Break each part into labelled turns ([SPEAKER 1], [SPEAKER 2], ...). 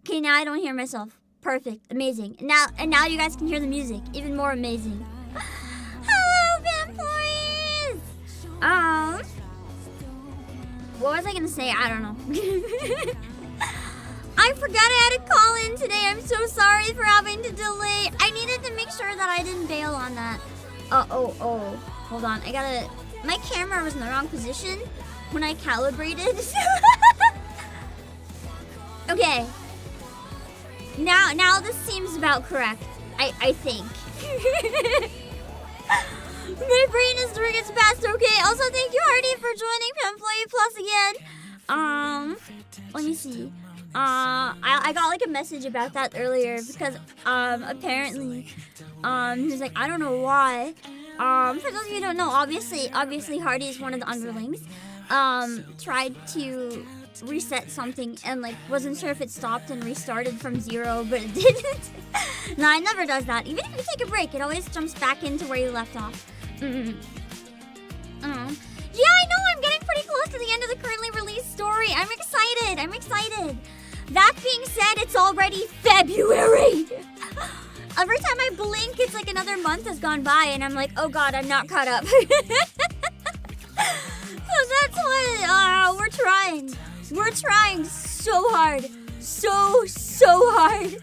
[SPEAKER 1] Okay, now I don't hear myself. Perfect. Amazing. And now you guys can hear the music. Even more amazing. Hello, employees! What was I gonna say? I don't know. I forgot I had to call in today. I'm so sorry for having to delay. I needed to make sure that I didn't bail on that. Oh. Hold on. My camera was in the wrong position when I calibrated. Okay. Now this seems about correct. I think. My brain is doing its best, okay? Also, thank you, Hardy, for joining Employee Plus again. Let me see. I got like a message about that earlier because apparently he was like, I don't know why. For those of you who don't know, obviously Hardy is one of the underlings. Tried to reset something and like wasn't sure if it stopped and restarted from 0, but it didn't. No, it never does that. Even if you take a break, it always jumps back into where you left off. Yeah, I know. I'm getting pretty close to the end of the currently released story. I'm excited. That being said, it's already February. Every time I blink, it's like another month has gone by, and I'm like, oh god, I'm not caught up. So that's what we're trying. We're trying so hard. So hard.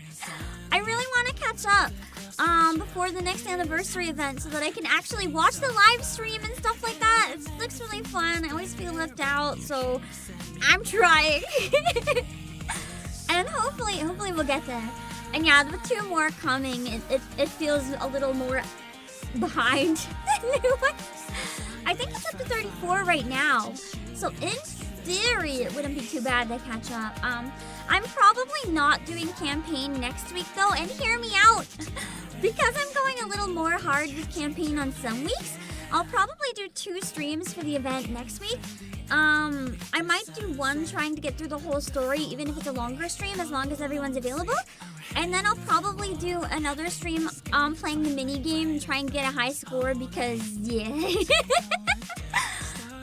[SPEAKER 1] I really want to catch up before the next anniversary event so that I can actually watch the live stream and stuff like that. It looks really fun. I always feel left out, so I'm trying. And hopefully we'll get there. And yeah, with 2 more coming, it feels a little more behind. I think it's up to 34 right now. So in theory, it wouldn't be too bad to catch up. I'm probably not doing campaign next week though, and hear me out. Because I'm going a little more hard with campaign on some weeks, I'll probably do 2 streams for the event next week. I might do 1 trying to get through the whole story, even if it's a longer stream, as long as everyone's available. And then I'll probably do another stream playing the mini game and try and get a high score because yeah.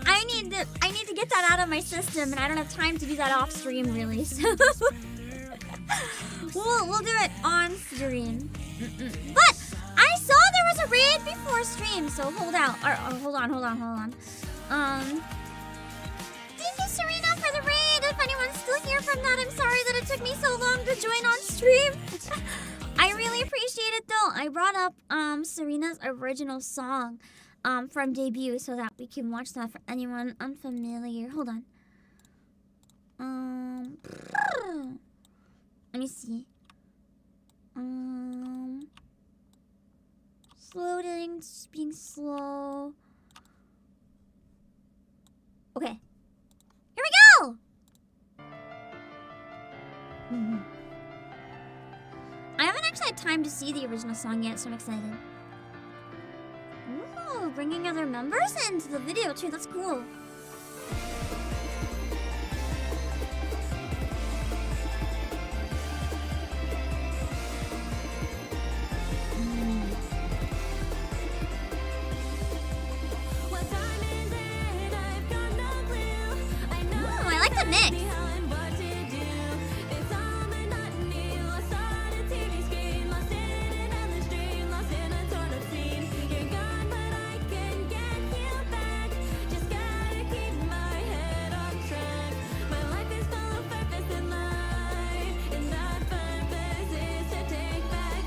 [SPEAKER 1] I need to get that out of my system, and I don't have time to do that off stream really. So we'll do it on stream. But I saw there was a raid before stream, so hold out. Hold on. Thank you, Serena, for the raid. If anyone's still here from that, I'm sorry that it took me so long to join on stream. I really appreciate it though. I brought up Serena's original song from debut so that we can watch that for anyone unfamiliar. Hold on. Let me see. Loading, just being slow. Okay. Here we go! I haven't actually had time to see the original song yet, so I'm excited. Ooh, bringing other members into the video too, that's cool. I like the mix.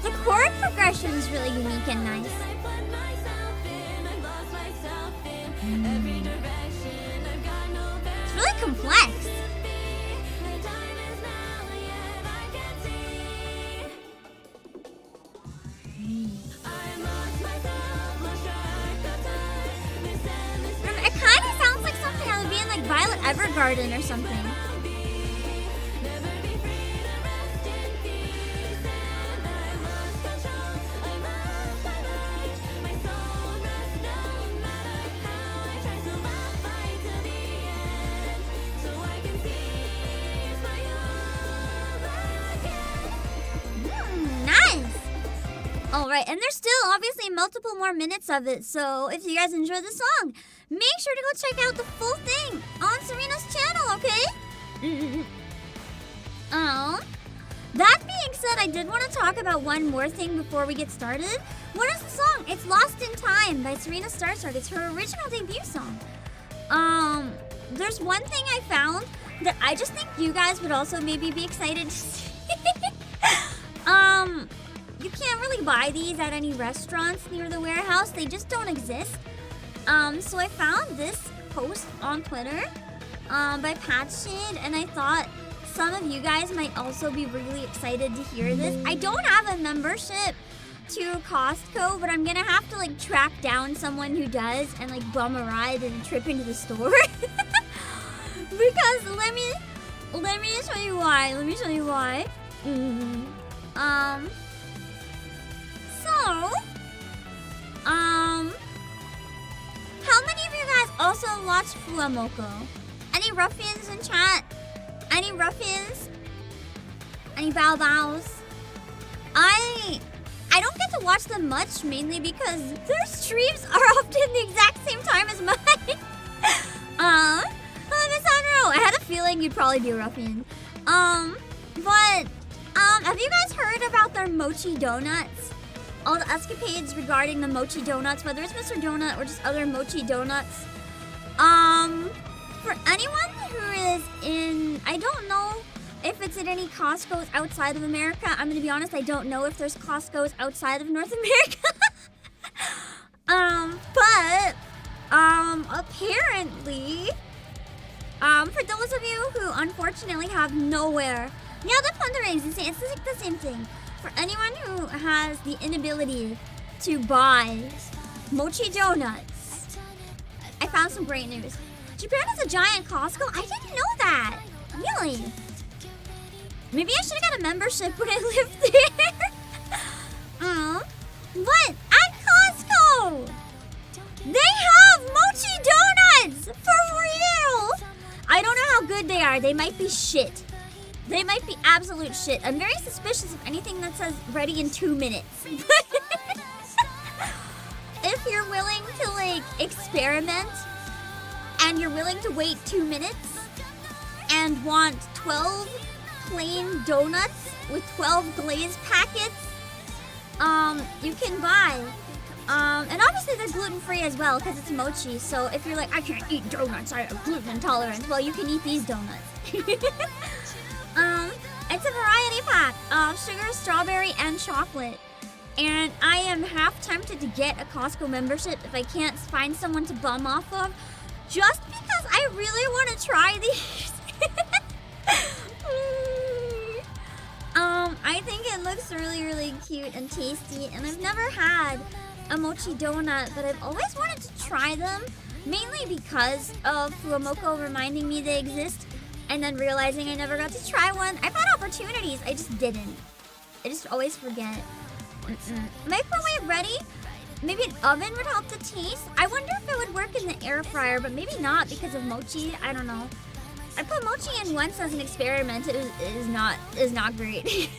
[SPEAKER 1] The chord progression is really unique and nice. It's really complex. It kind of sounds like something that would be in like Violet Evergarden or something. Alright, and there's still obviously multiple more minutes of it, so if you guys enjoy the song, make sure to go check out the full thing on Serena's channel, okay? Oh. That being said, I did want to talk about one more thing before we get started. What is the song? It's Lost in Time by Serena Starstruck. It's her original debut song. There's one thing I found that I just think you guys would also maybe be excited to see. You can't really buy these at any restaurants near the warehouse. They just don't exist. So I found this post on Twitter by Patchid, and I thought some of you guys might also be really excited to hear this. I don't have a membership to Costco, but I'm gonna have to like track down someone who does and like bum a ride and trip into the store. Because let me show you why. Let me show you why. How many of you guys also watch Fuamoko? Any ruffians in chat? Any ruffians? Any bow bows? I don't get to watch them much, mainly because their streams are often the exact same time as mine. Alessandro, I had a feeling you'd probably be a ruffian. Have you guys heard about their Mochi donuts? All the escapades regarding the Mochi donuts, whether it's Mr. Donut or just other Mochi donuts. For anyone who is in, I don't know if it's at any Costco's outside of America. I'm gonna be honest, I don't know if there's Costco's outside of North America. Apparently, for those of you who unfortunately have nowhere, yeah, the Ponderings, it's like the same thing. For anyone who has the inability to buy Mochi donuts, I found some great news. Japan has a giant Costco? I didn't know that. Really? Maybe I should have got a membership when I lived there. But at Costco, they have Mochi donuts! For real! I don't know how good they are. They might be shit. They might be absolute shit. I'm very suspicious of anything that says ready in 2 minutes. If you're willing to like experiment and you're willing to wait 2 minutes and want 12 plain donuts with 12 glazed packets, you can buy. And obviously they're gluten-free as well because it's Mochi. So if you're like, I can't eat donuts, I have gluten intolerance, well, you can eat these donuts. It's a variety pack of sugar, strawberry, and chocolate. And I am half tempted to get a Costco membership if I can't find someone to bum off of, just because I really want to try these. I think it looks really, really cute and tasty, and I've never had a Mochi donut, but I've always wanted to try them, mainly because of Fuamoko reminding me they exist, and then realizing I never got to try one. I've had opportunities, I just didn't. I just always forget. Microwave ready? Maybe an oven would help the taste. I wonder if it would work in the air fryer, but maybe not because of Mochi. I don't know. I put Mochi in once as an experiment. It is not great.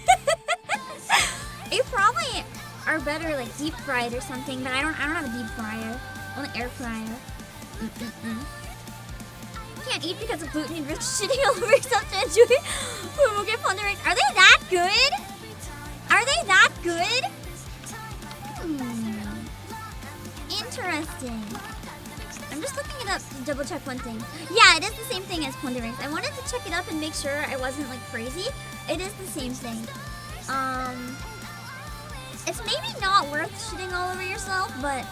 [SPEAKER 1] It probably are better like deep fried or something, but I don't have a deep fryer. Only air fryer. Can't eat because of gluten and risk shitting all over yourself to enjoy. We'll get pondering. Are they that good? Are they that good? Interesting. I'm just looking it up to double check one thing. Yeah, it is the same thing as Ponderings. I wanted to check it up and make sure I wasn't like crazy. It is the same thing. It's maybe not worth shitting all over yourself, but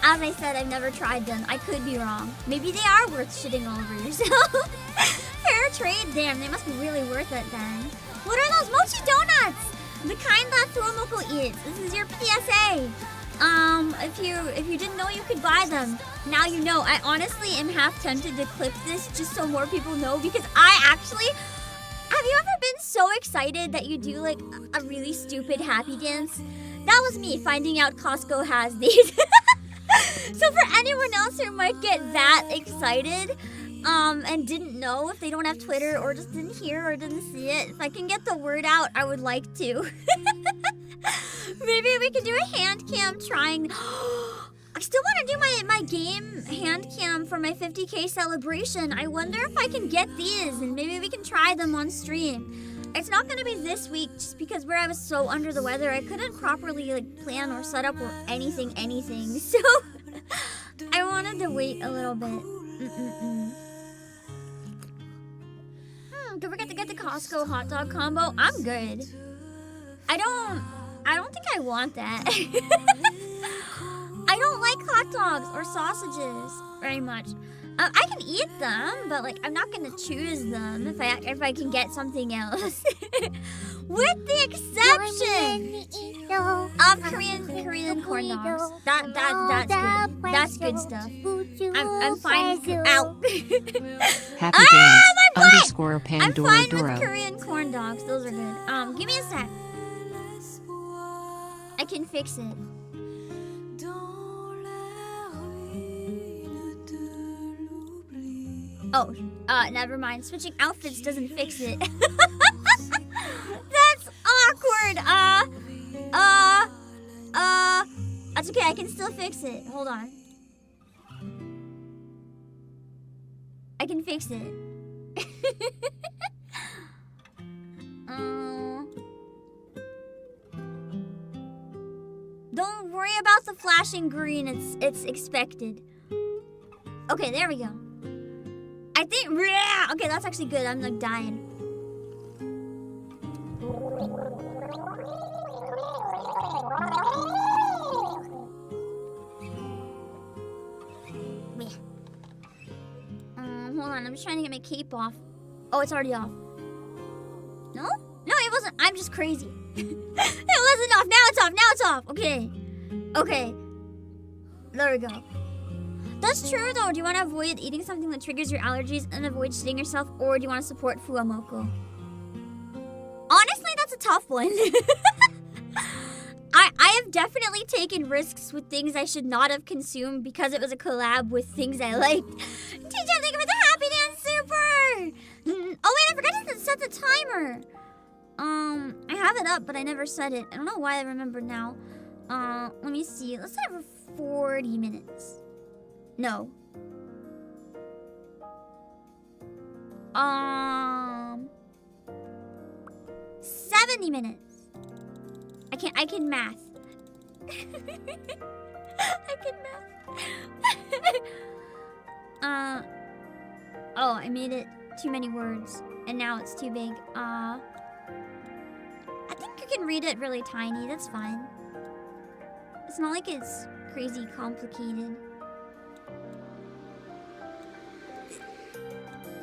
[SPEAKER 1] as I said, I've never tried them. I could be wrong. Maybe they are worth shitting all over yourself. Fair trade, damn, they must be really worth it then. What are those Mochi donuts? The kind that Fuamoko eats. This is your PSA. If you didn't know you could buy them, now you know. I honestly am half tempted to clip this just so more people know, because I actually... Have you ever been so excited that you do like a really stupid happy dance? That was me finding out Costco has these. So for anyone else who might get that excited, and didn't know, if they don't have Twitter or just didn't hear or didn't see it, if I can get the word out, I would like to. Maybe we could do a hand cam trying. I still want to do my game hand cam for my 50K celebration. I wonder if I can get these and maybe we can try them on stream. It's not gonna be this week just because where I was so under the weather, I couldn't properly like plan or set up or anything. So I wanted to wait a little bit. Don't forget to get the Costco hot dog combo. I'm good. I don't think I want that. I don't like hot dogs or sausages very much. I can eat them, but like I'm not gonna choose them if I can get something else. With the exception of Korean corn dogs. That's good. That's good stuff. I'm fine. Ow.
[SPEAKER 2] Happy Dance underscore
[SPEAKER 1] I'm
[SPEAKER 2] Pandora
[SPEAKER 1] fine
[SPEAKER 2] Doro.
[SPEAKER 1] with Korean corn dogs. Those are good. Give me a sec. I can fix it. Oh, never mind. Switching outfits doesn't fix it. That's awkward. That's okay. I can still fix it. Hold on. I can fix it. Don't worry about the flashing green. It's expected. Okay, there we go. I think. Okay, that's actually good. I'm like dying. Hold on. I'm just trying to get my cape off. Oh, it's already off. No? No, it wasn't. I'm just crazy. It wasn't off. Now it's off. Now it's off. Okay. Okay. There we go. That's true, though. Do you want to avoid eating something that triggers your allergies and avoid shitting yourself, or do you want to support Fuamoko? Honestly, that's a tough one. I have definitely taken risks with things I should not have consumed because it was a collab with things I liked. TJ, thank you for the Happy Dance Super! Oh wait, I forgot to set the timer. I have it up, but I never set it. I don't know why I remembered now. Let me see. Let's set it for 40 minutes. No. 70 minutes. I can math. I can math. Oh, I made it too many words, and now it's too big. I think you can read it really tiny. That's fine. It's not like it's crazy complicated.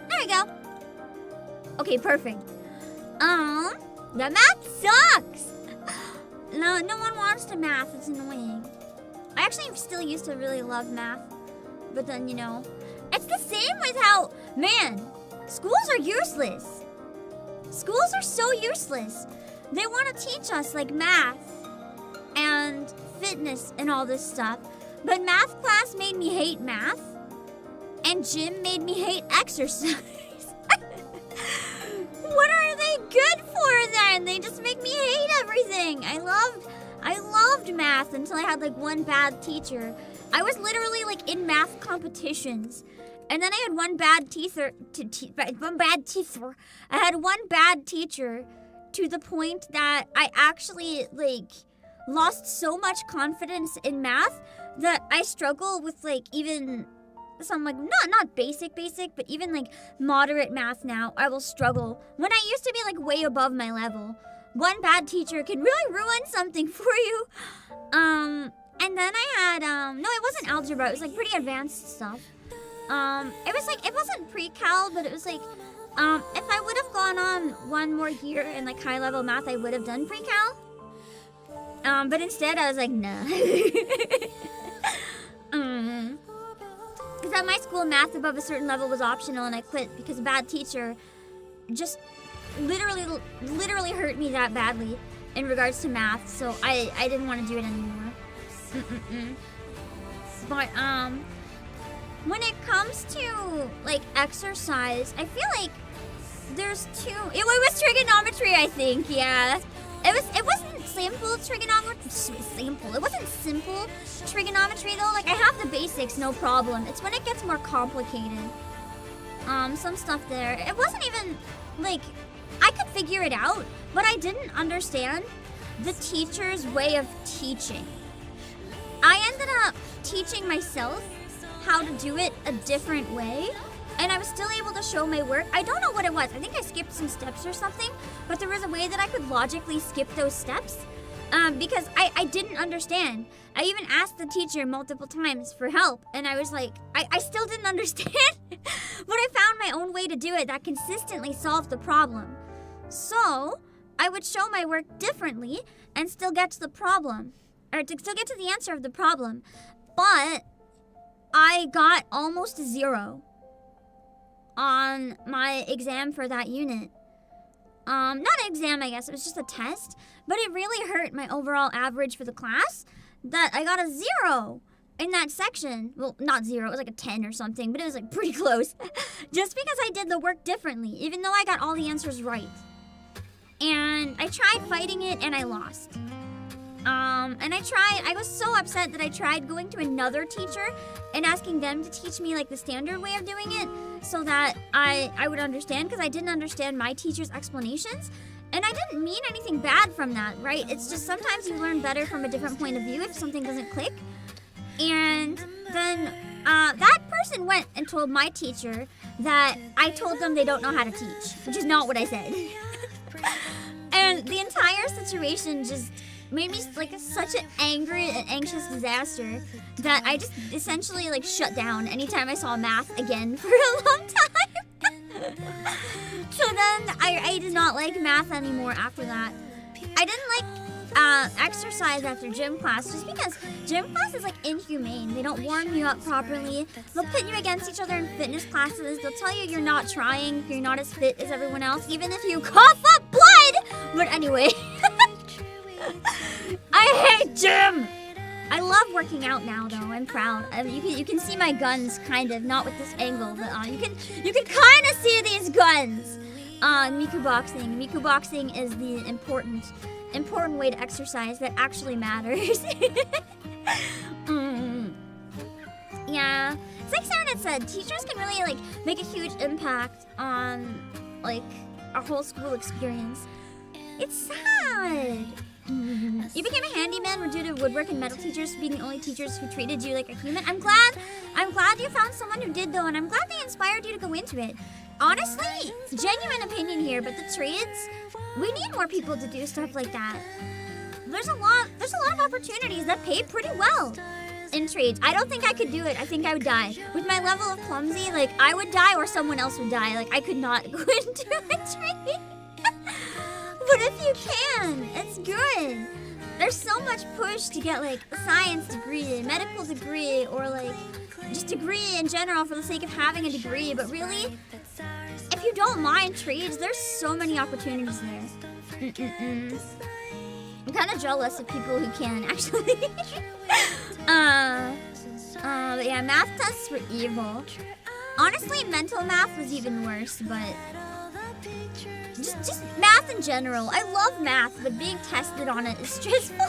[SPEAKER 1] There we go. Okay, perfect. The math sucks. No one wants to math. It's annoying. I actually still used to really love math, but then it's the same with how, man, schools are useless. Schools are so useless. They want to teach us like math and fitness and all this stuff, but math class made me hate math, and gym made me hate exercise. What are they good for then? They just make me hate everything. I loved math until I had like one bad teacher. I was literally like in math competitions, and then I had one bad teacher. I had one bad teacher to the point that I actually like lost so much confidence in math that I struggle with like even some like not basic, but even like moderate math now. I will struggle when I used to be like way above my level. One bad teacher can really ruin something for you. And then I had no, it wasn't algebra. It was like pretty advanced stuff. It was like, it wasn't pre-cal, but it was like if I would have gone on one more year in like high level math, I would have done pre-cal. But instead I was like, nah. Because at my school, math above a certain level was optional, and I quit because a bad teacher just literally hurt me that badly in regards to math. So I didn't want to do it anymore. But when it comes to like exercise, I feel like there's two. It was trigonometry, I think. Yeah, it wasn't simple trigonometry. It wasn't simple trigonometry though. Like I have the basics, no problem. It's when it gets more complicated. Some stuff there. It wasn't even like I could figure it out, but I didn't understand the teacher's way of teaching. I ended up teaching myself how to do it a different way, and I was still able to show my work. I don't know what it was. I think I skipped some steps or something, but there was a way that I could logically skip those steps because I didn't understand. I even asked the teacher multiple times for help, and I was like, I still didn't understand, but I found my own way to do it that consistently solved the problem. So I would show my work differently and still get to the problem, or to still get to the answer of the problem, but I got almost a 0 on my exam for that unit. Not an exam, I guess, it was just a test, but it really hurt my overall average for the class that I got a 0 in that section. Well, not 0, it was like a 10 or something, but it was like pretty close. Just because I did the work differently, even though I got all the answers right. And I tried fighting it and I lost. And I was so upset that I tried going to another teacher and asking them to teach me like the standard way of doing it so that I would understand, because I didn't understand my teacher's explanations. And I didn't mean anything bad from that, right? It's just sometimes you learn better from a different point of view if something doesn't click. And then that person went and told my teacher that I told them they don't know how to teach, which is not what I said. And the entire situation just made me like such an angry and anxious disaster that I just essentially like shut down anytime I saw math again for a long time. So then I did not like math anymore after that. I didn't like exercise after gym class just because gym class is like inhumane. They don't warm you up properly. They'll pit you against each other in fitness classes. They'll tell you you're not trying if you're not as fit as everyone else, even if you cough up blood. But anyway, I hate gym. I love working out now, though. I'm proud. You can see my guns, kind of, not with this angle, but you can kind of see these guns. Miku boxing. Miku boxing is the important way to exercise that actually matters. Yeah, it's like Sarah had said, teachers can really like make a huge impact on like our whole school experience. It's sad. You became a handyman due to woodwork and metal teachers being the only teachers who treated you like a human. I'm glad you found someone who did, though, and I'm glad they inspired you to go into it. Honestly, genuine opinion here, but the trades, we need more people to do stuff like that. There's a lot of opportunities that pay pretty well in trades. I don't think I could do it. I think I would die. With my level of clumsy, like I would die or someone else would die. Like I could not go into a trade. But if you can, it's good. There's so much push to get like a science degree, a medical degree, or like just degree in general for the sake of having a degree. But really, if you don't mind trades, there's so many opportunities there. I'm kind of jealous of people who can, actually. But yeah, math tests were evil. Honestly, mental math was even worse, but just math in general. I love math, but being tested on it is stressful.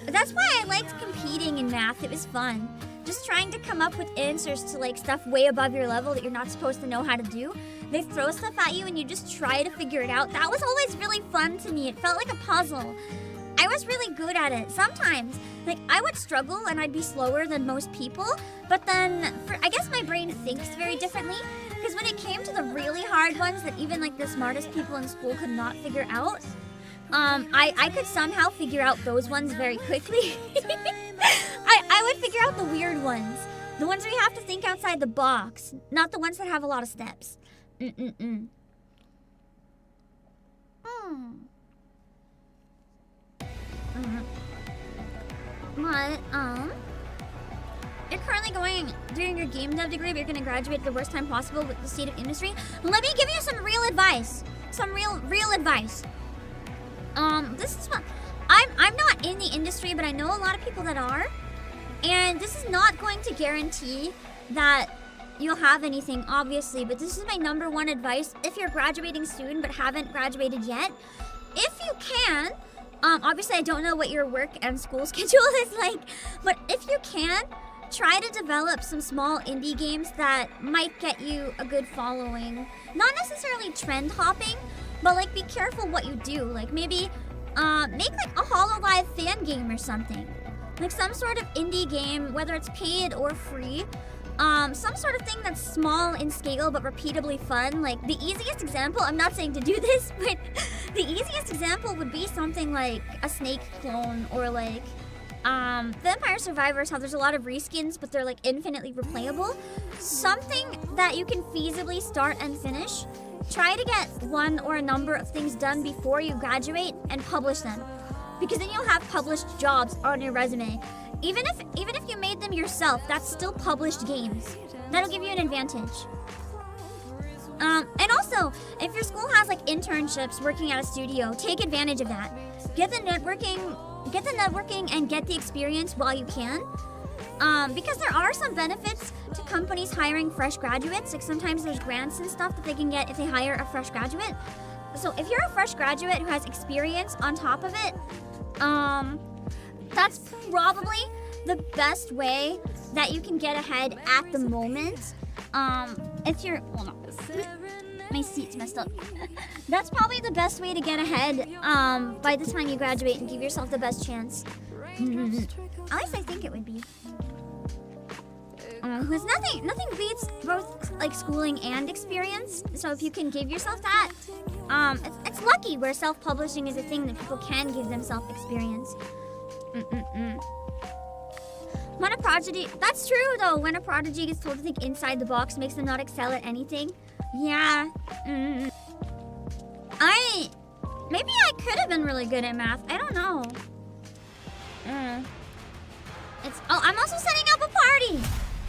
[SPEAKER 1] That's why I liked competing in math. It was fun. Just trying to come up with answers to like stuff way above your level that you're not supposed to know how to do. They throw stuff at you and you just try to figure it out. That was always really fun to me. It felt like a puzzle. I was really good at it. Sometimes, like, I would struggle and I'd be slower than most people, but then, I guess my brain thinks very differently, because when it came to the really hard ones that even, like, the smartest people in school could not figure out, I could somehow figure out those ones very quickly. I would figure out the weird ones, the ones where you have to think outside the box, not the ones that have a lot of steps. But, you're currently doing your game dev degree, but you're gonna graduate at the worst time possible with the state of industry. Let me give you some real advice. Some real advice. This is what, I'm not in the industry, but I know a lot of people that are. And this is not going to guarantee that you'll have anything, obviously, but this is my #1 advice if you're graduating soon but haven't graduated yet. If you can, obviously I don't know what your work and school schedule is like, but if you can, try to develop some small indie games that might get you a good following. Not necessarily trend hopping, But like, be careful what you do. Like maybe make like a HoloLive fan game or something. Like some sort of indie game, whether it's paid or free. Some sort of thing that's small in scale but repeatably fun. Like the easiest example, I'm not saying to do this, but the easiest example would be something like a Snake clone, or like Vampire Survivors, how there's a lot of reskins but they're like infinitely replayable. Something that you can feasibly start and finish. Try to get one or a number of things done before you graduate and publish them, because then you'll have published jobs on your resume. Even if you made them yourself, that's still published games. That'll give you an advantage. And also, if your school has like internships working at a studio, take advantage of that. Get the networking and get the experience while you can. Because there are some benefits to companies hiring fresh graduates. Like sometimes there's grants and stuff that they can get if they hire a fresh graduate. So if you're a fresh graduate who has experience on top of it, that's probably the best way that you can get ahead at the moment. If you're, hold on, my seat's messed up. That's probably the best way to get ahead by the time you graduate and give yourself the best chance. At least I think it would be. Because nothing beats both like schooling and experience. So if you can give yourself that, it's lucky where self-publishing is a thing that people can give themselves experience. When a prodigy, that's true though, when a prodigy gets told to think inside the box makes them not excel at anything. Yeah. Maybe I could have been really good at math. I don't know. I'm also setting up a party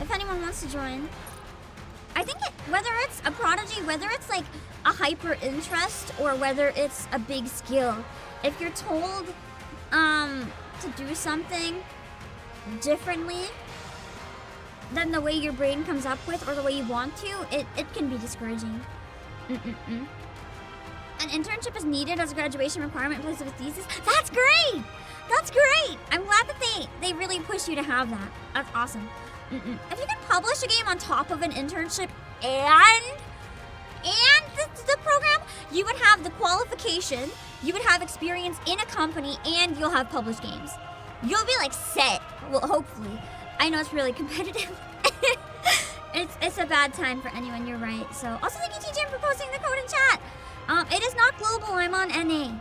[SPEAKER 1] if anyone wants to join. I think whether it's a prodigy, whether it's like a hyper interest, or whether it's a big skill, if you're told to do something differently than the way your brain comes up with or the way you want to, it can be discouraging. An internship is needed as a graduation requirement in place of a thesis. That's great! That's great! I'm glad that they really push you to have that. That's awesome. If you can publish a game on top of an internship and the program, you would have the qualification, you would have experience in a company, and you'll have published games. You'll be like set. Well, hopefully. I know it's really competitive. It's a bad time for anyone, you're right. So, also thank you, TJ, for posting the code in chat. It is not global, I'm on NA.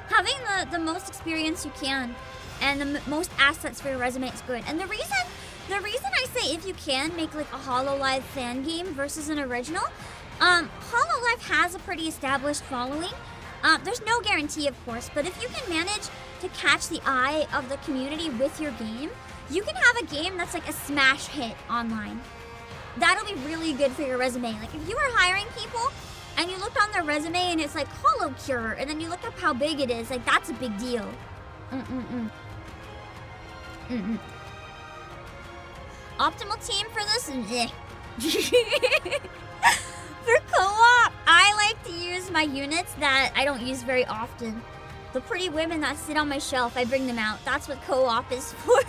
[SPEAKER 1] Having the most experience you can and the most assets for your resume is good. And the reason I say if you can make like a HoloLive fan game versus an original, HoloLive has a pretty established following. There's no guarantee, of course, but if you can manage to catch the eye of the community with your game, you can have a game that's like a smash hit online. That'll be really good for your resume. Like if you were hiring people and you looked on their resume and it's like Holo Cure, and then you look up how big it is, like that's a big deal. Optimal team for this? For co-op, I like to use my units that I don't use very often. The pretty women that sit on my shelf, I bring them out. That's what co-op is for.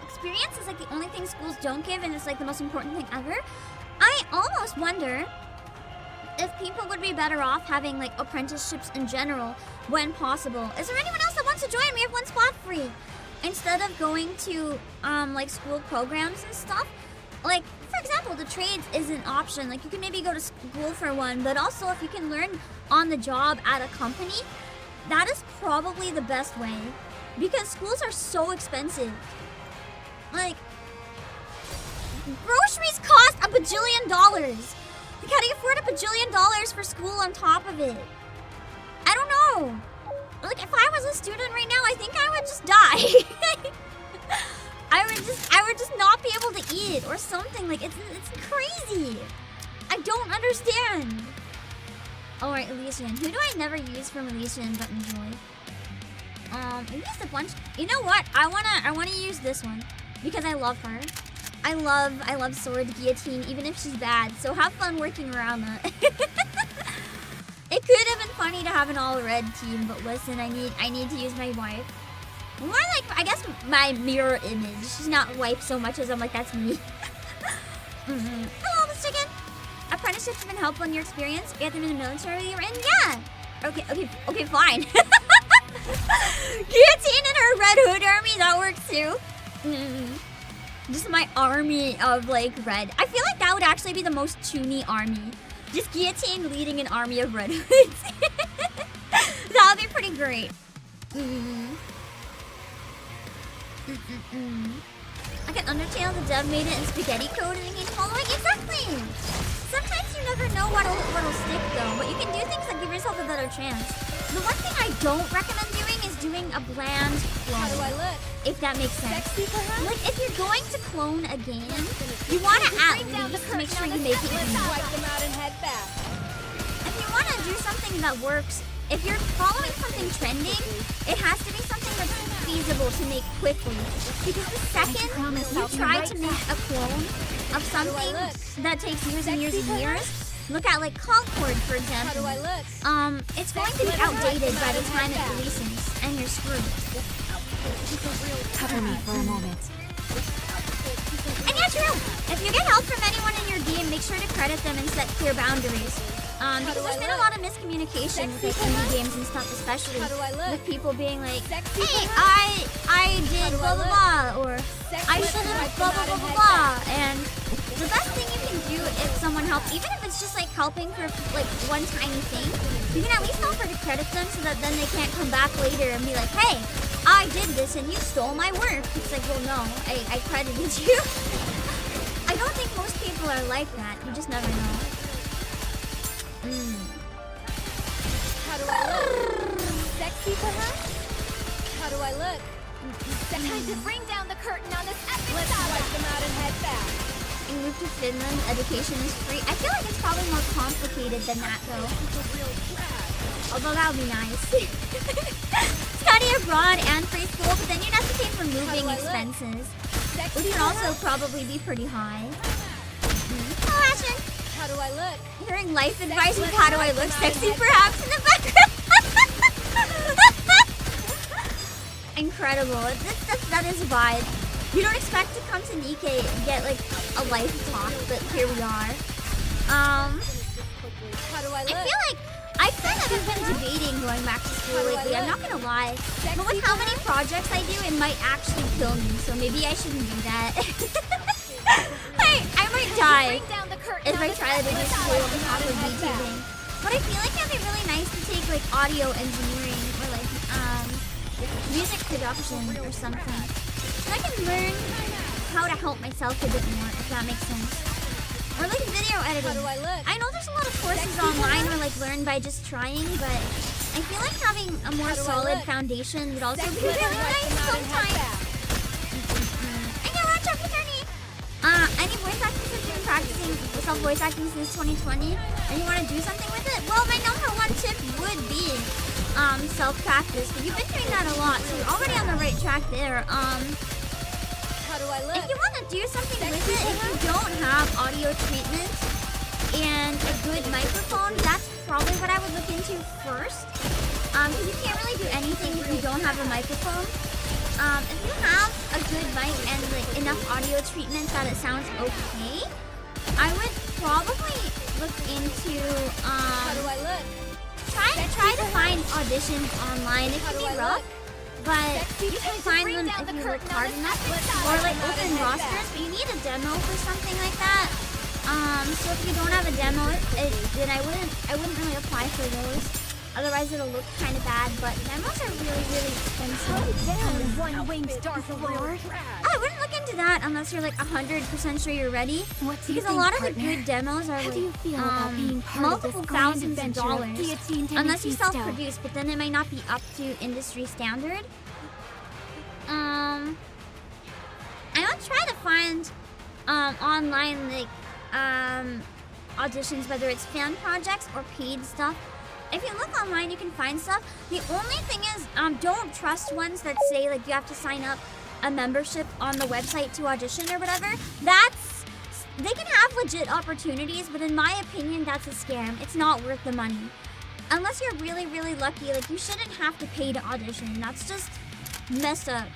[SPEAKER 1] Experience is like the only thing schools don't give, and it's like the most important thing ever. I almost wonder if people would be better off having like apprenticeships in general when possible. Is there anyone else that wants to join? We have one spot free. Instead of going to like school programs and stuff, like for example, the trades is an option. Like you can maybe go to school for one, but also if you can learn on the job at a company, that is probably the best way, because schools are so expensive. Like groceries cost $1 bajillion. Like how do you afford $1 bajillion for school on top of it? I don't know. Like if I was a student right now, I think I would just die. I would just not be able to eat or something. Like it's crazy. I don't understand. Alright, Elysian. Who do I never use from Elysian but enjoy? I used a bunch. You know what? I wanna use this one because I love her. I love Sword Guillotine, even if she's bad. So have fun working around that. It could have been funny to have an all red team, but listen, I need to use my wife. More like, I guess, my mirror image. She's not wife so much as I'm like, that's me. Hello, Miss Chicken. Apprenticeships have been helpful in your experience. Get them in the military you were in? Yeah. Okay, fine. Guillotine and her Red Hood army, that works too. Just my army of like red. I feel like that would actually be the most Chuni army. Just Guillotine leading an army of Red Hoods. That would be pretty great. Like an Undertale, the dev made it in spaghetti code and engage following. Exactly! Sometimes you never know what'll stick though, but you can do things that give yourself a better chance. The one thing I don't recommend doing is doing a bland clone.
[SPEAKER 3] How do I look?
[SPEAKER 1] If that makes sense.
[SPEAKER 3] Sexy, perhaps?
[SPEAKER 1] Like if you're going to clone a game, you want to at least make sure you make it unique.
[SPEAKER 3] Wipe them out and head back.
[SPEAKER 1] If you want to do something that works, if you're following something trending, it has to be something that's feasible to make quickly. Because the second you try to make a clone of something that takes years and years and years, look at like Concord, for example.
[SPEAKER 3] How do I look?
[SPEAKER 1] It's going to be outdated by the time it releases, and you're screwed.
[SPEAKER 2] Cover me for a moment.
[SPEAKER 1] And yeah, true. If you get help from anyone in your game, make sure to credit them and set clear boundaries. Because there's been a lot of miscommunication with like indie games and stuff, especially with people being like, hey, I did blah blah blah, or I should have blah blah blah blah blah. And the best thing you can do if someone helps, even if it's just like helping for like one tiny thing, you can at least offer to credit them so that then they can't come back later and be like, hey, I did this and you stole my work. It's like, well, no, I credited you. I don't think most people are like that. You just never know.
[SPEAKER 3] How do I look? Sexy, perhaps? How do I look? Time to bring down the curtain on this epic saga. Let's wipe them out and head back.
[SPEAKER 1] You move to Finland, education is free. I feel like it's probably more complicated than that, though. Although that would be nice. Study abroad and free school, but then you'd have to pay for moving expenses, which would also probably be pretty high. Oh, Ashton.
[SPEAKER 3] How do I look?
[SPEAKER 1] Hearing life advice with how do I look sexy perhaps in the background. Incredible. That is a vibe. You don't expect to come to Nikke and get like a life talk, but here we are.
[SPEAKER 3] How do I look?
[SPEAKER 1] I feel like I kind of have been debating going back to school lately, I'm not gonna lie. But with how many projects I do, it might actually kill me, so maybe I shouldn't do that. Hey, I might die if I try to do school on top of VTubing. But I feel like it'd be really nice to take like audio engineering or like music production or something. So I can learn how to help myself a bit more, if that makes sense. Or like video editing.
[SPEAKER 3] How do I look?
[SPEAKER 1] I know there's a lot of courses online or like learn by just trying, but I feel like having a more solid foundation would also be really nice sometimes. And yeah, we're on chapter 30. Any voice acting since you've been practicing self-voice acting since 2020 and you want to do something with it? Well, my number one tip would be self-practice, but you've been doing that a lot, so you're already on the right track there.
[SPEAKER 3] How do I look?
[SPEAKER 1] If you want to do something with it, if you don't have audio treatment and a good microphone, that's probably what I would look into first. Because you can't really do anything if you don't have a microphone. If you have a good mic and like enough audio treatment that it sounds okay, I would probably look into
[SPEAKER 3] How do I look?
[SPEAKER 1] try to find auditions online. It can be rough, but you can find them if you work hard enough. Or like open rosters, but you need a demo for something like that. So if you don't have a demo, then I wouldn't really apply for those. Otherwise it'll look kind of bad, but demos are really, really expensive.
[SPEAKER 3] One-winged Dark Lord.
[SPEAKER 1] I wouldn't look into that unless you're like 100% sure you're ready. Because a lot of the good demos are like multiple thousands of dollars. Unless you self-produce, but then it might not be up to industry standard. I would try to find online like auditions, whether it's fan projects or paid stuff. If you look online, you can find stuff. The only thing is, don't trust ones that say like you have to sign up a membership on the website to audition or whatever. They can have legit opportunities, but in my opinion, that's a scam. It's not worth the money. Unless you're really, really lucky, like you shouldn't have to pay to audition. That's just messed up.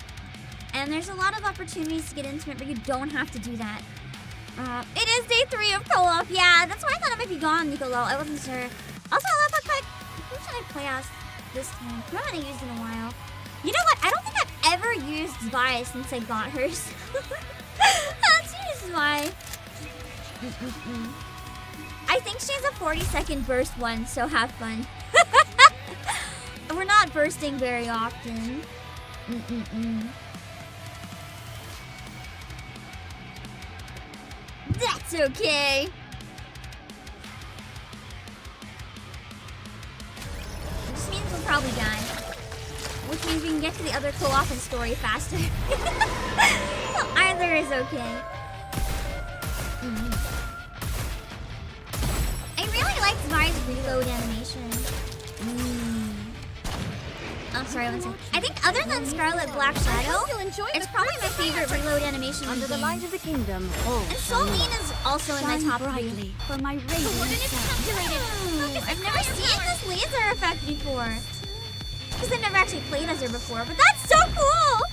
[SPEAKER 1] And there's a lot of opportunities to get intimate, but you don't have to do that. It is day 3 of co-op. Yeah, that's why I thought it might be gone, Nicolo. I wasn't sure. Also, I love how quick. Who should I play as this time? I haven't used in a while. You know what? I don't think I've ever used Vi since I got hers. Let's use Vi. I think she has a 40-second burst one, so have fun. We're not bursting very often. That's okay. This means we'll probably die. Which means we can get to the other co-op and story faster. Well, either is okay. I really liked Vi's reload animation. Oh, sorry, one second. I think other than Scarlet Black Shadow, it's probably my favorite reload animation in the game.
[SPEAKER 2] light of the kingdom. Oh,
[SPEAKER 1] And Soul Lean is also in my top 3.
[SPEAKER 2] for my radiant
[SPEAKER 1] I've never seen this laser effect before. Because I've never actually played as her before, but that's so cool!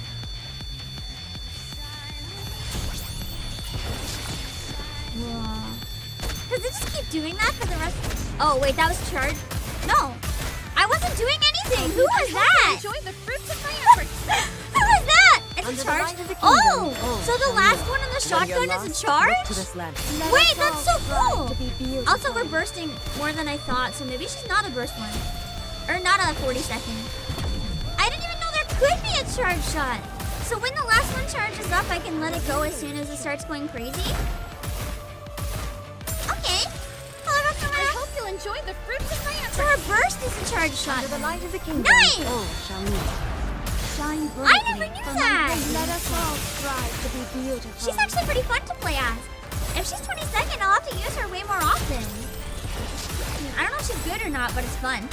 [SPEAKER 1] Does it just keep doing that for the rest? Oh wait, that was charged? No, I wasn't doing anything. Who was that?
[SPEAKER 3] Enjoy the fruits of my efforts.
[SPEAKER 1] Who was that? It's a charge. Oh, so the last one in the shotgun is a charge? Wait, that's so cool. Also, we're bursting more than I thought, so maybe she's not a burst one, or not a 40-second. I didn't even know there could be a charge shot. So when the last one charges up, I can let it go as soon as it starts going crazy. Okay.
[SPEAKER 3] I hope you'll enjoy the fruits of my efforts.
[SPEAKER 1] So her burst is a charge shot.
[SPEAKER 2] Under the light of the kingdom.
[SPEAKER 1] Nice!
[SPEAKER 2] Oh, shall we shine
[SPEAKER 1] I
[SPEAKER 2] brightly
[SPEAKER 1] never knew
[SPEAKER 2] for
[SPEAKER 1] that.
[SPEAKER 2] my Let us all strive to be beautiful.
[SPEAKER 1] She's actually pretty fun to play as. If she's 22nd, I'll have to use her way more often. I don't know if she's good or not, but it's fun.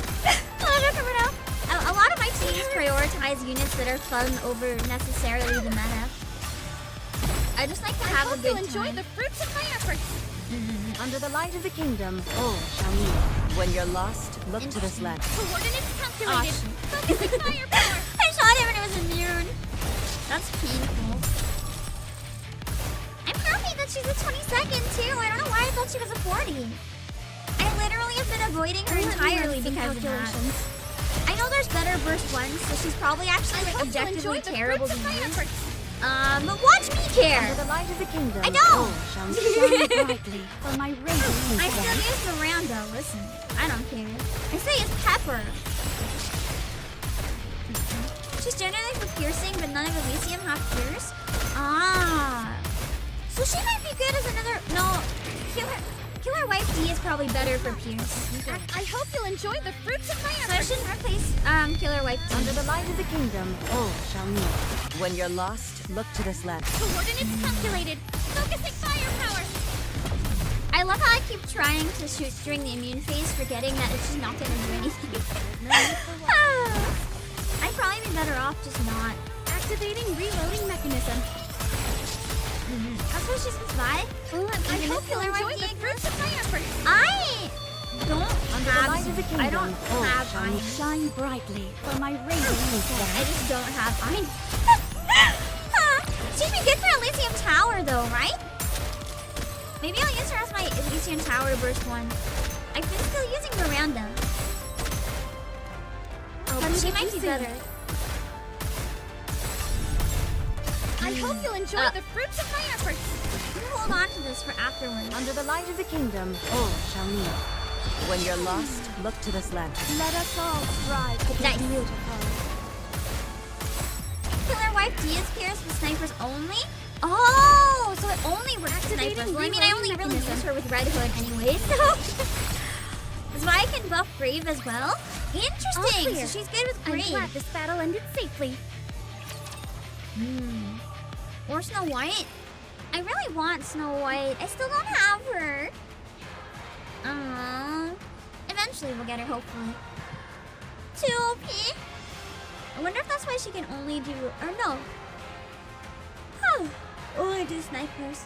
[SPEAKER 1] A lot of my teams prioritize units that are fun over necessarily the meta. I just like to have a good
[SPEAKER 3] enjoy
[SPEAKER 1] time.
[SPEAKER 3] the fruits of my efforts.
[SPEAKER 2] Under the light of the kingdom, all shall meet. When you're lost, look to this left.
[SPEAKER 3] Coordinates
[SPEAKER 1] Oh,
[SPEAKER 3] calculated.
[SPEAKER 1] shoot.
[SPEAKER 3] Focusing firepower.
[SPEAKER 1] I shot him and it was immune. That's painful. I'm happy that she's a 22nd too. I don't know why I thought she was a 40. I literally have been avoiding her entirely because of that. I know there's better burst ones, so she's probably actually like objectively terrible to use. But watch me care.
[SPEAKER 2] Under the light of the kingdom,
[SPEAKER 1] I don't.
[SPEAKER 2] all shall shine brightly for my radiant
[SPEAKER 1] I still use Miranda. Listen, I don't care. I say it's Pepper. She's generally for piercing, but none of Elysium have pierce. Ah, so she might be good as another. No, Killer Wife D is probably better for pierce.
[SPEAKER 3] I hope you'll enjoy the fruits of my
[SPEAKER 1] So I
[SPEAKER 3] efforts.
[SPEAKER 1] shouldn't replace Killer Wife D.
[SPEAKER 2] Under the light of the kingdom, all shall meet. When you're lost, look to this left.
[SPEAKER 3] Coordinates calculated. Focusing firepower.
[SPEAKER 1] I love how I keep trying to shoot during the immune phase, forgetting that it's just not gonna do anything. I'd probably be better off just not.
[SPEAKER 3] Activating reloading mechanism.
[SPEAKER 1] That's what she's with Vi.
[SPEAKER 3] I hope you'll enjoy the fruits of my efforts.
[SPEAKER 1] I don't
[SPEAKER 2] Under the light of the kingdom,
[SPEAKER 1] I don't
[SPEAKER 2] all
[SPEAKER 1] have
[SPEAKER 2] shall
[SPEAKER 1] iron.
[SPEAKER 2] shine brightly for my radiant
[SPEAKER 1] I just don't have iron. She'd be good for Elysium Tower though, right? Maybe I'll use her as my Elysium Tower burst one. I've been still using Miranda. Oh, but she might be better.
[SPEAKER 3] I hope you'll enjoy the fruits of my efforts.
[SPEAKER 1] I'm gonna hold on to this for afterwards.
[SPEAKER 2] Under the light of the kingdom, all shall meet. When you're lost, look to this left. Let us all strive to be
[SPEAKER 1] Nice.
[SPEAKER 2] beautiful.
[SPEAKER 1] Killer Wife D is pierced with snipers only? Oh, so it only works with snipers. Well, I mean, I only really use her with Red Hood anyway, so. That's why I can buff Brave as well. Interesting, so she's good with
[SPEAKER 3] I'm
[SPEAKER 1] Brave.
[SPEAKER 3] glad this battle ended safely.
[SPEAKER 1] Or Snow White. I really want Snow White. I still don't have her. Eventually we'll get her, hopefully. 2 OP. I wonder if that's why she can only do, or no. Only do snipers.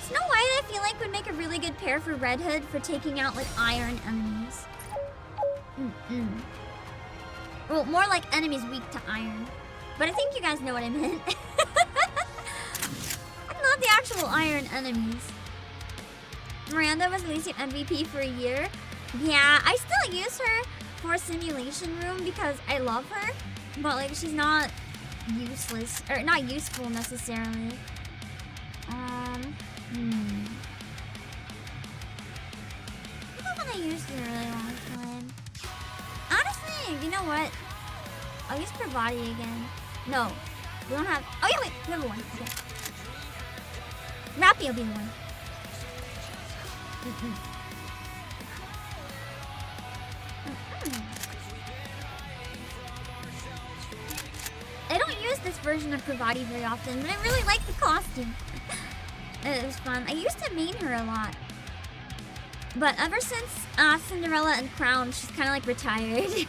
[SPEAKER 1] Snow White, I feel like would make a really good pair for Red Hood for taking out like iron enemies. Well, more like enemies weak to iron. But I think you guys know what I meant. Not the actual iron enemies. Miranda was Elysium MVP for a year. Yeah, I still use her for Simulation Room because I love her. But like, she's not useless, or not useful necessarily. I haven't I used in a really long time. Honestly, you know what? I'll use Pravati again. No, we don't have. Oh yeah, wait, we have one. Okay. Rapi will be the one. I don't use this version of Pravati very often, but I really like the costume. It was fun. I used to main her a lot. But ever since Cinderella and Crown, she's kind of like retired.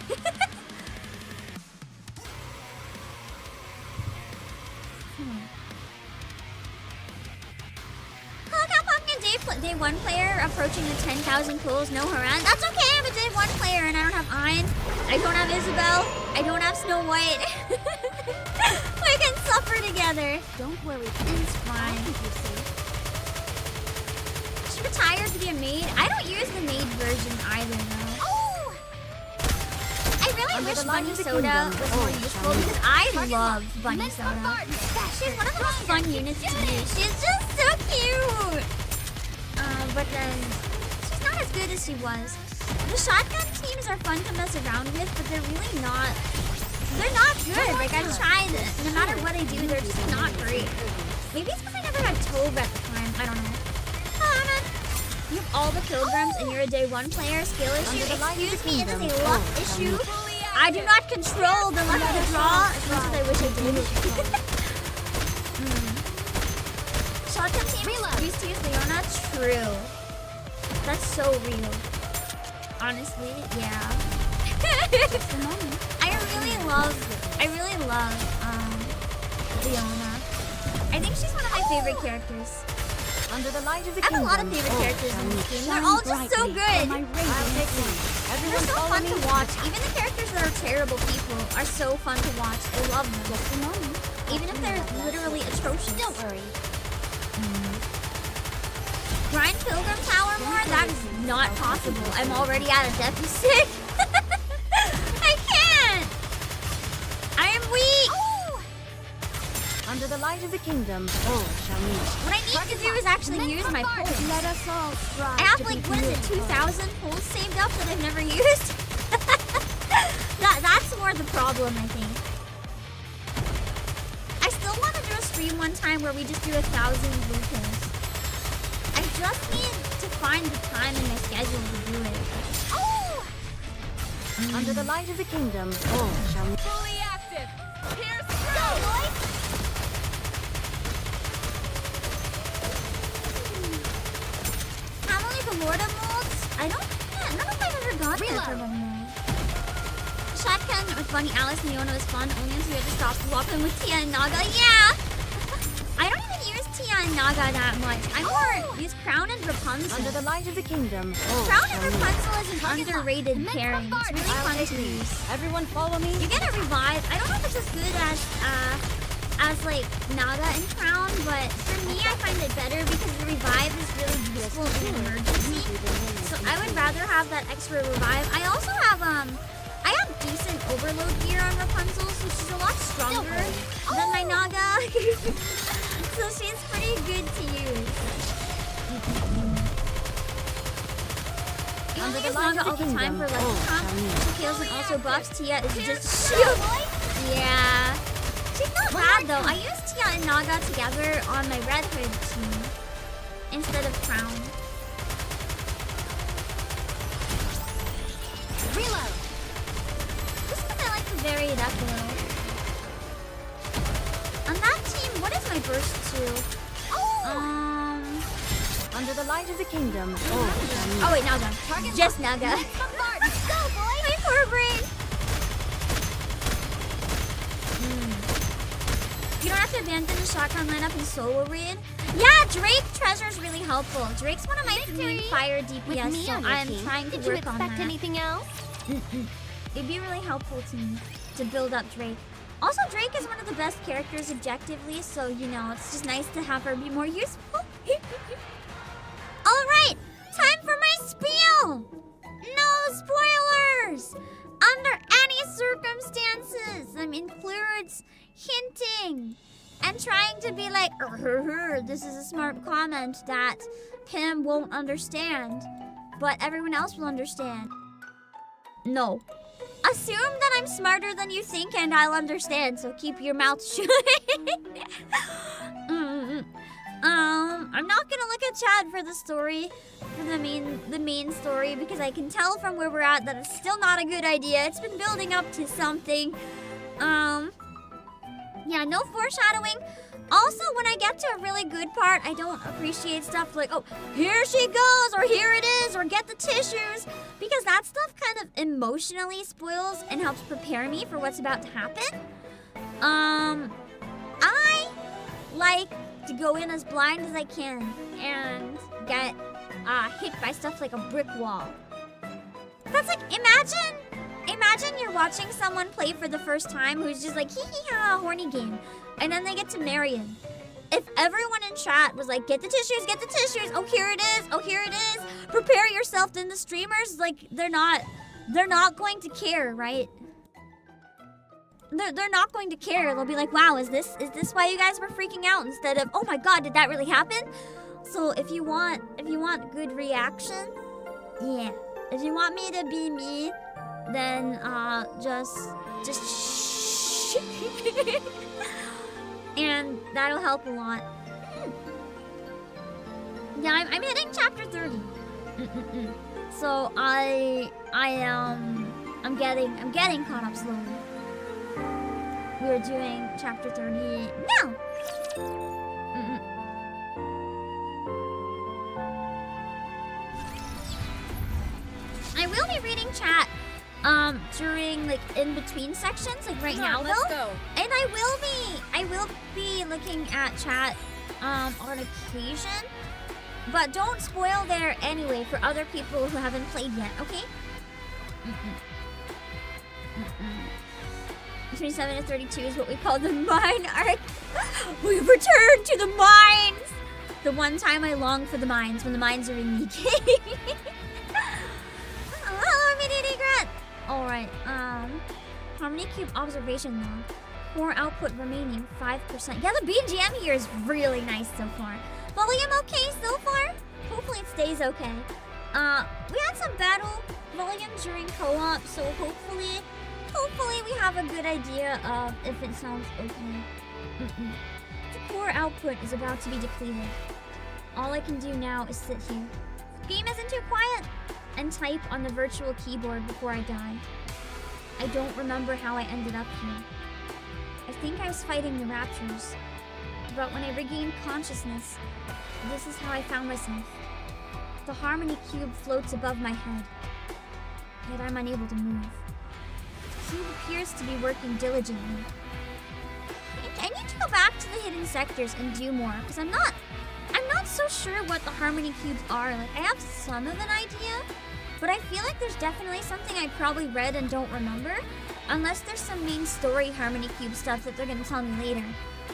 [SPEAKER 1] Day 1 player approaching the 10,000 pulls, no Haran. That's okay, I'm a day 1 player and I don't have Ayn. I don't have Isabel. I don't have Snow White. We can suffer together.
[SPEAKER 2] Don't worry.
[SPEAKER 1] It's fine. She retired to be a maid. I don't use the maid version either though. Oh! I really wish Bunny Soda was more useful because I love Bunny Soda. She's one of the most fun units to use. She's just so cute! But then she's not as good as she was. The shotgun teams are fun to mess around with, but they're really not. They're not good. Like I've tried, no matter what I do, they're just not great. Maybe it's because I never had Tobe at the time. I don't know. You have all the pilgrims and you're a day 1 player. Skill issue. Excuse me, it is a luck issue. I do not control the luck of the draw as much as I wish I did. Shotgun team used to use Leona. True. That's so real. Honestly, yeah. I really love Leona. I think she's one of my favorite characters.
[SPEAKER 2] Under the light of the
[SPEAKER 1] I have a lot of favorite characters in this game. They're all just so good. They're so fun to watch. Even the characters that are terrible people are so fun to watch. I love them. Even if they're literally atrocious. Don't worry. Grind Pilgrim Tower more? That is not possible. I'm already at a deficit. I can't! I am weak! Oh.
[SPEAKER 2] Under the light of the kingdom, all shall meet.
[SPEAKER 1] What I need to do is actually use my pulls.
[SPEAKER 2] Let us all strive.
[SPEAKER 1] I have like, what is it, 2,000 pulls saved up that I've never used? That's more the problem, I think. I still want to do a stream one time where we just do 1,000 blue pills. I just need to find the time in my schedule to do it. Oh!
[SPEAKER 2] Under the light of the kingdom, all shall meet.
[SPEAKER 3] Fully active. Here's go, boys.
[SPEAKER 1] Family Gamorda molds? I don't know if I've ever gotten it for one mold. Shotgun with Bunny Alice and Leona is fun, only until you have to stop swapping with Tia and Naga. Yeah! I don't even use Tia and Naga that much. I more use Crown and Rapunzel.
[SPEAKER 2] Under the light of the kingdom.
[SPEAKER 1] Crown and Rapunzel is an underrated pairing. It's really fun to use.
[SPEAKER 2] Everyone follow me.
[SPEAKER 1] You get a revive. I don't know if it's as good as like Naga and Crown, but for me I find it better because the revive is really useful in an emergency. So I would rather have that extra revive. I also have I have decent overload gear on Rapunzel, so she's a lot stronger than my Naga. So she's pretty good to use. You only use Naga all the time for Lucky Comp. She kills and also buffs. Tia is just shield. Yeah. She's not bad though. I use Tia and Naga together on my Red Hood team instead of Crown.
[SPEAKER 3] Reload.
[SPEAKER 1] Just because I like to vary it up a little. On that team, what is my burst to?
[SPEAKER 2] Under the light of the kingdom.
[SPEAKER 1] Oh wait, Naga. Just Naga.
[SPEAKER 3] Go, boy.
[SPEAKER 1] My poor brain. You don't have to abandon the shotgun lineup in solo raid. Yeah, Drake Treasure's really helpful. Drake's one of my main fire DPS, so I'm trying to work on that.
[SPEAKER 3] Did you expect anything else?
[SPEAKER 1] It'd be really helpful to me to build up Drake. Also, Drake is one of the best characters objectively, so, you know, it's just nice to have her be more useful. Alright, time for my spiel! No spoilers! Under any circumstances, includes hinting and trying to be like, this is a smart comment that Pim won't understand, but everyone else will understand. No. Assume that I'm smarter than you think and I'll understand, so keep your mouth shut. I'm not gonna look at chat for the story, for the main story, because I can tell from where we're at that it's still not a good idea. It's been building up to something. Yeah, no foreshadowing. Also, when I get to a really good part, I don't appreciate stuff like, oh, here she goes, or here it is, or get the tissues, because that stuff kind of emotionally spoils and helps prepare me for what's about to happen. I like to go in as blind as I can and get hit by stuff like a brick wall. That's like, imagine you're watching someone play for the first time who's just like, hee hee ha, horny game. And then they get to Marion. If everyone in chat was like, get the tissues, oh here it is, oh here it is, prepare yourself, then the streamers, like, they're not going to care, right? They're not going to care. They'll be like, wow, is this why you guys were freaking out, instead of, oh my god, did that really happen? So if you want good reaction, yeah. If you want me to be me, then just shh. And that'll help a lot. Yeah, I'm hitting chapter 30. So I'm getting caught up slowly. We're doing chapter 30 now. I will be reading chat during like in between sections, like right now though.
[SPEAKER 2] Go.
[SPEAKER 1] And I will be looking at chat on occasion. But don't spoil there anyway for other people who haven't played yet, okay? 27 to 32 is what we call the mine arc. We've returned to the mines! The one time I long for the mines, when the mines are in Nikke. Hello, Mini Gret! Alright, Harmony Cube observation log. Core output remaining 5%. Yeah, the BGM here is really nice so far. Volume okay so far? Hopefully it stays okay. We had some battle volume during co-op, so hopefully we have a good idea of if it sounds okay. The core output is about to be depleted. All I can do now is sit here. Game isn't too quiet, and type on the virtual keyboard before I die. I don't remember how I ended up here. I think I was fighting the raptors, but when I regained consciousness, this is how I found myself. The Harmony Cube floats above my head, yet I'm unable to move. The cube appears to be working diligently. I need to go back to the hidden sectors and do more, because I'm not so sure what the Harmony Cubes are. Like, I have some of an idea, but I feel like there's definitely something I probably read and don't remember, unless there's some main story Harmony Cube stuff that they're going to tell me later.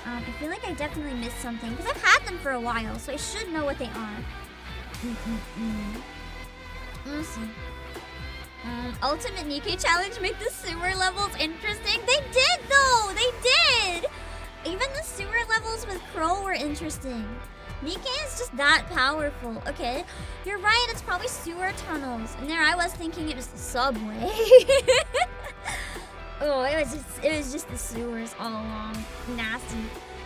[SPEAKER 1] I feel like I definitely missed something, because I've had them for a while, so I should know what they are. Let's see. Ultimate Nikke Challenge make the sewer levels interesting. They did, though! They did! Even the sewer levels with Kroll were interesting. Nikke is just that powerful. Okay, you're right, it's probably sewer tunnels. And there I was thinking it was the subway. Oh, it was just the sewers all along. Nasty.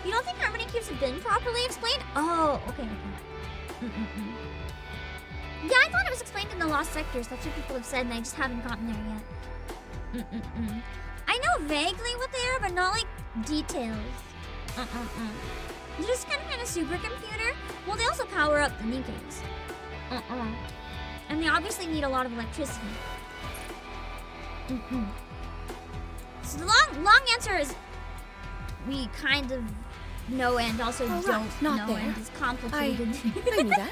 [SPEAKER 1] You don't think Harmony Cubes have been properly explained? Oh, okay. Yeah, I thought it was explained in the Lost Sectors. That's what people have said, and I just haven't gotten there yet. I know vaguely what they are, but not like details. They're just kind of supercomputer. Well, they also power up the Nikkes. And they obviously need a lot of electricity. So the long answer is we kind of know and also don't know, and it's complicated.
[SPEAKER 2] I knew that.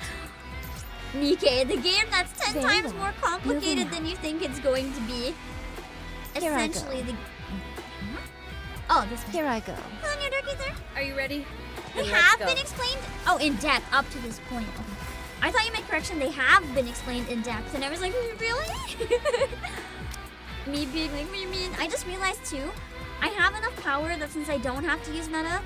[SPEAKER 1] Nikke, the game that's 10
[SPEAKER 2] Very
[SPEAKER 1] times
[SPEAKER 2] well.
[SPEAKER 1] more complicated
[SPEAKER 2] Moving
[SPEAKER 1] than you think it's going to be.
[SPEAKER 2] Here I go.
[SPEAKER 1] Essentially, the. Oh, this one.
[SPEAKER 2] Here I go.
[SPEAKER 1] Hello, new turkey there.
[SPEAKER 3] Are you ready?
[SPEAKER 1] They
[SPEAKER 3] Then let's
[SPEAKER 1] have
[SPEAKER 3] go.
[SPEAKER 1] been explained. Oh, in depth up to this point. Okay. I thought you meant correction. They have been explained in depth, and I was like, really? Me being like, what do you mean? I just realized too, I have enough power that since I don't have to use meta,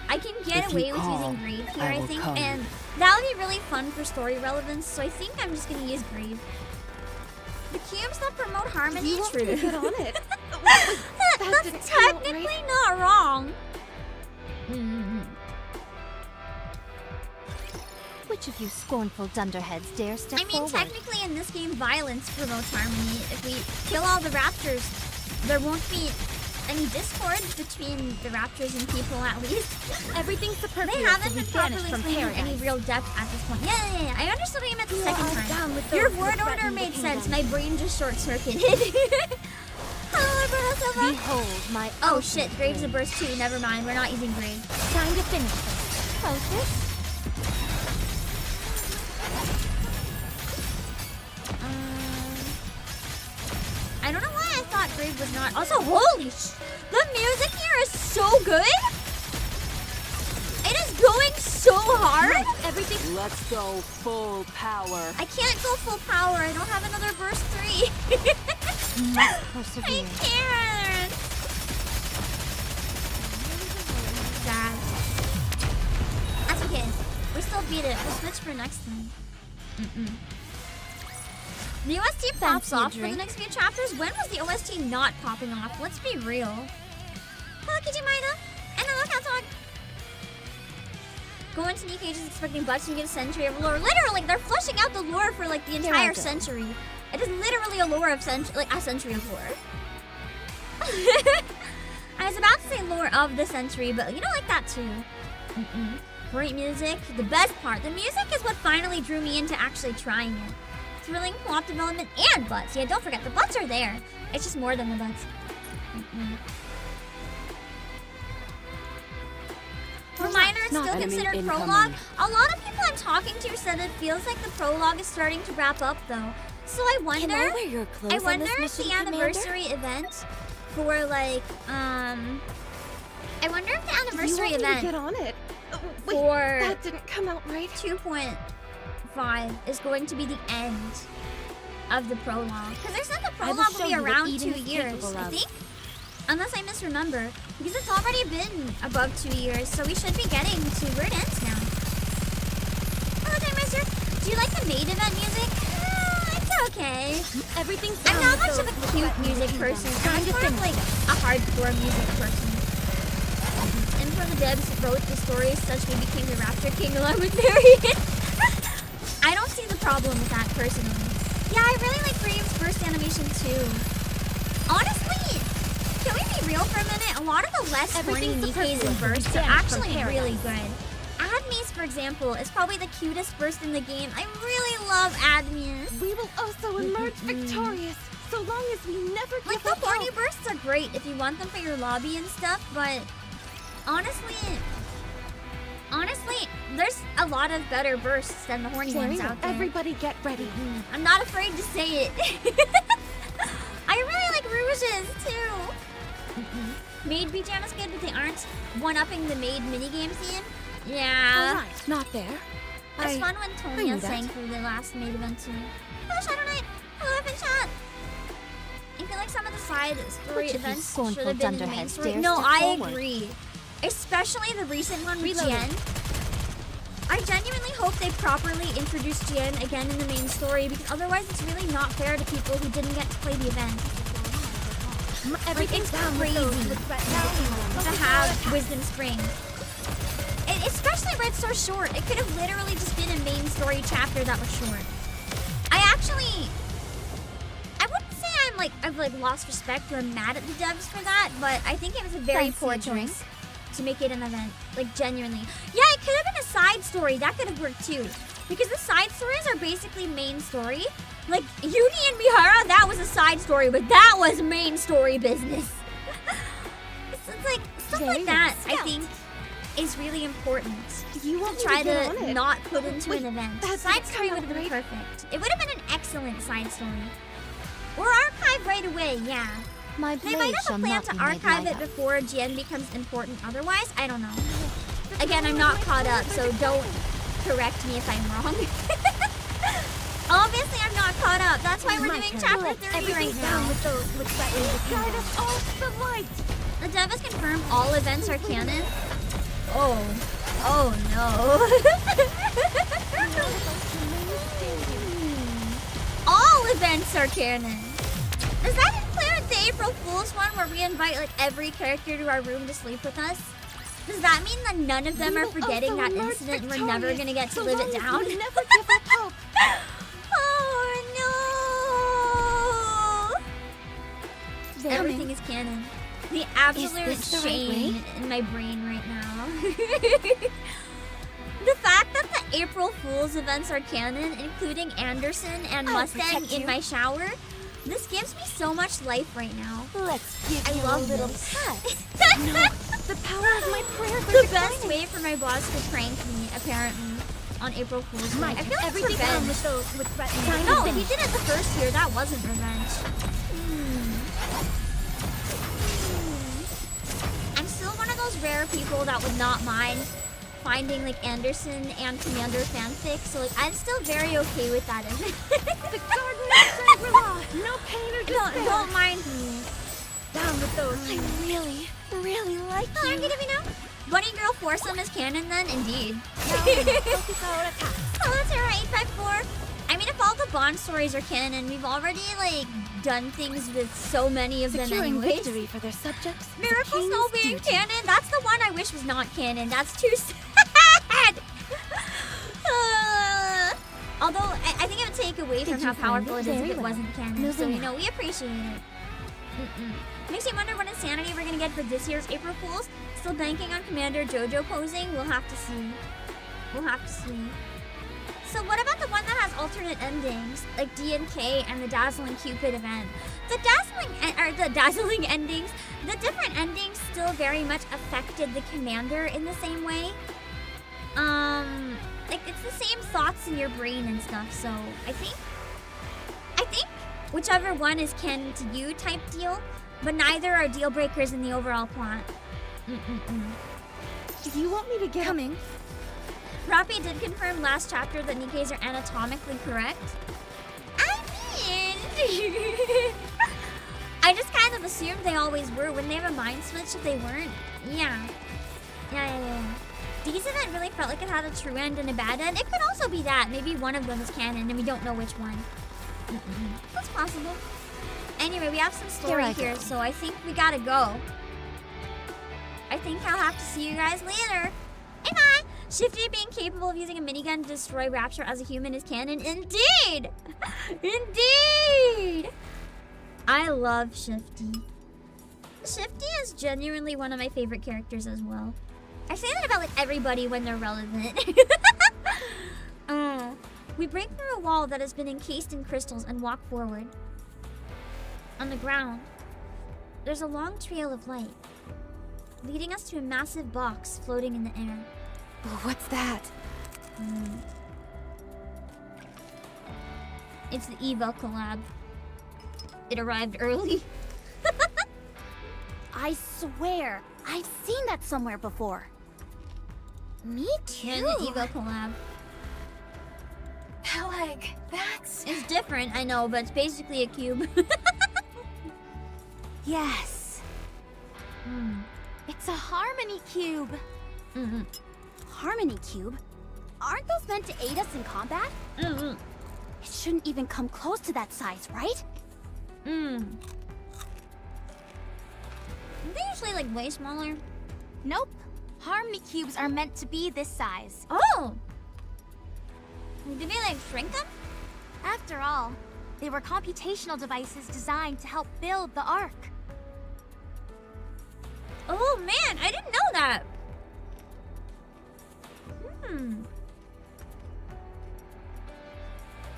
[SPEAKER 1] I can get
[SPEAKER 4] If
[SPEAKER 1] away
[SPEAKER 4] you
[SPEAKER 1] with
[SPEAKER 4] call,
[SPEAKER 1] using Grave here,
[SPEAKER 4] I
[SPEAKER 1] I
[SPEAKER 4] will
[SPEAKER 1] think,
[SPEAKER 4] come.
[SPEAKER 1] and that would be really fun for story relevance. So I think I'm just gonna use Grave. The cubes that promote harmony.
[SPEAKER 3] You want me to get on it?
[SPEAKER 1] That's
[SPEAKER 3] didn't come out
[SPEAKER 1] technically
[SPEAKER 3] right.
[SPEAKER 1] not wrong. Mm-hmm.
[SPEAKER 2] Which of you scornful dunderheads dare step
[SPEAKER 1] I mean,
[SPEAKER 2] forward?
[SPEAKER 1] technically in this game, violence promotes harmony. If we kill all the raptors, there won't be any discord between the raptors and people, at least.
[SPEAKER 3] Everything's superfluous.
[SPEAKER 1] They haven't
[SPEAKER 3] to
[SPEAKER 1] been
[SPEAKER 3] be
[SPEAKER 1] properly
[SPEAKER 3] banished from
[SPEAKER 1] explained in any
[SPEAKER 3] paradise.
[SPEAKER 1] real depth at this point. Yeah. I understood what you meant the second
[SPEAKER 3] are
[SPEAKER 1] time.
[SPEAKER 3] down with
[SPEAKER 1] Your
[SPEAKER 3] those
[SPEAKER 1] word
[SPEAKER 3] who
[SPEAKER 1] order
[SPEAKER 3] threaten the
[SPEAKER 1] made sense.
[SPEAKER 3] kingdom.
[SPEAKER 1] My brain just short-circuited. Hello, Alberto Silva.
[SPEAKER 2] Behold my
[SPEAKER 1] Oh
[SPEAKER 2] ultimate
[SPEAKER 1] shit, Graves a
[SPEAKER 2] blade.
[SPEAKER 1] burst too. Never mind, we're not using Grave.
[SPEAKER 2] Time to finish this. Focus.
[SPEAKER 1] I don't know why I thought Grave was not. Also, holy the music here is so good. It is going so hard.
[SPEAKER 3] Everything.
[SPEAKER 4] Let's go full power.
[SPEAKER 1] I can't go full power. I don't have another burst 3.
[SPEAKER 2] Must
[SPEAKER 1] I
[SPEAKER 2] persevere.
[SPEAKER 1] can't. Sad. That's okay. We still beat it. We'll switch for next time. The OST pops
[SPEAKER 2] Fancy a
[SPEAKER 1] off for the
[SPEAKER 2] drink?
[SPEAKER 1] next few chapters. When was the OST not popping off? Let's be real. Hello, Kijimaida. And hello, Katsog. Go into Nikke Ages expecting butts and get a century of lore. Literally, they're flushing out the lore for like the
[SPEAKER 2] Here I
[SPEAKER 1] entire
[SPEAKER 2] go.
[SPEAKER 1] century. It is literally a lore of a century of lore. I was about to say lore of the century, but you don't like that too. Great music. The best part, the music is what finally drew me into actually trying it. Thrilling plot development and butts. Yeah, don't forget, the butts are there. It's just more than the butts. For minor, it's
[SPEAKER 4] Not
[SPEAKER 1] still
[SPEAKER 4] enemy
[SPEAKER 1] considered
[SPEAKER 4] incoming.
[SPEAKER 1] prologue. A lot of people I'm talking to said it feels like the prologue is starting to wrap up though. So I wonder,
[SPEAKER 2] Can I wear your clothes
[SPEAKER 1] I
[SPEAKER 2] on
[SPEAKER 1] wonder
[SPEAKER 2] this
[SPEAKER 1] if
[SPEAKER 2] mission,
[SPEAKER 1] the
[SPEAKER 2] Commander?
[SPEAKER 1] anniversary event for like, I wonder if the anniversary
[SPEAKER 3] you want me to
[SPEAKER 1] event
[SPEAKER 3] get on it? Wait,
[SPEAKER 1] for
[SPEAKER 3] that didn't come out right.
[SPEAKER 1] 2.5 is going to be the end of the prologue. Because they said the
[SPEAKER 2] I will
[SPEAKER 1] prologue
[SPEAKER 2] show
[SPEAKER 1] will be
[SPEAKER 2] you what
[SPEAKER 1] around
[SPEAKER 2] Eden
[SPEAKER 1] 2
[SPEAKER 2] is
[SPEAKER 1] years,
[SPEAKER 2] capable
[SPEAKER 1] I
[SPEAKER 2] of.
[SPEAKER 1] think. Unless I misremember. Because it's already been above 2 years, so we should be getting to where it ends now. Hello, Time Racer. Do you like the maid event music? It's okay.
[SPEAKER 3] Everything's
[SPEAKER 1] I'm
[SPEAKER 3] down
[SPEAKER 1] not
[SPEAKER 3] with
[SPEAKER 1] much of
[SPEAKER 3] those
[SPEAKER 1] a
[SPEAKER 3] who
[SPEAKER 1] cute
[SPEAKER 3] threaten the
[SPEAKER 1] music
[SPEAKER 3] kingdom.
[SPEAKER 1] person.
[SPEAKER 2] Time
[SPEAKER 1] I'm
[SPEAKER 2] to
[SPEAKER 1] more of
[SPEAKER 2] finish
[SPEAKER 1] like a hardcore music person. And for the devs who wrote the story such we became the Raptor King along with Marion. I don't see the problem with that personally. Yeah, I really like Graves' burst animation too. Honestly, can we be real for a minute? A lot of the less horny
[SPEAKER 3] Everything's
[SPEAKER 1] Nikke's and
[SPEAKER 3] superfluous.
[SPEAKER 1] bursts are
[SPEAKER 3] Banished from
[SPEAKER 1] actually really
[SPEAKER 3] paradise.
[SPEAKER 1] good. Admies, for example, is probably the cutest burst in the game. I really love Admies.
[SPEAKER 3] We will also emerge victorious, so long as we never
[SPEAKER 1] Like,
[SPEAKER 3] give
[SPEAKER 1] the
[SPEAKER 3] up
[SPEAKER 1] horny
[SPEAKER 3] hope.
[SPEAKER 1] bursts are great if you want them for your lobby and stuff, but honestly, there's a lot of better bursts than the horny
[SPEAKER 3] Very
[SPEAKER 1] ones
[SPEAKER 3] well.
[SPEAKER 1] out there.
[SPEAKER 3] Everybody get ready.
[SPEAKER 1] I'm not afraid to say it. I really like rouges too. Maid BGM is good, but they aren't one-upping the maid minigame theme. Yeah.
[SPEAKER 3] Alright, not there.
[SPEAKER 1] It was fun when
[SPEAKER 3] knew
[SPEAKER 1] Tonya
[SPEAKER 3] that.
[SPEAKER 1] sang for the last maid event too. Hello, Shadow Knight. Hello, Evan Chat. I feel like some of the side story
[SPEAKER 2] Which of you
[SPEAKER 1] events
[SPEAKER 2] scornful
[SPEAKER 1] should have been in the main
[SPEAKER 2] dunderheads
[SPEAKER 1] story.
[SPEAKER 2] dare
[SPEAKER 1] No,
[SPEAKER 2] step
[SPEAKER 1] I
[SPEAKER 2] forward?
[SPEAKER 1] agree. Especially the recent one with
[SPEAKER 3] Reloading.
[SPEAKER 1] Jen. I genuinely hope they properly introduce Jen again in the main story because otherwise it's really not fair to people who didn't get to play the event.
[SPEAKER 3] Everything's
[SPEAKER 1] it's
[SPEAKER 3] down with those
[SPEAKER 1] crazy
[SPEAKER 3] who threaten the
[SPEAKER 1] To
[SPEAKER 3] kingdom.
[SPEAKER 1] have Wisdom Spring. Especially Red Star Short. It could have literally just been a main story chapter that was short. I wouldn't say I've lost respect or I'm mad at the devs for that, but I think it was a very
[SPEAKER 2] Fancy
[SPEAKER 1] poor
[SPEAKER 2] a drink?
[SPEAKER 1] choice to make it an event. Like, genuinely. Yeah, it could have been a side story. That could have worked too. Because the side stories are basically main story. Like, Yuni and Mihara, that was a side story, but that was main story business. It's like, stuff
[SPEAKER 2] Very
[SPEAKER 1] like that,
[SPEAKER 2] well
[SPEAKER 1] I think. is really important.
[SPEAKER 2] You want
[SPEAKER 1] Try
[SPEAKER 2] me to get on
[SPEAKER 1] to
[SPEAKER 2] it?
[SPEAKER 1] not put into an event.
[SPEAKER 2] that's
[SPEAKER 1] Side story
[SPEAKER 2] kind
[SPEAKER 1] would
[SPEAKER 2] of
[SPEAKER 1] have been
[SPEAKER 2] great.
[SPEAKER 1] perfect. It would have been an excellent side story. Or archive right away, yeah.
[SPEAKER 2] My
[SPEAKER 1] They might have a plan to archive it before GN becomes important otherwise. I don't know. Again, I'm not caught up, so don't correct me if I'm wrong. Obviously, I'm not caught up. That's why we're doing chapter 30 right now.
[SPEAKER 2] Guide us all to the light.
[SPEAKER 1] The dev has confirmed all events are canon. Oh. Oh no. All events are canon. Does that include the April Fool's one where we invite like every character to our room to sleep with us? Does that mean that none of them are forgetting that incident and we're never gonna get to live it down?
[SPEAKER 2] Never give up hope.
[SPEAKER 1] Oh no! Everything is canon. The absolute
[SPEAKER 2] this the right
[SPEAKER 1] shame
[SPEAKER 2] way?
[SPEAKER 1] in my brain right now. The fact that the April Fool's events are canon, including Anderson and
[SPEAKER 2] I'll
[SPEAKER 1] Mustang
[SPEAKER 2] protect
[SPEAKER 1] in
[SPEAKER 2] you.
[SPEAKER 1] my shower, this gives me so much life right now.
[SPEAKER 2] Let's give
[SPEAKER 1] I
[SPEAKER 2] you
[SPEAKER 1] love
[SPEAKER 2] a little
[SPEAKER 1] this.
[SPEAKER 2] touch. The power of my prayers
[SPEAKER 1] The best way for my boss to prank me, apparently, on April Fool's Day. I feel like it's
[SPEAKER 2] everything on
[SPEAKER 1] revenge.
[SPEAKER 2] with those with threatening.
[SPEAKER 1] No, he did it the first year. That wasn't revenge. I'm still one of those rare people that would not mind finding like Anderson and Commander fanfic, so like I'm still very okay with that.
[SPEAKER 2] The garden of Shangri-La. No pain or despair.
[SPEAKER 1] Don't mind me.
[SPEAKER 2] Down with those. I really like
[SPEAKER 1] Oh,
[SPEAKER 2] you.
[SPEAKER 1] I'm gonna be now. Bunny Girl foursome is canon then, indeed.
[SPEAKER 2] Focus our attack.
[SPEAKER 1] Oh, that's alright, 854. I mean, if all the Bond stories are canon, we've already, like, done things with so many of them
[SPEAKER 2] Securing
[SPEAKER 1] anyways.
[SPEAKER 2] victory for their subjects. is a
[SPEAKER 1] Miracle
[SPEAKER 2] king's
[SPEAKER 1] Snow being
[SPEAKER 2] duty.
[SPEAKER 1] canon? That's the one I wish was not canon. That's too sad. Although, I think it would take away from
[SPEAKER 2] Did
[SPEAKER 1] how
[SPEAKER 2] you find
[SPEAKER 1] powerful
[SPEAKER 2] it?
[SPEAKER 1] it is if
[SPEAKER 2] Very
[SPEAKER 1] it
[SPEAKER 2] well.
[SPEAKER 1] wasn't canon.
[SPEAKER 2] Moving
[SPEAKER 1] So, you
[SPEAKER 2] on.
[SPEAKER 1] know, we appreciate it. Makes me wonder what insanity we're gonna get for this year's April Fools. Still banking on Commander JoJo posing? We'll have to see. We'll have to see. So what about the one that has alternate endings, like D and K and the Dazzling Cupid event? The dazzling endings, the different endings still very much affected the commander in the same way. Like it's the same thoughts in your brain and stuff. So I think whichever one is canon to you type deal, but neither are deal breakers in the overall plot.
[SPEAKER 2] Do you want me to get coming?
[SPEAKER 1] Rapi did confirm last chapter that Nikkes are anatomically correct. I mean, I just kind of assumed they always were. Wouldn't they have a mind switch if they weren't? Yeah. These event really felt like it had a true end and a bad end. It could also be that. Maybe one of them is canon and we don't know which one. That's possible. Anyway, we have some story here, so I think we gotta go. I think I'll have to see you guys later. Bye-bye! Shifty being capable of using a minigun to destroy Rapture as a human is canon. Indeed! Indeed! I love Shifty. Shifty is genuinely one of my favorite characters as well. I say that about like everybody when they're relevant. We break through a wall that has been encased in crystals and walk forward. On the ground, there's a long trail of light, leading us to a massive box floating in the air.
[SPEAKER 2] What's that?
[SPEAKER 1] It's the Eva collab. It arrived early.
[SPEAKER 3] I swear, I've seen that somewhere before. Me too.
[SPEAKER 1] Yeah, the Eva collab.
[SPEAKER 3] Like, that's...
[SPEAKER 1] It's different, I know, but it's basically a cube.
[SPEAKER 3] Yes. It's a harmony cube. Harmony cube? Aren't those meant to aid us in combat? It shouldn't even come close to that size, right?
[SPEAKER 1] They're usually like way smaller.
[SPEAKER 3] Nope. Harmony cubes are meant to be this size.
[SPEAKER 1] Oh! Did we like shrink them?
[SPEAKER 3] After all, they were computational devices designed to help build the Ark.
[SPEAKER 1] Oh man, I didn't know that.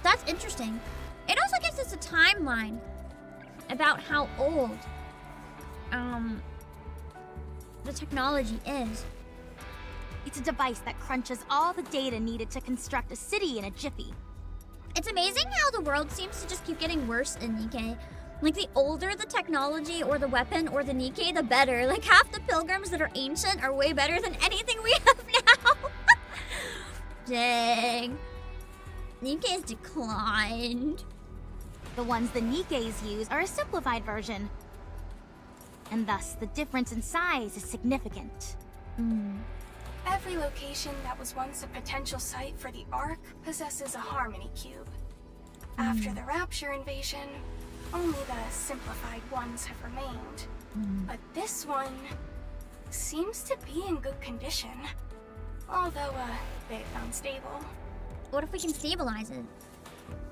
[SPEAKER 1] That's interesting. It also gives us a timeline about how old the technology is.
[SPEAKER 5] It's a device that crunches all the data needed to construct a city in a jiffy.
[SPEAKER 1] It's amazing how the world seems to just keep getting worse in Nikke. Like, the older the technology or the weapon or the Nikke, the better. Like, half the pilgrims that are ancient are way better than anything we have now. Dang. Nikke's declined.
[SPEAKER 5] The ones the Nikkes use are a simplified version. And thus, the difference in size is significant.
[SPEAKER 6] Every location that was once a potential site for the Ark possesses a harmony cube. After the Rapture invasion, only the simplified ones have remained. But this one seems to be in good condition, although a bit unstable.
[SPEAKER 1] What if we can stabilize it?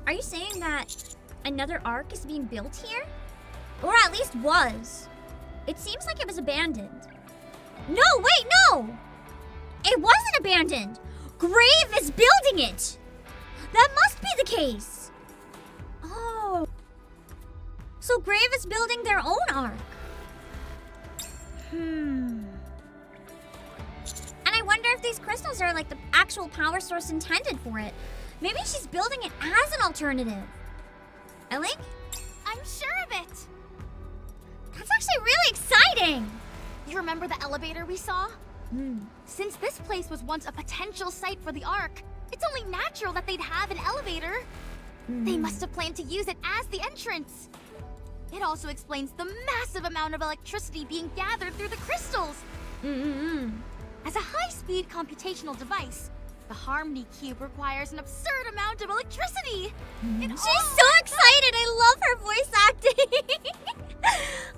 [SPEAKER 1] Are you saying that another Ark is being built here? Or at least was? It seems like it was abandoned. No, wait, no! It wasn't abandoned! Grave is building it! That must be the case! Oh. So Grave is building their own Ark. And I wonder if these crystals are like the actual power source intended for it. Maybe she's building it as an alternative. Ellie?
[SPEAKER 5] I'm sure of it!
[SPEAKER 1] That's actually really exciting!
[SPEAKER 5] You remember the elevator we saw? Since this place was once a potential site for the Ark, it's only natural that they'd have an elevator. They must have planned to use it as the entrance. It also explains the massive amount of electricity being gathered through the crystals. As a high-speed computational device, the Harmony Cube requires an absurd amount of electricity.
[SPEAKER 1] She's so excited! I love her voice acting!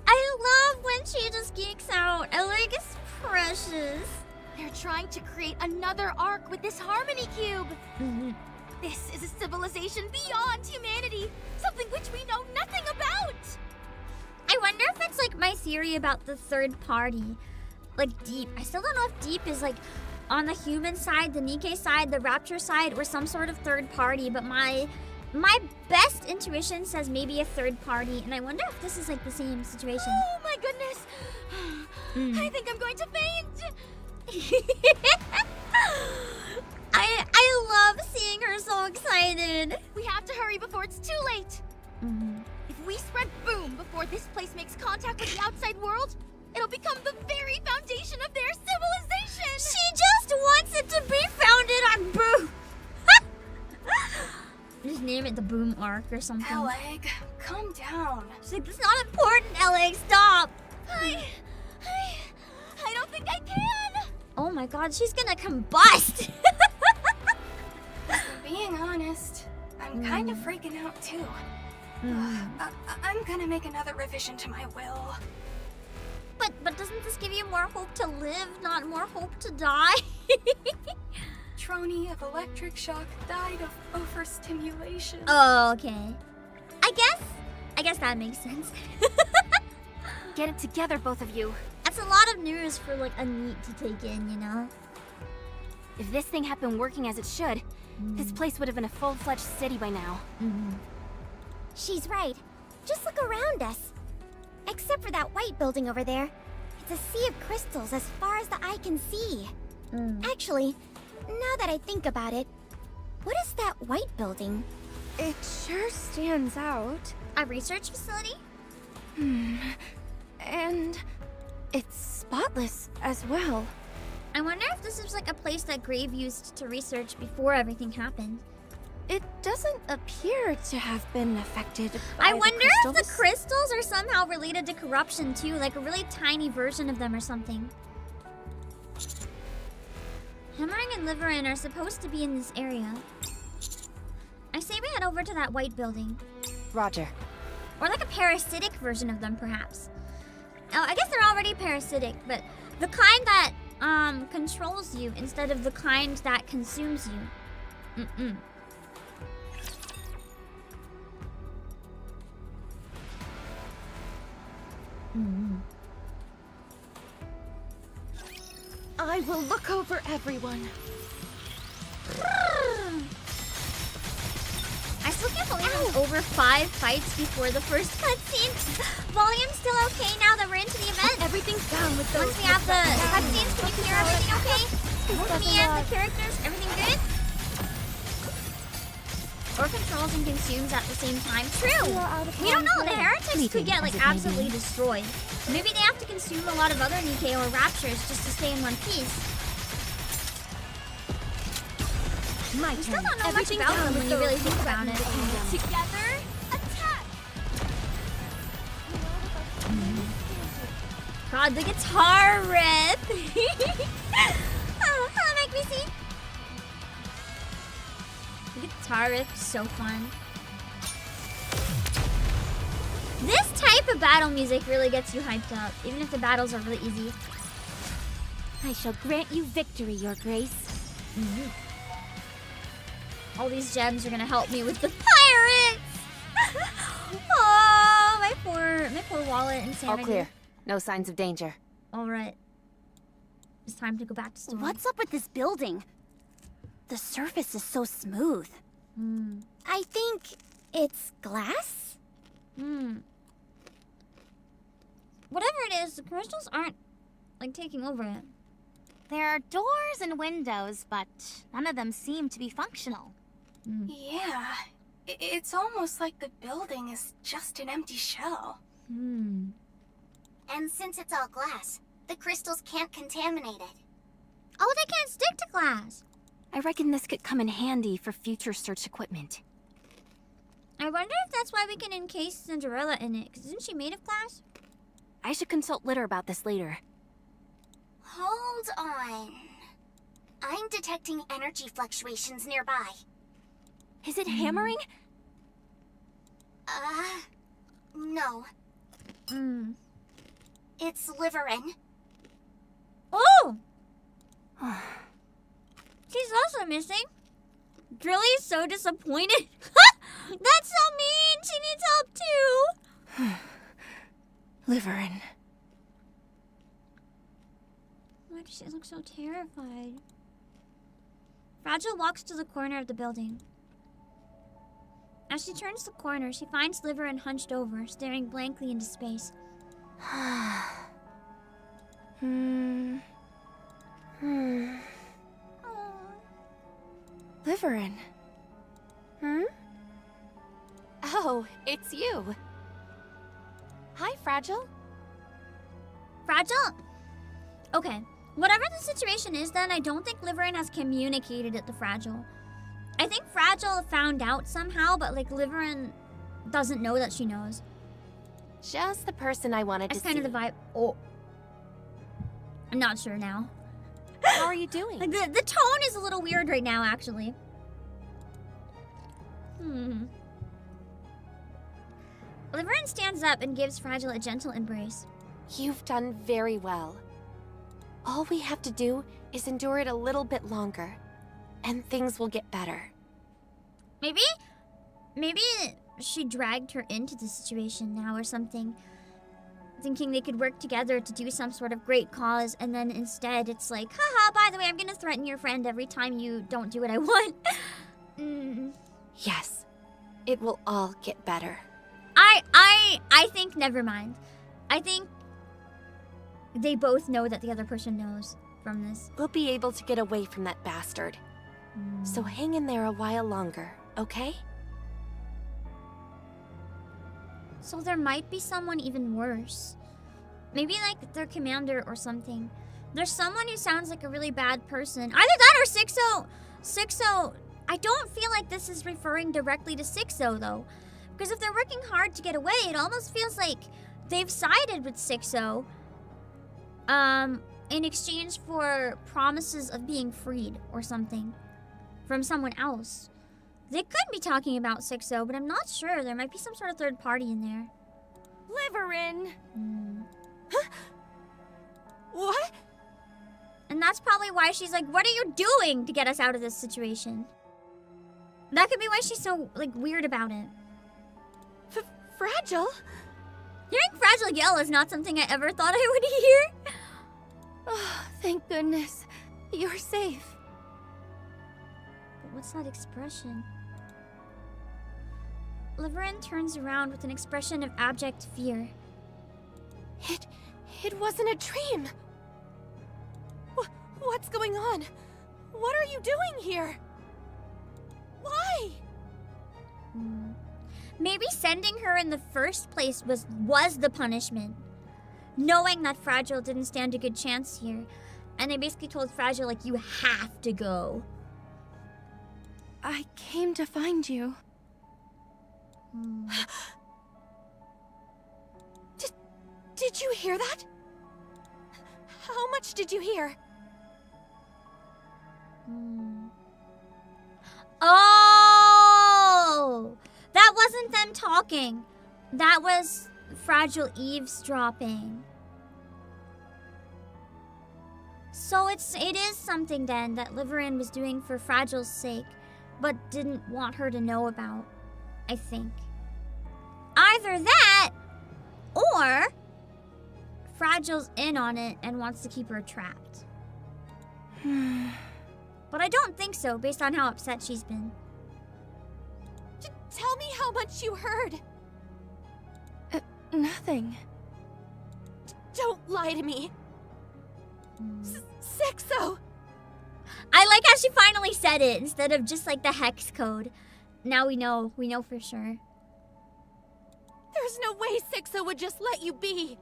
[SPEAKER 1] I love when she just geeks out. Ellie is precious.
[SPEAKER 5] They're trying to create another Ark with this Harmony Cube. This is a civilization beyond humanity, something which we know nothing about.
[SPEAKER 1] I wonder if it's like my theory about the third party. Like Deep. I still don't know if Deep is like on the human side, the Nikke side, the Rapture side, or some sort of third party, but my best intuition says maybe a third party, and I wonder if this is like the same situation.
[SPEAKER 5] Oh my goodness! I think I'm going to faint!
[SPEAKER 1] I love seeing her so excited.
[SPEAKER 5] We have to hurry before it's too late. If we spread boom before this place makes contact with the outside world, it'll become the very foundation of their civilization!
[SPEAKER 1] She just wants it to be founded on boom! Just name it the Boom Arc or something.
[SPEAKER 6] Eleg, calm down.
[SPEAKER 1] She's like, that's not important, Eleg, stop!
[SPEAKER 5] I don't think I can!
[SPEAKER 1] Oh my god, she's gonna combust!
[SPEAKER 6] Being honest, I'm kind of freaking out too. I'm gonna make another revision to my will.
[SPEAKER 1] But doesn't this give you more hope to live, not more hope to die?
[SPEAKER 6] Trony of electric shock died of overstimulation.
[SPEAKER 1] Oh, okay. I guess that makes sense.
[SPEAKER 5] Get it together, both of you.
[SPEAKER 1] That's a lot of news for like a NEET to take in, you know?
[SPEAKER 5] If this thing had been working as it should, this place would have been a full-fledged city by now.
[SPEAKER 3] She's right. Just look around us. Except for that white building over there. It's a sea of crystals as far as the eye can see. Actually, now that I think about it, what is that white building?
[SPEAKER 2] It sure stands out.
[SPEAKER 1] A research facility?
[SPEAKER 2] And it's spotless as well.
[SPEAKER 1] I wonder if this is like a place that Grave used to research before everything happened.
[SPEAKER 2] It doesn't appear to have been affected by
[SPEAKER 1] I wonder
[SPEAKER 2] the
[SPEAKER 1] if the crystals are somehow related to corruption too, like a really tiny version of them or something. Hammering and Liverin are supposed to be in this area. I say we head over to that white building.
[SPEAKER 2] Roger.
[SPEAKER 1] Or like a parasitic version of them, perhaps. Oh, I guess they're already parasitic, but the kind that controls you instead of the kind that consumes you.
[SPEAKER 2] I will look over everyone.
[SPEAKER 1] I still can't believe it was over 5 fights before the first cutscene. Volume's still okay now that we're into the event?
[SPEAKER 2] Everything's down with those.
[SPEAKER 1] Once we have the cutscenes, can you hear everything okay? Both me and the characters, everything good? Or controls and consumes at the same time. True! We don't know, the heretics could get like absolutely destroyed. Maybe they have to consume a lot of other Nikke or raptures just to stay in one piece.
[SPEAKER 2] My
[SPEAKER 1] We still
[SPEAKER 2] turn.
[SPEAKER 1] don't know much about them when you really think about it.
[SPEAKER 5] Together, attack!
[SPEAKER 1] God, the guitar riff! Oh, make me see. The guitar riff is so fun. This type of battle music really gets you hyped up, even if the battles are really easy.
[SPEAKER 3] I shall grant you victory, Your Grace.
[SPEAKER 1] All these gems are gonna help me with the pirates! Oh, my poor wallet and
[SPEAKER 2] All
[SPEAKER 1] sanity.
[SPEAKER 2] clear. No signs of danger.
[SPEAKER 1] Alright. It's time to go back to storm.
[SPEAKER 3] What's up with this building? The surface is so smooth. I think it's glass?
[SPEAKER 1] Whatever it is, the crystals aren't, like, taking over it.
[SPEAKER 5] There are doors and windows, but none of them seem to be functional.
[SPEAKER 6] Yeah. It's almost like the building is just an empty shell.
[SPEAKER 3] And since it's all glass, the crystals can't contaminate it.
[SPEAKER 1] Oh, they can't stick to glass.
[SPEAKER 2] I reckon this could come in handy for future search equipment.
[SPEAKER 1] I wonder if that's why we can encase Cinderella in it, because isn't she made of glass?
[SPEAKER 2] I should consult Litter about this later.
[SPEAKER 3] Hold on. I'm detecting energy fluctuations nearby.
[SPEAKER 2] Is it hammering?
[SPEAKER 3] No. It's Liverin.
[SPEAKER 1] Oh! She's also missing. Drilly's so disappointed. That's so mean! She needs help too!
[SPEAKER 2] Liverin.
[SPEAKER 1] Why does she look so terrified? Fragile walks to the corner of the building. As she turns the corner, she finds Liverin hunched over, staring blankly into space.
[SPEAKER 2] Liverin. Oh, it's you. Hi, Fragile.
[SPEAKER 1] Fragile? Okay. Whatever the situation is, then, I don't think Liverin has communicated it to Fragile. I think Fragile found out somehow, but, like, Liverin doesn't know that she knows.
[SPEAKER 2] Just the person I wanted
[SPEAKER 1] That's
[SPEAKER 2] to
[SPEAKER 1] kind
[SPEAKER 2] see.
[SPEAKER 1] of the vibe. Oh. I'm not sure now.
[SPEAKER 2] How are you doing?
[SPEAKER 1] Like, the tone is a little weird right now, actually. Liverin stands up and gives Fragile a gentle embrace.
[SPEAKER 2] You've done very well. All we have to do is endure it a little bit longer, and things will get better.
[SPEAKER 1] Maybe she dragged her into the situation now or something, thinking they could work together to do some sort of great cause, and then instead it's like, haha, by the way, I'm gonna threaten your friend every time you don't do what I want.
[SPEAKER 2] Yes, it will all get better.
[SPEAKER 1] I think never mind. I think they both know that the other person knows from this.
[SPEAKER 2] We'll be able to get away from that bastard. So hang in there a while longer, okay?
[SPEAKER 1] So there might be someone even worse. Maybe like their commander or something. There's someone who sounds like a really bad person. Either that or Sixo. I don't feel like this is referring directly to Sixo though. Because if they're working hard to get away, it almost feels like they've sided with Sixo in exchange for promises of being freed or something from someone else. They could be talking about Sixo, but I'm not sure. There might be some sort of third party in there.
[SPEAKER 2] Liverin! Huh? What?
[SPEAKER 1] And that's probably why she's like, what are you doing to get us out of this situation? That could be why she's so, like, weird about it.
[SPEAKER 2] Fragile?
[SPEAKER 1] Hearing Fragile yell is not something I ever thought I would hear.
[SPEAKER 2] Oh, thank goodness. You're safe.
[SPEAKER 1] But what's that expression? Liverin turns around with an expression of abject fear.
[SPEAKER 2] It wasn't a dream. What's going on? What are you doing here? Why?
[SPEAKER 1] Maybe sending her in the first place was the punishment. Knowing that Fragile didn't stand a good chance here. And they basically told Fragile, like, you have to go.
[SPEAKER 2] I came to find you. Did you hear that? How much did you hear?
[SPEAKER 1] Oh! That wasn't them talking. That was Fragile eavesdropping. So it is something then that Liverin was doing for Fragile's sake, but didn't want her to know about, I think. Either that, or Fragile's in on it and wants to keep her trapped. But I don't think so, based on how upset she's been.
[SPEAKER 2] Tell me how much you heard. Nothing. Don't lie to me. Sixo!
[SPEAKER 1] I like how she finally said it instead of just like the hex code. Now we know for sure.
[SPEAKER 2] There's no way Sixo would just let you be.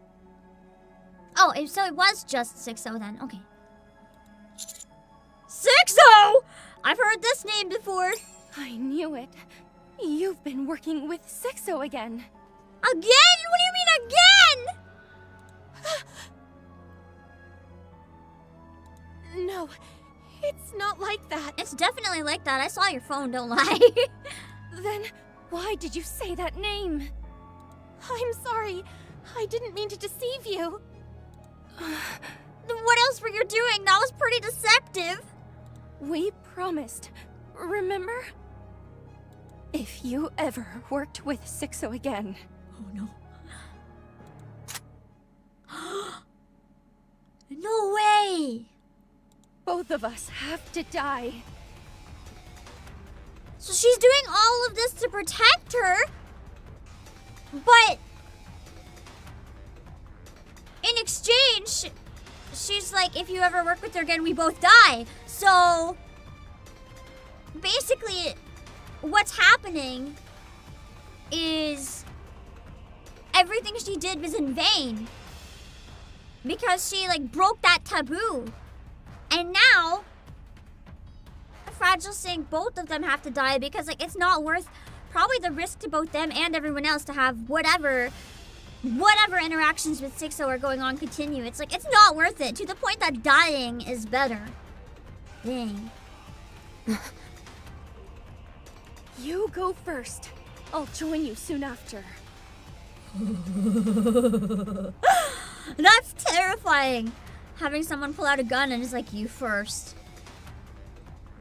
[SPEAKER 1] Oh, so it was just Sixo then. Okay. Sixo! I've heard this name before.
[SPEAKER 2] I knew it. You've been working with Sixo again.
[SPEAKER 1] Again? What do you mean again?
[SPEAKER 2] No, it's not like that.
[SPEAKER 1] It's definitely like that. I saw your phone, don't lie.
[SPEAKER 2] Then why did you say that name? I'm sorry. I didn't mean to deceive you.
[SPEAKER 1] What else were you doing? That was pretty deceptive.
[SPEAKER 2] We promised, remember? If you ever worked with Sixo again.
[SPEAKER 1] Oh no. No way!
[SPEAKER 2] Both of us have to die.
[SPEAKER 1] So she's doing all of this to protect her, but in exchange, she's like, if you ever work with her again, we both die. So basically, what's happening is everything she did was in vain because she like broke that taboo. And now Fragile's saying both of them have to die because like it's not worth probably the risk to both them and everyone else to have whatever interactions with Sixo are going on continue. It's like it's not worth it to the point that dying is better. Dang.
[SPEAKER 2] You go first. I'll join you soon after.
[SPEAKER 1] That's terrifying. Having someone pull out a gun and is like, you first.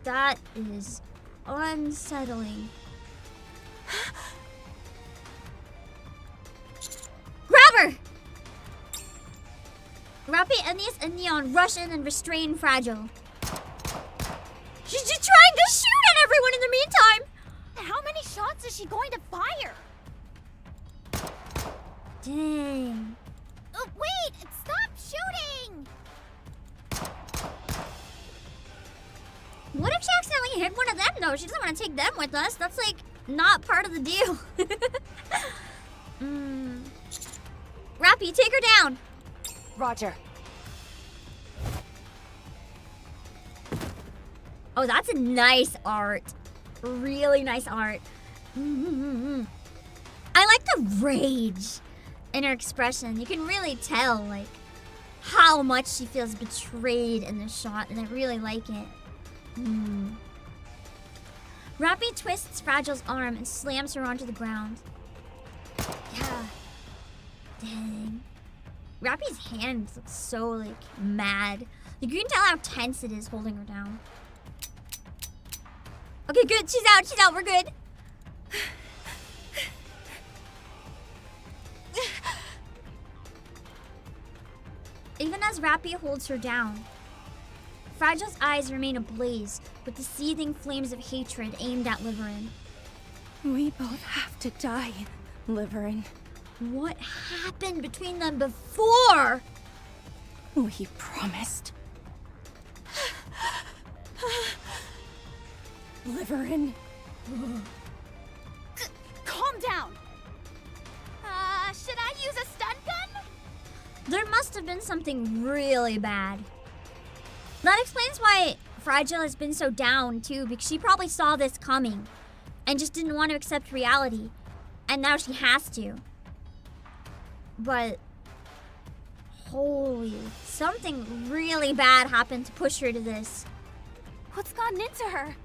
[SPEAKER 1] That is unsettling. Grab her! Rapi, Anis, and Neon rush in and restrain Fragile. She's just trying to shoot at everyone in the meantime!
[SPEAKER 3] How many shots is she going to fire?
[SPEAKER 1] Dang.
[SPEAKER 3] Wait! Stop shooting!
[SPEAKER 1] What if she accidentally hit one of them, though? She doesn't want to take them with us. That's, like, not part of the deal. Rapi, take her down.
[SPEAKER 2] Roger.
[SPEAKER 1] Oh, that's a nice art. Really nice art. I like the rage in her expression. You can really tell, like, how much she feels betrayed in this shot, and I really like it. Rapi twists Fragile's arm and slams her onto the ground. Yeah. Dang. Rapi's hands look so, like, mad. Like, you can tell how tense it is holding her down. Okay, good. She's out. We're good. Even as Rapi holds her down, Fragile's eyes remain ablaze with the seething flames of hatred aimed at Liverin.
[SPEAKER 2] We both have to die, Liverin.
[SPEAKER 1] What happened between them before?
[SPEAKER 2] We promised. Liverin. Calm down.
[SPEAKER 5] Should I use a stun gun?
[SPEAKER 1] There must have been something really bad. That explains why Fragile has been so down too, because she probably saw this coming and just didn't want to accept reality. And now she has to. But holy, something really bad happened to push her to this.
[SPEAKER 5] What's gotten into her?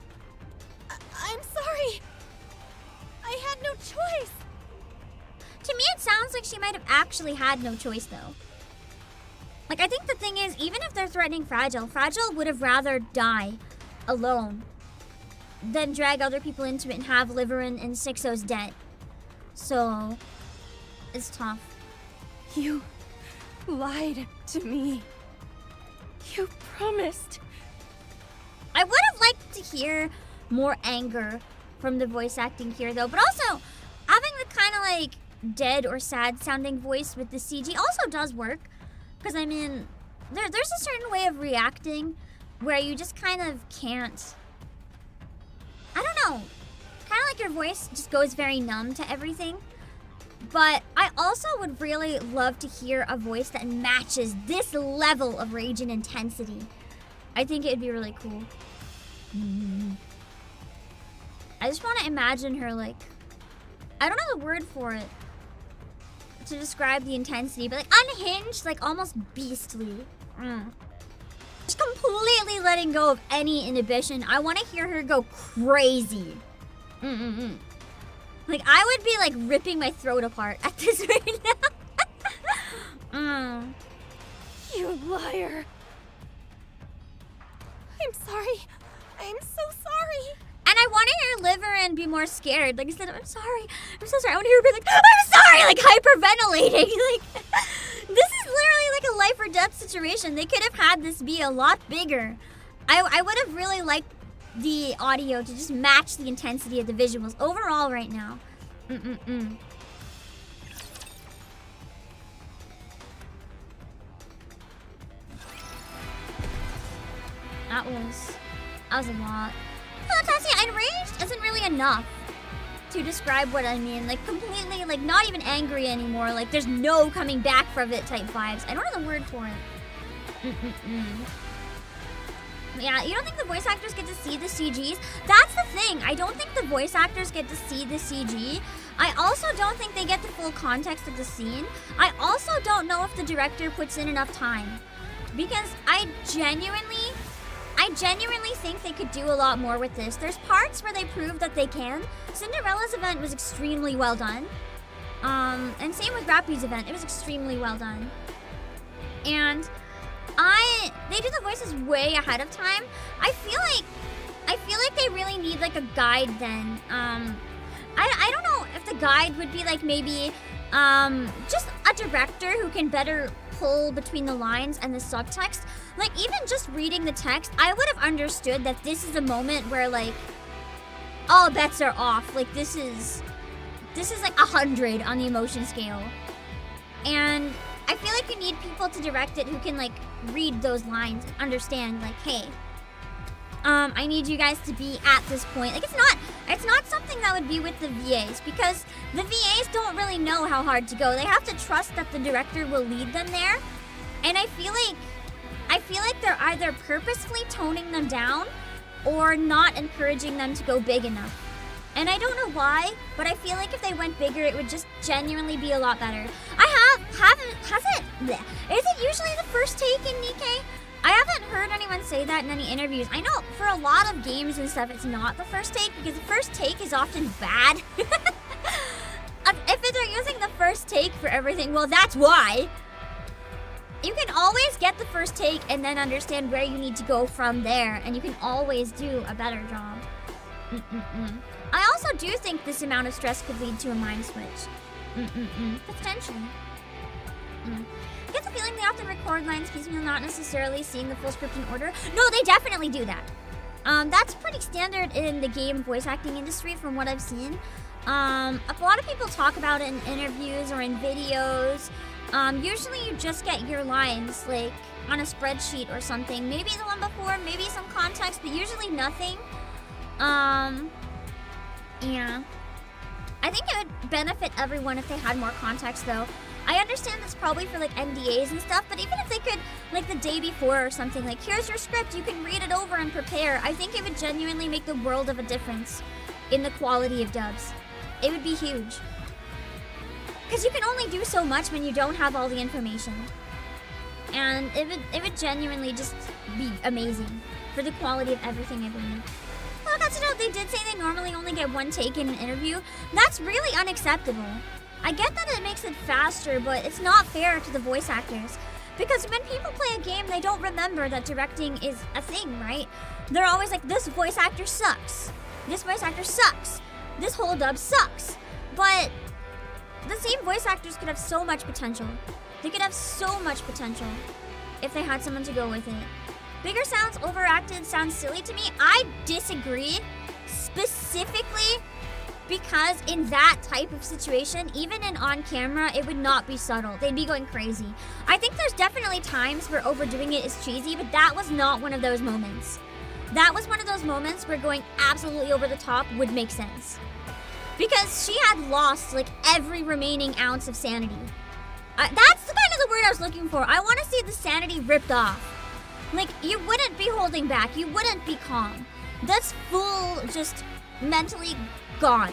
[SPEAKER 2] I'm sorry. I had no choice.
[SPEAKER 1] To me, it sounds like she might have actually had no choice, though. Like, I think the thing is, even if they're threatening Fragile, Fragile would have rather die alone than drag other people into it and have Liverin and Sixo's dead. So, it's tough.
[SPEAKER 2] You lied to me. You promised.
[SPEAKER 1] I would have liked to hear more anger from the voice acting here, though. But also, having the kind of like dead or sad sounding voice with the CG also does work. Because, I mean, there's a certain way of reacting where you just kind of can't. I don't know. Kind of like your voice just goes very numb to everything. But I also would really love to hear a voice that matches this level of rage and intensity. I think it would be really cool. I just want to imagine her like, I don't know the word for it to describe the intensity, but like unhinged, like almost beastly. Just completely letting go of any inhibition. I want to hear her go crazy. Like I would be like ripping my throat apart at this right now.
[SPEAKER 2] You liar. I'm sorry. I'm so sorry.
[SPEAKER 1] And I want to hear Liverin be more scared. Like I said, I'm sorry. I'm so sorry. I want to hear her be like, I'm sorry, like hyperventilating. Like, this is literally like a life or death situation. They could have had this be a lot bigger. I would have really liked the audio to just match the intensity of the visuals overall right now. That was a lot. Tassia, enraged isn't really enough to describe what I mean. Like completely, like not even angry anymore. Like there's no coming back from it type vibes. I don't know the word for it. Yeah, you don't think the voice actors get to see the CGs? That's the thing. I don't think the voice actors get to see the CG. I also don't think they get the full context of the scene. I also don't know if the director puts in enough time. Because I genuinely think they could do a lot more with this. There's parts where they prove that they can. Cinderella's event was extremely well done. And same with Rapi's event. It was extremely well done. And they do the voices way ahead of time. I feel like they really need like a guide then. I don't know if the guide would be like maybe just a director who can better pull between the lines and the subtext. Like even just reading the text, I would have understood that this is a moment where like all bets are off. Like this is like 100 on the emotion scale. And I feel like you need people to direct it who can like read those lines and understand like, hey, I need you guys to be at this point. Like it's not something that would be with the VAs because the VAs don't really know how hard to go. They have to trust that the director will lead them there. And I feel like they're either purposefully toning them down or not encouraging them to go big enough. And I don't know why, but I feel like if they went bigger, it would just genuinely be a lot better. Is it usually the first take in Nikke? I haven't heard anyone say that in any interviews. I know for a lot of games and stuff, it's not the first take because the first take is often bad. If they're using the first take for everything, well, that's why. You can always get the first take and then understand where you need to go from there, and you can always do a better job. I also do think this amount of stress could lead to a mind switch. Potentially. I get the feeling they often record lines piecemeal, not necessarily seeing the full script in order. No, they definitely do that. That's pretty standard in the game voice acting industry from what I've seen. A lot of people talk about it in interviews or in videos. Usually you just get your lines like on a spreadsheet or something. Maybe the one before, maybe some context, but usually nothing. Yeah. I think it would benefit everyone if they had more context, though. I understand that's probably for, like, NDAs and stuff, but even if they could, like, the day before or something, like, here's your script, you can read it over and prepare, I think it would genuinely make the world of a difference in the quality of dubs. It would be huge. Because you can only do so much when you don't have all the information. And it would genuinely just be amazing for the quality of everything, I believe. Well, that's, you know, they did say they normally only get one take in an interview. That's really unacceptable. I get that it makes it faster, but it's not fair to the voice actors. Because when people play a game, they don't remember that directing is a thing, right? They're always like, this voice actor sucks. This voice actor sucks. This whole dub sucks. But the same voice actors could have so much potential. They could have so much potential if they had someone to go with it. Bigger sounds overacted sounds silly to me. I disagree, specifically because in that type of situation, even in on camera, it would not be subtle. They'd be going crazy. I think there's definitely times where overdoing it is cheesy, but that was not one of those moments. That was one of those moments where going absolutely over the top would make sense. Because she had lost like every remaining ounce of sanity. That's the kind of the word I was looking for. I want to see the sanity ripped off. Like, you wouldn't be holding back. You wouldn't be calm. That's full, just mentally gone.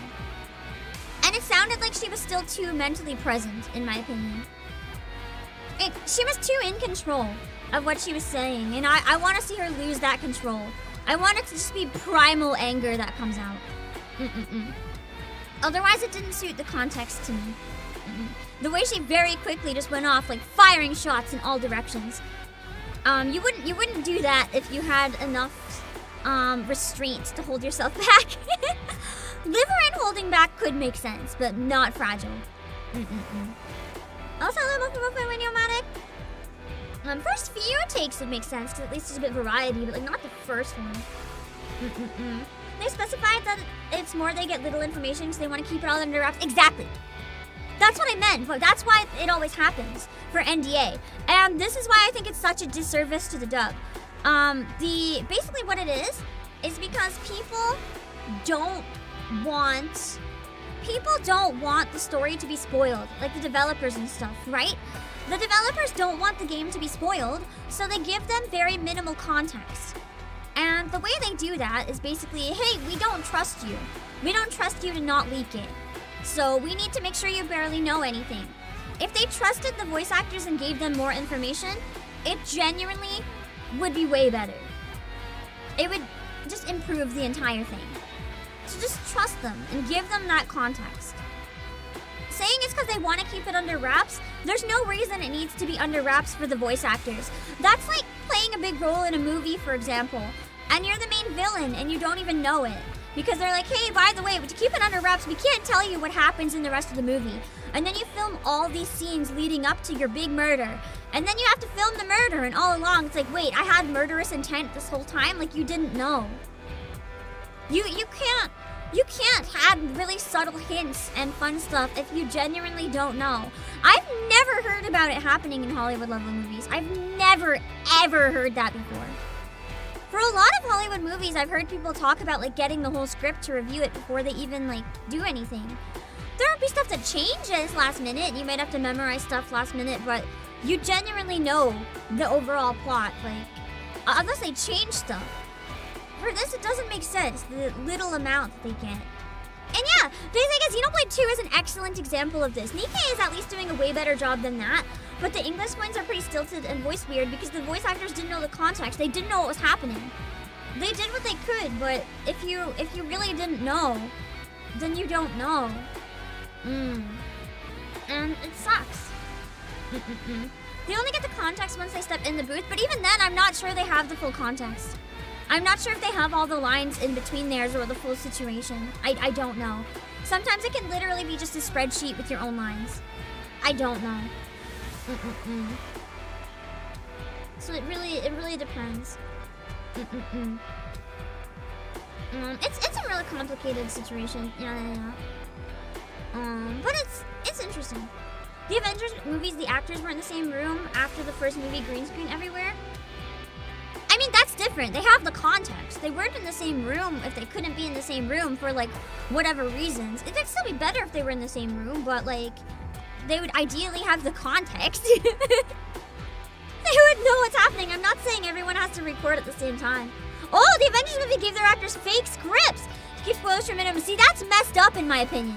[SPEAKER 1] And it sounded like she was still too mentally present, in my opinion. She was too in control of what she was saying, and I want to see her lose that control. I want it to just be primal anger that comes out. Otherwise, it didn't suit the context to me. The way she very quickly just went off, like firing shots in all directions. You wouldn't do that if you had enough restraint to hold yourself back. Liver and holding back could make sense, but not fragile. Also, first few takes would make sense, because at least there's a bit of variety, but like not the first one. They specified that it's more they get little information because they want to keep it all under wraps. Exactly. That's what I meant, but that's why it always happens for NDA. And this is why I think it's such a disservice to the dub. Basically what it is because people don't want the story to be spoiled, like the developers and stuff, right? The developers don't want the game to be spoiled, so they give them very minimal context. And the way they do that is basically, hey, we don't trust you. We don't trust you to not leak it. So we need to make sure you barely know anything. If they trusted the voice actors and gave them more information, it genuinely would be way better. It would just improve the entire thing. So just trust them and give them that context. Saying it's because they want to keep it under wraps, there's no reason it needs to be under wraps for the voice actors. That's like playing a big role in a movie, for example, and you're the main villain and you don't even know it. Because they're like, hey, by the way, to keep it under wraps, we can't tell you what happens in the rest of the movie. And then you film all these scenes leading up to your big murder. And then you have to film the murder, and all along it's like, wait, I had murderous intent this whole time? Like, you didn't know. You can't have really subtle hints and fun stuff if you genuinely don't know. I've never heard about it happening in Hollywood level movies. I've never, ever heard that before. For a lot of Hollywood movies, I've heard people talk about like getting the whole script to review it before they even like do anything. There would be stuff that changes last minute. You might have to memorize stuff last minute, but you genuinely know the overall plot, like, unless they change stuff. For this, it doesn't make sense, the little amount that they get. And yeah, the thing is, Xenoblade 2 is an excellent example of this. Nikke is at least doing a way better job than that, but the English ones are pretty stilted and voice weird because the voice actors didn't know the context. They didn't know what was happening. They did what they could, but if you really didn't know, then you don't know. And it sucks. They only get the context once they step in the booth, but even then, I'm not sure they have the full context. I'm not sure if they have all the lines in between theirs or the full situation. I don't know. Sometimes it can literally be just a spreadsheet with your own lines. I don't know. So it really depends. It's a really complicated situation. Yeah. But it's interesting. The Avengers movies, the actors were in the same room after the first movie, green screen everywhere. I mean, that's different. different. They have the context. They weren't in the same room if they couldn't be in the same room for like whatever reasons. It'd still be better if they were in the same room, but like they would ideally have the context. They would know what's happening. I'm not saying everyone has to record at the same time. Oh, the Avengers movie gave their actors fake scripts to keep spoilers to a minimum. See, that's messed up in my opinion.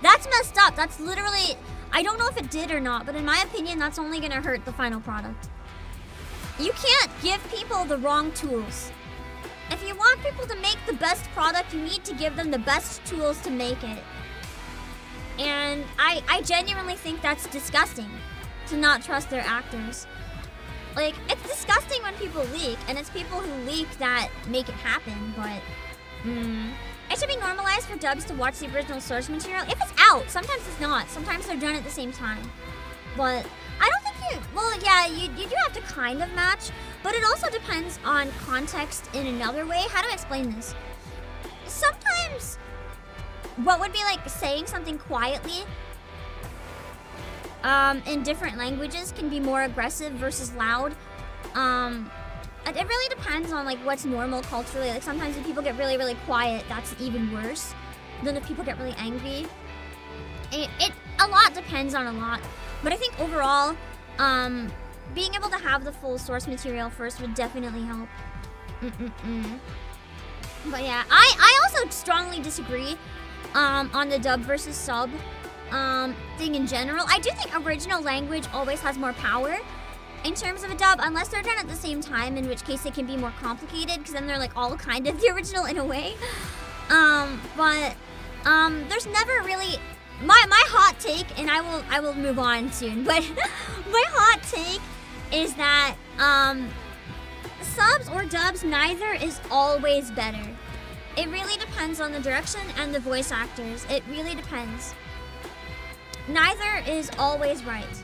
[SPEAKER 1] That's messed up. That's literally, I don't know if it did or not, but in my opinion, that's only gonna hurt the final product. You can't give people the wrong tools. If you want people to make the best product, you need to give them the best tools to make it. And I genuinely think that's disgusting, to not trust their actors. Like, it's disgusting when people leak, and it's people who leak that make it happen, but it should be normalized for dubs to watch the original source material. If it's out, sometimes it's not. Sometimes they're done at the same time. But I don't think you do have to kind of match, but it also depends on context in another way. How do I explain this? Sometimes what would be like saying something quietly in different languages can be more aggressive versus loud. It really depends on like what's normal culturally. Like sometimes if people get really, really quiet, that's even worse than if people get really angry. It a lot depends on a lot. But I think overall, being able to have the full source material first would definitely help. But yeah, I also strongly disagree on the dub versus sub thing in general. I do think original language always has more power in terms of a dub, unless they're done at the same time, in which case it can be more complicated, because then they're like all kind of the original in a way. But there's never really my hot take, and I will move on soon, but my hot take is that subs or dubs, neither is always better. It really depends on the direction and the voice actors. It really depends. Neither is always right.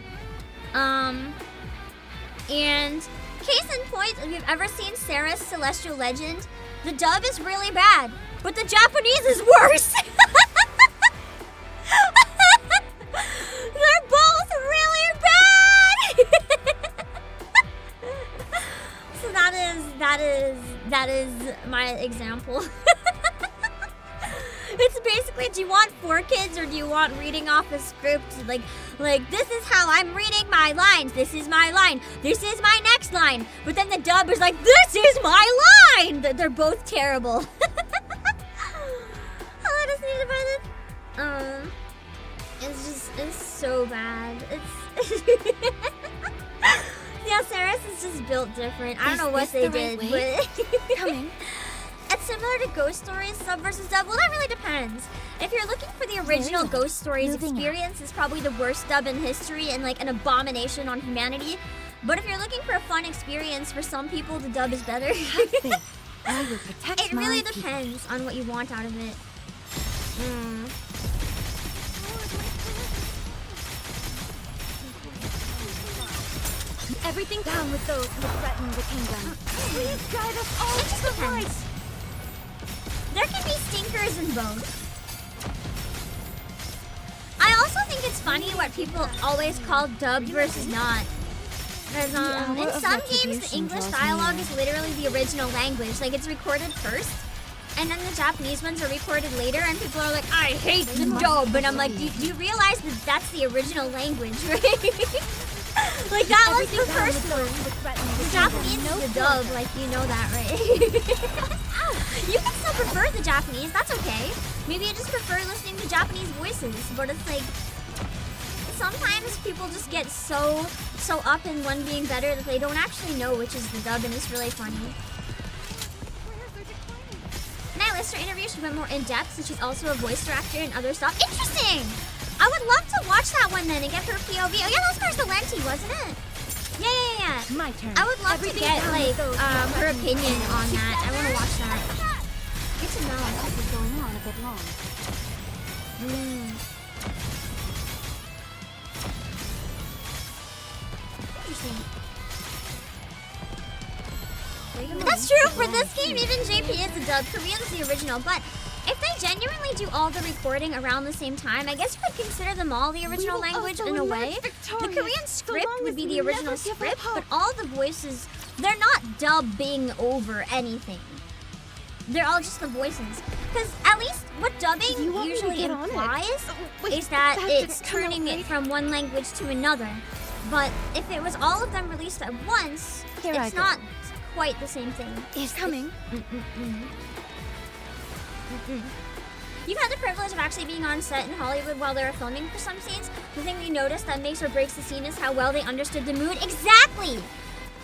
[SPEAKER 1] And case in point, if you've ever seen Sarah's Celestial Legend, the dub is really bad, but the Japanese is worse. They're both really bad. So that is my example. It's basically, do you want 4 kids or do you want reading off a script? Like this is how I'm reading my lines. This is my line. This is my next line. But then the dub is like, this is my line. They're both terrible. I just need to find it. It's so bad. It's yeah, Saris is just built different. I don't know what they did, but coming. It's similar to Ghost Stories, sub versus dub. Well, that really depends. If you're looking for the original Ghost Stories experience, it's probably the worst dub in history and like an abomination on humanity. But if you're looking for a fun experience, for some people, the dub is better. It really depends on what you want out of it.
[SPEAKER 3] Everything down with those who threaten the kingdom. Please guide us all to the right.
[SPEAKER 1] There can be stinkers in both. I also think it's funny what people always call dubbed versus not. Because in some games, the English dialogue is literally the original language. Like, it's recorded first, and then the Japanese ones are recorded later, and people are like, I hate the dub. And I'm like, do you realize that that's the original language, right? Like, that was the first one. The Japanese is the dub, like, you know that, right? You can still prefer the Japanese, that's okay. Maybe you just prefer listening to Japanese voices, but it's like, sometimes people just get so up in one being better that they don't actually know which is the dub, and it's really funny. Nihilist, her interview, she went more in depth, since she's also a voice director and other stuff. Interesting! I would love to watch that one then and get her POV. Oh yeah, that was Marcelenti, wasn't it? Yeah.
[SPEAKER 3] My turn.
[SPEAKER 1] I would love to get like her opinion on that. I want to watch that. Good to know.
[SPEAKER 3] This is going on a bit long.
[SPEAKER 1] Interesting. That's true for this game. Even JP is the dub. Korean's the original, but If they genuinely do all the recording around the same time, I guess you could consider them all the original language in a way. The Korean script would be the original script, but all the voices, they're not dubbing over anything. They're all just the voices. Because at least what dubbing usually implies is that it's turning it from one language to another. But if it was all of them released at once, it's not quite the same thing.
[SPEAKER 3] Is coming.
[SPEAKER 1] You've had the privilege of actually being on set in Hollywood while they were filming for some scenes. The thing we noticed that makes or breaks the scene is how well they understood the mood. Exactly!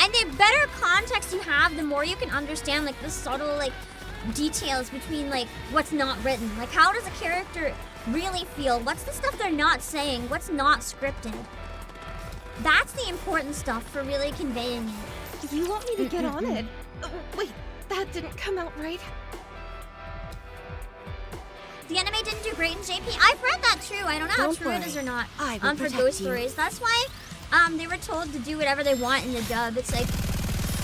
[SPEAKER 1] And the better context you have, the more you can understand like the subtle like details between like what's not written. Like how does a character really feel? What's the stuff they're not saying? What's not scripted? That's the important stuff for really conveying it.
[SPEAKER 2] You want me to get on it? Wait, that didn't come out right.
[SPEAKER 1] The anime didn't do great in JP. I've read that too. I don't know how true it is or not. For Ghost Stories. That's why they were told to do whatever they want in the dub. It's like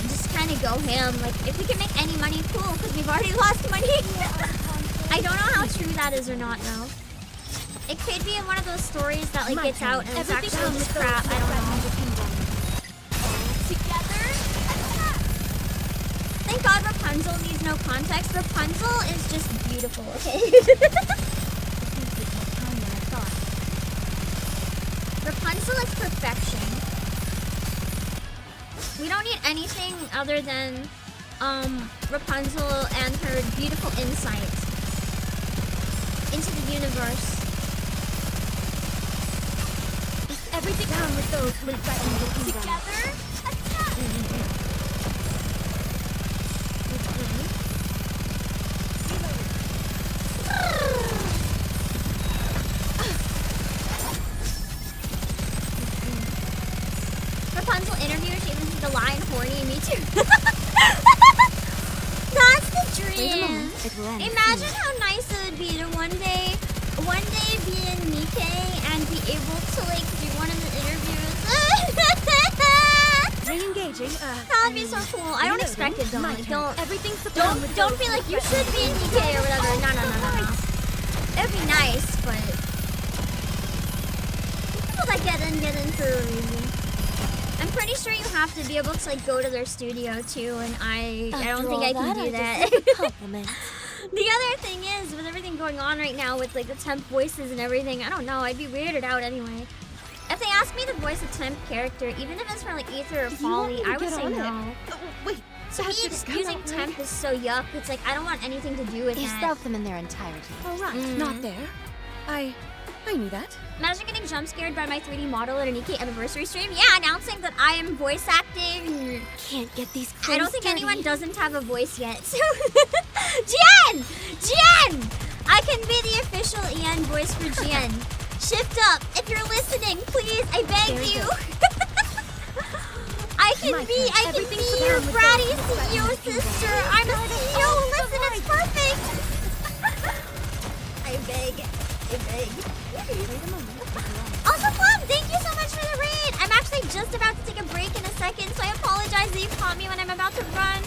[SPEAKER 1] just kind of go ham. Like if we can make any money, cool, because we've already lost money. I don't know how true that is or not though. It could be in one of those stories that like gets out and it's actually just crap. I don't know.
[SPEAKER 5] Together.
[SPEAKER 1] Thank God Rapunzel needs no context. Rapunzel is just beautiful, okay? Rapunzel is perfection. We don't need anything other than Rapunzel and her beautiful insight into the universe.
[SPEAKER 3] Everything down with those who threaten the kingdom.
[SPEAKER 5] Together. Attack.
[SPEAKER 1] Rapunzel interviews, she listens to Lion horny, me too. That's the dream. Imagine how nice it would be to one day be in Nikke and be able to like do one of the interviews.
[SPEAKER 3] Re-engaging.
[SPEAKER 1] That would be so cool. I don't expect it though. Like, don't be like you should be in Nikke or whatever. No. It would be nice, but people that get in for a reason. I'm pretty sure you have to be able to like go to their studio too, and I don't think I can do that. The other thing is, with everything going on right now with like the temp voices and everything, I don't know, I'd be weirded out anyway. If they asked me to voice a temp character, even if it's for like Ether or Polly, I would say no.
[SPEAKER 2] Wait,
[SPEAKER 1] To me, using temp is so yuck. It's like, I don't want anything to do with
[SPEAKER 2] you
[SPEAKER 1] that.
[SPEAKER 2] stealth them in their entirety.
[SPEAKER 3] Oh, right. Not there. I knew that.
[SPEAKER 1] Imagine getting jump scared by my 3D model at a Nikke anniversary stream. Yeah, announcing that I am voice acting.
[SPEAKER 2] Can't get these
[SPEAKER 1] I don't think
[SPEAKER 2] dirty.
[SPEAKER 1] anyone doesn't have a voice yet. So, Jian! I can be the official Ian voice for Jian. Shift up. If you're listening, please, I beg you. I can be your bratty CEO sister. I'm a CEO. Listen, it's perfect. I beg. Also, Plum, thank you so much for the raid. I'm actually just about to take a break in a second, so I apologize that you caught me when I'm about to run.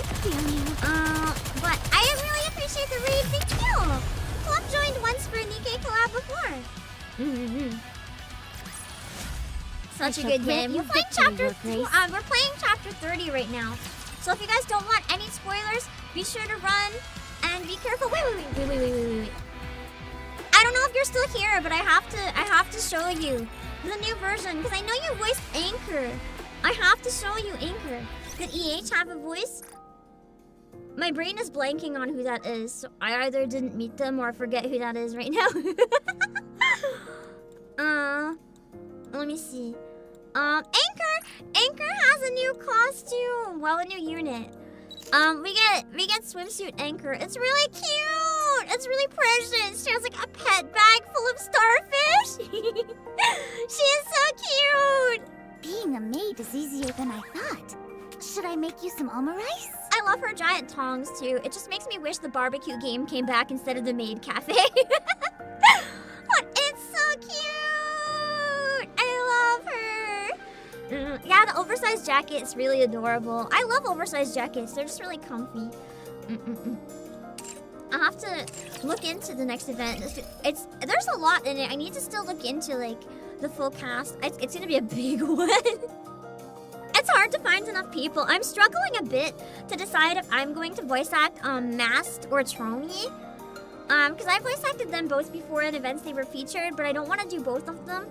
[SPEAKER 1] But I really appreciate the raid. Thank you. Plum joined once for a Nikke collab before. Such a good game. We're playing chapter 30 right now. So if you guys don't want any spoilers, be sure to run and be careful. Wait. I don't know if you're still here, but I have to show you the new version because I know you voiced Anchor. I have to show you Anchor. Did EH have a voice? My brain is blanking on who that is, so I either didn't meet them or forget who that is right now. Let me see. Anchor has a new costume. Well, a new unit. We get swimsuit Anchor. It's really cute. It's really precious. She has like a pet bag full of starfish. She is so cute.
[SPEAKER 3] Being a maid is easier than I thought. Should I make you some omurice?
[SPEAKER 1] I love her giant tongs too. It just makes me wish the barbecue game came back instead of the maid cafe. But it's so cute. I love her. Yeah, the oversized jacket is really adorable. I love oversized jackets. They're just really comfy. I have to look into the next event. There's a lot in it. I need to still look into like the full cast. It's gonna be a big one. It's hard to find enough people. I'm struggling a bit to decide if I'm going to voice act Masked or Trony. Because I voice acted them both before in events they were featured, but I don't want to do both of them.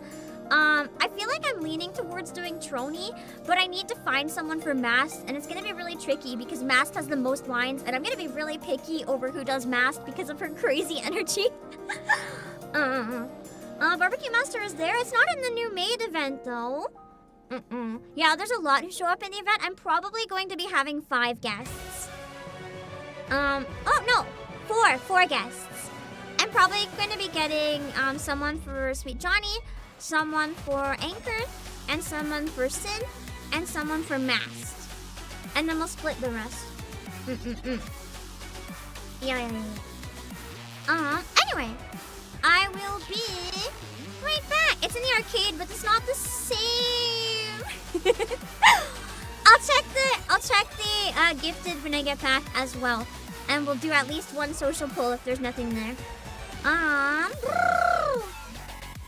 [SPEAKER 1] I feel like I'm leaning towards doing Trony, but I need to find someone for Masked, and it's gonna be really tricky because Masked has the most lines, and I'm gonna be really picky over who does Masked because of her crazy energy. Barbecue Master is there. It's not in the new maid event though. Yeah, there's a lot who show up in the event. I'm probably going to be having 5 guests. Oh no, 4 guests. I'm probably going to be getting someone for Sweet Johnny, someone for Anchor, and someone for Sin, and someone for Masked. And then we'll split the rest. Yeah. Anyway, I will be right back. It's in the arcade, but it's not the same. I'll check the gifted when I get back as well, and we'll do at least one social poll if there's nothing there.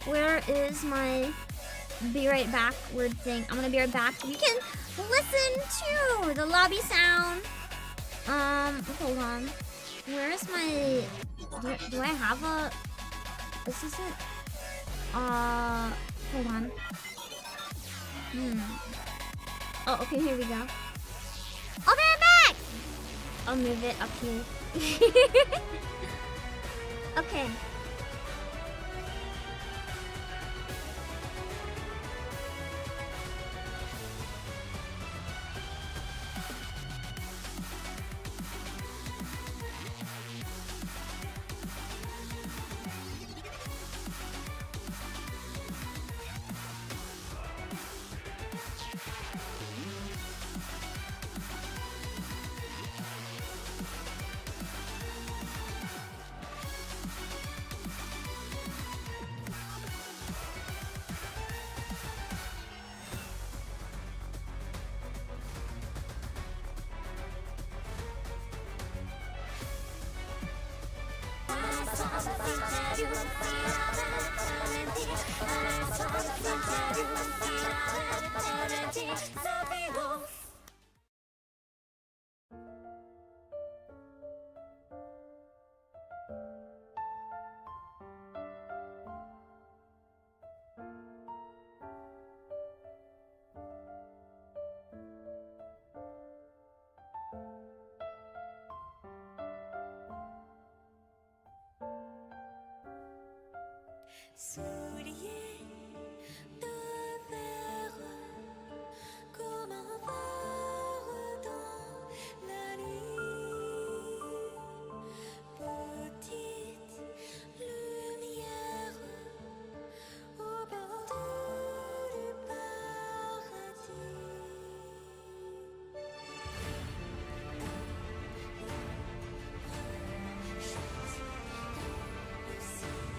[SPEAKER 1] Where is my be right back word thing? I'm gonna be right back. You can listen to the lobby sound. Hold on. Where is my? Do I have a? This is it. Hold on. Oh, okay, here we go. I'll be right back! I'll move it up here. Okay.
[SPEAKER 7] Souliers de verre comme un phare dans la nuit. Petite lumière au bord du paradis. Chante dans le silence.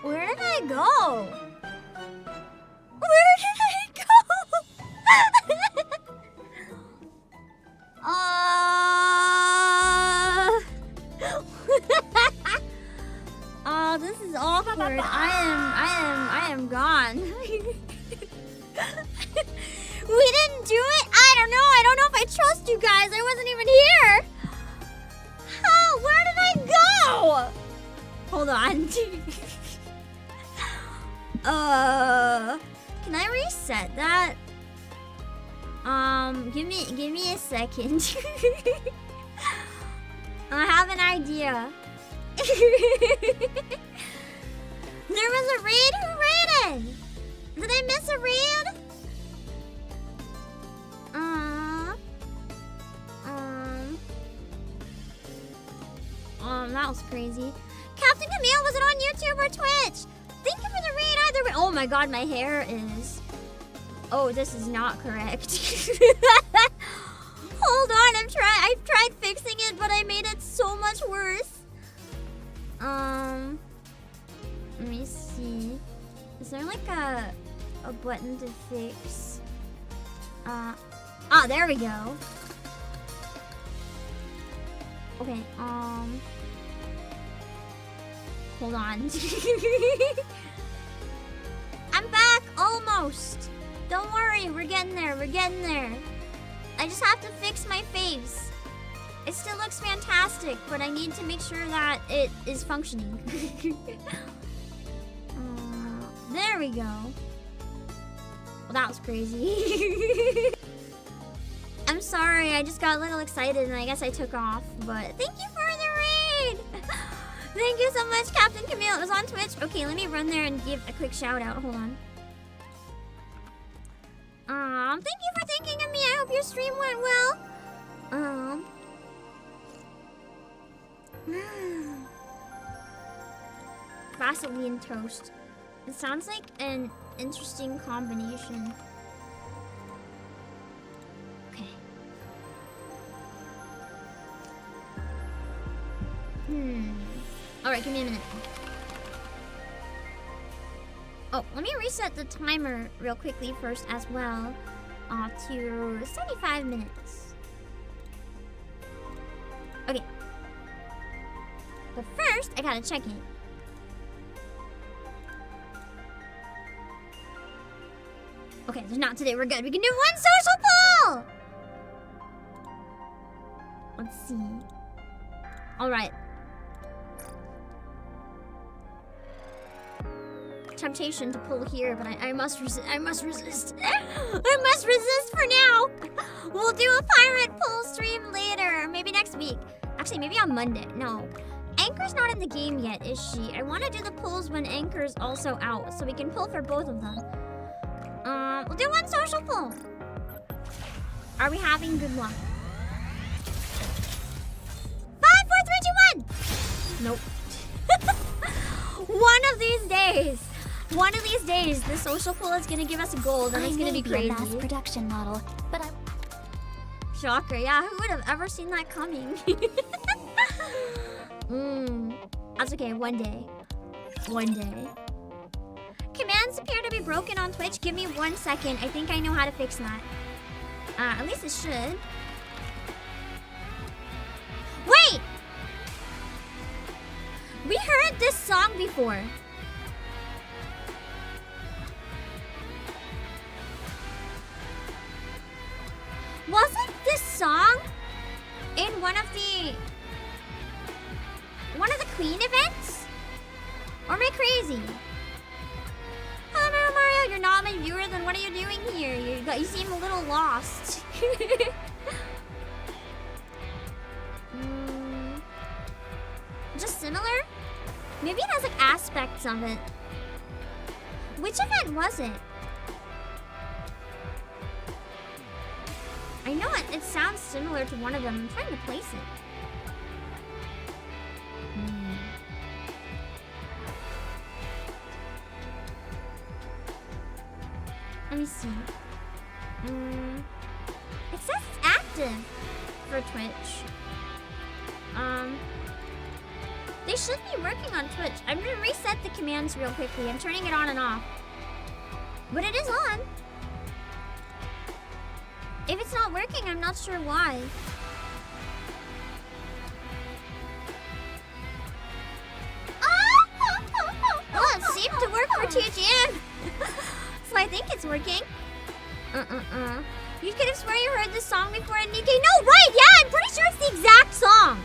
[SPEAKER 1] Where did I go? Where did I go? Oh, this is awkward. I am gone. We didn't do it? I don't know. I don't know if I trust you guys. I wasn't even here. How? Where did I go? Hold on. Can I reset that? Give me a second. I have an idea. There was a raid. Who raided? Did I miss a raid? That was crazy. Captain Camille, was it on YouTube or Twitch? Thank you for the raid either way. Oh my god, my hair is... Oh, this is not correct. Hold on, I've tried fixing it, but I made it so much worse. Let me see. Is there like a button to fix? There we go. Okay, hold on. I'm back, almost. Don't worry, we're getting there, I just have to fix my face. It still looks fantastic, but I need to make sure that it is functioning. There we go. Well, that was crazy. I'm sorry, I just got a little excited and I guess I took off, but thank you for the raid! Thank you so much, Captain Camille. It was on Twitch. Okay, let me run there and give a quick shout out. Hold on. Thank you for thinking of me. I hope your stream went well. Vaseline toast. It sounds like an interesting combination. Okay. Alright, give me a minute. Oh, let me reset the timer real quickly first as well. To 75 minutes. Okay. But first, I gotta check in. Okay, there's not today. We're good. We can do one social poll! Let's see. Alright. Temptation to pull here, but I must resist. I must resist. I must resist for now. We'll do a pirate pull stream later, maybe next week. Actually, maybe on Monday. No, Anchor's not in the game yet, is she? I want to do the pulls when Anchor's also out, so we can pull for both of them. We'll do one social pull. Are we having good luck? 5, 4, 3, 2, 1. Nope. One of these days, the social pull is gonna give us gold, and it's gonna be crazy.
[SPEAKER 3] A mass production model, but I...
[SPEAKER 1] Shocker, yeah, who would have ever seen that coming? That's okay, one day. Commands appear to be broken on Twitch. Give me 1 second. I think I know how to fix that. At least it should. We heard this song before. Wasn't this song in one of the Queen events? Or am I crazy? Hello, Mario. You're not my viewer. Then what are you doing here? You seem a little lost. Just similar? Maybe it has like aspects of it. Which event was it? I know it sounds similar to one of them. I'm trying to place it. Let me see. It says it's active for Twitch. They should be working on Twitch. I'm gonna reset the commands real quickly. I'm turning it on and off. But it is on. If it's not working, I'm not sure why. Oh, it seemed to work for TGM. So I think it's working. You could have sworn you heard this song before in Nikke. No, right, yeah, I'm pretty sure it's the exact song.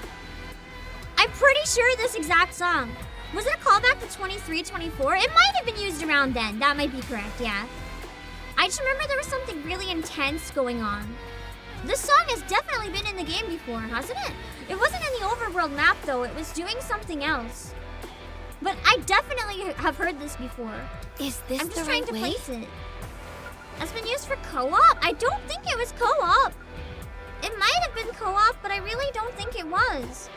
[SPEAKER 1] I'm pretty sure this exact song. Was it a callback to 23, 24? It might have been used around then. That might be correct, yeah. I just remember there was something really intense going on. This song has definitely been in the game before, hasn't it? It wasn't in the overworld map though, it was doing something else. But I definitely have heard this before.
[SPEAKER 2] Is this
[SPEAKER 1] I'm just
[SPEAKER 2] the
[SPEAKER 1] trying
[SPEAKER 2] right
[SPEAKER 1] to
[SPEAKER 2] way?
[SPEAKER 1] place it. It's been used for co-op? I don't think it was co-op. It might have been co-op, but I really don't think it was.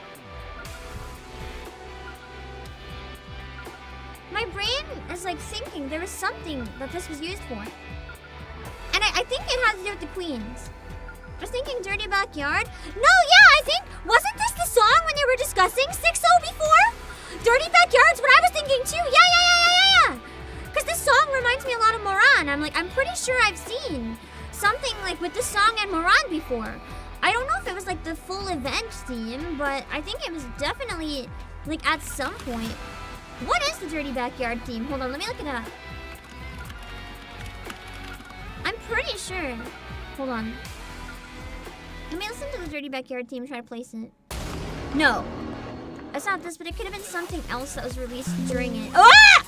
[SPEAKER 1] My brain is like thinking there was something that this was used for. And I think it has to do with the queens. I was thinking Dirty Backyard. No, yeah, I think, wasn't this the song when they were discussing 6-0 before? Dirty Backyard's what I was thinking too. Yeah. Because this song reminds me a lot of Moran. I'm pretty sure I've seen something like with this song and Moran before. I don't know if it was like the full event theme, but I think it was definitely like at some point. What is the Dirty Backyard theme? Hold on, let me look it up. I'm pretty sure. Hold on. Let me listen to the Dirty Backyard theme and try to place it. No. It's not this, but it could have been something else that was released during it. Ah!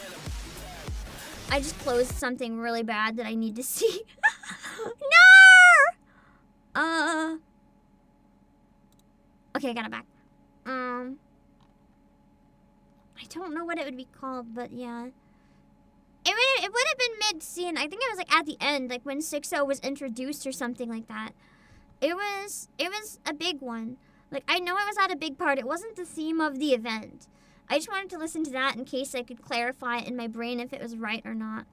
[SPEAKER 1] I just closed something really bad that I need to see. No! Okay, I got it back. I don't know what it would be called, but yeah. It would have been mid-scene. I think it was like at the end, like when 6-0 was introduced or something like that. It was a big one. Like, I know it was at a big part. It wasn't the theme of the event. I just wanted to listen to that in case I could clarify it in my brain if it was right or not.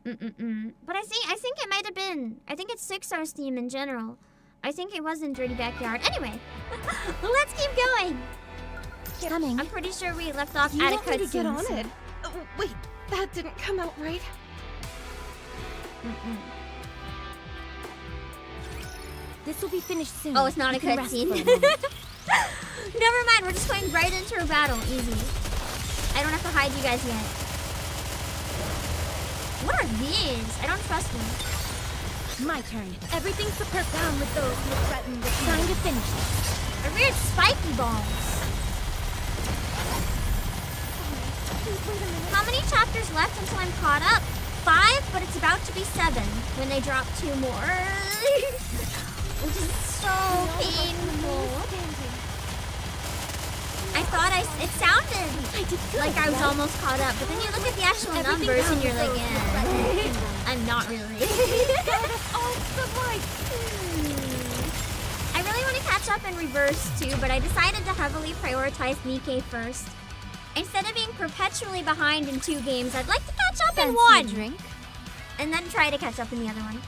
[SPEAKER 1] But I think it might have been. I think it's 6-0's theme in general. I think it was in Dirty Backyard. Anyway, let's keep going.
[SPEAKER 2] Coming.
[SPEAKER 1] I'm pretty sure we left off
[SPEAKER 2] You
[SPEAKER 1] at a
[SPEAKER 2] want me to
[SPEAKER 1] cutscene.
[SPEAKER 2] get on it? Oh, wait, that didn't come out right. This will be finished soon.
[SPEAKER 1] Oh, it's not a
[SPEAKER 2] You can rest
[SPEAKER 1] cutscene.
[SPEAKER 2] for a moment.
[SPEAKER 1] Never mind, we're just going right into a battle. Easy. I don't have to hide you guys yet. What are these? I don't trust them.
[SPEAKER 2] My turn. Everything's to perk down with those who threaten the time to finish it.
[SPEAKER 1] They're weird spiky balls. How many chapters left until I'm caught up? 5, but it's about to be 7 when they drop 2 more. Which is so painful. I thought it sounded like I was almost caught up, but then you look at the actual numbers and you're like, yeah, I'm not really. I really want to catch up in reverse too, but I decided to heavily prioritize Nikke first. Instead of being perpetually behind in 2 games, I'd like to catch up in 1.
[SPEAKER 2] Drink?
[SPEAKER 1] And then try to catch up in the other one.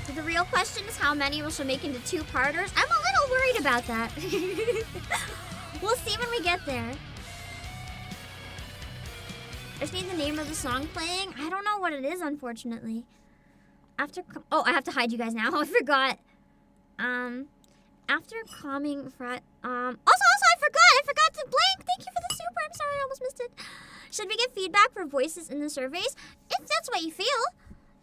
[SPEAKER 1] So the real question is how many we shall make into 2-parters. I'm a little worried about that. We'll see when we get there. I just need the name of the song playing. I don't know what it is, unfortunately. Oh, I have to hide you guys now. I forgot. After calming also, I forgot to blank. Thank you for the super. I'm sorry, I almost missed it. Should we get feedback for voices in the surveys? If that's what you feel.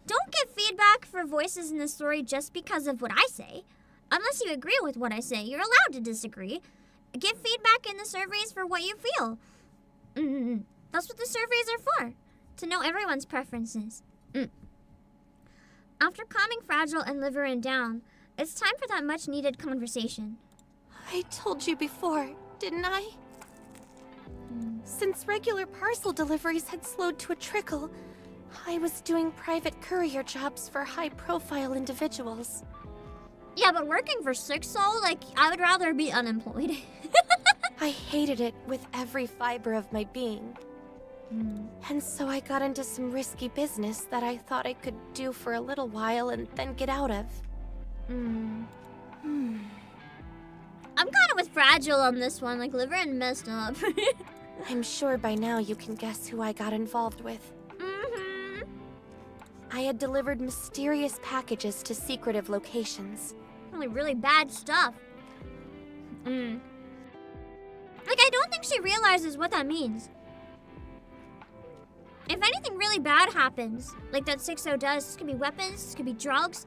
[SPEAKER 1] Don't get feedback for voices in the story just because of what I say. Unless you agree with what I say, you're allowed to disagree. Give feedback in the surveys for what you feel. That's what the surveys are for. To know everyone's preferences. After calming Fragile and Liverin down, it's time for that much-needed conversation.
[SPEAKER 2] I told you before, didn't I? Since regular parcel deliveries had slowed to a trickle, I was doing private courier jobs for high-profile individuals.
[SPEAKER 1] Yeah, but working for Sixo, like, I would rather be unemployed.
[SPEAKER 2] I hated it with every fiber of my being. And so I got into some risky business that I thought I could do for a little while and then get out of.
[SPEAKER 1] I'm kind of with Fragile on this one, like, Liverin messed up.
[SPEAKER 2] I'm sure by now you can guess who I got involved with. I had delivered mysterious packages to secretive locations.
[SPEAKER 1] Probably really bad stuff. Like, I don't think she realizes what that means. If anything really bad happens, like that Sixo does, this could be weapons, this could be drugs.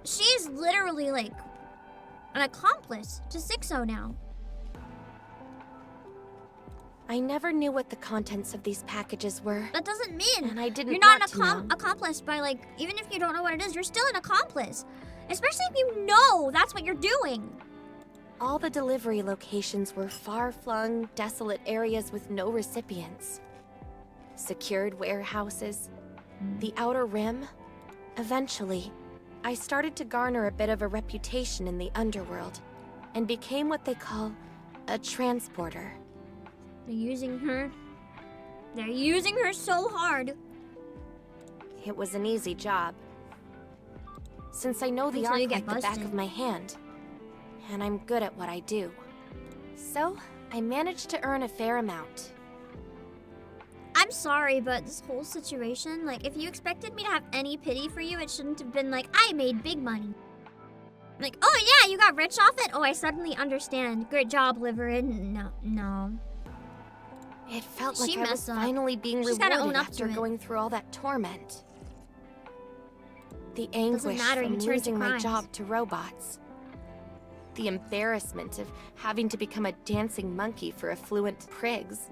[SPEAKER 1] She's literally, like, an accomplice to Sixo now.
[SPEAKER 2] I never knew what the contents of these packages were.
[SPEAKER 1] That doesn't mean
[SPEAKER 2] And I didn't
[SPEAKER 1] you're not
[SPEAKER 2] want to
[SPEAKER 1] an
[SPEAKER 2] know.
[SPEAKER 1] accomplice by, like, even if you don't know what it is, you're still an accomplice. Especially if you know that's what you're doing.
[SPEAKER 2] All the delivery locations were far-flung, desolate areas with no recipients. Secured warehouses, the outer rim. Eventually, I started to garner a bit of a reputation in the underworld and became what they call a transporter.
[SPEAKER 1] They're using her. They're using her so hard.
[SPEAKER 2] It was an easy job. Since I know the
[SPEAKER 1] Until you
[SPEAKER 2] arc
[SPEAKER 1] get
[SPEAKER 2] like the back
[SPEAKER 1] busted.
[SPEAKER 2] of my hand, and I'm good at what I do. So, I managed to earn a fair amount.
[SPEAKER 1] I'm sorry, but this whole situation, like, if you expected me to have any pity for you, it shouldn't have been like, I made big money. Like, oh yeah, you got rich off it? Oh, I suddenly understand. Great job, Liverin. No.
[SPEAKER 2] It felt
[SPEAKER 1] She
[SPEAKER 2] like I was
[SPEAKER 1] messed up.
[SPEAKER 2] finally being
[SPEAKER 1] She's gotta
[SPEAKER 2] rewarded
[SPEAKER 1] own up
[SPEAKER 2] after
[SPEAKER 1] to it.
[SPEAKER 2] going through all that torment. The
[SPEAKER 1] Doesn't
[SPEAKER 2] anguish
[SPEAKER 1] matter, you
[SPEAKER 2] from
[SPEAKER 1] turned to
[SPEAKER 2] losing my
[SPEAKER 1] crimes.
[SPEAKER 2] job to robots. The embarrassment of having to become a dancing monkey for affluent prigs.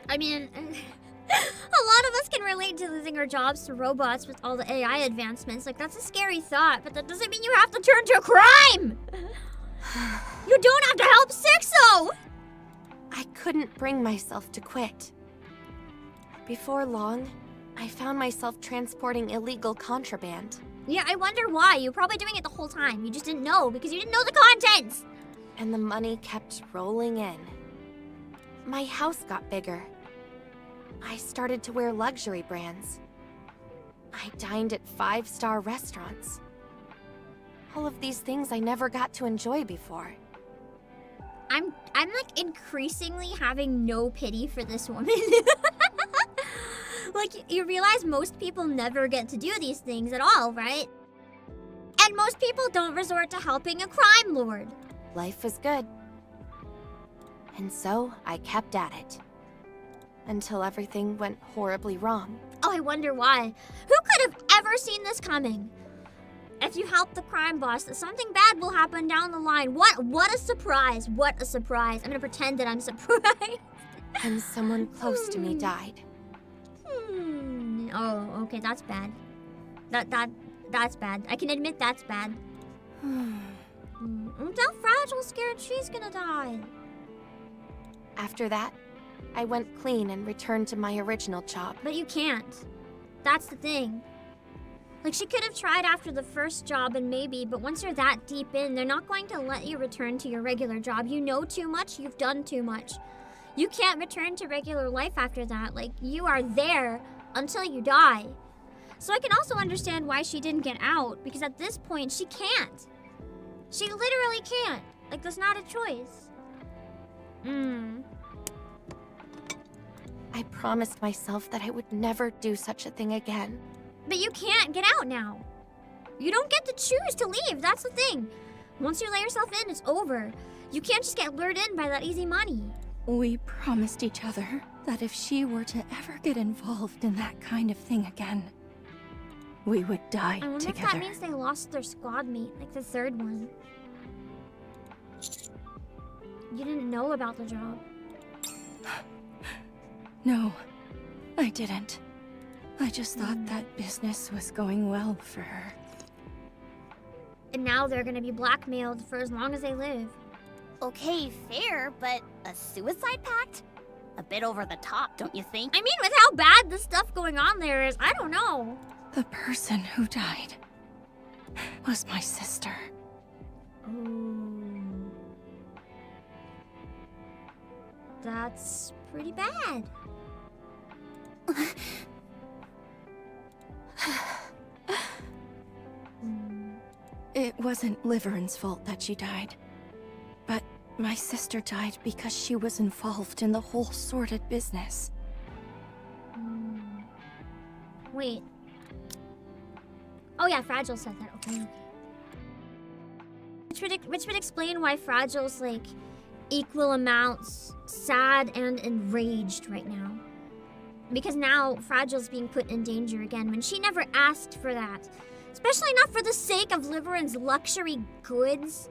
[SPEAKER 1] I mean, a lot of us can relate to losing our jobs to robots with all the AI advancements. Like, that's a scary thought, but that doesn't mean you have to turn to crime! You don't have to help Sixo!
[SPEAKER 2] I couldn't bring myself to quit. Before long, I found myself transporting illegal contraband.
[SPEAKER 1] Yeah, I wonder why. You were probably doing it the whole time. You just didn't know because you didn't know the contents.
[SPEAKER 2] And the money kept rolling in. My house got bigger. I started to wear luxury brands. I dined at 5-star restaurants. All of these things I never got to enjoy before.
[SPEAKER 1] I'm like increasingly having no pity for this woman. Like, you realize most people never get to do these things at all, right? And most people don't resort to helping a crime lord.
[SPEAKER 2] Life was good. And so I kept at it. Until everything went horribly wrong.
[SPEAKER 1] Oh, I wonder why. Who could have ever seen this coming? If you help the crime boss, something bad will happen down the line. What a surprise. What a surprise. I'm gonna pretend that I'm surprised.
[SPEAKER 2] And someone close to me died.
[SPEAKER 1] Oh, okay, that's bad. That's bad. I can admit that's bad. Look how fragile, scared she's gonna die.
[SPEAKER 2] After that, I went clean and returned to my original job.
[SPEAKER 1] But you can't. That's the thing. Like, she could have tried after the first job and maybe, but once you're that deep in, they're not going to let you return to your regular job. You know too much, you've done too much. You can't return to regular life after that. Like, you are there until you die. So I can also understand why she didn't get out, because at this point, she can't. She literally can't. Like, that's not a choice.
[SPEAKER 2] I promised myself that I would never do such a thing again.
[SPEAKER 1] But you can't get out now. You don't get to choose to leave, that's the thing. Once you let yourself in, it's over. You can't just get lured in by that easy money.
[SPEAKER 8] We promised each other that if she were to ever get involved in that kind of thing again, we would die
[SPEAKER 1] I wonder
[SPEAKER 8] together.
[SPEAKER 1] if that means they lost their squad mate, like the third one. You didn't know about the job.
[SPEAKER 8] No, I didn't. I just thought that business was going well for her.
[SPEAKER 1] And now they're gonna be blackmailed for as long as they live.
[SPEAKER 3] Okay, fair, but a suicide pact? A bit over the top, don't you think?
[SPEAKER 1] I mean, with how bad the stuff going on there is, I don't know.
[SPEAKER 8] The person who died was my sister.
[SPEAKER 1] Oh. That's pretty bad.
[SPEAKER 8] It wasn't Liverin's fault that she died. But my sister died because she was involved in the whole sordid business.
[SPEAKER 1] Wait. Oh yeah, Fragile said that. Okay. Which would explain why Fragile's like equal amounts sad and enraged right now. Because now Fragile's being put in danger again when she never asked for that. Especially not for the sake of Liverin's luxury goods.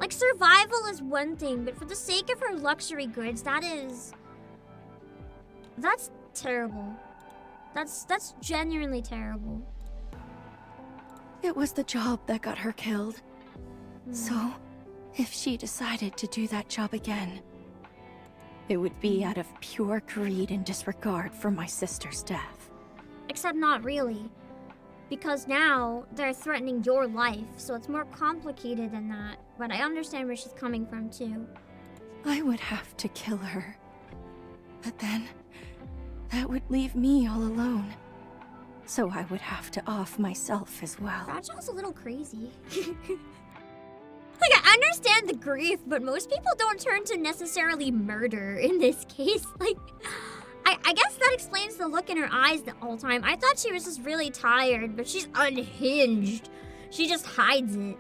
[SPEAKER 1] Like, survival is one thing, but for the sake of her luxury goods, that's terrible. That's genuinely terrible.
[SPEAKER 8] It was the job that got her killed. So, if she decided to do that job again, it would be out of pure greed and disregard for my sister's death.
[SPEAKER 1] Except not really. Because now they're threatening your life, so it's more complicated than that. But I understand where she's coming from too.
[SPEAKER 8] I would have to kill her. But then, that would leave me all alone. So I would have to off myself as well.
[SPEAKER 1] Fragile's a little crazy. Like, I understand the grief, but most people don't turn to necessarily murder in this case. Like, I guess that explains the look in her eyes the whole time. I thought she was just really tired, but she's unhinged. She just hides it.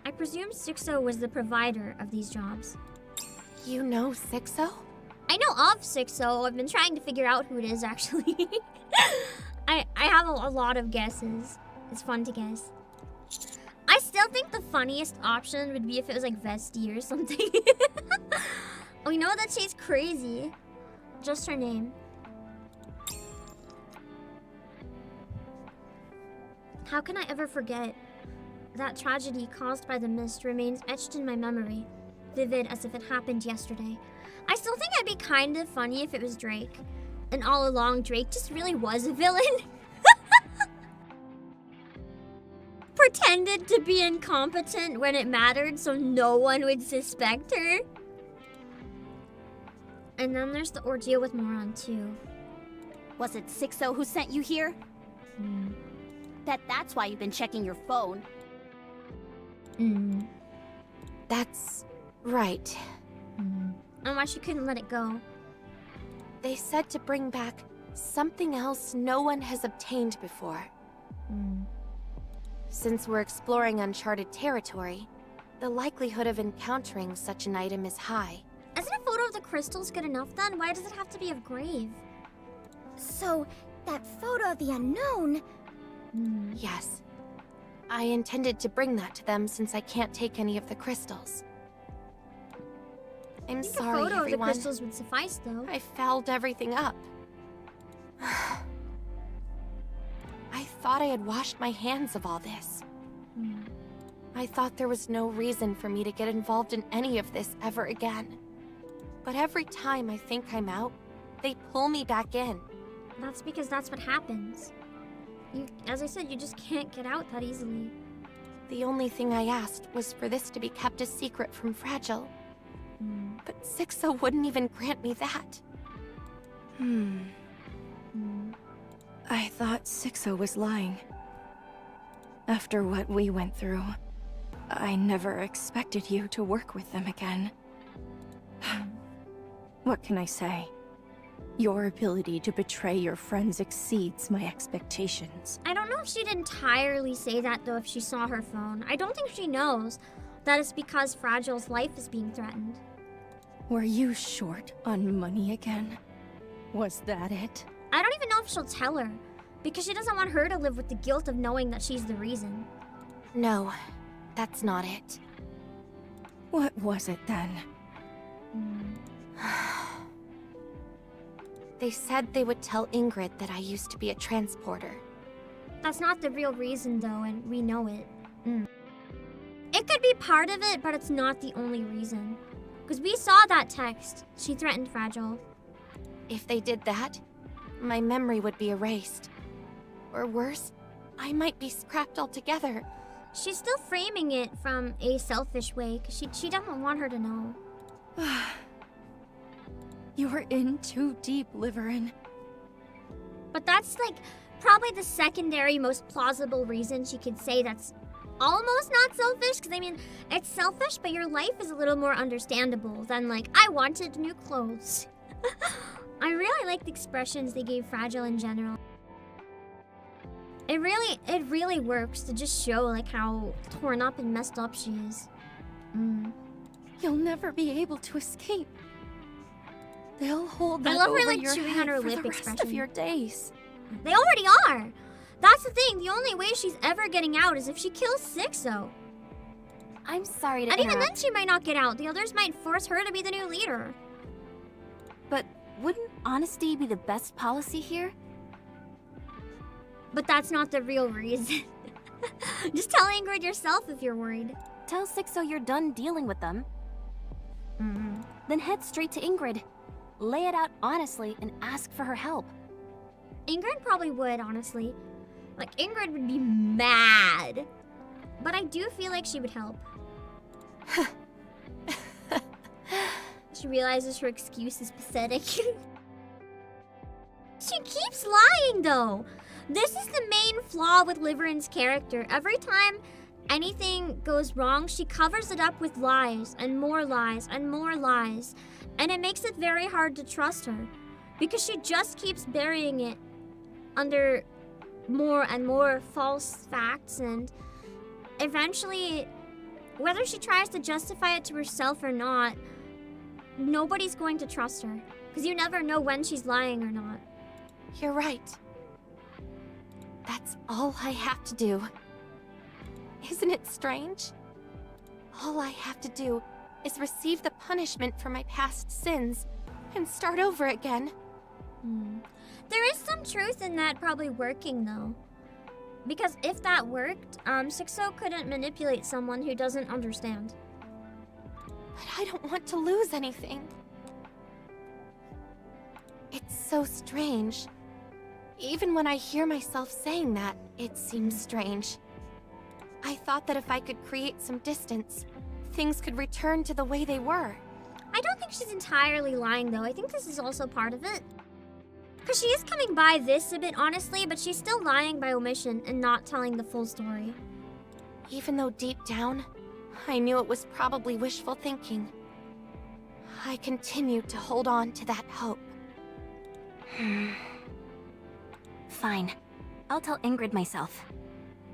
[SPEAKER 1] I presume Sixo was the provider of these jobs.
[SPEAKER 2] You know Sixo?
[SPEAKER 1] I know of Sixo. I've been trying to figure out who it is, actually. I have a lot of guesses. It's fun to guess. I still think the funniest option would be if it was like Vesti or something. We know that she's crazy. Just her name. How can I ever forget? That tragedy caused by the mist remains etched in my memory, vivid as if it happened yesterday. I still think it'd be kind of funny if it was Drake. And all along, Drake just really was a villain. Pretended to be incompetent when it mattered so no one would suspect her. And then there's the ordeal with Moron too.
[SPEAKER 3] Was it Sixo who sent you here? That's why you've been checking your phone.
[SPEAKER 2] That's right.
[SPEAKER 1] And why she couldn't let it go.
[SPEAKER 2] They said to bring back something else no one has obtained before. Since we're exploring uncharted territory, the likelihood of encountering such an item is high.
[SPEAKER 1] Isn't a photo of the crystals good enough then? Why does it have to be of Grave?
[SPEAKER 3] So, that photo of the unknown...
[SPEAKER 2] Yes. I intended to bring that to them since I can't take any of the crystals. I'm
[SPEAKER 1] I think
[SPEAKER 2] sorry,
[SPEAKER 1] a photo
[SPEAKER 2] everyone.
[SPEAKER 1] of the crystals would suffice though.
[SPEAKER 2] I fouled everything up. I thought I had washed my hands of all this. I thought there was no reason for me to get involved in any of this ever again. But every time I think I'm out, they pull me back in.
[SPEAKER 1] That's because that's what happens. As I said, you just can't get out that easily.
[SPEAKER 2] The only thing I asked was for this to be kept a secret from Fragile. But Sixo wouldn't even grant me that.
[SPEAKER 8] I thought Sixo was lying. After what we went through, I never expected you to work with them again. What can I say? Your ability to betray your friends exceeds my expectations.
[SPEAKER 1] I don't know if she'd entirely say that though if she saw her phone. I don't think she knows that it's because Fragile's life is being threatened.
[SPEAKER 8] Were you short on money again? Was that it?
[SPEAKER 1] I don't even know if she'll tell her, because she doesn't want her to live with the guilt of knowing that she's the reason.
[SPEAKER 2] No, that's not it.
[SPEAKER 8] What was it then?
[SPEAKER 2] They said they would tell Ingrid that I used to be a transporter.
[SPEAKER 1] That's not the real reason though, and we know it. It could be part of it, but it's not the only reason. Because we saw that text. She threatened Fragile.
[SPEAKER 2] If they did that, my memory would be erased. Or worse, I might be scrapped altogether.
[SPEAKER 1] She's still framing it from a selfish way, because she doesn't want her to know.
[SPEAKER 8] You're in too deep, Liverin.
[SPEAKER 1] But that's like probably the secondary most plausible reason she could say that's almost not selfish, because I mean, it's selfish, but your life is a little more understandable than like, I wanted new clothes. I really like the expressions they gave Fragile in general. It really works to just show like how torn up and messed up she is.
[SPEAKER 8] You'll never be able to escape. They'll hold that
[SPEAKER 1] I love her
[SPEAKER 8] over
[SPEAKER 1] like
[SPEAKER 8] your
[SPEAKER 1] chewing
[SPEAKER 8] head
[SPEAKER 1] on her
[SPEAKER 8] for
[SPEAKER 1] lip
[SPEAKER 8] the rest
[SPEAKER 1] expression.
[SPEAKER 8] of your days.
[SPEAKER 1] They already are. That's the thing. The only way she's ever getting out is if she kills Sixo.
[SPEAKER 5] I'm sorry to
[SPEAKER 1] And even
[SPEAKER 5] interrupt.
[SPEAKER 1] then she might not get out. The others might force her to be the new leader.
[SPEAKER 5] But wouldn't honesty be the best policy here?
[SPEAKER 1] But that's not the real reason. Just tell Ingrid yourself if you're worried.
[SPEAKER 5] Tell Sixo you're done dealing with them. Then head straight to Ingrid. Lay it out honestly and ask for her help.
[SPEAKER 1] Ingrid probably would, honestly. Like, Ingrid would be mad. But I do feel like she would help. She realizes her excuse is pathetic. She keeps lying, though. This is the main flaw with Liverin's character. Every time anything goes wrong, she covers it up with lies and more lies and more lies. And it makes it very hard to trust her. Because she just keeps burying it under more and more false facts, and eventually, whether she tries to justify it to herself or not, nobody's going to trust her. Because you never know when she's lying or not.
[SPEAKER 2] You're right. That's all I have to do. Isn't it strange? All I have to do is receive the punishment for my past sins and start over again.
[SPEAKER 1] There is some truth in that probably working, though. Because if that worked, Sixo couldn't manipulate someone who doesn't understand.
[SPEAKER 2] But I don't want to lose anything. It's so strange. Even when I hear myself saying that, it seems strange. I thought that if I could create some distance, things could return to the way they were.
[SPEAKER 1] I don't think she's entirely lying, though. I think this is also part of it. Because she is coming by this a bit, honestly, but she's still lying by omission and not telling the full story.
[SPEAKER 2] Even though deep down, I knew it was probably wishful thinking. I continued to hold on to that hope.
[SPEAKER 5] Fine. I'll tell Ingrid myself.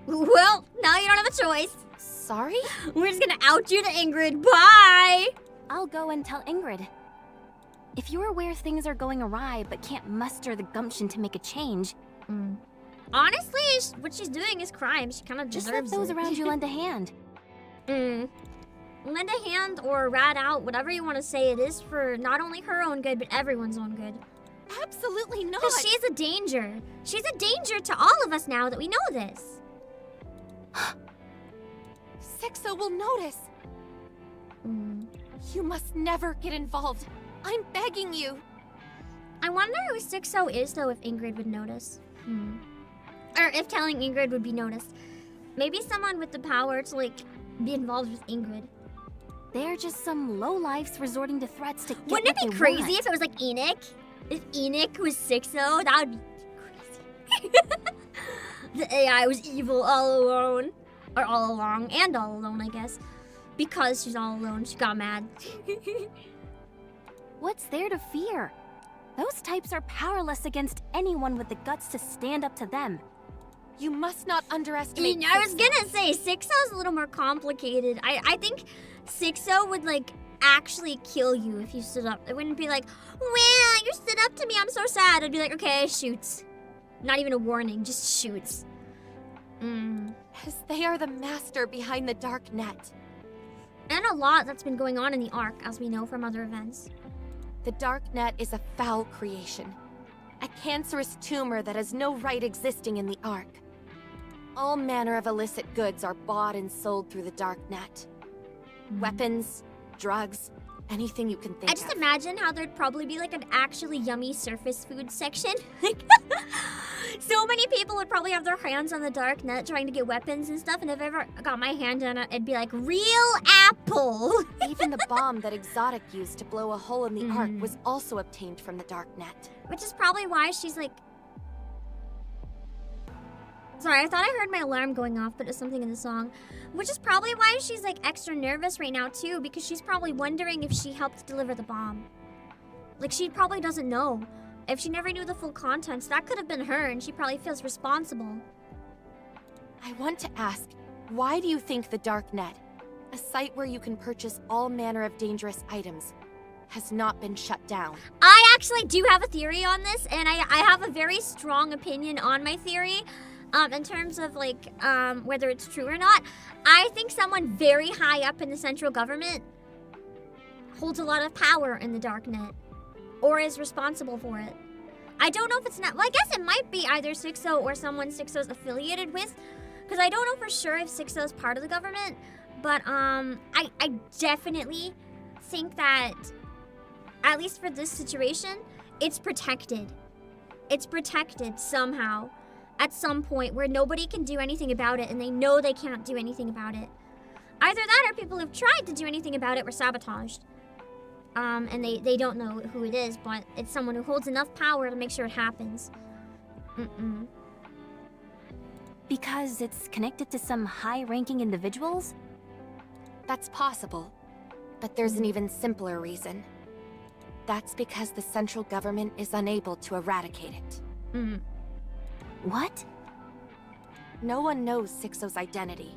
[SPEAKER 1] Well, now you don't have a choice.
[SPEAKER 2] Sorry?
[SPEAKER 1] We're just gonna out you to Ingrid. Bye!
[SPEAKER 5] I'll go and tell Ingrid. If you're aware things are going awry but can't muster the gumption to make a change,
[SPEAKER 1] Honestly, what she's doing is crime. She kind of
[SPEAKER 5] just let
[SPEAKER 1] deserves
[SPEAKER 5] those
[SPEAKER 1] it.
[SPEAKER 5] around you lend a hand.
[SPEAKER 1] Lend a hand or rat out, whatever you want to say. It is for not only her own good, but everyone's own good.
[SPEAKER 2] Absolutely not!
[SPEAKER 1] Because she's a danger. She's a danger to all of us now that we know this.
[SPEAKER 2] Sixo will notice! You must never get involved. I'm begging you.
[SPEAKER 1] I wonder who Sixo is, though, if Ingrid would notice. Or if telling Ingrid would be noticed. Maybe someone with the power to, like, be involved with Ingrid.
[SPEAKER 5] They're just some lowlifes resorting to threats to get
[SPEAKER 1] Wouldn't it
[SPEAKER 5] what
[SPEAKER 1] be
[SPEAKER 5] they
[SPEAKER 1] crazy
[SPEAKER 5] want.
[SPEAKER 1] if it was like Enoch? If Enoch was Sixo, that would be crazy. The AI was evil all alone. Or all along, and all alone, I guess. Because she's all alone, she got mad.
[SPEAKER 5] What's there to fear?
[SPEAKER 9] Those types are powerless against anyone with the guts to stand up to them.
[SPEAKER 2] You must not underestimate.
[SPEAKER 1] I was gonna say 6-0's a little more complicated. I think 6-0 would like actually kill you if you stood up. It wouldn't be like, well, you stood up to me, I'm so sad. I'd be like, okay, shoots. Not even a warning, just shoots.
[SPEAKER 2] As they are the master behind the dark net.
[SPEAKER 1] And a lot that's been going on in the Ark, as we know from other events.
[SPEAKER 2] The dark net is a foul creation. A cancerous tumor that has no right existing in the Ark. All manner of illicit goods are bought and sold through the dark net. Weapons, drugs, anything you can think
[SPEAKER 1] I
[SPEAKER 2] of.
[SPEAKER 1] just imagine how there'd probably be like an actually yummy surface food section. Like, so many people would probably have their hands on the dark net trying to get weapons and stuff, and if I ever got my hand on it, it'd be like, real apple!
[SPEAKER 2] Even the bomb that Exotic used to blow a hole in the Ark was also obtained from the dark net.
[SPEAKER 1] Which is probably why she's like... Sorry, I thought I heard my alarm going off, but it was something in the song. Which is probably why she's like extra nervous right now too, because she's probably wondering if she helped deliver the bomb. Like, she probably doesn't know. If she never knew the full contents, that could have been her, and she probably feels responsible.
[SPEAKER 2] I want to ask, why do you think the dark net, a site where you can purchase all manner of dangerous items, has not been shut down?
[SPEAKER 1] I actually do have a theory on this, and I have a very strong opinion on my theory. In terms of like whether it's true or not. I think someone very high up in the central government holds a lot of power in the darknet, or is responsible for it. I don't know if it's not, well, I guess it might be either 6-0 or someone 6-0 is affiliated with, because I don't know for sure if 6-0 is part of the government, but I definitely think that, at least for this situation, it's protected. It's protected somehow. At some point where nobody can do anything about it and they know they can't do anything about it. Either that or people who've tried to do anything about it were sabotaged. And they don't know who it is, but it's someone who holds enough power to make sure it happens.
[SPEAKER 9] Because it's connected to some high-ranking individuals?
[SPEAKER 2] That's possible, but there's an even simpler reason. That's because the central government is unable to eradicate it.
[SPEAKER 9] What?
[SPEAKER 2] No one knows 6-0's identity.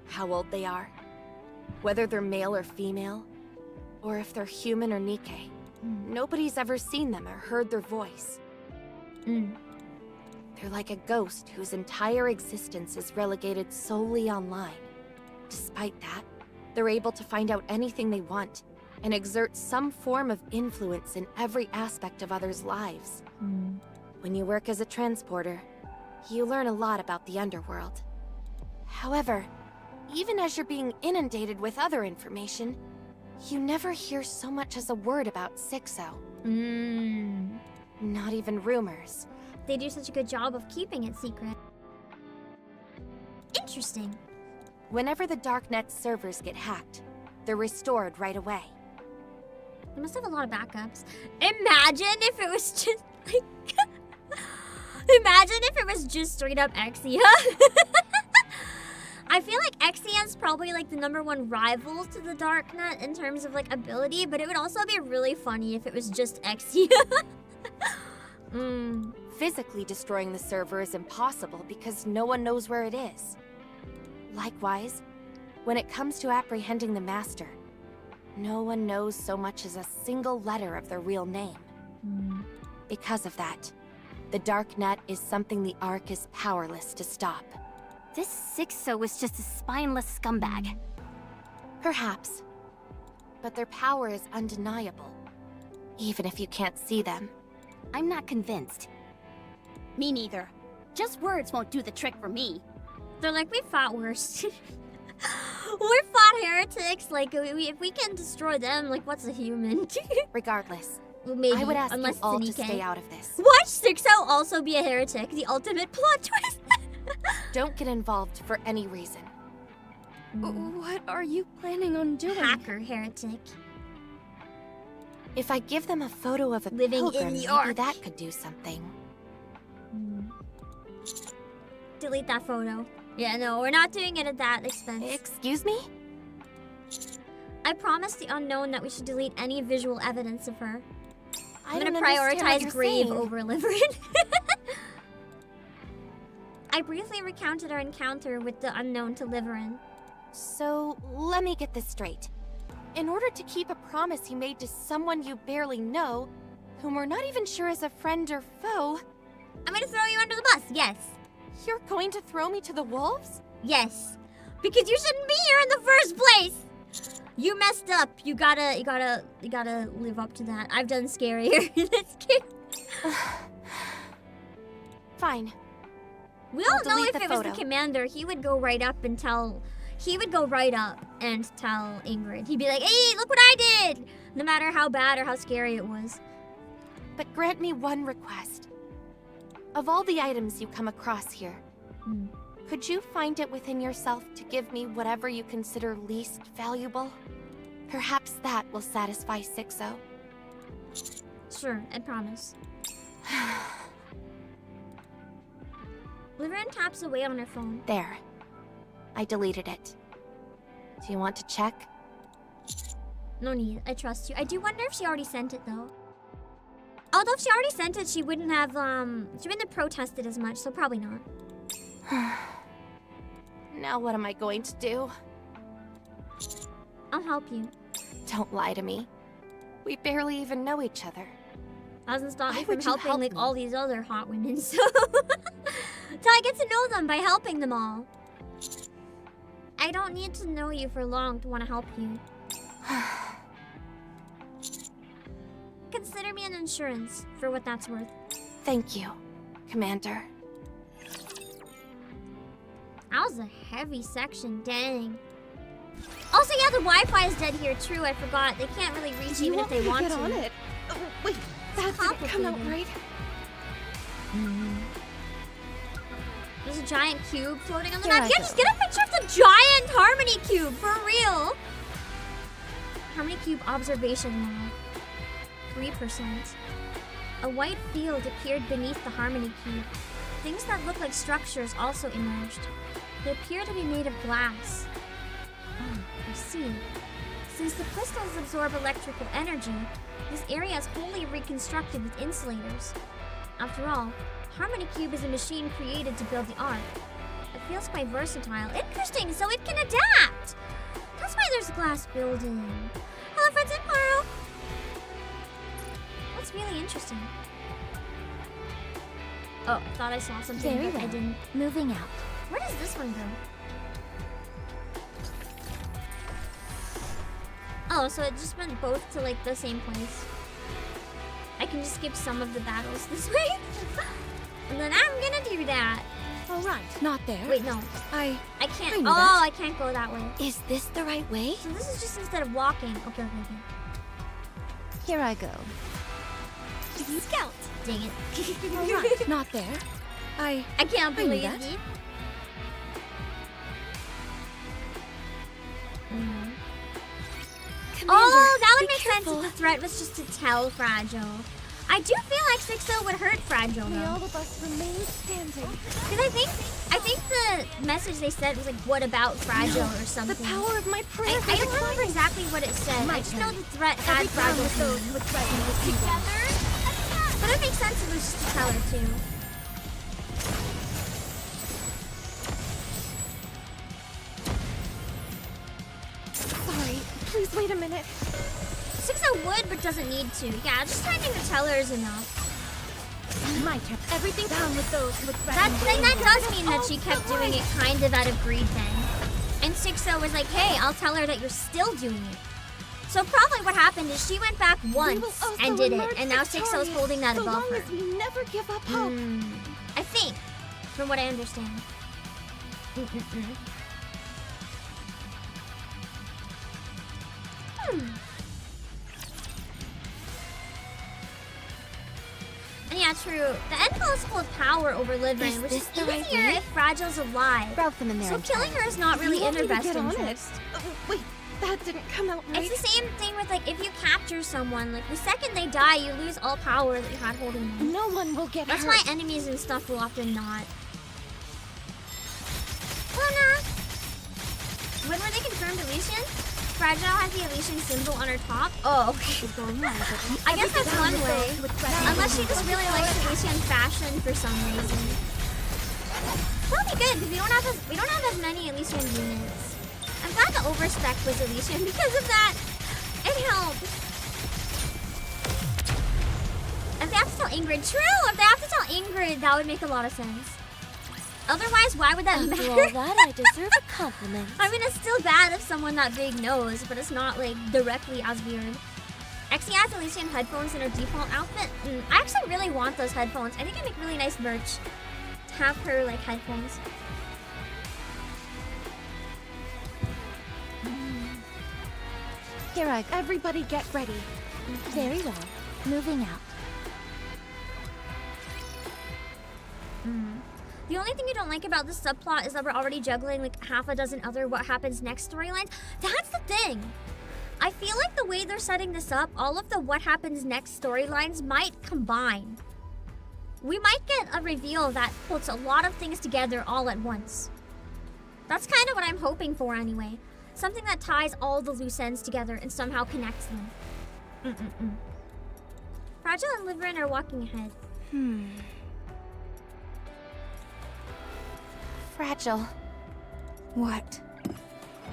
[SPEAKER 2] How old they are, whether they're male or female, or if they're human or Nikke. Nobody's ever seen them or heard their voice. They're like a ghost whose entire existence is relegated solely online. Despite that, they're able to find out anything they want and exert some form of influence in every aspect of others' lives. When you work as a transporter, you learn a lot about the underworld. However, even as you're being inundated with other information, you never hear so much as a word about 6-0. Not even rumors.
[SPEAKER 1] They do such a good job of keeping it secret. Interesting.
[SPEAKER 2] Whenever the Darknet servers get hacked, they're restored right away.
[SPEAKER 1] They must have a lot of backups. Imagine if it was just like... Imagine if it was just straight up Exia. I feel like Exia is probably like the #1 rival to the Darknet in terms of like ability, but it would also be really funny if it was just Exia.
[SPEAKER 2] Physically destroying the server is impossible because no one knows where it is. Likewise, when it comes to apprehending the Master, no one knows so much as a single letter of their real name. Because of that, the Darknet is something the Ark is powerless to stop.
[SPEAKER 9] This 6-0 was just a spineless scumbag.
[SPEAKER 2] Perhaps. But their power is undeniable, even if you can't see them.
[SPEAKER 9] I'm not convinced.
[SPEAKER 10] Me neither. Just words won't do the trick for me.
[SPEAKER 1] They're like, we fought worse. We fought heretics. Like, if we can destroy them, like, what's a human?
[SPEAKER 2] Regardless,
[SPEAKER 1] Well, maybe,
[SPEAKER 2] I would ask
[SPEAKER 1] unless
[SPEAKER 2] you all
[SPEAKER 1] it's
[SPEAKER 2] to
[SPEAKER 1] Nikke.
[SPEAKER 2] stay out of this.
[SPEAKER 1] Watch 6-0 also be a heretic. The ultimate plot twist.
[SPEAKER 2] Don't get involved for any reason.
[SPEAKER 8] What are you planning on doing?
[SPEAKER 1] Hacker heretic.
[SPEAKER 2] If I give them a photo of a
[SPEAKER 1] Living in
[SPEAKER 2] pilgrim,
[SPEAKER 1] the
[SPEAKER 2] maybe
[SPEAKER 1] Ark.
[SPEAKER 2] that could do something.
[SPEAKER 1] Delete that photo. Yeah, no, we're not doing it at that expense.
[SPEAKER 2] Excuse me?
[SPEAKER 1] I promised the unknown that we should delete any visual evidence of her. I'm
[SPEAKER 2] don't
[SPEAKER 1] gonna
[SPEAKER 2] understand what
[SPEAKER 1] prioritize
[SPEAKER 2] you're
[SPEAKER 1] Grave
[SPEAKER 2] saying.
[SPEAKER 1] over Liverin. I briefly recounted our encounter with the unknown to Liverin.
[SPEAKER 2] So, let me get this straight. In order to keep a promise you made to someone you barely know, whom we're not even sure is a friend or foe,
[SPEAKER 1] I'm gonna throw you under the bus, yes.
[SPEAKER 2] you're going to throw me to the wolves?
[SPEAKER 1] Yes. Because you shouldn't be here in the first place! You messed up. You gotta live up to that. I've done scarier in this game.
[SPEAKER 2] Fine.
[SPEAKER 1] We all
[SPEAKER 2] I'll
[SPEAKER 1] know
[SPEAKER 2] delete
[SPEAKER 1] if
[SPEAKER 2] the
[SPEAKER 1] it was the
[SPEAKER 2] photo.
[SPEAKER 1] commander, he would go right up and tell... He would go right up and tell Ingrid. He'd be like, hey, look what I did! No matter how bad or how scary it was.
[SPEAKER 2] But grant me one request. Of all the items you come across here, could you find it within yourself to give me whatever you consider least valuable? Perhaps that will satisfy Sixo.
[SPEAKER 1] Sure, I promise. Liverin taps away on her phone.
[SPEAKER 2] There. I deleted it. Do you want to check?
[SPEAKER 1] No need, I trust you. I do wonder if she already sent it though. Although if she already sent it, she wouldn't have she wouldn't have protested as much, so probably not.
[SPEAKER 2] Now what am I going to do?
[SPEAKER 1] I'll help you.
[SPEAKER 2] Don't lie to me. We barely even know each other.
[SPEAKER 1] Doesn't stop
[SPEAKER 2] Why
[SPEAKER 1] me from
[SPEAKER 2] would you
[SPEAKER 1] helping
[SPEAKER 2] help
[SPEAKER 1] like
[SPEAKER 2] me?
[SPEAKER 1] all these other hot women, so till I get to know them by helping them all. I don't need to know you for long to want to help you. Consider me an insurance for what that's worth.
[SPEAKER 2] Thank you, Commander.
[SPEAKER 1] That was a heavy section, dang. Also, yeah, the Wi-Fi is dead here, true, I forgot. They can't really reach even if they want to.
[SPEAKER 2] Oh, wait, that didn't come out right.
[SPEAKER 1] There's a giant cube floating on the
[SPEAKER 2] Here
[SPEAKER 1] map.
[SPEAKER 2] I
[SPEAKER 1] Yeah,
[SPEAKER 2] go.
[SPEAKER 1] just get a picture of the giant Harmony Cube, for real. Harmony Cube observation log. 3%. A white field appeared beneath the Harmony Cube. Things that look like structures also emerged. They appear to be made of glass. Oh, I see. Since the crystals absorb electrical energy, this area is wholly reconstructed with insulators. After all, Harmony Cube is a machine created to build the Ark. It feels quite versatile. Interesting, so it can adapt! That's why there's a glass building. Hello, friends in Paro! That's really interesting. Oh, I thought I saw something,
[SPEAKER 3] Very
[SPEAKER 1] but I
[SPEAKER 3] well.
[SPEAKER 1] didn't.
[SPEAKER 3] Moving out.
[SPEAKER 1] Where does this one go? Oh, so it just went both to like the same place. I can just skip some of the battles this way. And then I'm gonna do that.
[SPEAKER 3] All right, not there.
[SPEAKER 1] Wait, no.
[SPEAKER 3] I
[SPEAKER 1] can't.
[SPEAKER 3] I knew
[SPEAKER 1] Oh,
[SPEAKER 3] that.
[SPEAKER 1] I can't go that way.
[SPEAKER 3] Is this the right way?
[SPEAKER 1] So this is just instead of walking. Okay.
[SPEAKER 3] Here I go.
[SPEAKER 1] Scout. Dang it.
[SPEAKER 3] All right, not there.
[SPEAKER 1] I can't
[SPEAKER 3] I knew
[SPEAKER 1] believe
[SPEAKER 3] that.
[SPEAKER 1] it. Oh, that would
[SPEAKER 3] be
[SPEAKER 1] make sense
[SPEAKER 3] careful.
[SPEAKER 1] if the threat was just to tell Fragile. I do feel like Sixo would hurt Fragile
[SPEAKER 3] May
[SPEAKER 1] though.
[SPEAKER 3] all of us remain standing.
[SPEAKER 1] Because I think the message they said was like, what about Fragile or something.
[SPEAKER 3] The power of my prayer.
[SPEAKER 1] I don't remember exactly what it said. I just know the threat had Fragile too.
[SPEAKER 3] who threaten with evil.
[SPEAKER 1] But it makes sense if it was just to tell her too.
[SPEAKER 3] Sorry, please wait a minute.
[SPEAKER 1] Sixo would, but doesn't need to. Yeah, just having to tell her is enough.
[SPEAKER 3] My turn. Everything down with those who threaten
[SPEAKER 1] That does mean that she kept doing it kind of out of greed then. And Sixo was like, hey, I'll tell her that you're still doing it. So probably what happened is she went back once and did it, and now Sixo's holding that above her.
[SPEAKER 3] As we never give up hope.
[SPEAKER 1] I think, from what I understand. And yeah, true. The end pulse holds power over Liverin, which is
[SPEAKER 3] this the right
[SPEAKER 1] easier
[SPEAKER 3] way?
[SPEAKER 1] if Fragile's alive.
[SPEAKER 3] Route them in there.
[SPEAKER 1] So killing her is not really in their best
[SPEAKER 3] get on
[SPEAKER 1] interest.
[SPEAKER 3] it. Wait, that didn't come out right.
[SPEAKER 1] It's the same thing with like if you capture someone, like the second they die, you lose all power that you had holding them.
[SPEAKER 3] No one will get
[SPEAKER 1] That's
[SPEAKER 3] hurt.
[SPEAKER 1] why enemies and stuff will often not. Luna! When were they confirmed deletion? Fragile has the Elysian symbol on her top. Oh, okay. I guess that's one way. Unless she just really likes Elysian fashion for some reason. That'll be good because we don't have as many Elysian units. I'm glad the overspec was Elysian because of that. It helped. If they have to tell Ingrid, true. If they have to tell Ingrid, that would make a lot of sense. Otherwise, why would that matter?
[SPEAKER 2] After all that, I deserve a compliment.
[SPEAKER 1] I mean, it's still bad if someone that big knows, but it's not like directly as weird. Exie has Elysian headphones in her default outfit. I actually really want those headphones. I think it'd make really nice merch to have her like headphones.
[SPEAKER 2] Here, everybody get ready.
[SPEAKER 3] Very well. Moving out.
[SPEAKER 1] The only thing you don't like about this subplot is that we're already juggling like half a dozen other what happens next storylines. That's the thing. I feel like the way they're setting this up, all of the what happens next storylines might combine. We might get a reveal that puts a lot of things together all at once. That's kind of what I'm hoping for anyway. Something that ties all the loose ends together and somehow connects them. Fragile and Liverin are walking ahead.
[SPEAKER 2] Fragile.
[SPEAKER 8] What?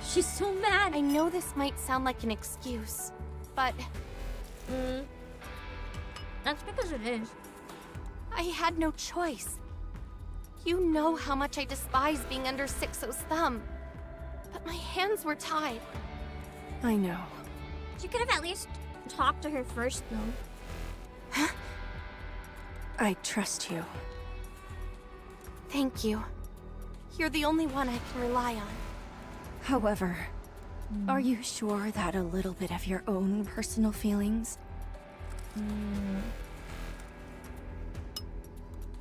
[SPEAKER 1] She's so mad.
[SPEAKER 2] I know this might sound like an excuse, but...
[SPEAKER 1] That's because it is.
[SPEAKER 2] I had no choice. You know how much I despise being under Sixo's thumb. But my hands were tied.
[SPEAKER 8] I know.
[SPEAKER 1] She could have at least talked to her first, though.
[SPEAKER 8] I trust you.
[SPEAKER 2] Thank you. You're the only one I can rely on.
[SPEAKER 8] However, are you sure that a little bit of your own personal feelings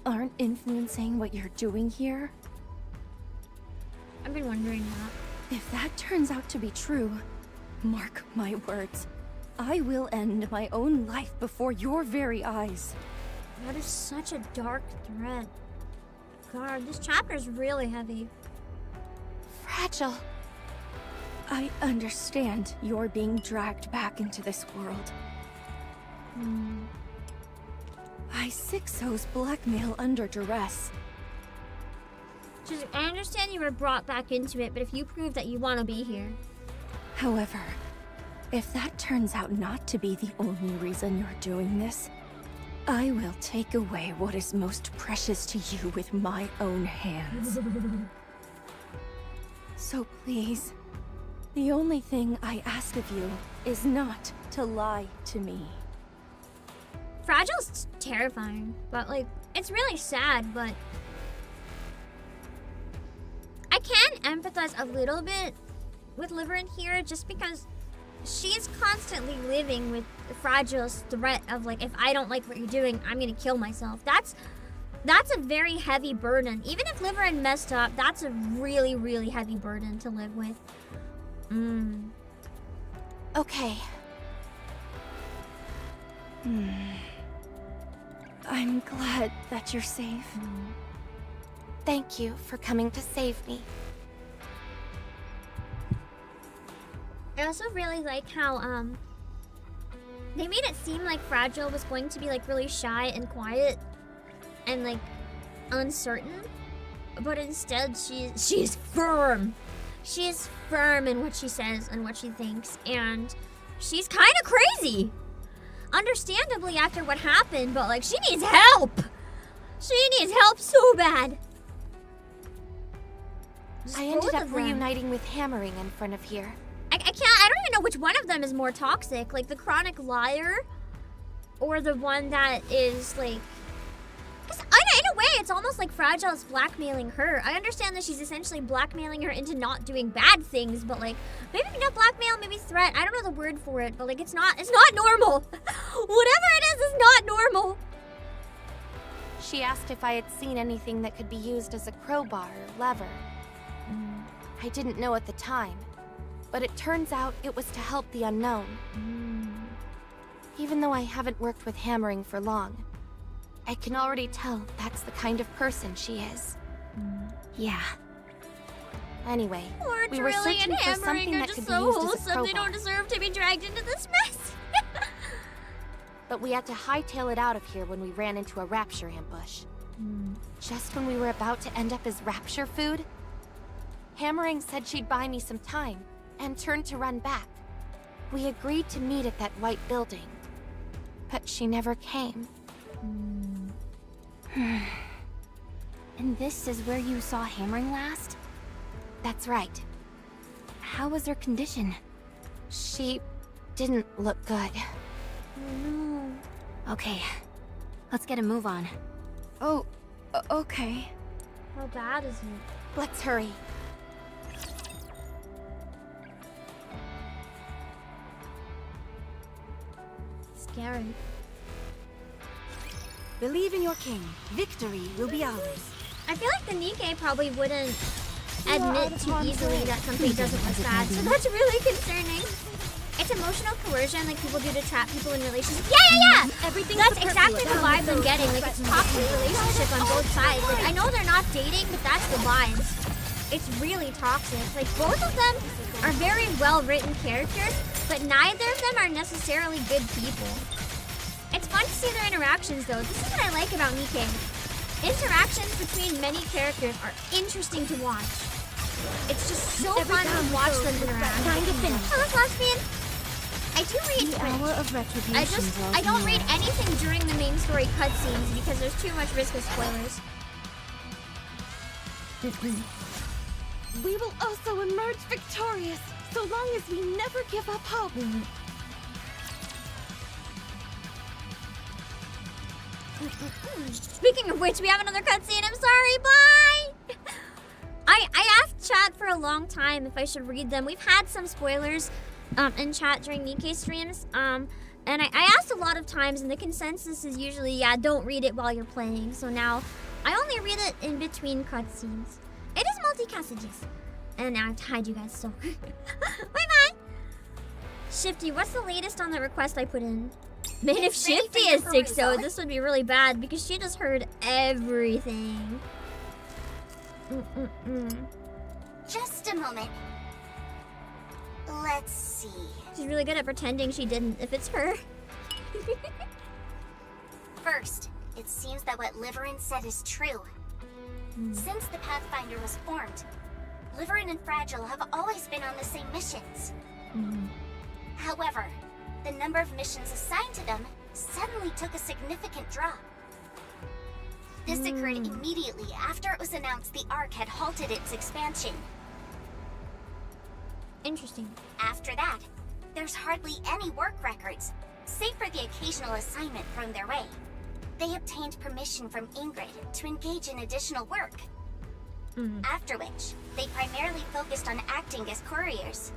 [SPEAKER 8] aren't influencing what you're doing here?
[SPEAKER 1] I've been wondering that.
[SPEAKER 8] If that turns out to be true, mark my words, I will end my own life before your very eyes.
[SPEAKER 1] That is such a dark threat. God, this chapter is really heavy.
[SPEAKER 2] Fragile.
[SPEAKER 8] I understand you're being dragged back into this world. By Sixo's blackmail under duress.
[SPEAKER 1] I understand you were brought back into it, but if you prove that you want to be here.
[SPEAKER 8] However, if that turns out not to be the only reason you're doing this, I will take away what is most precious to you with my own hands. So please, the only thing I ask of you is not to lie to me.
[SPEAKER 1] Fragile's terrifying, but like, it's really sad, but I can empathize a little bit with Liverin here just because she's constantly living with Fragile's threat of like, if I don't like what you're doing, I'm gonna kill myself. That's a very heavy burden. Even if Liverin messed up, that's a really, really heavy burden to live with.
[SPEAKER 2] Okay.
[SPEAKER 8] I'm glad that you're safe.
[SPEAKER 2] Thank you for coming to save me.
[SPEAKER 1] I also really like how they made it seem like Fragile was going to be like really shy and quiet and like uncertain, but instead she's firm. She is firm in what she says and what she thinks, and she's kind of crazy. Understandably after what happened, but like she needs help. She needs help so bad.
[SPEAKER 2] I ended up reuniting with Hammering in front of here.
[SPEAKER 1] I don't even know which one of them is more toxic, like the chronic liar or the one that is like, because in a way it's almost like Fragile's blackmailing her. I understand that she's essentially blackmailing her into not doing bad things, but like maybe not blackmail, maybe threat. I don't know the word for it, but like it's not normal. Whatever it is not normal.
[SPEAKER 2] She asked if I had seen anything that could be used as a crowbar or lever. I didn't know at the time, but it turns out it was to help the unknown. Even though I haven't worked with Hammering for long, I can already tell that's the kind of person she is.
[SPEAKER 8] Yeah.
[SPEAKER 2] Anyway,
[SPEAKER 1] Poor
[SPEAKER 2] we were
[SPEAKER 1] drilling
[SPEAKER 2] searching
[SPEAKER 1] and
[SPEAKER 2] for
[SPEAKER 1] hammering
[SPEAKER 2] something
[SPEAKER 1] are
[SPEAKER 2] that
[SPEAKER 1] just
[SPEAKER 2] could be
[SPEAKER 1] so
[SPEAKER 2] used as a
[SPEAKER 1] wholesome. They
[SPEAKER 2] crowbar.
[SPEAKER 1] don't deserve to be dragged into this mess.
[SPEAKER 2] But we had to hightail it out of here when we ran into a rapture ambush. Just when we were about to end up as rapture food, Hammering said she'd buy me some time, and turned to run back. We agreed to meet at that white building, but she never came.
[SPEAKER 9] And this is where you saw Hammering last?
[SPEAKER 2] That's right.
[SPEAKER 9] How was her condition?
[SPEAKER 2] She didn't look good.
[SPEAKER 9] Okay, let's get a move on.
[SPEAKER 8] Oh, okay.
[SPEAKER 1] How bad is it?
[SPEAKER 2] Let's hurry.
[SPEAKER 1] Scary.
[SPEAKER 10] Believe in your king. Victory will be ours.
[SPEAKER 1] I feel like the Nikke probably wouldn't admit too easily that something doesn't look bad, so that's really concerning. It's emotional coercion like people do to trap people in relationships. Yeah! That's exactly the vibe I'm getting. Like, it's toxic relationship on both sides. Like, I know they're not dating, but that's the vibes. It's really toxic. Like, both of them are very well-written characters, but neither of them are necessarily good people. It's fun to see their interactions, though. This is what I like about Nikke. Interactions between many characters are interesting to watch. It's just so fun to watch them interact.
[SPEAKER 3] Time to finish.
[SPEAKER 1] Hello, lesbian. I do read. I don't read anything during the main story cutscenes because there's too much risk of spoilers.
[SPEAKER 2] We will also emerge victorious, so long as we never give up hope.
[SPEAKER 1] Speaking of which, we have another cutscene. I'm sorry. Bye. I asked chat for a long time if I should read them. We've had some spoilers in chat during Nikke streams. And I asked a lot of times, and the consensus is usually, yeah, don't read it while you're playing. So now I only read it in between cutscenes. It is multi-passages. And now I have to hide you guys, so. Bye-bye. Shifty, what's the latest on the request I put in? Man, if Shifty is 6-0, this would be really bad because she just heard everything.
[SPEAKER 3] Just a moment. Let's see.
[SPEAKER 1] She's really good at pretending she didn't, if it's her.
[SPEAKER 3] First, it seems that what Liverin said is true. Since the Pathfinder was formed, Liverin and Fragile have always been on the same missions. However, the number of missions assigned to them suddenly took a significant drop. This occurred immediately after it was announced the Ark had halted its expansion.
[SPEAKER 1] Interesting.
[SPEAKER 3] After that, there's hardly any work records, save for the occasional assignment thrown their way. They obtained permission from Ingrid to engage in additional work. After which, they primarily focused on acting as couriers.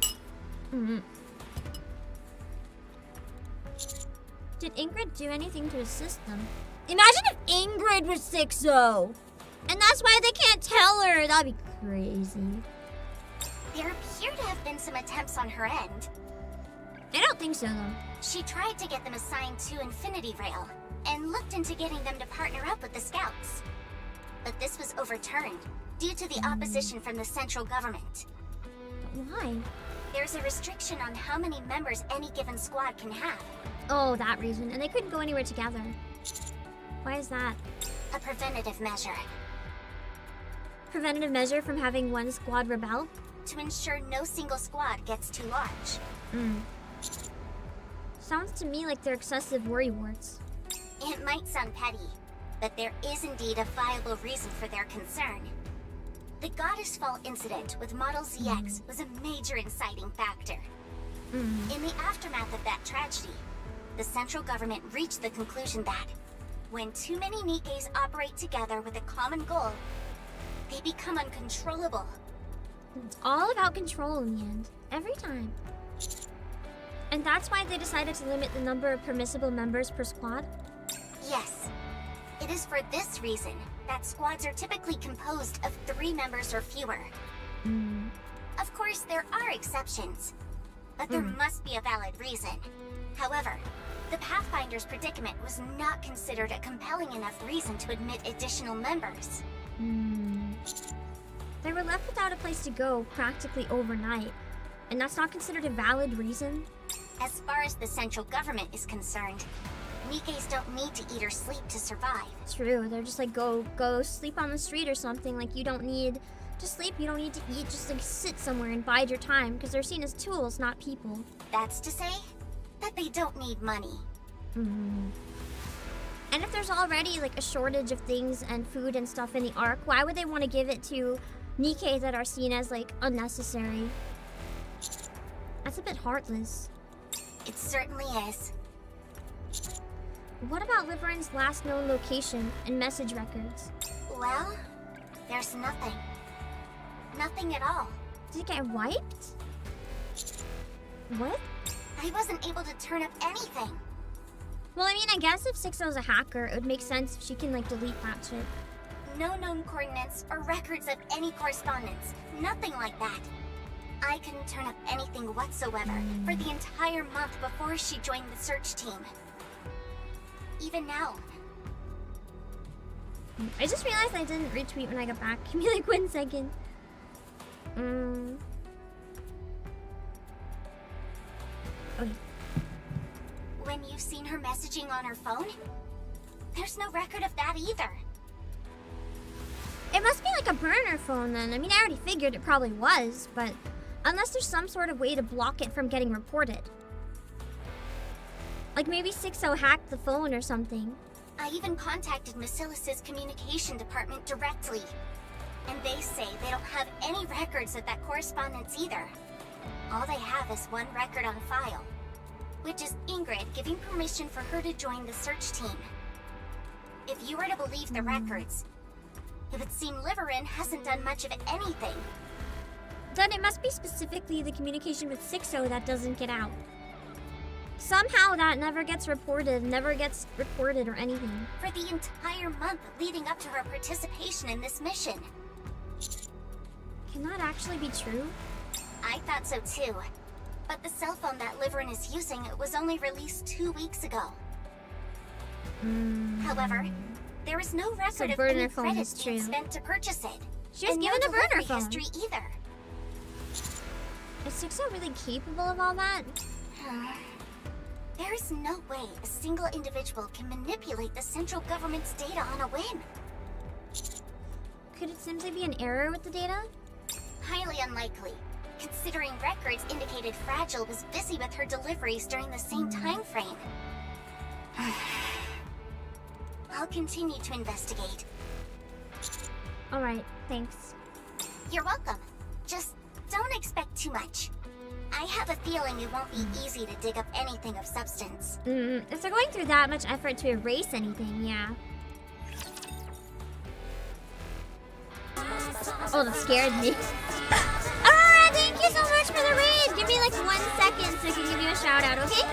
[SPEAKER 1] Did Ingrid do anything to assist them? Imagine if Ingrid was 6-0! And that's why they can't tell her! That'd be crazy.
[SPEAKER 3] There appear to have been some attempts on her end.
[SPEAKER 1] I don't think so, though.
[SPEAKER 3] She tried to get them assigned to Infinity Rail, and looked into getting them to partner up with the Scouts. But this was overturned, due to the opposition from the central government.
[SPEAKER 1] Why?
[SPEAKER 3] There's a restriction on how many members any given squad can have.
[SPEAKER 1] Oh, that reason. And they couldn't go anywhere together. Why is that?
[SPEAKER 3] A preventative measure.
[SPEAKER 1] Preventative measure from having one squad rebel?
[SPEAKER 3] To ensure no single squad gets too large.
[SPEAKER 1] Sounds to me like they're excessive worrywarts.
[SPEAKER 3] It might sound petty, but there is indeed a viable reason for their concern. The Goddess Fall incident with Model ZX was a major inciting factor. In the aftermath of that tragedy, the central government reached the conclusion that when too many Nikkes operate together with a common goal, they become uncontrollable.
[SPEAKER 1] It's all about control in the end. Every time. And that's why they decided to limit the number of permissible members per squad?
[SPEAKER 3] Yes. It is for this reason that squads are typically composed of 3 members or fewer. Of course, there are exceptions, but there must be a valid reason. However, the Pathfinder's predicament was not considered a compelling enough reason to admit additional members.
[SPEAKER 1] They were left without a place to go practically overnight. And that's not considered a valid reason?
[SPEAKER 3] As far as the central government is concerned, Nikkes don't need to eat or sleep to survive.
[SPEAKER 1] True, they're just like, go sleep on the street or something. Like, you don't need to sleep, you don't need to eat, just like sit somewhere and bide your time, because they're seen as tools, not people.
[SPEAKER 3] That's to say that they don't need money.
[SPEAKER 1] And if there's already like a shortage of things and food and stuff in the Ark, why would they want to give it to Nikke that are seen as like unnecessary? That's a bit heartless.
[SPEAKER 3] It certainly is.
[SPEAKER 1] What about Liverin's last known location and message records?
[SPEAKER 3] Well, there's nothing. Nothing at all.
[SPEAKER 1] Did it get wiped? What?
[SPEAKER 3] I wasn't able to turn up anything.
[SPEAKER 1] Well, I mean, I guess if 6-0's a hacker, it would make sense if she can like delete that shit.
[SPEAKER 3] No known coordinates or records of any correspondence. Nothing like that. I couldn't turn up anything whatsoever for the entire month before she joined the search team. Even now.
[SPEAKER 1] I just realized I didn't retweet when I got back. Give me like 1 second. Okay.
[SPEAKER 3] When you've seen her messaging on her phone, there's no record of that either.
[SPEAKER 1] It must be like a burner phone then. I mean, I already figured it probably was, but unless there's some sort of way to block it from getting reported. Like maybe 6-0 hacked the phone or something.
[SPEAKER 3] I even contacted Macilis's communication department directly. And they say they don't have any records of that correspondence either. All they have is one record on file, which is Ingrid giving permission for her to join the search team. If you were to believe the records, it would seem Liverin hasn't done much of anything.
[SPEAKER 1] Then it must be specifically the communication with 6-0 that doesn't get out. Somehow that never gets reported, never gets recorded or anything.
[SPEAKER 3] For the entire month leading up to her participation in this mission.
[SPEAKER 1] Can that actually be true?
[SPEAKER 3] I thought so too. But the cell phone that Liverin is using was only released 2 weeks ago. However, there is no record of any credits being spent to purchase it.
[SPEAKER 1] She was
[SPEAKER 3] and
[SPEAKER 1] given
[SPEAKER 3] no
[SPEAKER 1] a burner
[SPEAKER 3] delivery
[SPEAKER 1] phone.
[SPEAKER 3] history either.
[SPEAKER 1] Is 6-0 really capable of all that?
[SPEAKER 3] There is no way a single individual can manipulate the central government's data on a whim.
[SPEAKER 1] Could it simply be an error with the data?
[SPEAKER 3] Highly unlikely, considering records indicated Fragile was busy with her deliveries during the same time frame. I'll continue to investigate.
[SPEAKER 1] Alright, thanks.
[SPEAKER 3] You're welcome. Just don't expect too much. I have a feeling it won't be easy to dig up anything of substance.
[SPEAKER 1] If they're going through that much effort to erase anything, yeah. Oh, that scared me. Aurora, thank you so much for the raid! Give me like 1 second so I can give you a shout out, okay?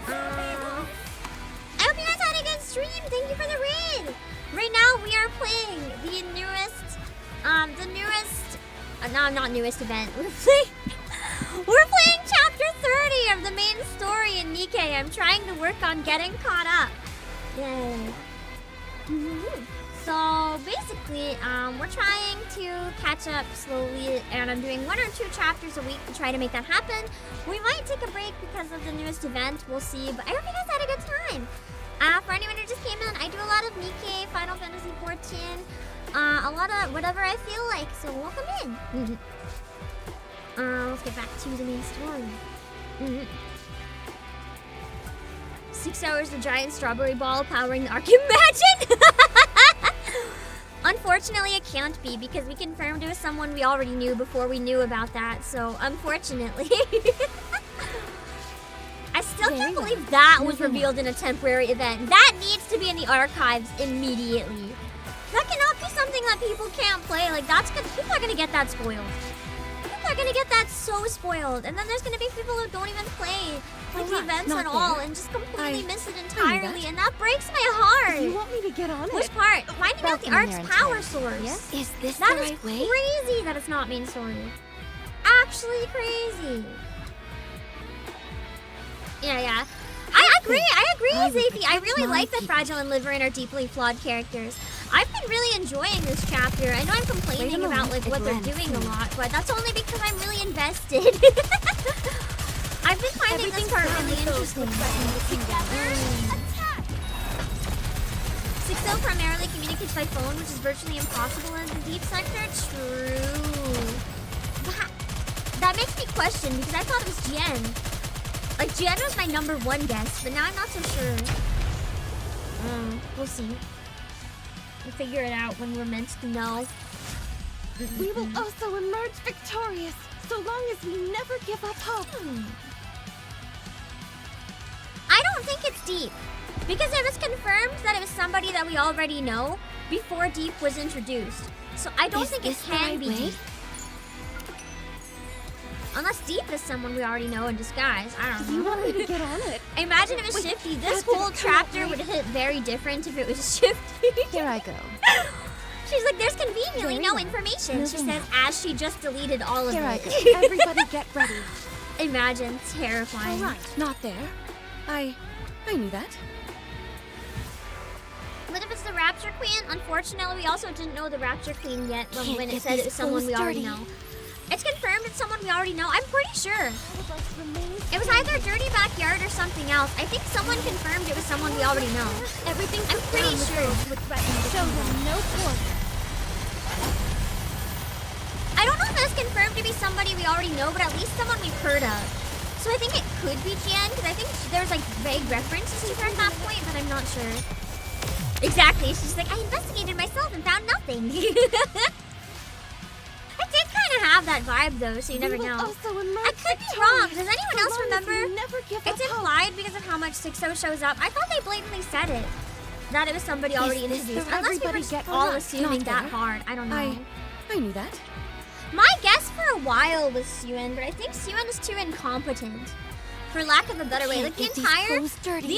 [SPEAKER 1] I hope you guys had a good stream. Thank you for the raid! Right now we are playing the newest no, not newest event. We're playing chapter 30 of the main story in Nikke. I'm trying to work on getting caught up. Yay. So basically, we're trying to catch up slowly, and I'm doing 1 or 2 chapters a week to try to make that happen. We might take a break because of the newest event, we'll see, but I hope you guys had a good time. For anyone who just came in, I do a lot of Nikke, Final Fantasy 14, a lot of whatever I feel like, so welcome in. Let's get back to the main story. 6 hours, the giant strawberry ball powering the Ark. Imagine! Unfortunately, it can't be because we confirmed it was someone we already knew before we knew about that, so unfortunately. I still can't believe that was revealed in a temporary event. That needs to be in the archives immediately. That cannot be something that people can't play. Like, people are gonna get that spoiled. People are gonna get that so spoiled. And then there's gonna be people who don't even play like the events at all and just completely miss it entirely. And that breaks my heart.
[SPEAKER 8] You want me to get on it?
[SPEAKER 1] Which part? Finding out the Ark's power source.
[SPEAKER 8] Yes? Is this
[SPEAKER 1] that
[SPEAKER 8] the
[SPEAKER 1] is
[SPEAKER 8] right way?
[SPEAKER 1] crazy that it's not main story. Actually crazy. Yeah. I agree, Zafi. I really like that Fragile and Liverin are deeply flawed characters. I've been really enjoying this chapter. I know I'm complaining about like what they're doing a lot, but that's only because I'm really invested. I've been finding this part really interesting. 6-0 primarily communicates by phone, which is virtually impossible in the deep sector. True. That makes me question because I thought it was Jen. Like Jen was my #1 guess, but now I'm not so sure. We'll see. We'll figure it out when we're meant to know.
[SPEAKER 2] We will also emerge victorious, so long as we never give up hope.
[SPEAKER 1] I don't think it's Deep, because it was confirmed that it was somebody that we already know before Deep was introduced. So I don't think it can be Deep. Unless Deep is someone we already know in disguise. I don't know.
[SPEAKER 2] You want me to get on it?
[SPEAKER 1] Imagine it was Shifty. This whole chapter would hit very different if it was Shifty.
[SPEAKER 2] Here I go.
[SPEAKER 1] She's like, there's conveniently no information. She says as she just deleted all of
[SPEAKER 2] Here I
[SPEAKER 1] it.
[SPEAKER 2] go. Everybody get ready.
[SPEAKER 1] Imagine, terrifying.
[SPEAKER 2] Alright, not there. I knew that.
[SPEAKER 1] What if it's the Rapture Queen? Unfortunately, we also didn't know the Rapture Queen yet when it said it was someone we already know. It's confirmed it's someone we already know. I'm pretty sure. It was either Dirty Backyard or something else. I think someone confirmed it was someone we already know. I'm pretty sure.
[SPEAKER 2] Show them no quarter.
[SPEAKER 1] I don't know if that's confirmed to be somebody we already know, but at least someone we've heard of. So I think it could be Jian, because I think there's like vague references to her at that point, but I'm not sure. Exactly. She's like, I investigated myself and found nothing. I did kind of have that vibe though, so you never know. I could be wrong. Does anyone else remember? It's implied because of how much 6-0 shows up. I thought they blatantly said it. That it was somebody already introduced. Unless we were all assuming that hard. I don't know.
[SPEAKER 2] I knew that.
[SPEAKER 1] My guess for a while was Suen, but I think Suen is too incompetent. For lack of a better way. Like the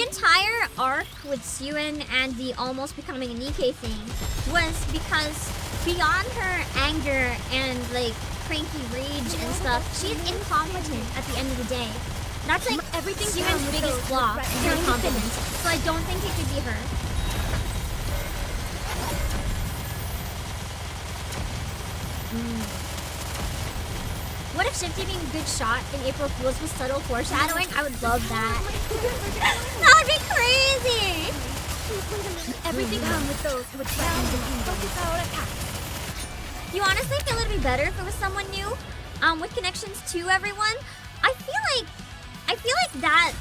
[SPEAKER 1] entire arc with Suen and the almost becoming a Nikke thing was because beyond her anger and like cranky rage and stuff, she's incompetent at the end of the day. That's like Suen's biggest flaw, her incompetence. So I don't think it could be her. What if Shifty being a good shot in April Fool's was subtle foreshadowing? I would love that. That would be crazy!
[SPEAKER 3] Everything comes with those who would threaten the kingdom with our attack.
[SPEAKER 1] You honestly feel it'd be better if it was someone new? With connections to everyone? I feel like that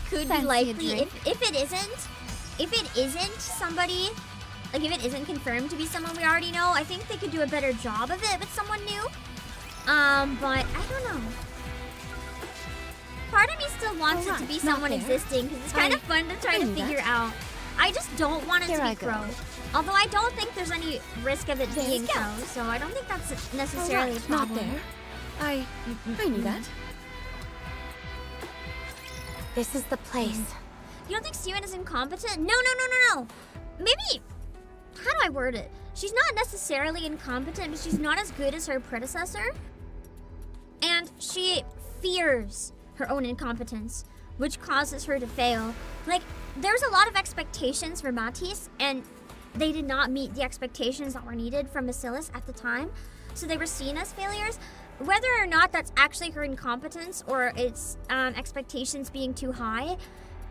[SPEAKER 1] could be likely if it isn't somebody, like if it isn't confirmed to be someone we already know, I think they could do a better job of it with someone new. But I don't know. Part of me still wants it to be someone existing because it's kind of fun to try to figure out. I just don't want it to be Crow. Although I don't think there's any risk of it being so, so I don't think that's necessarily a problem.
[SPEAKER 2] Not there. I knew that.
[SPEAKER 3] This is the place.
[SPEAKER 1] You don't think Suen is incompetent? No. Maybe, how do I word it? She's not necessarily incompetent, but she's not as good as her predecessor. And she fears her own incompetence, which causes her to fail. Like, there's a lot of expectations for Matisse, and they did not meet the expectations that were needed from Bacillus at the time. So they were seen as failures. Whether or not that's actually her incompetence or it's expectations being too high,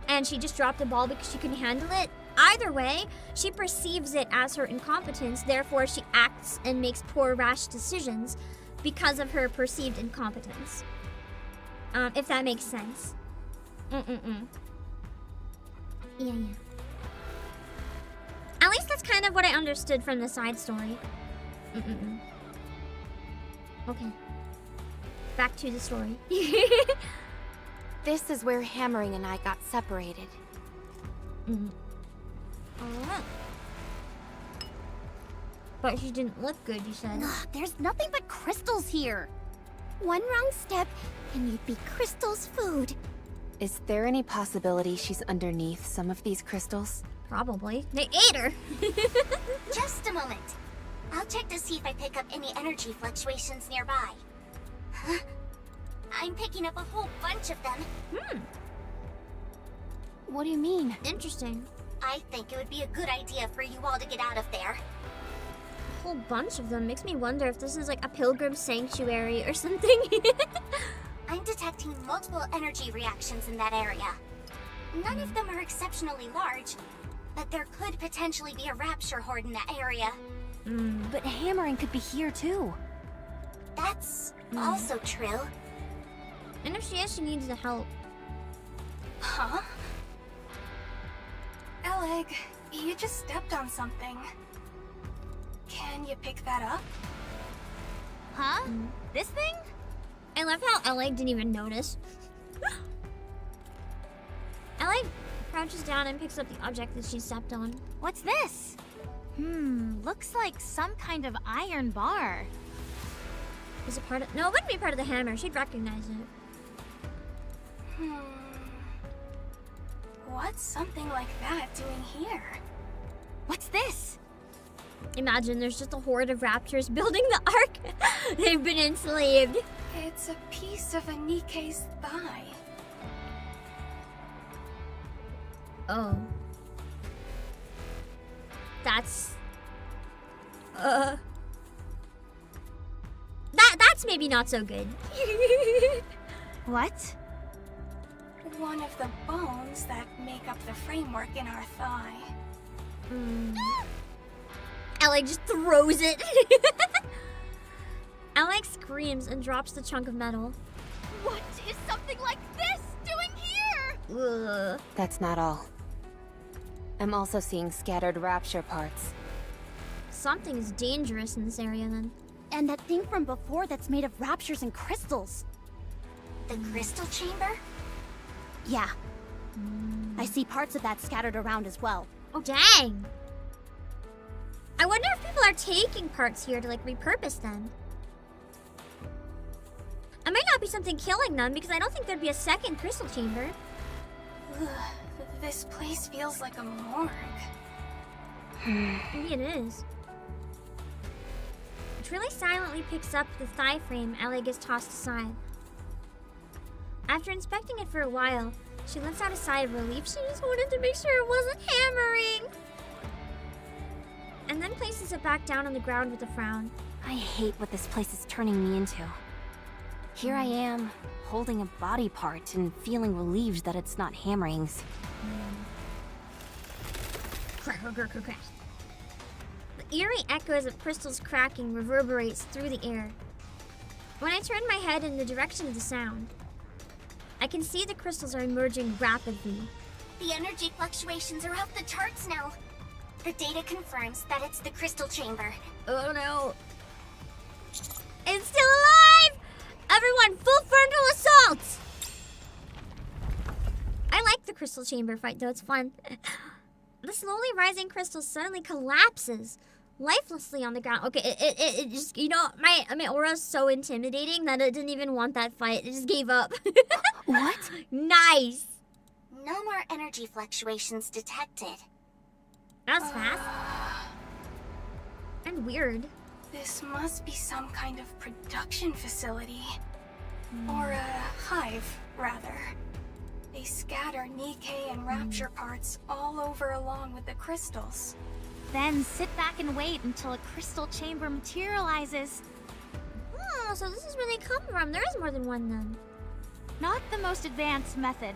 [SPEAKER 1] and she just dropped the ball because she couldn't handle it. Either way, she perceives it as her incompetence, therefore she acts and makes poor, rash decisions because of her perceived incompetence. If that makes sense. Yeah. At least that's kind of what I understood from the side story. Okay. Back to the story.
[SPEAKER 2] This is where Hammering and I got separated.
[SPEAKER 1] Alright. But she didn't look good, you said.
[SPEAKER 3] Ugh, there's nothing but crystals here. One wrong step, and you'd be Crystal's food.
[SPEAKER 2] Is there any possibility she's underneath some of these crystals?
[SPEAKER 1] Probably. They ate her.
[SPEAKER 3] Just a moment. I'll check to see if I pick up any energy fluctuations nearby. Huh? I'm picking up a whole bunch of them.
[SPEAKER 2] What do you mean?
[SPEAKER 1] Interesting.
[SPEAKER 3] I think it would be a good idea for you all to get out of there.
[SPEAKER 1] A whole bunch of them makes me wonder if this is like a pilgrim sanctuary or something.
[SPEAKER 3] I'm detecting multiple energy reactions in that area. None of them are exceptionally large, but there could potentially be a rapture horde in that area.
[SPEAKER 9] But hammering could be here too.
[SPEAKER 3] That's also true.
[SPEAKER 1] And if she is, she needs the help.
[SPEAKER 6] Huh? Eleg, you just stepped on something. Can you pick that up?
[SPEAKER 5] Huh? This thing?
[SPEAKER 1] I love how Eleg didn't even notice. Eleg crouches down and picks up the object that she stepped on.
[SPEAKER 5] What's this? Looks like some kind of iron bar.
[SPEAKER 1] Is it part of? No, it wouldn't be part of the hammer. She'd recognize it.
[SPEAKER 6] What's something like that doing here?
[SPEAKER 5] What's this?
[SPEAKER 1] Imagine there's just a horde of raptors building the ark. They've been enslaved.
[SPEAKER 6] It's a piece of a Nikke's thigh.
[SPEAKER 1] Oh. That's... That's maybe not so good.
[SPEAKER 5] What?
[SPEAKER 6] One of the bones that make up the framework in our thigh.
[SPEAKER 1] Alec just throws it. Alec screams and drops the chunk of metal.
[SPEAKER 5] What is something like this doing here?
[SPEAKER 1] Ugh.
[SPEAKER 2] That's not all. I'm also seeing scattered rapture parts.
[SPEAKER 1] Something is dangerous in this area then.
[SPEAKER 10] And that thing from before that's made of raptures and crystals.
[SPEAKER 3] The crystal chamber?
[SPEAKER 10] Yeah. I see parts of that scattered around as well.
[SPEAKER 1] Oh dang. I wonder if people are taking parts here to like repurpose them. It might not be something killing them because I don't think there'd be a second crystal chamber.
[SPEAKER 6] This place feels like a morgue.
[SPEAKER 1] Maybe it is. Trilly silently picks up the thigh frame Ellie gets tossed aside. After inspecting it for a while, she lets out a sigh of relief. She just wanted to make sure it wasn't hammering. And then places it back down on the ground with a frown.
[SPEAKER 9] I hate what this place is turning me into. Here I am, holding a body part and feeling relieved that it's not hammerings.
[SPEAKER 1] Crack, crack, crack, crack. The eerie echoes of crystals cracking reverberates through the air. When I turn my head in the direction of the sound, I can see the crystals are emerging rapidly.
[SPEAKER 3] The energy fluctuations are off the charts now. The data confirms that it's the crystal chamber.
[SPEAKER 1] Oh no. It's still alive! Everyone, full frontal assault! I like the crystal chamber fight though, it's fun. The slowly rising crystal suddenly collapses lifelessly on the ground. Okay, it just, you know, my aura is so intimidating that it didn't even want that fight. It just gave up.
[SPEAKER 9] What?
[SPEAKER 3] No
[SPEAKER 1] Nice!
[SPEAKER 3] more energy fluctuations detected.
[SPEAKER 1] That's fast. And weird.
[SPEAKER 6] This must be some kind of production facility. Or a hive, rather. They scatter Nikke and rapture parts all over along with the crystals.
[SPEAKER 5] Then sit back and wait until a crystal chamber materializes.
[SPEAKER 1] Oh, so this is where they come from. There is more than one then.
[SPEAKER 5] Not the most advanced method.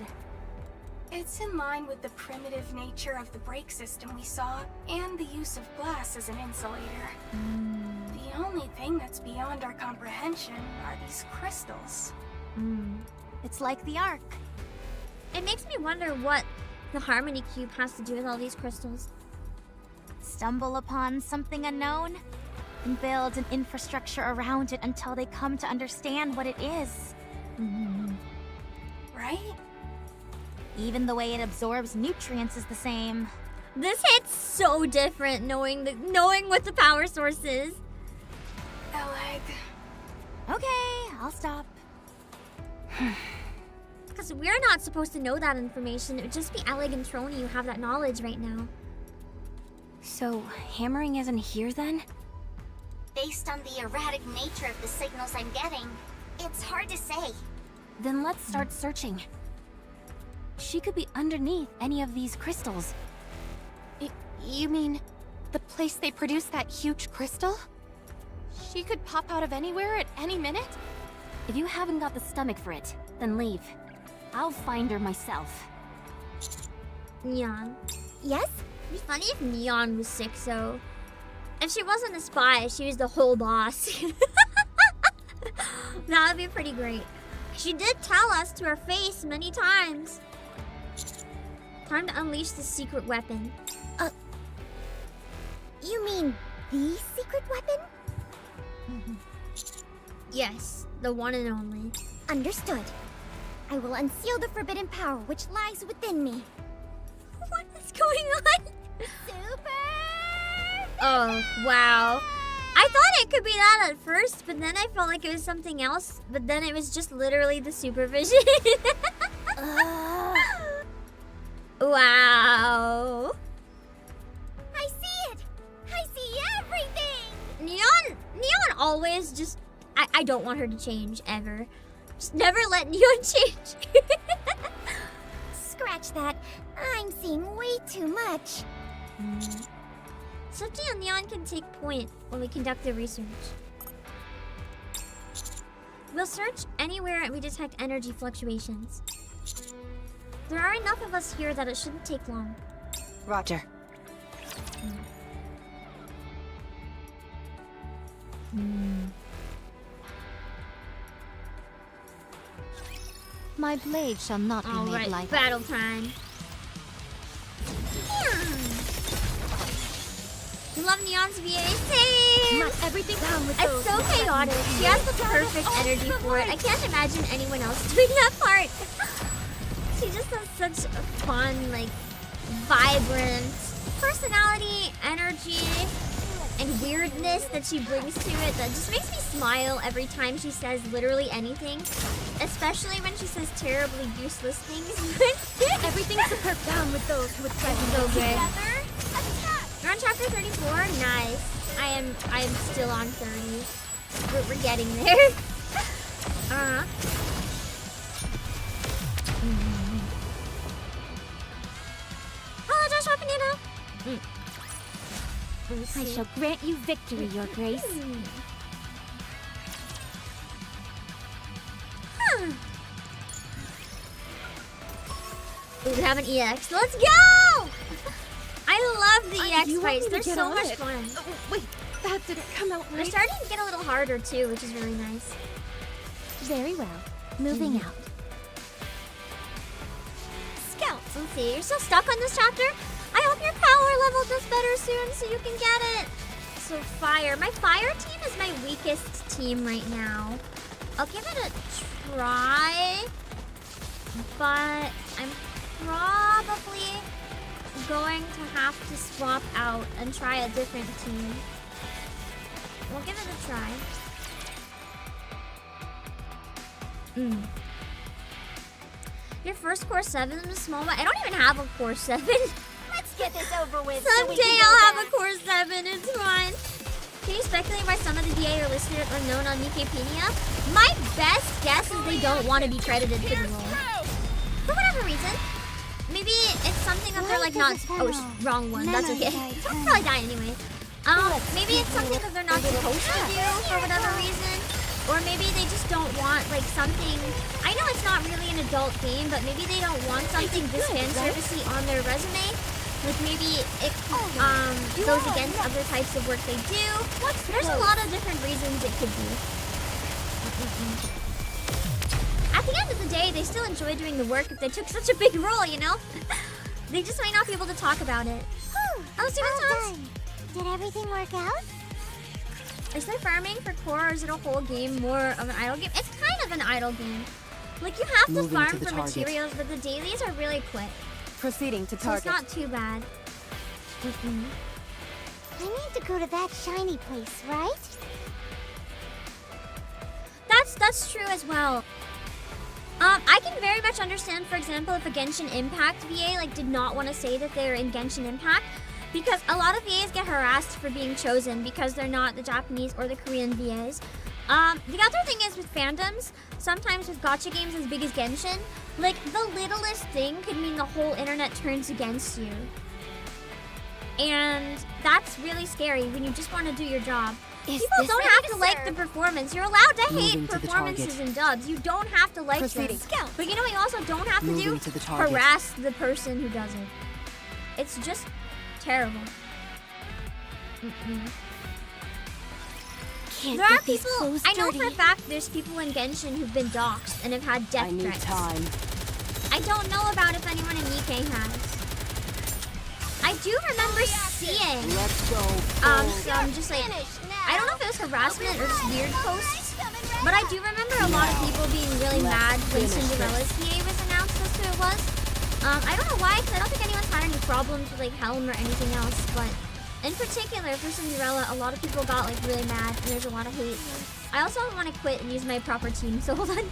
[SPEAKER 6] It's in line with the primitive nature of the brake system we saw, and the use of glass as an insulator. The only thing that's beyond our comprehension are these crystals.
[SPEAKER 5] It's like the Ark.
[SPEAKER 1] It makes me wonder what the Harmony Cube has to do with all these crystals.
[SPEAKER 5] Stumble upon something unknown and build an infrastructure around it until they come to understand what it is.
[SPEAKER 6] Right?
[SPEAKER 5] Even the way it absorbs nutrients is the same.
[SPEAKER 1] This hits so different knowing what the power source is.
[SPEAKER 6] Eleg.
[SPEAKER 5] Okay, I'll stop.
[SPEAKER 1] Because we're not supposed to know that information. It would just be Alec and Trony who have that knowledge right now.
[SPEAKER 9] So, hammering isn't here then?
[SPEAKER 3] Based on the erratic nature of the signals I'm getting, it's hard to say.
[SPEAKER 9] Then let's start searching. She could be underneath any of these crystals.
[SPEAKER 2] You mean the place they produce that huge crystal? She could pop out of anywhere at any minute?
[SPEAKER 9] If you haven't got the stomach for it, then leave. I'll find her myself.
[SPEAKER 1] Neon.
[SPEAKER 3] Yes?
[SPEAKER 1] It'd be funny if Neon was sick, so... If she wasn't a spy, she was the whole boss. That would be pretty great. She did tell us to her face many times. Time to unleash the secret weapon.
[SPEAKER 3] You mean the secret weapon?
[SPEAKER 1] Yes, the one and only.
[SPEAKER 3] Understood. I will unseal the forbidden power which lies within me.
[SPEAKER 1] What is going on?
[SPEAKER 3] Super!
[SPEAKER 1] Oh, wow. I thought it could be that at first, but then I felt like it was something else. But then it was just literally the supervision. Wow.
[SPEAKER 3] I see it! I see everything!
[SPEAKER 1] Neon always just... I don't want her to change, ever. Just never let Neon change.
[SPEAKER 3] Scratch that. I'm seeing way too much.
[SPEAKER 1] Subji and Neon can take point when we conduct the research. We'll search anywhere we detect energy fluctuations. There are enough of us here that it shouldn't take long.
[SPEAKER 8] Roger.
[SPEAKER 9] My blade shall not be made
[SPEAKER 1] Alright,
[SPEAKER 9] light.
[SPEAKER 1] battle time. You love Neon's VA? Same!
[SPEAKER 3] Not everything down with
[SPEAKER 1] It's
[SPEAKER 3] those
[SPEAKER 1] so
[SPEAKER 3] who
[SPEAKER 1] chaotic. She has the perfect energy for it. I can't imagine anyone else doing that part. She just has such a fun, like, vibrant personality, energy, and weirdness that she brings to it that just makes me smile every time she says literally anything. Especially when she says terribly useless things.
[SPEAKER 3] Everything's to perk down with those who would try to
[SPEAKER 1] So
[SPEAKER 3] go
[SPEAKER 1] good.
[SPEAKER 3] together.
[SPEAKER 1] We're on chapter 34. Nice. I am still on 30. We're getting there. Hello, Joshua Panino.
[SPEAKER 9] I shall grant you victory, Your Grace.
[SPEAKER 1] Ooh, we have an EX. Let's go! I love the EX fights. They're so much fun.
[SPEAKER 2] Wait, that didn't come out
[SPEAKER 1] They're
[SPEAKER 2] right.
[SPEAKER 1] starting to get a little harder too, which is really nice.
[SPEAKER 9] Very well. Moving out.
[SPEAKER 1] Scouts, let's see. You're still stuck on this chapter? I hope your power level does better soon so you can get it. So fire. My fire team is my weakest team right now. I'll give it a try. But I'm probably going to have to swap out and try a different team. We'll give it a try. Your first core 7 is a small one. I don't even have a core 7.
[SPEAKER 3] Let's get this over with.
[SPEAKER 1] Someday I'll have a core 7. It's fine. Can you speculate why some of the DA are listed or known on Nikkepedia? My best guess is they don't want to be credited for the role. For whatever reason. Maybe it's something that they're like not... Oh, wrong one. That's okay. I'll probably die anyway. Maybe it's something that they're not supposed to do for whatever reason. Or maybe they just don't want like something... I know it's not really an adult game, but maybe they don't want something this fan servicey on their resume. Like maybe it goes against other types of work they do. There's a lot of different reasons it could be. At the end of the day, they still enjoy doing the work if they took such a big role, you know? They just might not be able to talk about it. Oh, see
[SPEAKER 3] Did everything work out?
[SPEAKER 1] Is there farming for core or is it a whole game more of an idle game? It's kind of an idle game. Like you have to
[SPEAKER 11] Moving
[SPEAKER 1] farm
[SPEAKER 11] to the
[SPEAKER 1] for
[SPEAKER 11] target.
[SPEAKER 1] materials, but the dailies are really quick.
[SPEAKER 8] Proceeding to
[SPEAKER 1] So it's
[SPEAKER 8] target.
[SPEAKER 1] not too bad.
[SPEAKER 3] I need to go to that shiny place, right?
[SPEAKER 1] That's true as well. I can very much understand, for example, if a Genshin Impact VA like did not want to say that they're in Genshin Impact, because a lot of VAs get harassed for being chosen because they're not the Japanese or the Korean VAs. The other thing is with fandoms, sometimes with gacha games as big as Genshin, like the littlest thing could mean the whole internet turns against you. And that's really scary when you just want to do your job.
[SPEAKER 2] Is
[SPEAKER 1] People
[SPEAKER 2] this
[SPEAKER 1] don't
[SPEAKER 2] ready
[SPEAKER 1] have
[SPEAKER 2] to
[SPEAKER 1] to like the
[SPEAKER 2] serve?
[SPEAKER 1] performance. You're allowed to hate
[SPEAKER 11] Moving to the
[SPEAKER 1] performances
[SPEAKER 11] target.
[SPEAKER 1] in dubs. You don't have to like
[SPEAKER 11] Proceeding.
[SPEAKER 1] them. But you know what you also don't have to
[SPEAKER 11] Moving
[SPEAKER 1] do?
[SPEAKER 11] to the target.
[SPEAKER 1] Harass the person who does it. It's just terrible.
[SPEAKER 2] Can't
[SPEAKER 1] There are
[SPEAKER 2] get these
[SPEAKER 1] people,
[SPEAKER 2] clothes
[SPEAKER 1] I know for a
[SPEAKER 2] dirty.
[SPEAKER 1] fact there's people in Genshin who've been doxxed and have had death
[SPEAKER 11] I need
[SPEAKER 1] threats.
[SPEAKER 11] time.
[SPEAKER 1] I don't know about if anyone in Nikke has. I do remember seeing
[SPEAKER 11] Let's go.
[SPEAKER 1] some just like, I don't know if it was harassment or just weird posts, but I do remember a lot of people being really mad when Cinderella's PA was announced as who it was. I don't know why, because I don't think anyone's had any problems with like Helm or anything else, but in particular for Cinderella, a lot of people got like really mad and there's a lot of hate. I also want to quit and use my proper team, so hold on.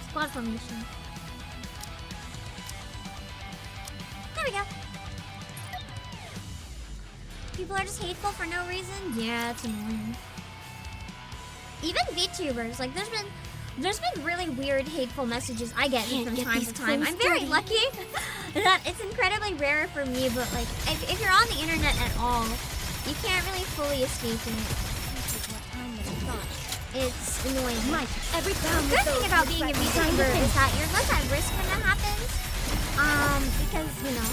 [SPEAKER 1] Squad formation. There we go. People are just hateful for no reason? Yeah, it's annoying. Even VTubers, like there's been really weird hateful messages I get from time to time. I'm very lucky that it's incredibly rare for me, but like if you're on the internet at all, you can't really fully escape it. It's annoying.
[SPEAKER 3] Every
[SPEAKER 1] The good thing about being a VTuber is that you're less at risk when that happens. Because, you know,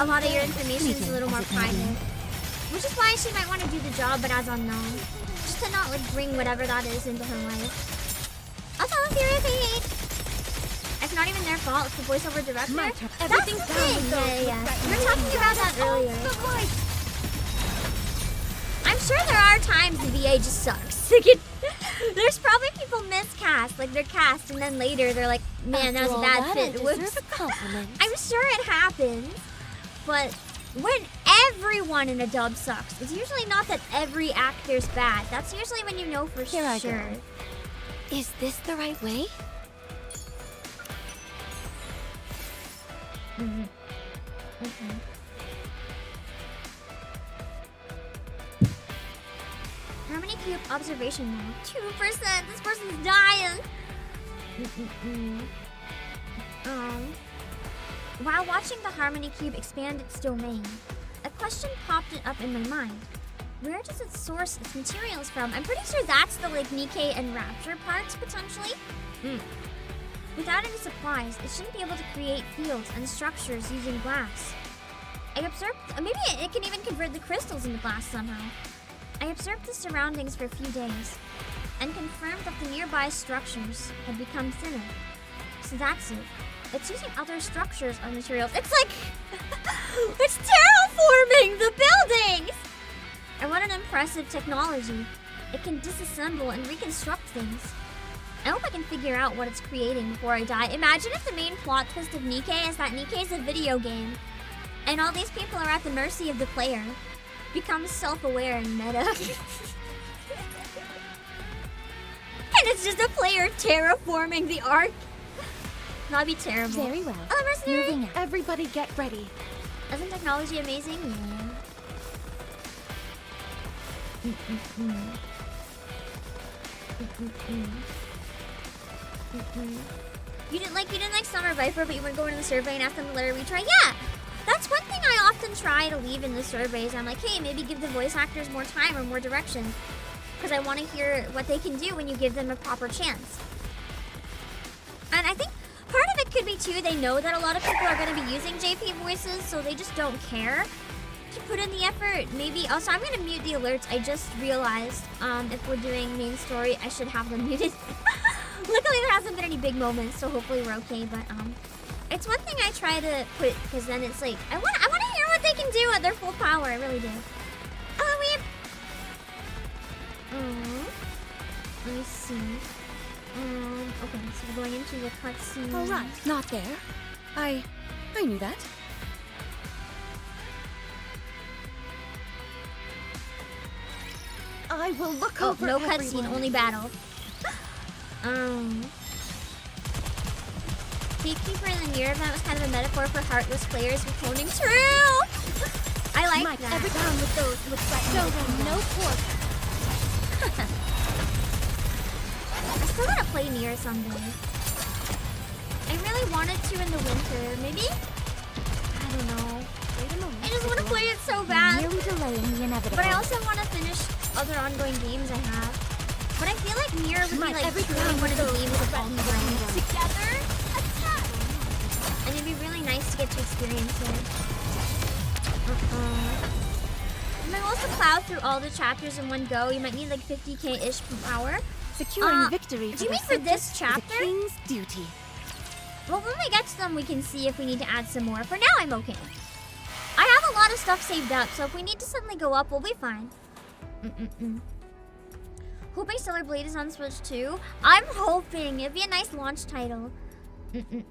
[SPEAKER 1] a lot of your information is a little more private. Which is why she might want to do the job, but as unknown. Just to not, like, bring whatever that is into her life. Also, if you're a hate, it's not even their fault, it's the voiceover director. That's the thing. Yeah. We were talking about that earlier. I'm sure there are times the VA just sucks. There's probably people miscast, like they're cast, and then later they're like, man, that was a bad fit. Whoops. I'm sure it happens, but when everyone in a dub sucks, it's usually not that every actor's bad. That's usually when you know for
[SPEAKER 2] Here I
[SPEAKER 1] sure.
[SPEAKER 2] go. Is this the right way? Harmony Cube observation mode. 2%. This person's dying. While watching the Harmony Cube expand its domain, a question popped up in my mind. Where does it source its materials from? I'm pretty sure that's the like Nikke and Rapture parts potentially. Without any supplies, it shouldn't be able to create fields and structures using glass. I observed, maybe it can even convert the crystals into glass somehow. I observed the surroundings for a few days and confirmed that the nearby structures had become thinner. So that's it. It's using other structures or materials. It's like, it's terraforming the buildings! And what an impressive technology. It can disassemble and reconstruct things. I hope I can figure out what it's creating before I die. Imagine if the main plot twist of Nikke is that Nikke is a video game, and all these people are at the mercy of the player. Become self-aware and meta. And it's just a player terraforming the arc. That'd be terrible.
[SPEAKER 3] Very well.
[SPEAKER 1] Oh, mercenary!
[SPEAKER 3] Moving out.
[SPEAKER 2] Everybody get ready.
[SPEAKER 1] Isn't technology amazing? Yeah. You didn't like Summer Viper, but you wouldn't go into the survey and ask them to let her retry? Yeah! That's one thing I often try to leave in the surveys. I'm like, hey, maybe give the voice actors more time or more direction. Because I want to hear what they can do when you give them a proper chance. And I think part of it could be, too, they know that a lot of people are going to be using JP voices, so they just don't care to put in the effort. Maybe, also, I'm going to mute the alerts. I just realized if we're doing main story, I should have them muted. Luckily, there hasn't been any big moments, so hopefully we're okay, but it's one thing I try to put, because then it's like, I want to hear what they can do at their full power. I really do. Oh, we have... let me see. Okay, so we're going into the cutscene.
[SPEAKER 2] All right, not there. I knew that. I will look over
[SPEAKER 1] no
[SPEAKER 2] everyone.
[SPEAKER 1] cutscene, only battle. Gatekeeper in the Mirror event was kind of a metaphor for heartless players withholding true. I like that.
[SPEAKER 3] Every time with those who would show them no quarter.
[SPEAKER 1] I still gotta play Nier someday. I I really wanted to in the winter. Maybe? I don't know. I just want to play it so bad.
[SPEAKER 10] Merely delaying the inevitable.
[SPEAKER 1] But I also want to finish other ongoing games I have. But I feel like Nier would be like truly one of the games of all time.
[SPEAKER 3] Together, attack!
[SPEAKER 1] And it'd be really nice to get to experience it. You might also plow through all the chapters in one go. You might need like 50k-ish per hour.
[SPEAKER 10] Securing victory
[SPEAKER 1] do you mean for this chapter?
[SPEAKER 10] The king's duty.
[SPEAKER 1] Well, when we get to them, we can see if we need to add some more. For now, I'm okay. I have a lot of stuff saved up, so if we need to suddenly go up, we'll be fine. Hoping Stellar Blade is on Switch too. I'm hoping. It'd be a nice launch title. Okay.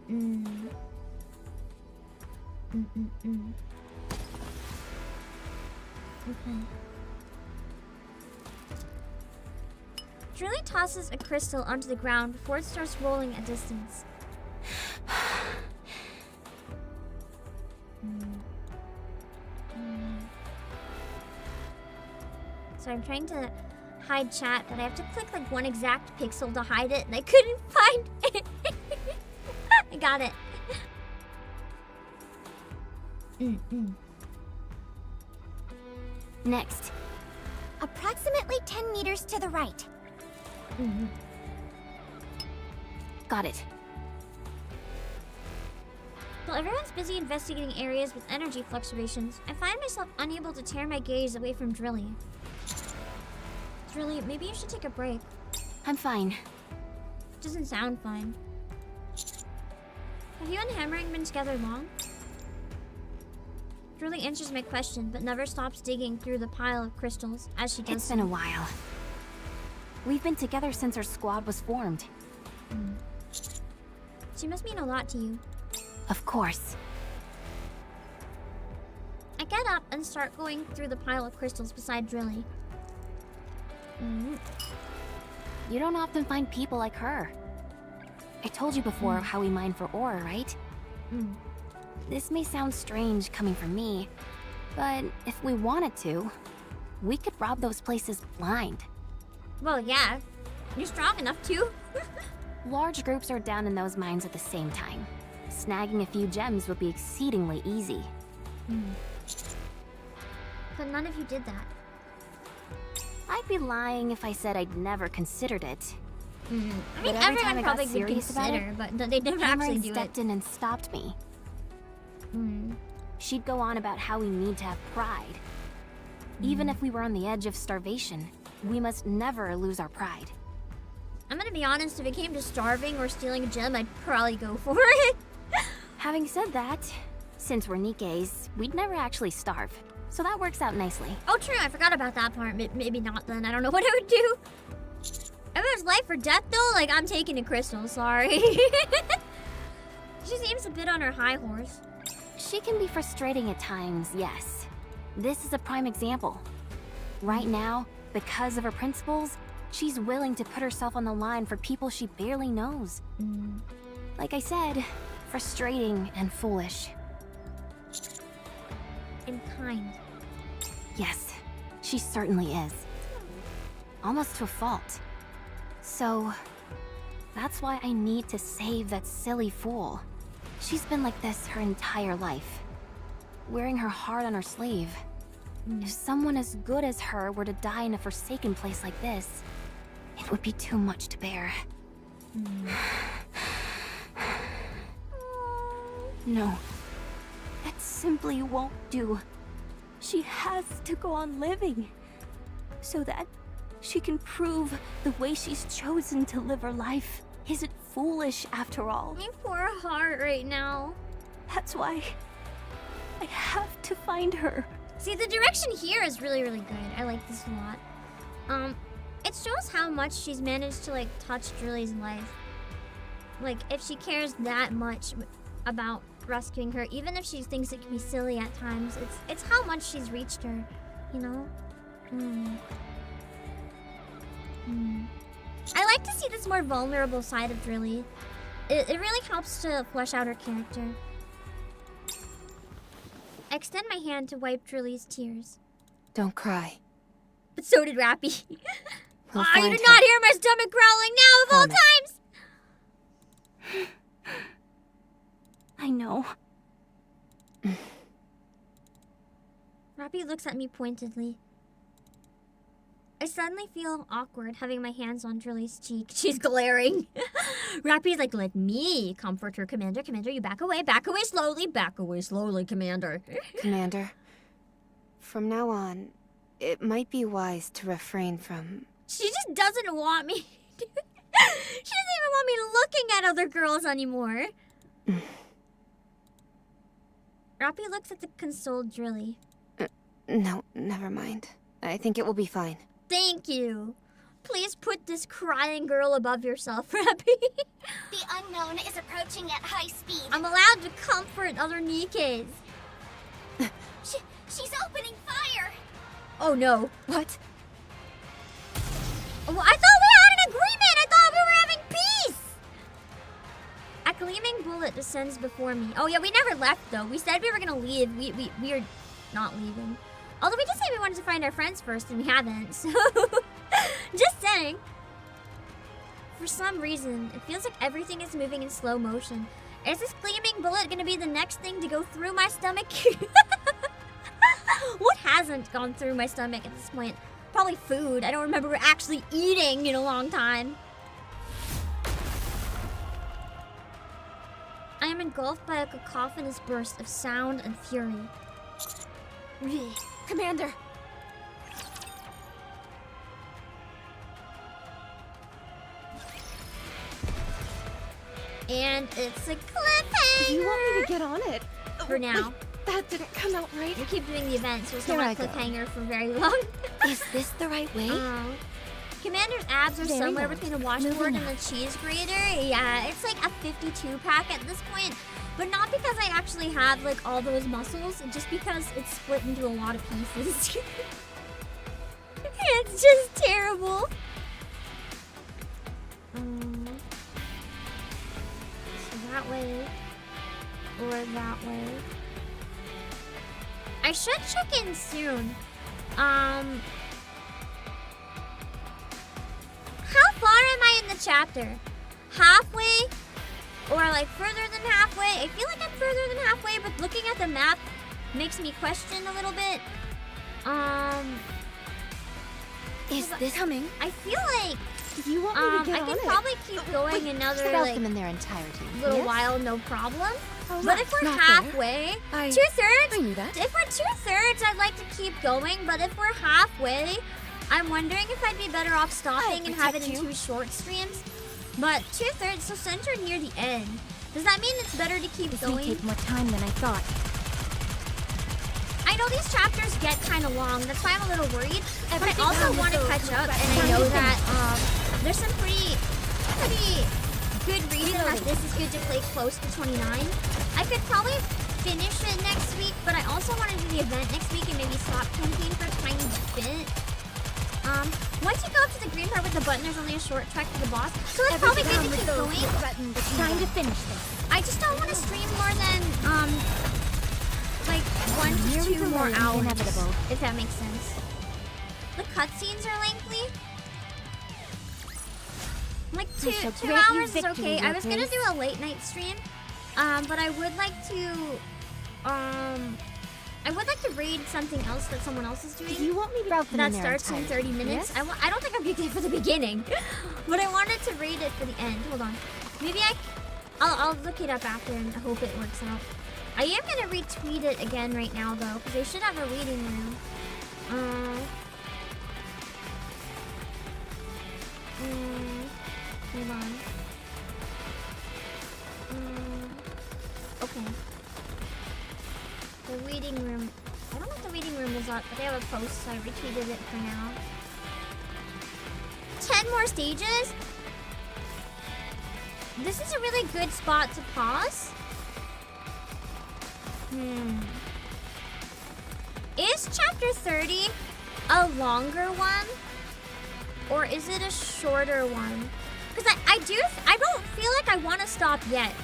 [SPEAKER 1] Drilly tosses a crystal onto the ground before it starts rolling a distance. So I'm trying to hide chat, but I have to click like one exact pixel to hide it, and I couldn't find it. I got it.
[SPEAKER 10] Next.
[SPEAKER 3] Approximately 10 meters to the right.
[SPEAKER 10] Got it.
[SPEAKER 1] While everyone's busy investigating areas with energy fluctuations, I find myself unable to tear my gaze away from Drilly. Drilly, maybe you should take a break.
[SPEAKER 10] I'm fine.
[SPEAKER 1] Doesn't sound fine. Have you and Hammering been together long? Drilly answers my question, but never stops digging through the pile of crystals as she does.
[SPEAKER 10] It's been a while. We've been together since our squad was formed.
[SPEAKER 1] She must mean a lot to you.
[SPEAKER 10] Of course.
[SPEAKER 1] I get up and start going through the pile of crystals beside Drilly.
[SPEAKER 10] You don't often find people like her. I told you before how we mine for ore, right? This may sound strange coming from me, but if we wanted to, we could rob those places blind.
[SPEAKER 1] Well, yeah. You're strong enough to.
[SPEAKER 10] Large groups are down in those mines at the same time. Snagging a few gems would be exceedingly easy.
[SPEAKER 1] But none of you did that.
[SPEAKER 10] I'd be lying if I said I'd never considered it.
[SPEAKER 1] I mean,
[SPEAKER 10] But every time
[SPEAKER 1] everyone
[SPEAKER 10] I got
[SPEAKER 1] probably would
[SPEAKER 10] serious about
[SPEAKER 1] consider,
[SPEAKER 10] it,
[SPEAKER 1] but they never actually
[SPEAKER 10] Cameron
[SPEAKER 1] do it.
[SPEAKER 10] stepped in and stopped me. She'd go on about how we need to have pride. Even if we were on the edge of starvation, we must never lose our pride.
[SPEAKER 1] I'm gonna be honest, if it came to starving or stealing a gem, I'd probably go for it.
[SPEAKER 10] Having said that, since we're Nikkes, we'd never actually starve. So that works out nicely.
[SPEAKER 1] Oh, true, I forgot about that part. Maybe not then. I don't know what I would do. If it was life or death, though, like, I'm taking a crystal, sorry. She seems a bit on her high horse.
[SPEAKER 10] She can be frustrating at times, yes. This is a prime example. Right now, because of her principles, she's willing to put herself on the line for people she barely knows. Like I said, frustrating and foolish.
[SPEAKER 1] And kind.
[SPEAKER 10] Yes, she certainly is. Almost to a fault. So, that's why I need to save that silly fool. She's been like this her entire life, wearing her heart on her sleeve. If someone as good as her were to die in a forsaken place like this, it would be too much to bear. No, that simply won't do. She has to go on living, so that she can prove the way she's chosen to live her life isn't foolish after all.
[SPEAKER 1] My poor heart right now.
[SPEAKER 10] That's why I have to find her.
[SPEAKER 1] See, the direction here is really, really good. I like this a lot. It shows how much she's managed to, like, touch Drilly's life. Like, if she cares that much about rescuing her, even if she thinks it can be silly at times, it's how much she's reached her, you know? I like to see this more vulnerable side of Drilly. It really helps to flesh out her character. I extend my hand to wipe Drilly's tears.
[SPEAKER 8] Don't cry.
[SPEAKER 1] But so did Rapi.
[SPEAKER 8] We'll
[SPEAKER 1] You
[SPEAKER 8] find
[SPEAKER 1] did
[SPEAKER 8] her.
[SPEAKER 1] not hear my stomach growling now of all
[SPEAKER 8] Promise.
[SPEAKER 1] times! Rapi looks at me pointedly. I suddenly feel awkward having my hands on Drilly's cheek. She's glaring. Rapi's like, let me comfort her, Commander. Commander, you back away slowly, Commander.
[SPEAKER 10] Commander, from now on, it might be wise to refrain from...
[SPEAKER 1] She just doesn't want me. She doesn't even want me looking at other girls anymore. Rapi looks at the consoled Drilly.
[SPEAKER 10] No, never mind. I think it will be fine.
[SPEAKER 1] Thank you. Please put this crying girl above yourself, Rapi.
[SPEAKER 3] The unknown is approaching at high speed.
[SPEAKER 1] I'm allowed to comfort other Nikkes.
[SPEAKER 3] She's opening fire.
[SPEAKER 1] Oh no.
[SPEAKER 8] What?
[SPEAKER 1] Well, I thought we had an agreement. I thought we were having peace. A gleaming bullet descends before me. Oh yeah, we never left though. We said we were gonna leave. We are not leaving. Although we did say we wanted to find our friends first, and we haven't. So, just saying. For some reason, it feels like everything is moving in slow motion. Is this gleaming bullet gonna be the next thing to go through my stomach? What hasn't gone through my stomach at this point? Probably food. I don't remember actually eating in a long time. I am engulfed by a cacophonous burst of sound and fury.
[SPEAKER 2] Commander!
[SPEAKER 1] And it's a cliffhanger!
[SPEAKER 8] You want me to get on it?
[SPEAKER 1] For now.
[SPEAKER 8] Wait, that didn't come out right.
[SPEAKER 1] We keep doing the event, so it's
[SPEAKER 8] Here
[SPEAKER 1] not
[SPEAKER 8] I
[SPEAKER 1] a
[SPEAKER 8] go.
[SPEAKER 1] cliffhanger for very long.
[SPEAKER 8] Is this the right way?
[SPEAKER 1] Commander's abs are
[SPEAKER 8] Very
[SPEAKER 1] somewhere
[SPEAKER 8] well.
[SPEAKER 1] between the washboard
[SPEAKER 8] Moving
[SPEAKER 1] and the cheese grater. Yeah, it's like a 52 pack at this point. But not because I actually have like all those muscles, just because it's split into a lot of pieces. It's just terrible. So that way, or that way. I should check in soon. How far am I in the chapter? Halfway? Or like further than halfway? I feel like I'm further than halfway, but looking at the map makes me question a little bit.
[SPEAKER 8] Is this coming?
[SPEAKER 1] I feel like
[SPEAKER 8] You want me to get
[SPEAKER 1] I
[SPEAKER 8] on
[SPEAKER 1] can
[SPEAKER 8] it?
[SPEAKER 1] probably keep going another
[SPEAKER 9] Without
[SPEAKER 1] like
[SPEAKER 9] them in their entirety.
[SPEAKER 1] little
[SPEAKER 8] Yes?
[SPEAKER 1] while, no problem.
[SPEAKER 8] Oh,
[SPEAKER 1] But if we're
[SPEAKER 8] not there.
[SPEAKER 1] halfway,
[SPEAKER 8] I
[SPEAKER 1] 2/3,
[SPEAKER 8] knew that.
[SPEAKER 1] if we're 2/3, I'd like to keep going. But if we're halfway, I'm wondering if I'd be better off stopping and have it in
[SPEAKER 8] protect you.
[SPEAKER 1] 2 short streams. But 2/3, so centered near the end. Does that mean it's better to keep
[SPEAKER 9] This may
[SPEAKER 1] going?
[SPEAKER 9] take more time than I thought.
[SPEAKER 1] I know these chapters get kind of long. That's why I'm a little worried. But I
[SPEAKER 8] Everything
[SPEAKER 1] also
[SPEAKER 8] around
[SPEAKER 1] want to
[SPEAKER 8] this
[SPEAKER 1] catch
[SPEAKER 8] goes
[SPEAKER 1] up,
[SPEAKER 8] back
[SPEAKER 1] and I
[SPEAKER 8] down
[SPEAKER 1] know
[SPEAKER 8] to
[SPEAKER 1] that there's some pretty good reason that
[SPEAKER 8] Reloading.
[SPEAKER 1] this is good to play close to 29. I could probably finish it next week, but I also want to do the event next week and maybe stop campaign for a tiny bit. Once you go up to the green part with the button, there's only a short trek to the boss. So it's probably good to keep going.
[SPEAKER 9] Time to finish this.
[SPEAKER 1] I just don't want to stream more than like 1 to
[SPEAKER 9] Nearly
[SPEAKER 1] 2 more
[SPEAKER 9] delaying the
[SPEAKER 1] hours,
[SPEAKER 9] inevitable.
[SPEAKER 1] if that makes sense. The cutscenes are lengthy. Like
[SPEAKER 9] I
[SPEAKER 1] two
[SPEAKER 9] shall
[SPEAKER 1] 2
[SPEAKER 9] grant you
[SPEAKER 1] hours is
[SPEAKER 9] victory,
[SPEAKER 1] okay. I
[SPEAKER 9] Your
[SPEAKER 1] was gonna
[SPEAKER 9] Grace.
[SPEAKER 1] do a late night stream, but I would like to read something else that someone else is doing.
[SPEAKER 9] You want me to route them
[SPEAKER 1] That
[SPEAKER 9] in their
[SPEAKER 1] starts in
[SPEAKER 9] entirety,
[SPEAKER 1] 30 minutes.
[SPEAKER 9] yes?
[SPEAKER 1] I don't think I'll be there for the beginning, but I wanted to read it for the end. Hold on, maybe I'll look it up after and I hope it works out. I am gonna retweet it again right now though, because they should have a reading room. Hold on. Okay. The reading room. I don't know if the reading room is up, but they have a post, so I retweeted it for now. 10 more stages? This is a really good spot to pause. Is chapter 30 a longer one? Or is it a shorter one? Because I don't feel like I want to stop yet.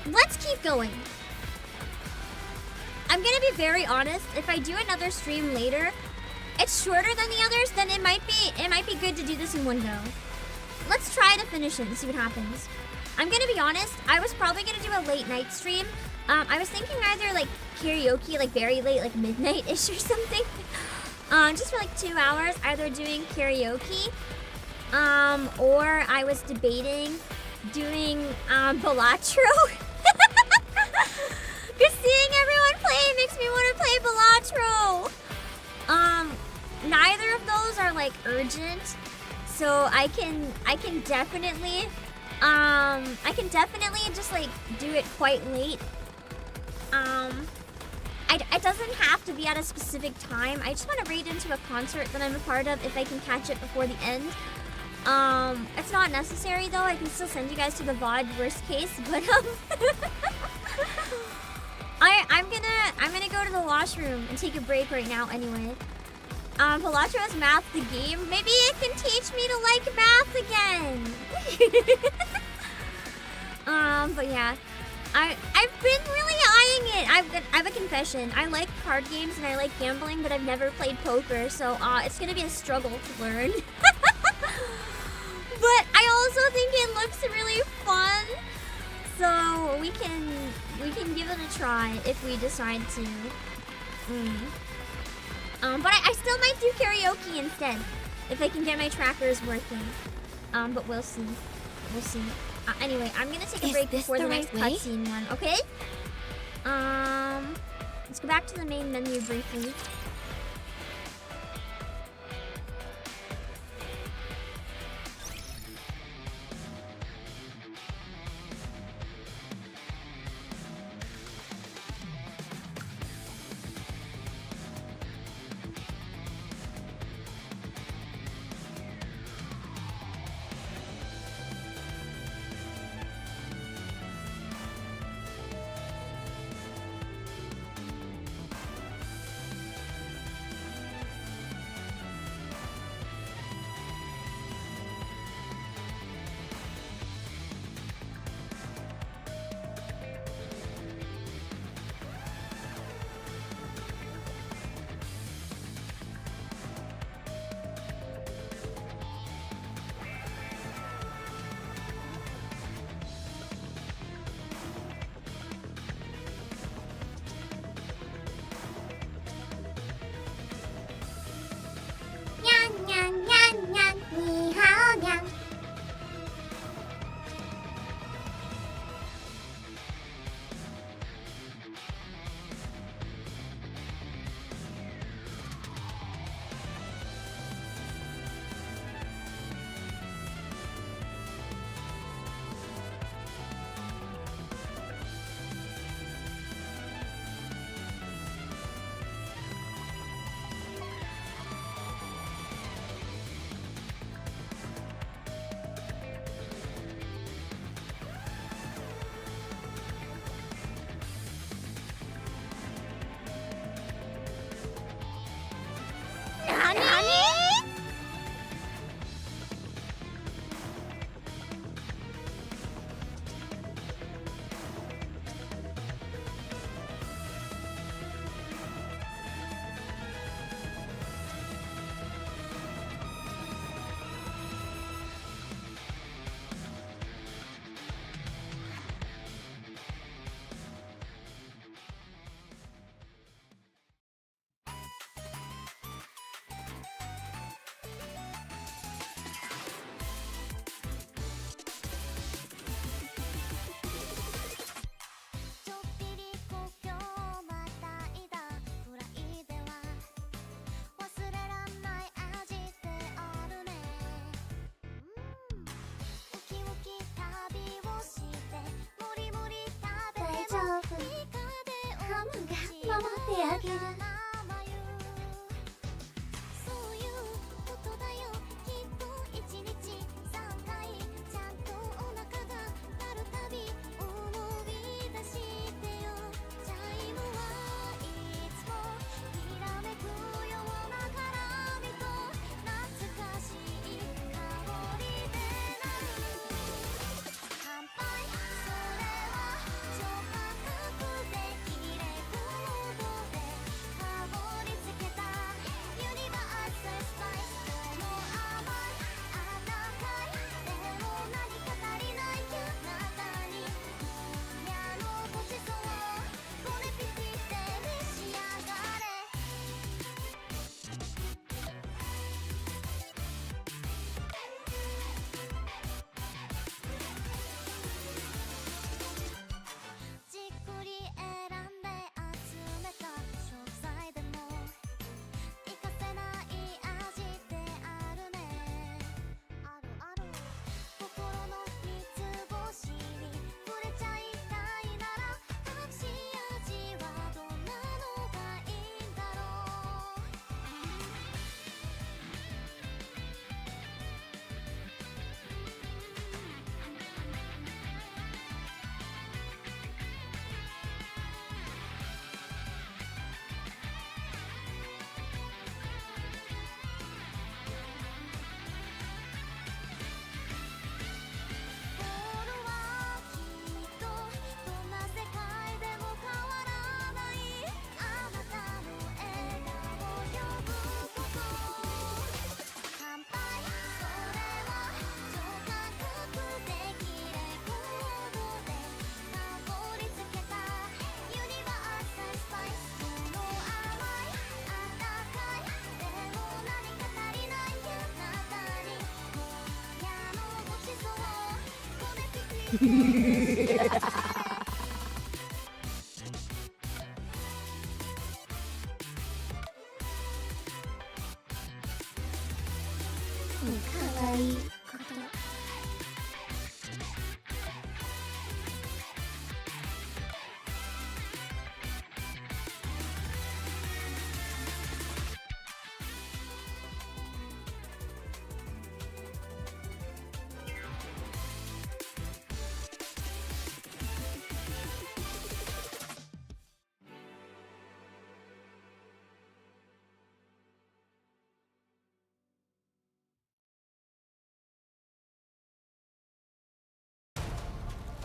[SPEAKER 1] Let's keep going. I'm gonna be very honest. If I do another stream later, it's shorter than the others, then it might be good to do this in one go. Let's try to finish it and see what happens. I'm gonna be honest, I was probably gonna do a late night stream. I was thinking either like karaoke, like very late, like midnight-ish or something. Just for like 2 hours, either doing karaoke, or I was debating doing Balatro. Because seeing everyone play makes me want to play Balatro. Neither of those are like urgent, so I can definitely just like do it quite late. It doesn't have to be at a specific time. I just want to raid into a concert that I'm a part of if I can catch it before the end. It's not necessary though. I can still send you guys to the VOD worst case, but I'm gonna go to the washroom and take a break right now anyway. Palatro's math the game. Maybe it can teach me to like math again. But yeah. I've been really eyeing it. I have a confession. I like card games and I like gambling, but I've never played poker, so it's gonna be a struggle to learn. But I also think it looks really fun, so we can give it a try if we decide to. But I still might do karaoke instead if I can get my trackers working. But we'll see. We'll see. Anyway, I'm gonna take a break before the next cutscene one, okay? Let's go back to the main menu briefly.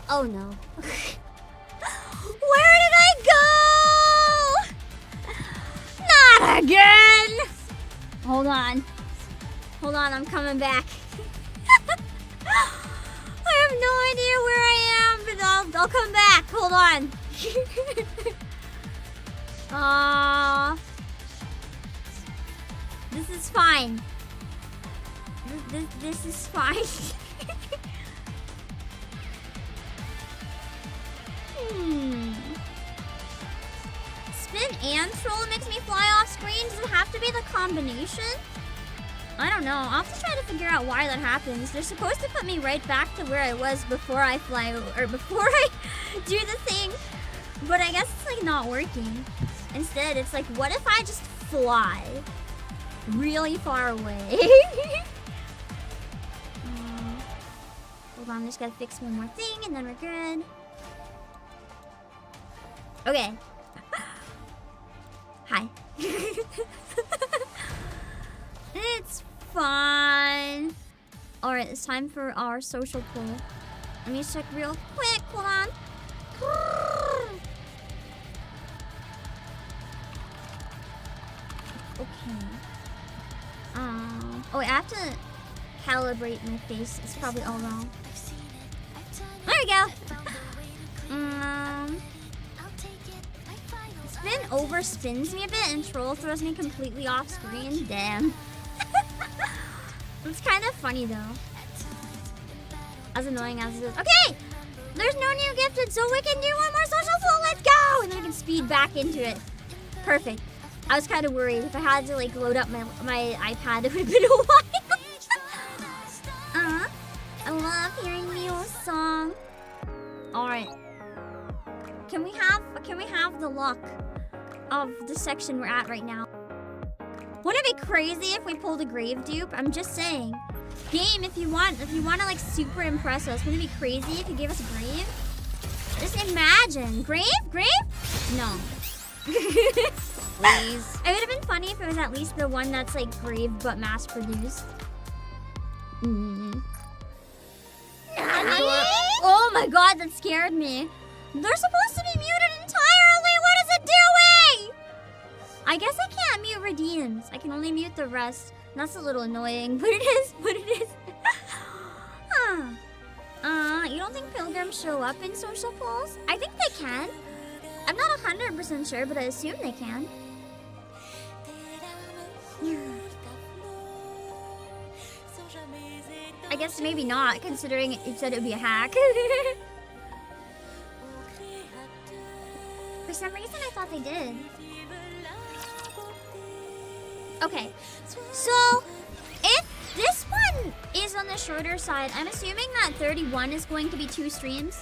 [SPEAKER 1] Oh no. Where did I go? Not again! Hold on. Hold on, I'm coming back. I have no idea where I am, but I'll come back. Hold on. This is fine. This is fine. Spin and troll makes me fly off screen. Does it have to be the combination? I don't know. I'll have to try to figure out why that happens. They're supposed to put me right back to where I was before I fly, or before I do the thing. But I guess it's like not working. Instead, it's like, what if I just fly really far away? Hold on, I'm just gotta fix one more thing and then we're good. Okay. Hi. It's fine. Alright, it's time for our social poll. Let me check real quick. Hold on. Okay. Oh wait, I have to calibrate my face. It's probably all wrong. There we go. Spin overspins me a bit and troll throws me completely off screen. Damn. It's kind of funny though. As annoying as it is. Okay! There's no new gifted, so we can do one more social flow. Let's go! And then we can speed back into it. Perfect. I was kind of worried. If I had to like load up my iPad, it would have been a while. I love hearing Neil's song. Alright. Can we have the luck of the section we're at right now? Wouldn't it be crazy if we pulled a grave dupe? I'm just saying. Game, if you want to like super impress us, wouldn't it be crazy if you gave us a grave? Just imagine. Grave? No. Please. It would have been funny if it was at least the one that's like grave but mass produced. Oh my god, that scared me. They're supposed to be muted entirely. What is it doing? I guess I can't mute redeems. I can only mute the rest. That's a little annoying, but it is what it is. You don't think pilgrims show up in social polls? I think they can. I'm not 100% sure, but I assume they can. I guess maybe not, considering it said it would be a hack. For some reason, I thought they did. Okay, so if this one is on the shorter side, I'm assuming that 31 is going to be 2 streams,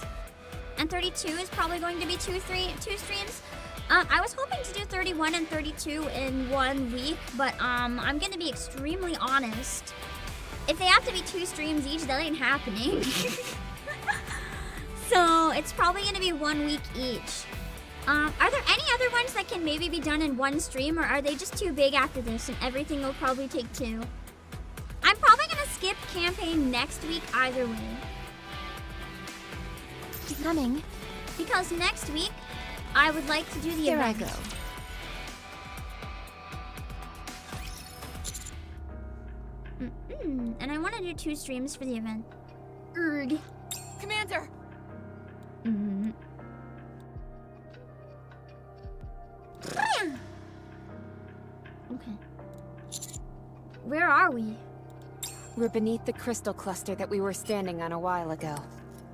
[SPEAKER 1] and 32 is probably going to be 2 streams. I was hoping to do 31 and 32 in 1 week, but I'm gonna be extremely honest. If they have to be 2 streams each, that ain't happening. So it's probably gonna be 1 week each. Are there any other ones that can maybe be done in 1 stream, or are they just too big after this and everything will probably take 2? I'm probably gonna skip campaign next week either way.
[SPEAKER 2] Keep coming.
[SPEAKER 1] Because next week, I would like to do the
[SPEAKER 2] Here
[SPEAKER 1] event.
[SPEAKER 2] I go.
[SPEAKER 1] And I want to do 2 streams for the event. Erg.
[SPEAKER 4] Commander!
[SPEAKER 1] Okay. Where are we?
[SPEAKER 11] We're beneath the crystal cluster that we were standing on a while ago.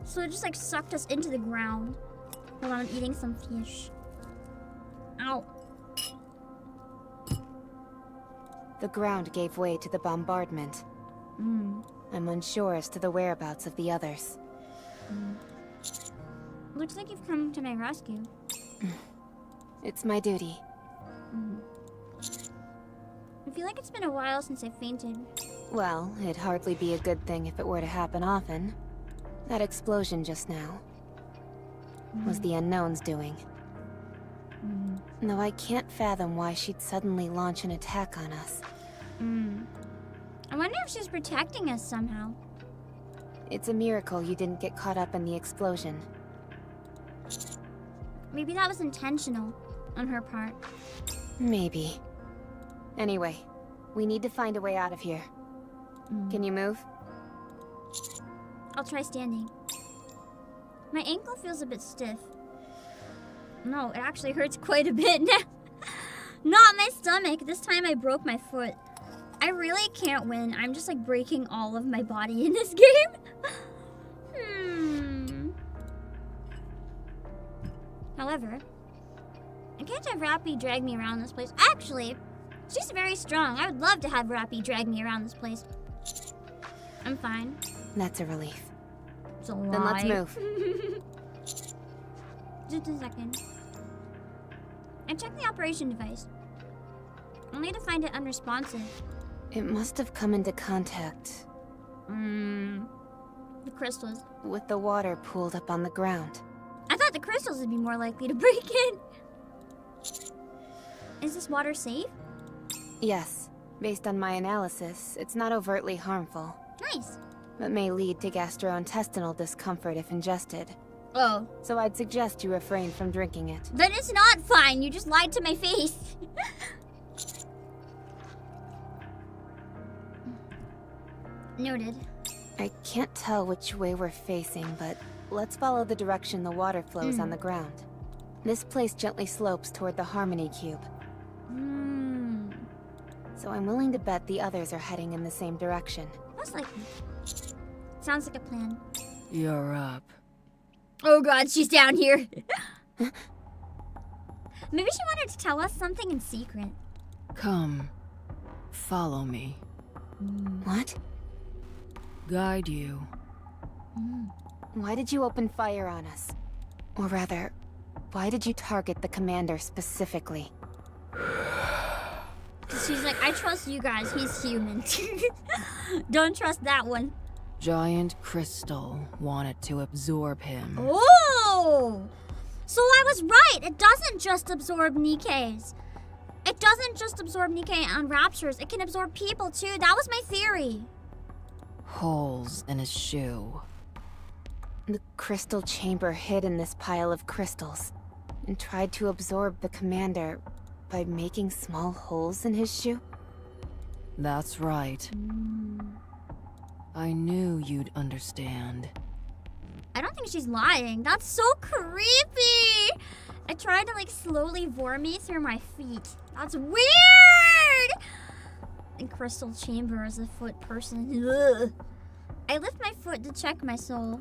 [SPEAKER 1] So it just like sucked us into the ground. Hold on, I'm eating some fish. Ow.
[SPEAKER 10] The ground gave way to the bombardment. I'm unsure as to the whereabouts of the others.
[SPEAKER 1] Looks like you've come to my rescue.
[SPEAKER 10] It's my duty.
[SPEAKER 1] I feel like it's been a while since I fainted.
[SPEAKER 10] Well, it'd hardly be a good thing if it were to happen often. That explosion just now was the Unknown's doing. Though I can't fathom why she'd suddenly launch an attack on us.
[SPEAKER 1] I wonder if she's protecting us somehow.
[SPEAKER 10] It's a miracle you didn't get caught up in the explosion.
[SPEAKER 1] Maybe that was intentional on her part.
[SPEAKER 10] Maybe. Anyway, we need to find a way out of here. Can you move?
[SPEAKER 1] I'll try standing. My ankle feels a bit stiff. No, it actually hurts quite a bit now. Not my stomach. This time I broke my foot. I really can't win. I'm just like breaking all of my body in this game. However, I can't have Rapi drag me around this place. Actually, she's very strong. I would love to have Rapi drag me around this place. I'm fine.
[SPEAKER 10] That's a relief.
[SPEAKER 1] So
[SPEAKER 10] then let's move.
[SPEAKER 1] Just a second. I checked the operation device. I'll need to find it unresponsive.
[SPEAKER 10] It must have come into contact
[SPEAKER 1] The crystals.
[SPEAKER 10] with the water pooled up on the ground.
[SPEAKER 1] I thought the crystals would be more likely to break in. Is this water safe?
[SPEAKER 10] Yes. Based on my analysis, it's not overtly harmful,
[SPEAKER 1] Nice.
[SPEAKER 10] but may lead to gastrointestinal discomfort if ingested.
[SPEAKER 1] Oh.
[SPEAKER 10] So I'd suggest you refrain from drinking it.
[SPEAKER 1] Then it's not fine. You just lied to my face. Noted.
[SPEAKER 10] I can't tell which way we're facing, but let's follow the direction the water flows on the ground. This place gently slopes toward the Harmony Cube, so I'm willing to bet the others are heading in the same direction.
[SPEAKER 1] Most likely. Sounds like a plan.
[SPEAKER 4] You're up.
[SPEAKER 1] Oh god, she's down here. Maybe she wanted to tell us something in secret.
[SPEAKER 4] Come. Follow me.
[SPEAKER 10] What?
[SPEAKER 4] Guide you.
[SPEAKER 10] Why did you open fire on us? Or rather, why did you target the commander specifically?
[SPEAKER 1] She's like, I trust you guys. He's human. Don't trust that one.
[SPEAKER 4] Giant crystal wanted to absorb him.
[SPEAKER 1] Oh! So I was right. It doesn't just absorb Nikke's. It doesn't just absorb Nikke and Raptures. It can absorb people too. That was my theory.
[SPEAKER 4] Holes in his shoe.
[SPEAKER 10] The crystal chamber hid in this pile of crystals and tried to absorb the commander by making small holes in his shoe?
[SPEAKER 4] That's right. I knew you'd understand.
[SPEAKER 1] I don't think she's lying. That's so creepy. I tried to like slowly bore me through my feet. That's weird. The crystal chamber is a foot person. Ugh. I lift my foot to check my soul.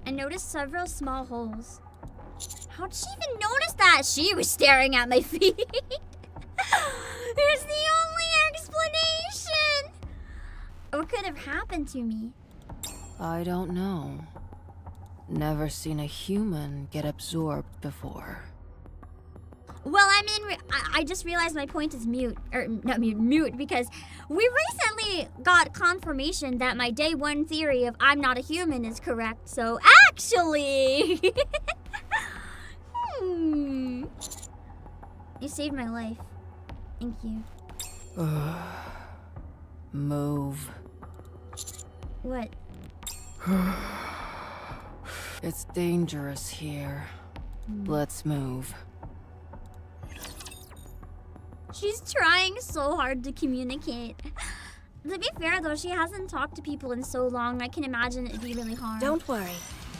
[SPEAKER 1] I noticed several small holes. How did she even notice that? She was staring at my feet. There's the only explanation. What could have happened to me?
[SPEAKER 4] I don't know. Never seen a human get absorbed before.
[SPEAKER 1] Well, I mean, I just realized my point is mute. Or, not mute, because we recently got confirmation that my day one theory of I'm not a human is correct. So, actually... You saved my life. Thank you.
[SPEAKER 4] Move.
[SPEAKER 1] What?
[SPEAKER 4] It's dangerous here. Let's move.
[SPEAKER 1] She's trying so hard to communicate. To be fair though, she hasn't talked to people in so long. I can imagine it'd be really hard.
[SPEAKER 8] Don't worry.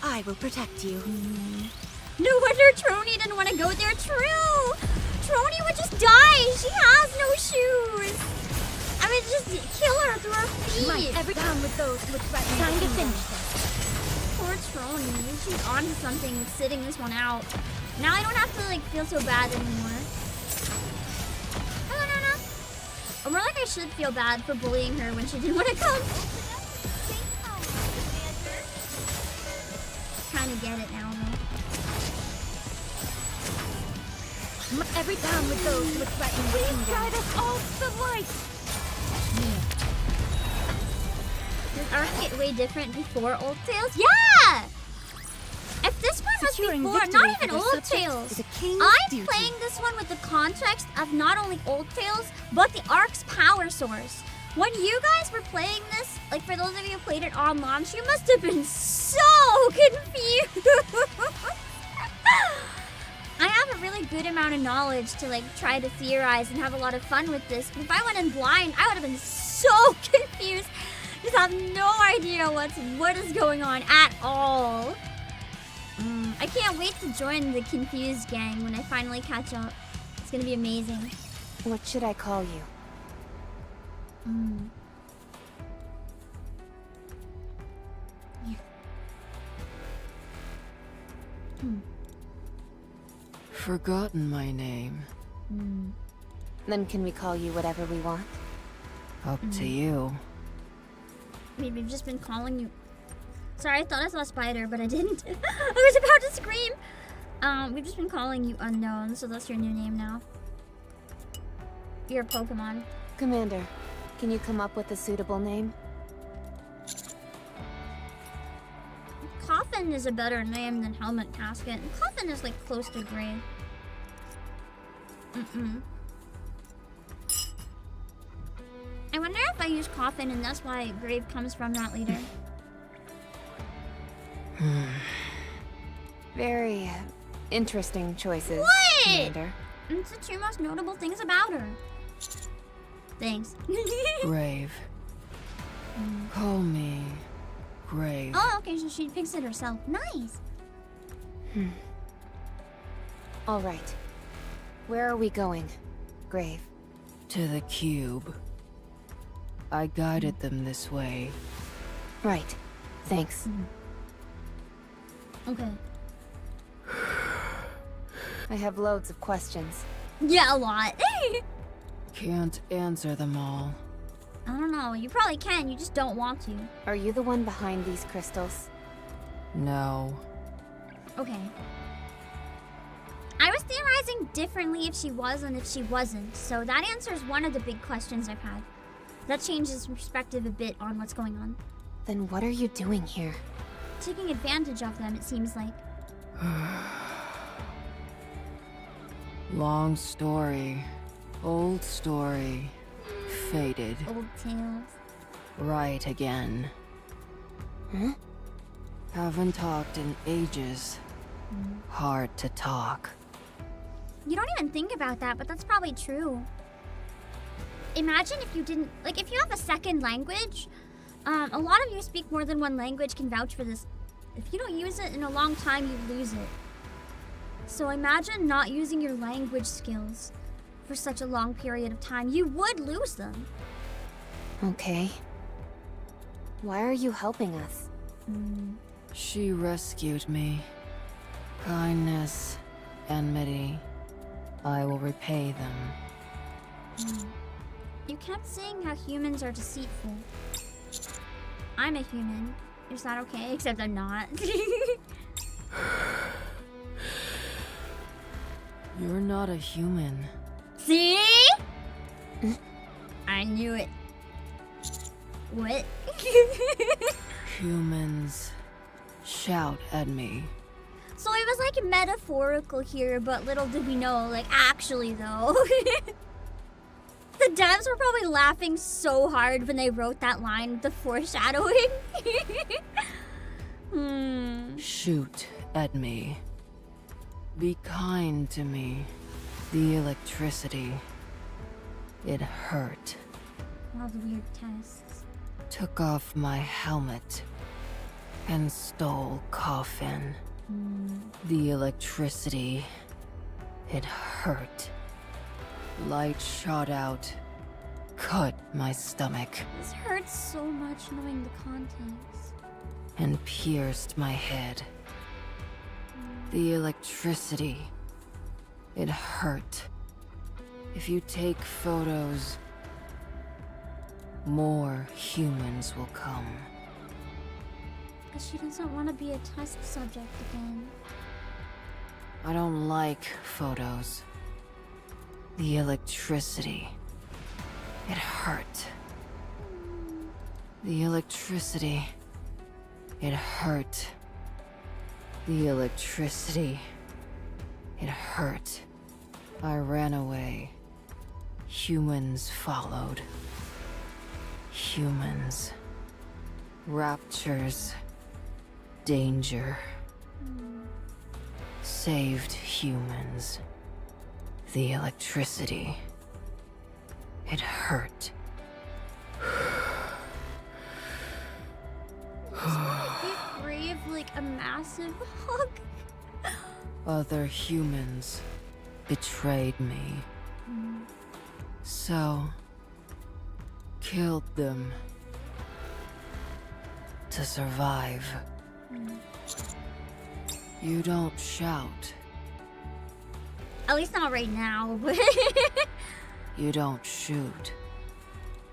[SPEAKER 8] I will protect you.
[SPEAKER 1] No wonder Trony didn't want to go there. True! Trony would just die. She has no shoes. I would just kill her through her feet.
[SPEAKER 8] Down with those who threaten. Time to finish this.
[SPEAKER 1] Poor Trony. She's onto something with sitting this one out. Now I don't have to like feel so bad anymore. No. Or more like I should feel bad for bullying her when she didn't want to come. Kind of get it now though.
[SPEAKER 10] Every down with those who would threaten the kingdom. Please guide us all to the light!
[SPEAKER 1] Does arc get way different before Old Tales? Yeah! If this one was
[SPEAKER 10] Securing
[SPEAKER 1] before,
[SPEAKER 10] victory
[SPEAKER 1] not even
[SPEAKER 10] for the
[SPEAKER 1] Old
[SPEAKER 10] subject
[SPEAKER 1] Tales.
[SPEAKER 10] is a king's
[SPEAKER 1] I'm
[SPEAKER 10] duty.
[SPEAKER 1] playing this one with the context of not only Old Tales, but the arc's power source. When you guys were playing this, like for those of you who played it on launch, you must have been so confused. I have a really good amount of knowledge to like try to theorize and have a lot of fun with this. But if I went in blind, I would have been so confused. Just have no idea what is going on at all. I can't wait to join the confused gang when I finally catch up. It's gonna be amazing.
[SPEAKER 2] What should I call you?
[SPEAKER 4] Forgotten my name.
[SPEAKER 2] Then can we call you whatever we want?
[SPEAKER 4] Up to you.
[SPEAKER 1] Maybe I've just been calling you. Sorry, I thought I saw a spider, but I didn't. I was about to scream. We've just been calling you Unknown, so that's your new name now. You're a Pokemon.
[SPEAKER 2] Commander, can you come up with a suitable name?
[SPEAKER 1] Coffin is a better name than Helmet Casket. And Coffin is like close to grave. I wonder if I use Coffin and that's why grave comes from that later.
[SPEAKER 2] Very interesting choices,
[SPEAKER 1] What?
[SPEAKER 2] Commander.
[SPEAKER 1] It's the two most notable things about her. Thanks.
[SPEAKER 4] Grave. Call me Grave.
[SPEAKER 1] Oh, okay, so she picks it herself. Nice.
[SPEAKER 2] All right. Where are we going, Grave?
[SPEAKER 4] To the cube. I guided them this way.
[SPEAKER 2] Right. Thanks.
[SPEAKER 1] Okay.
[SPEAKER 2] I have loads of questions.
[SPEAKER 1] Yeah, a lot.
[SPEAKER 4] Can't answer them all.
[SPEAKER 1] I don't know. You probably can. You just don't want to.
[SPEAKER 2] Are you the one behind these crystals?
[SPEAKER 4] No.
[SPEAKER 1] Okay. I was theorizing differently if she was and if she wasn't. So that answers one of the big questions I've had. That changes perspective a bit on what's going on.
[SPEAKER 2] Then what are you doing here?
[SPEAKER 1] Taking advantage of them, it seems like.
[SPEAKER 4] Long story. Old story. Faded.
[SPEAKER 1] Old tales.
[SPEAKER 4] Right again.
[SPEAKER 2] Huh?
[SPEAKER 4] Haven't talked in ages. Hard to talk.
[SPEAKER 1] You don't even think about that, but that's probably true. Imagine if you didn't, like if you have a second language, a lot of you speak more than one language can vouch for this. If you don't use it in a long time, you lose it. So imagine not using your language skills for such a long period of time. You would lose them.
[SPEAKER 2] Okay. Why are you helping us?
[SPEAKER 4] She rescued me. Kindness, enmity. I will repay them.
[SPEAKER 1] You kept saying how humans are deceitful. I'm a human. Is that okay? Except I'm not.
[SPEAKER 4] You're not a human.
[SPEAKER 1] See? I knew it. What?
[SPEAKER 4] Humans shout at me.
[SPEAKER 1] So it was like metaphorical here, but little did we know, like actually though. The devs were probably laughing so hard when they wrote that line with the foreshadowing.
[SPEAKER 4] Shoot at me. Be kind to me. The electricity. It hurt.
[SPEAKER 1] All the weird tests.
[SPEAKER 4] Took off my helmet and stole Coffin. The electricity. It hurt. Light shot out. Cut my stomach.
[SPEAKER 1] This hurts so much knowing the context.
[SPEAKER 4] and pierced my head. The electricity, it hurt. If you take photos, more humans will come.
[SPEAKER 1] Because she doesn't want to be a test subject again.
[SPEAKER 4] I don't like photos. The electricity, it hurt. The electricity, it hurt. The electricity, it hurt. I ran away. Humans followed. Humans. Raptures. Danger. Saved humans. The electricity. It hurt.
[SPEAKER 1] Give Brave like a massive hug.
[SPEAKER 4] Other humans betrayed me. So, killed them to survive. You don't shout.
[SPEAKER 1] At least not right now.
[SPEAKER 4] You don't shoot.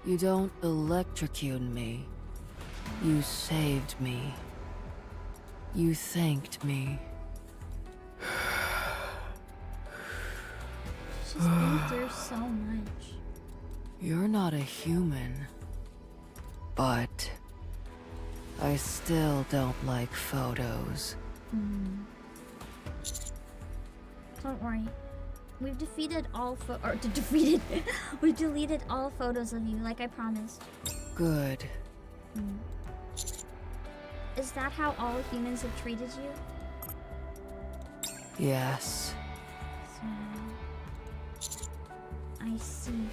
[SPEAKER 4] You don't electrocute me. You saved me. You thanked me.
[SPEAKER 1] She's been through so much.
[SPEAKER 4] You're not a human. But I still don't like photos.
[SPEAKER 1] Don't worry. We've defeated all we've deleted all photos of you, like I promised.
[SPEAKER 4] Good.
[SPEAKER 1] Is that how all humans have treated you?
[SPEAKER 4] Yes.
[SPEAKER 1] So, I see.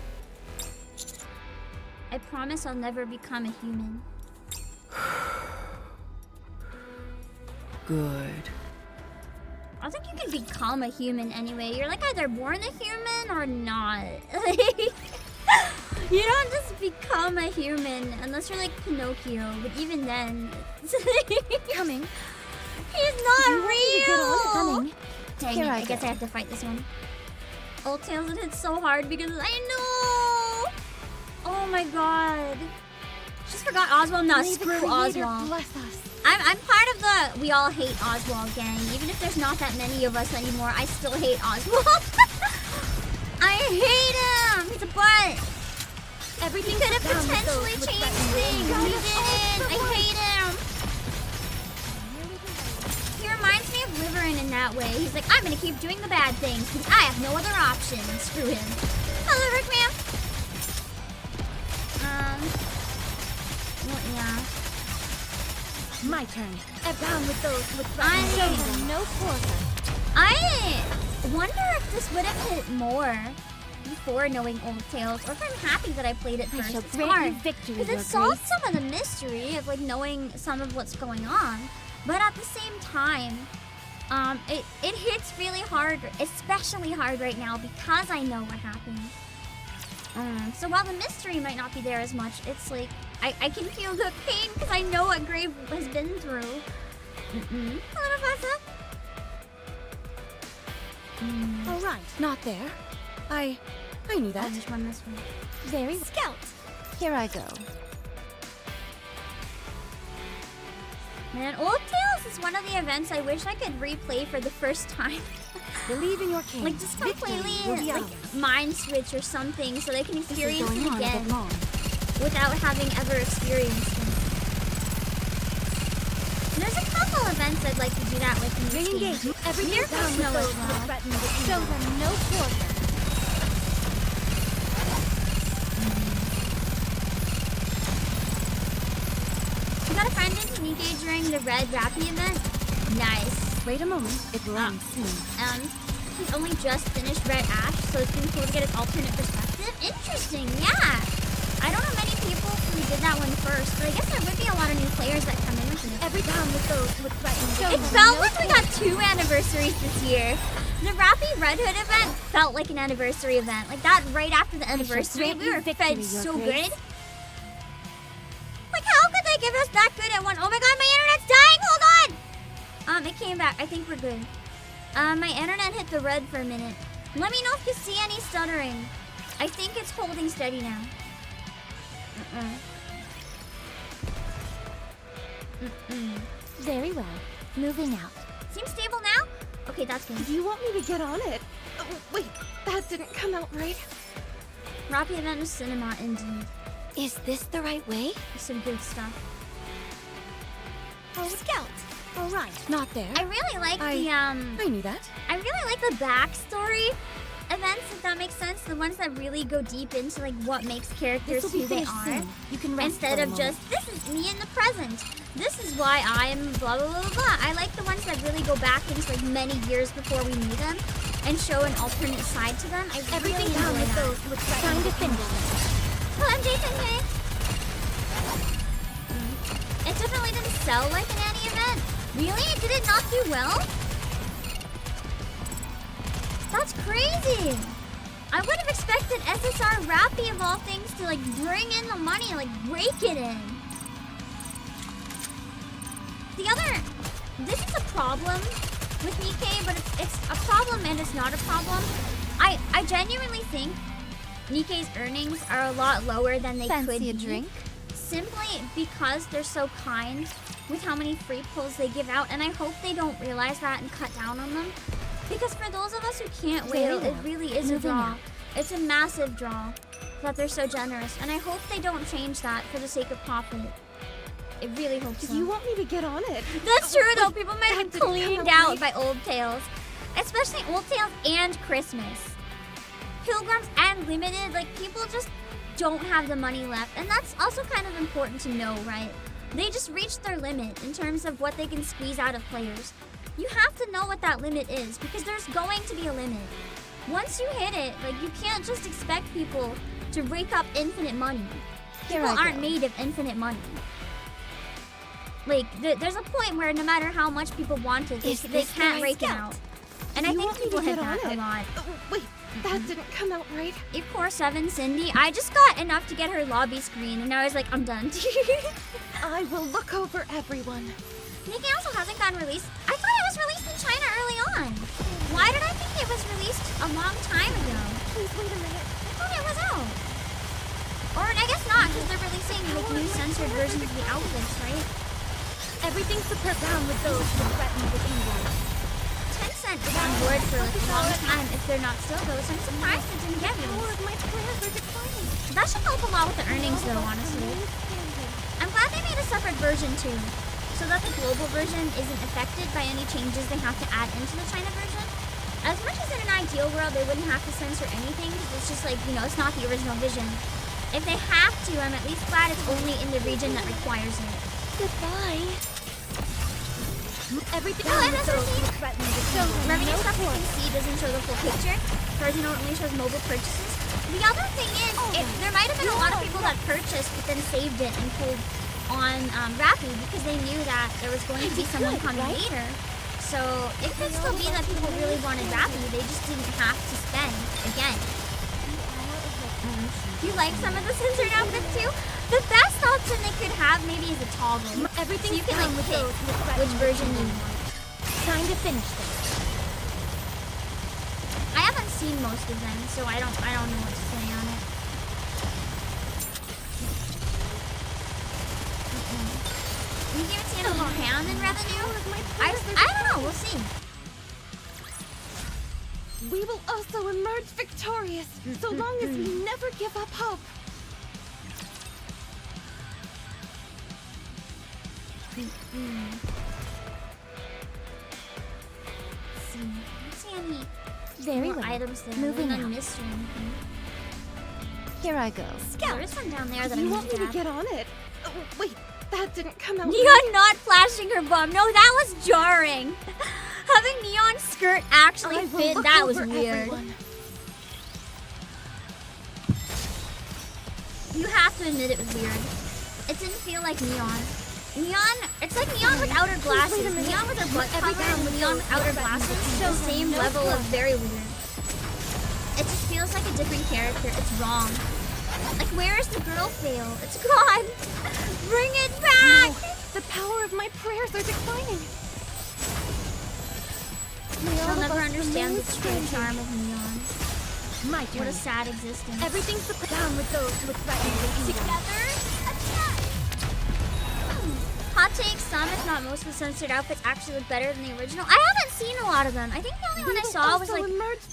[SPEAKER 1] I promise I'll never become a human.
[SPEAKER 4] Good.
[SPEAKER 1] I think you can become a human anyway. You're like either born a human or not. You don't just become a human unless you're like Pinocchio, but even then,
[SPEAKER 8] Coming.
[SPEAKER 1] he's not real.
[SPEAKER 8] Coming.
[SPEAKER 1] Dang
[SPEAKER 8] Here
[SPEAKER 1] it,
[SPEAKER 8] I
[SPEAKER 1] I guess
[SPEAKER 8] go.
[SPEAKER 1] I have to fight this one. Old Tails, it hits so hard because I know. Oh my god. Just forgot Oswald. No,
[SPEAKER 8] May the
[SPEAKER 1] screw
[SPEAKER 8] Creator
[SPEAKER 1] Oswald.
[SPEAKER 8] bless us.
[SPEAKER 1] I'm part of the we all hate Oswald gang. Even if there's not that many of us anymore, I still hate Oswald. I hate him. He's a butt.
[SPEAKER 8] Everything
[SPEAKER 1] He could have potentially changed things. He didn't. I hate him. He reminds me of Wyvern in that way. He's like, I'm gonna keep doing the bad things because I have no other option. Screw him. Hello, Rick Man. Well, yeah.
[SPEAKER 8] My turn. Down with those with no quarter.
[SPEAKER 1] I wonder if this would have hit more before knowing Old Tales, or if I'm happy that I played it first. It's hard
[SPEAKER 8] victory,
[SPEAKER 1] because it solved some of the mystery of like knowing some of what's going on, but at the same time, it hits really hard, especially hard right now because I know what happened. So while the mystery might not be there as much, it's like I can feel the pain because I know what Grave has been through. Hello, Professor.
[SPEAKER 8] All right, not there. I knew that.
[SPEAKER 1] This one.
[SPEAKER 8] Very Scout. Here I go.
[SPEAKER 1] Man, Old Tales is one of the events I wish I could replay for the first time.
[SPEAKER 8] Believe in your king.
[SPEAKER 1] Like just completely
[SPEAKER 8] Victory will be
[SPEAKER 1] like
[SPEAKER 8] ours.
[SPEAKER 1] mind switch or something so they can
[SPEAKER 8] This is
[SPEAKER 1] experience
[SPEAKER 8] going
[SPEAKER 1] it
[SPEAKER 8] on a bit
[SPEAKER 1] again
[SPEAKER 8] long.
[SPEAKER 1] without having ever experienced it. There's a couple events I'd like to do that with in this game.
[SPEAKER 8] Re-engage. Everything
[SPEAKER 1] Miracle
[SPEAKER 8] down with
[SPEAKER 1] Snow
[SPEAKER 8] those
[SPEAKER 1] as
[SPEAKER 8] who
[SPEAKER 1] well.
[SPEAKER 8] threaten the kingdom. Show them no quarter.
[SPEAKER 1] You got a friend in Nikke during the Red Rapi event? Nice.
[SPEAKER 8] Wait a moment. It will end soon.
[SPEAKER 1] He's only just finished Red Ash, so it's been cool to get his alternate perspective. Interesting, yeah. I don't know many people who did that one first, but I guess there would be a lot of new players that come in with it.
[SPEAKER 8] Every down with those who threaten the
[SPEAKER 1] It
[SPEAKER 8] kingdom.
[SPEAKER 1] felt like we got 2 anniversaries this year. The Rapi Red Hood event felt like an anniversary event. Like that right after the anniversary,
[SPEAKER 8] grant
[SPEAKER 1] we
[SPEAKER 8] you
[SPEAKER 1] were
[SPEAKER 8] victory,
[SPEAKER 1] fed
[SPEAKER 8] Your
[SPEAKER 1] so
[SPEAKER 8] Grace.
[SPEAKER 1] good. Like how could they give us that good at one? Oh my god, my internet's came back. I think we're good. My internet hit the red for a minute. Let me know if you see any stuttering. I think it's holding steady now.
[SPEAKER 3] Very well. Moving out.
[SPEAKER 1] Seems stable now? Okay, that's good.
[SPEAKER 8] Do you want me to get on it? Oh, wait, that didn't come out right.
[SPEAKER 1] Rapi event was cinema indeed.
[SPEAKER 3] Is this the right way?
[SPEAKER 1] Some good stuff.
[SPEAKER 3] Oh, Scout. All right. Not there.
[SPEAKER 1] I really like
[SPEAKER 8] I knew that.
[SPEAKER 1] I really like the backstory events, if that makes sense. The ones that really go deep into like what makes characters who they are.
[SPEAKER 3] You can rest
[SPEAKER 1] Instead
[SPEAKER 3] for a
[SPEAKER 1] of
[SPEAKER 3] moment.
[SPEAKER 1] just, this is me in the present. This is why I'm blah blah blah blah. I like the ones that really go back into like many years before we knew them and show an alternate side to them. I
[SPEAKER 3] Everything
[SPEAKER 1] really
[SPEAKER 3] down
[SPEAKER 1] enjoy
[SPEAKER 3] with
[SPEAKER 1] that.
[SPEAKER 3] those with time to finish.
[SPEAKER 1] Hello, I'm Jason today. It definitely didn't sell like an Annie event. Really? Did it not do well? That's crazy. I would have expected SSR Rapi of all things to like bring in the money, like rake it in. This is a problem with Nikke, but it's a problem and it's not a problem. I genuinely think Nikke's earnings are a lot lower than they could
[SPEAKER 3] Fancy
[SPEAKER 1] be.
[SPEAKER 3] a drink?
[SPEAKER 1] Simply because they're so kind with how many free pulls they give out, and I hope they don't realize that and cut down on them. Because for those of us who can't whale, it really is a draw. It's a massive draw that they're so generous, and I hope they don't change that for the sake of profit. I really hope so.
[SPEAKER 8] Do you want me to get on it?
[SPEAKER 1] That's true though, people might have
[SPEAKER 8] That
[SPEAKER 1] been
[SPEAKER 8] didn't come
[SPEAKER 1] cleaned
[SPEAKER 8] out
[SPEAKER 1] out by Old Tales. Especially Old Tales and Christmas. Pilgrims and Limited, like people just don't have the money left. And that's also kind of important to know, right? They just reached their limit in terms of what they can squeeze out of players. You have to know what that limit is because there's going to be a limit. Once you hit it, like you can't just expect people to rake up infinite money. People aren't made of infinite money. Like, there's a point where no matter how much people want it, they can't rake it out. And I think people hit that a lot.
[SPEAKER 8] Oh, wait, that didn't come out right.
[SPEAKER 1] Core 7 Cindy, I just got enough to get her lobby screen, and now I was like, I'm done.
[SPEAKER 8] I will look over everyone.
[SPEAKER 1] Nikke also hasn't gotten released. I thought it was released in China early on. Why did I think it was released a long time ago?
[SPEAKER 8] Please wait a minute.
[SPEAKER 1] I thought it was out. Or I guess not, because they're releasing like new censored versions of the outfits, right?
[SPEAKER 3] Everything's to put down with those who threaten with evil.
[SPEAKER 1] Tencent is on board for like a long time if they're not still though, so I'm surprised it didn't get released.
[SPEAKER 8] My prayers are declining.
[SPEAKER 1] That should help a lot with the earnings though, honestly. I'm glad they made a separate version too, so that the global version isn't affected by any changes they have to add into the China version. As much as in an ideal world they wouldn't have to censor anything, because it's just like, you know, it's not the original vision. If they have to, I'm at least glad it's only in the region that requires it.
[SPEAKER 3] Goodbye. Everything
[SPEAKER 1] Oh, and so revenue stuff you can see doesn't show the full picture. Version only shows mobile purchases. The other thing is, there might have been a lot of people that purchased but then saved it and pulled on Rapi because they knew that there was going to be someone coming later. So it could still be that people really wanted Rapi, they just didn't have to spend again. You like some of the censored outfits too? The best option they could have maybe is a toggle.
[SPEAKER 3] Everything
[SPEAKER 1] So you can like pick which version you want.
[SPEAKER 3] Time to finish this.
[SPEAKER 1] I haven't seen most of them, so I don't know what to say on it. You haven't seen a hand in revenue? I don't know, we'll see.
[SPEAKER 8] We will also emerge victorious, so long as we never give up hope.
[SPEAKER 1] See any
[SPEAKER 3] Very
[SPEAKER 1] more
[SPEAKER 3] well.
[SPEAKER 1] items there?
[SPEAKER 3] Moving
[SPEAKER 1] on
[SPEAKER 3] out.
[SPEAKER 1] mystery.
[SPEAKER 3] Here I go.
[SPEAKER 1] There is one down there that
[SPEAKER 8] You
[SPEAKER 1] I
[SPEAKER 8] want me to
[SPEAKER 1] add.
[SPEAKER 8] get on it? Oh, wait, that didn't come out right.
[SPEAKER 1] Neon not flashing her bum. No, that was jarring. Having Neon's skirt actually
[SPEAKER 8] I will
[SPEAKER 1] fit,
[SPEAKER 8] look
[SPEAKER 1] that was
[SPEAKER 8] over
[SPEAKER 1] weird.
[SPEAKER 8] everyone.
[SPEAKER 1] You have to admit it was weird. It didn't feel like Neon. Neon, it's like Neon without her glasses. Neon with her butt cover and Neon without her glasses. The same level of very weird. It just feels like a different character. It's wrong. Like, where is the girl fail? It's gone. Bring it back.
[SPEAKER 8] No, the power of my prayers are declining.
[SPEAKER 1] I'll never understand the true charm of neon.
[SPEAKER 9] My
[SPEAKER 1] What a sad existence.
[SPEAKER 9] Everything's down with those who would threaten the
[SPEAKER 5] Together, attack!
[SPEAKER 1] Hot take, some if not most of the censored outfits actually look better than the original. I haven't seen a lot of them. I think the only one I saw was like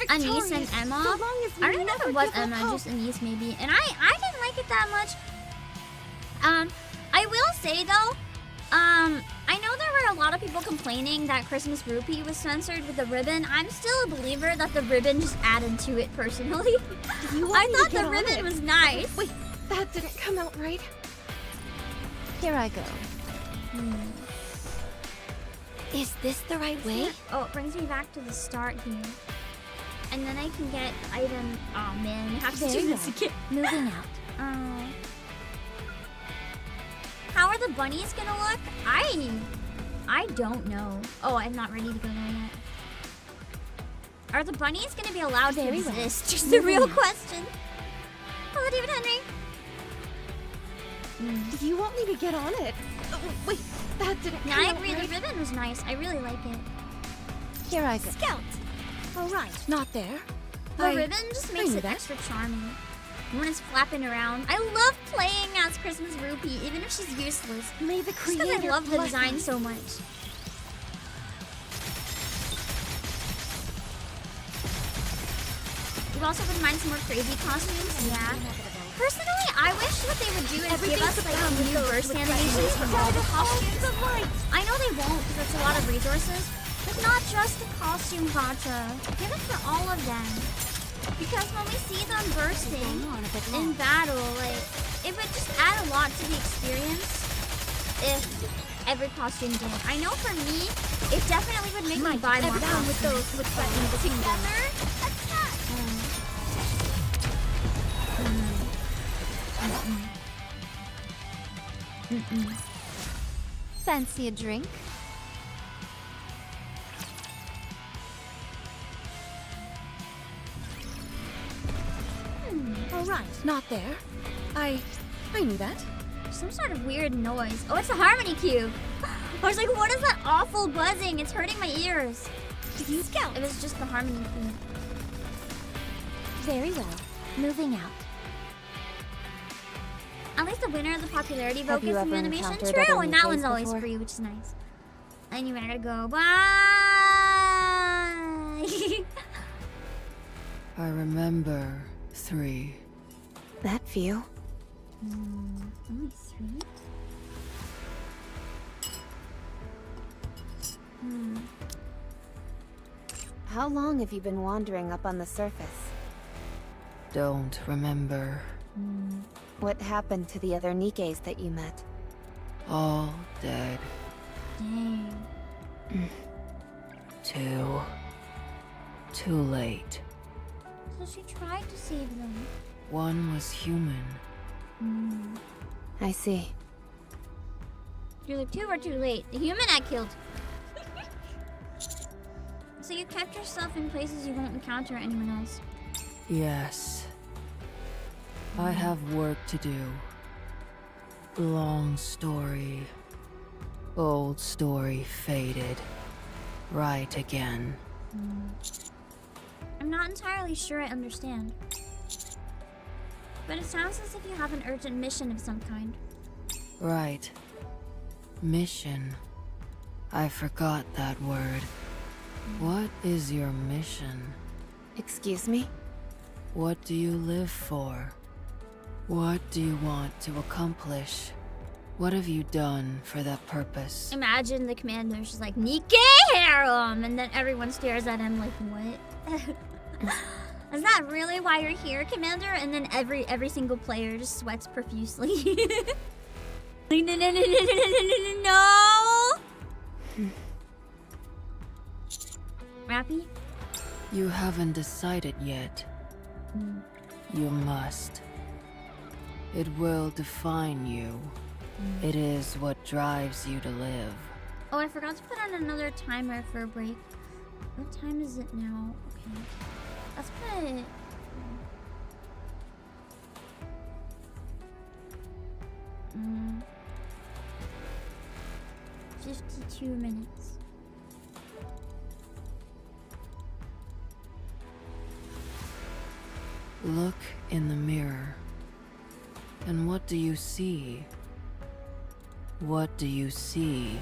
[SPEAKER 1] Anise and Emma. I don't even know if it was Emma, just Anise maybe. And I didn't like it that much. I will say though, I know there were a lot of people complaining that Christmas Rupee was censored with the ribbon. I'm still a believer that the ribbon just added to it personally. I thought the ribbon was nice.
[SPEAKER 8] Wait, that didn't come out right.
[SPEAKER 9] Here I go. Is this the right way?
[SPEAKER 1] Oh, it brings me back to the start here. And then I can get item. Oh man, I have to do this again.
[SPEAKER 9] Moving out.
[SPEAKER 1] How are the bunnies gonna look? I don't know. Oh, I'm not ready to go there yet. Are the bunnies gonna be allowed to exist? Just the real question. Hello, David Henry.
[SPEAKER 8] Do you want me to get on it? Oh, wait, that didn't come
[SPEAKER 1] Yeah, I
[SPEAKER 8] out
[SPEAKER 1] agree.
[SPEAKER 8] right.
[SPEAKER 1] The ribbon was nice. I really like it.
[SPEAKER 9] Here I go.
[SPEAKER 3] Scout! Alright.
[SPEAKER 8] Not there.
[SPEAKER 1] The ribbon just makes
[SPEAKER 8] knew
[SPEAKER 1] it
[SPEAKER 8] that.
[SPEAKER 1] extra charming. When it's flapping around. I love playing as Christmas Rupee, even if she's useless.
[SPEAKER 8] May the
[SPEAKER 1] Just because
[SPEAKER 8] creator
[SPEAKER 1] I love the
[SPEAKER 8] bless
[SPEAKER 1] design
[SPEAKER 8] us.
[SPEAKER 1] so much. You've also been mind some more crazy costumes? Yeah. Personally, I wish what they would do is give us like new burst animations from all the costumes. I know they won't because it's a lot of resources, but not just the costume gacha. Give it for all of them. Because when we see them bursting in battle, like, it would just add a lot to the experience if every costume did. I know for me, it definitely would make me buy more costumes.
[SPEAKER 5] Together, attack!
[SPEAKER 9] Fancy a drink?
[SPEAKER 8] Alright, not there. I knew that.
[SPEAKER 1] Some sort of weird noise. Oh, it's a harmony cube. I was like, what is that awful buzzing? It's hurting my ears.
[SPEAKER 3] You scout!
[SPEAKER 1] It was just the harmony cube.
[SPEAKER 9] Very well. Moving out.
[SPEAKER 1] At least the winner of the popularity vote
[SPEAKER 9] Have you
[SPEAKER 1] gets some
[SPEAKER 9] ever
[SPEAKER 1] animation.
[SPEAKER 9] encountered
[SPEAKER 1] True,
[SPEAKER 9] other
[SPEAKER 1] and that
[SPEAKER 9] Nikke's
[SPEAKER 1] one's always
[SPEAKER 9] before?
[SPEAKER 1] free, which is nice. Anyway, I gotta go. Bye!
[SPEAKER 4] I remember 3.
[SPEAKER 9] That view.
[SPEAKER 1] Only 3?
[SPEAKER 9] How long have you been wandering up on the surface?
[SPEAKER 4] Don't remember.
[SPEAKER 9] What happened to the other Nikkes that you met?
[SPEAKER 4] All dead.
[SPEAKER 1] Dang.
[SPEAKER 4] Too late.
[SPEAKER 1] So she tried to save them.
[SPEAKER 4] One was human.
[SPEAKER 9] I see.
[SPEAKER 1] You're like, 2 were too late. The human I killed. So you kept yourself in places you won't encounter anyone else.
[SPEAKER 4] Yes. I have work to do. Long story. Old story faded. Right again.
[SPEAKER 1] I'm not entirely sure I understand. But it sounds as if you have an urgent mission of some kind.
[SPEAKER 4] Right. Mission. I forgot that word. What is your mission?
[SPEAKER 9] Excuse me?
[SPEAKER 4] What do you live for? What do you want to accomplish? What have you done for that purpose?
[SPEAKER 1] Imagine the commander, she's like, Nikke harem! And then everyone stares at him like, what? Is that really why you're here, Commander? And then every single player just sweats profusely. No! Rapi?
[SPEAKER 4] You haven't decided yet. You must. It will define you. It is what drives you to live.
[SPEAKER 1] Oh, I forgot to put on another timer for a break. What time is it now? Okay. Let's put it... 52 minutes.
[SPEAKER 4] Look in the mirror. And what do you see? What do you see?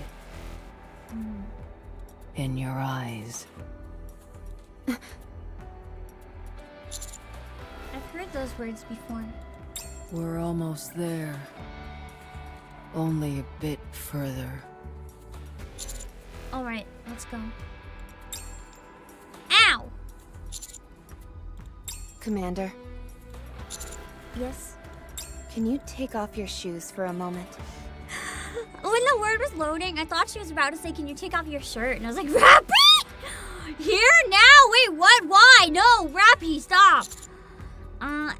[SPEAKER 4] In your eyes.
[SPEAKER 1] I've heard those words before.
[SPEAKER 4] We're almost there. Only a bit further.
[SPEAKER 1] Alright, let's go. Ow!
[SPEAKER 2] Commander,
[SPEAKER 1] Yes?
[SPEAKER 2] can you take off your shoes for a moment?
[SPEAKER 1] When the word was loading, I thought she was about to say, can you take off your shirt? And I was like, Rapi? Here? Now? Wait, what? Why? No, Rapi, stop!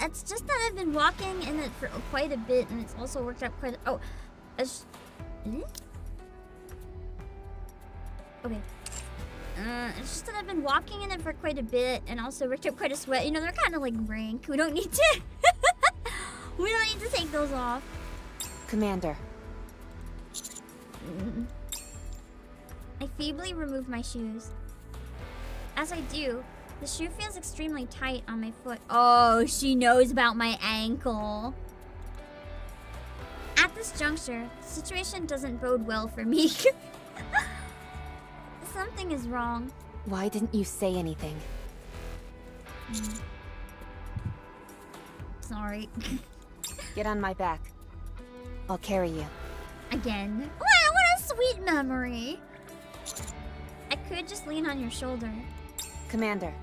[SPEAKER 1] It's just that I've been walking in it for quite a bit, and it's also worked out quite a... Oh, okay. It's just that I've been walking in it for quite a bit, and also worked up quite a sweat. You know, they're kind of like rank. We don't need to... we don't need to take those off.
[SPEAKER 2] Commander,
[SPEAKER 1] I feebly remove my shoes. As I do, the shoe feels extremely tight on my foot. Oh, she knows about my ankle. At this juncture, the situation doesn't bode well for me. Something is wrong.
[SPEAKER 2] why didn't you say anything?
[SPEAKER 1] Sorry.
[SPEAKER 2] Get on my back. I'll carry you.
[SPEAKER 1] Again. Wow, what a sweet memory. I could just lean on your shoulder.
[SPEAKER 2] Commander,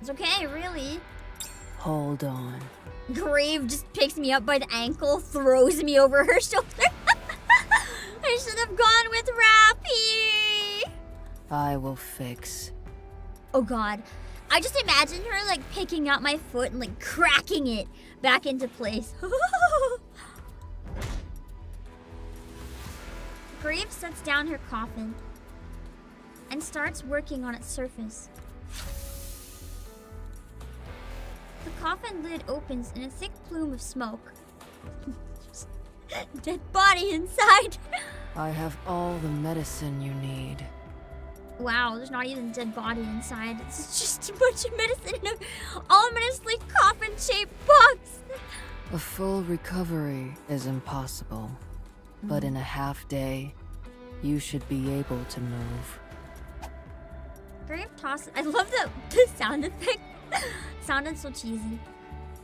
[SPEAKER 1] It's okay, really.
[SPEAKER 4] Hold on.
[SPEAKER 1] Grave just picks me up by the ankle, throws me over her shoulder. I should have gone with Rapi.
[SPEAKER 4] I will fix.
[SPEAKER 1] Oh god. I just imagine her like picking up my foot and like cracking it back into place. Grave sets down her coffin and starts working on its surface. The coffin lid opens in a thick plume of smoke. Dead body inside.
[SPEAKER 4] I have all the medicine you need.
[SPEAKER 1] Wow, there's not even a dead body inside. It's just a bunch of medicine in an ominously coffin-shaped box.
[SPEAKER 4] A full recovery is impossible. But in a half day, you should be able to move.
[SPEAKER 1] Grave tosses... I love the sound effect. Sounded so cheesy.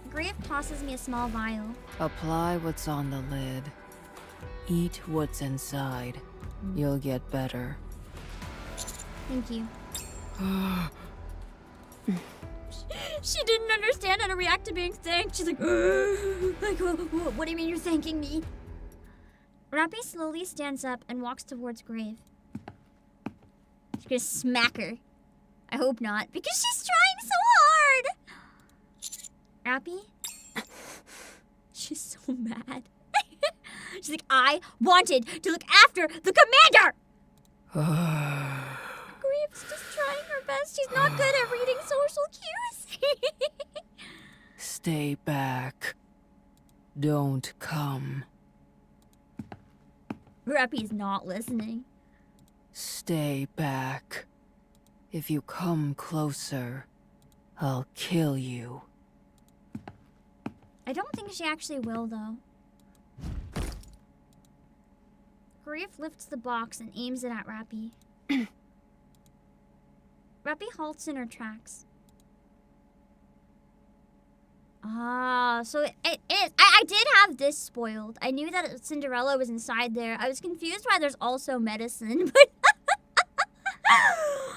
[SPEAKER 1] Grave tosses me a small vial.
[SPEAKER 4] Apply what's on the lid. Eat what's inside. You'll get better.
[SPEAKER 1] Thank you. She didn't understand how to react to being thanked. She's like, what do you mean you're thanking me? Rapi slowly stands up and walks towards Grave. She's gonna smack her. I hope not, because she's trying so hard. Rapi? She's so mad. She's like, I wanted to look after the commander! Grave's just trying her best. She's not good at reading social cues.
[SPEAKER 4] Stay back. Don't come.
[SPEAKER 1] Rapi's not listening.
[SPEAKER 4] Stay back. If you come closer, I'll kill you.
[SPEAKER 1] I don't think she actually will, though. Grave lifts the box and aims it at Rapi. Rapi halts in her tracks. Ah, so it is. I did have this spoiled. I knew that Cinderella was inside there. I was confused why there's also medicine, but I